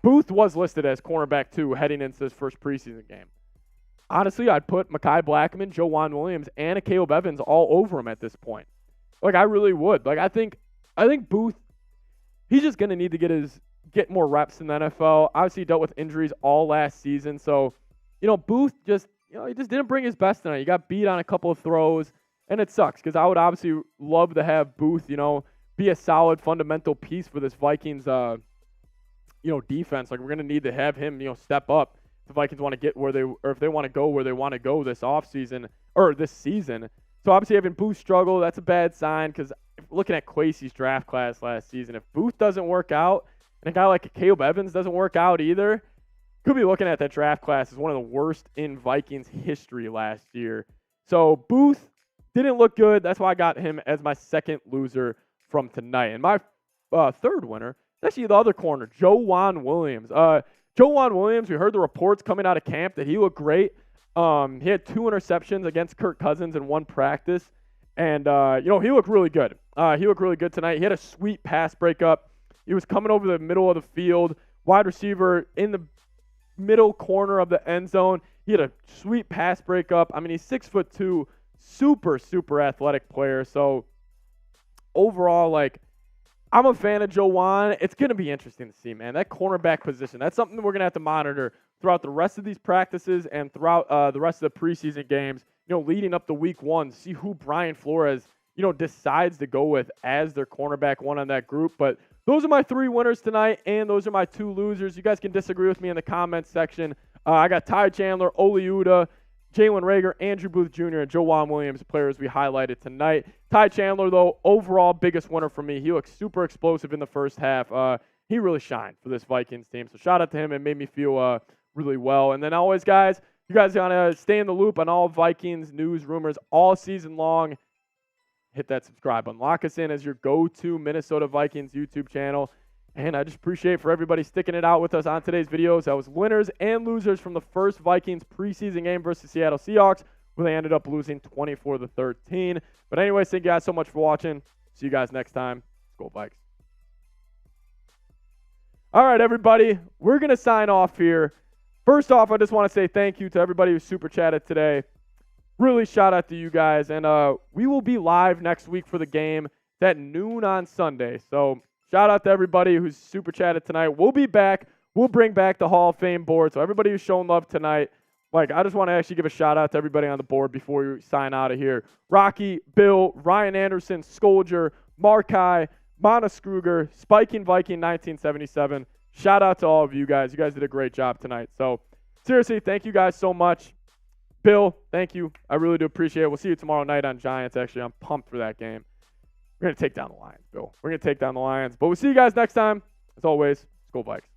Booth was listed as cornerback 2 heading into his first preseason game. Honestly, I'd put Mekhi Blackman, Joejuan Williams, and Caleb Evans all over him at this point. I really would. I think Booth, he's just going to need to get more reps in the NFL. Obviously, he dealt with injuries all last season. So, Booth just, he just didn't bring his best tonight. He got beat on a couple of throws, and it sucks because I would obviously love to have Booth, be a solid fundamental piece for this Vikings, defense. We're going to need to have him, step up. The Vikings want to get if they want to go where they want to go this offseason or this season. So obviously having Booth struggle, that's a bad sign because looking at Kwesi's draft class last season, if Booth doesn't work out and a guy like Caleb Evans doesn't work out either, could be looking at that draft class as one of the worst in Vikings history last year. So Booth didn't look good. That's why I got him as my second loser from tonight. And my third winner is actually the other corner, Joejuan Williams. Joejuan Williams, we heard the reports coming out of camp that he looked great. He had 2 interceptions against Kirk Cousins in one practice. And, he looked really good. He looked really good tonight. He had a sweet pass breakup. He was coming over the middle of the field, wide receiver in the middle corner of the end zone. He had a sweet pass breakup. He's 6'2", super, super athletic player. So, overall, I'm a fan of Joejuan. It's going to be interesting to see, man. That cornerback position, that's something that we're going to have to monitor throughout the rest of these practices and throughout the rest of the preseason games, leading up to week 1, see who Brian Flores, decides to go with as their cornerback 1 on that group. But those are my 3 winners tonight, and those are my 2 losers. You guys can disagree with me in the comments section. I got Ty Chandler, Oli Udoh, Jalen Reagor, Andrew Booth Jr., and Joejuan Williams, players we highlighted tonight. Ty Chandler, though, overall biggest winner for me. He looked super explosive in the first half. He really shined for this Vikings team. So shout out to him. It made me feel really well. And then always, guys, you guys got to stay in the loop on all Vikings news, rumors all season long. Hit that subscribe button. Lock us in as your go-to Minnesota Vikings YouTube channel. And I just appreciate for everybody sticking it out with us on today's videos. That was winners and losers from the first Vikings preseason game versus Seattle Seahawks, where they ended up losing 24-13. But anyways, thank you guys so much for watching. See you guys next time. Go Vikes. All right, everybody. We're going to sign off here. First off, I just want to say thank you to everybody who super chatted today. Really shout out to you guys. And we will be live next week for the game. It's at noon on Sunday. So shout out to everybody who's super chatted tonight. We'll be back. We'll bring back the Hall of Fame board. So everybody who's shown love tonight, I just want to actually give a shout out to everybody on the board before we sign out of here. Rocky, Bill, Ryan Anderson, Scolger, Markai, Mana Skruger, Spiking Viking 1977. Shout out to all of you guys. You guys did a great job tonight. So seriously, thank you guys so much. Bill, thank you. I really do appreciate it. We'll see you tomorrow night on Giants. Actually, I'm pumped for that game. We're going to take down the Lions, Bill. We're going to take down the Lions. But we'll see you guys next time. As always, let's go Vikes.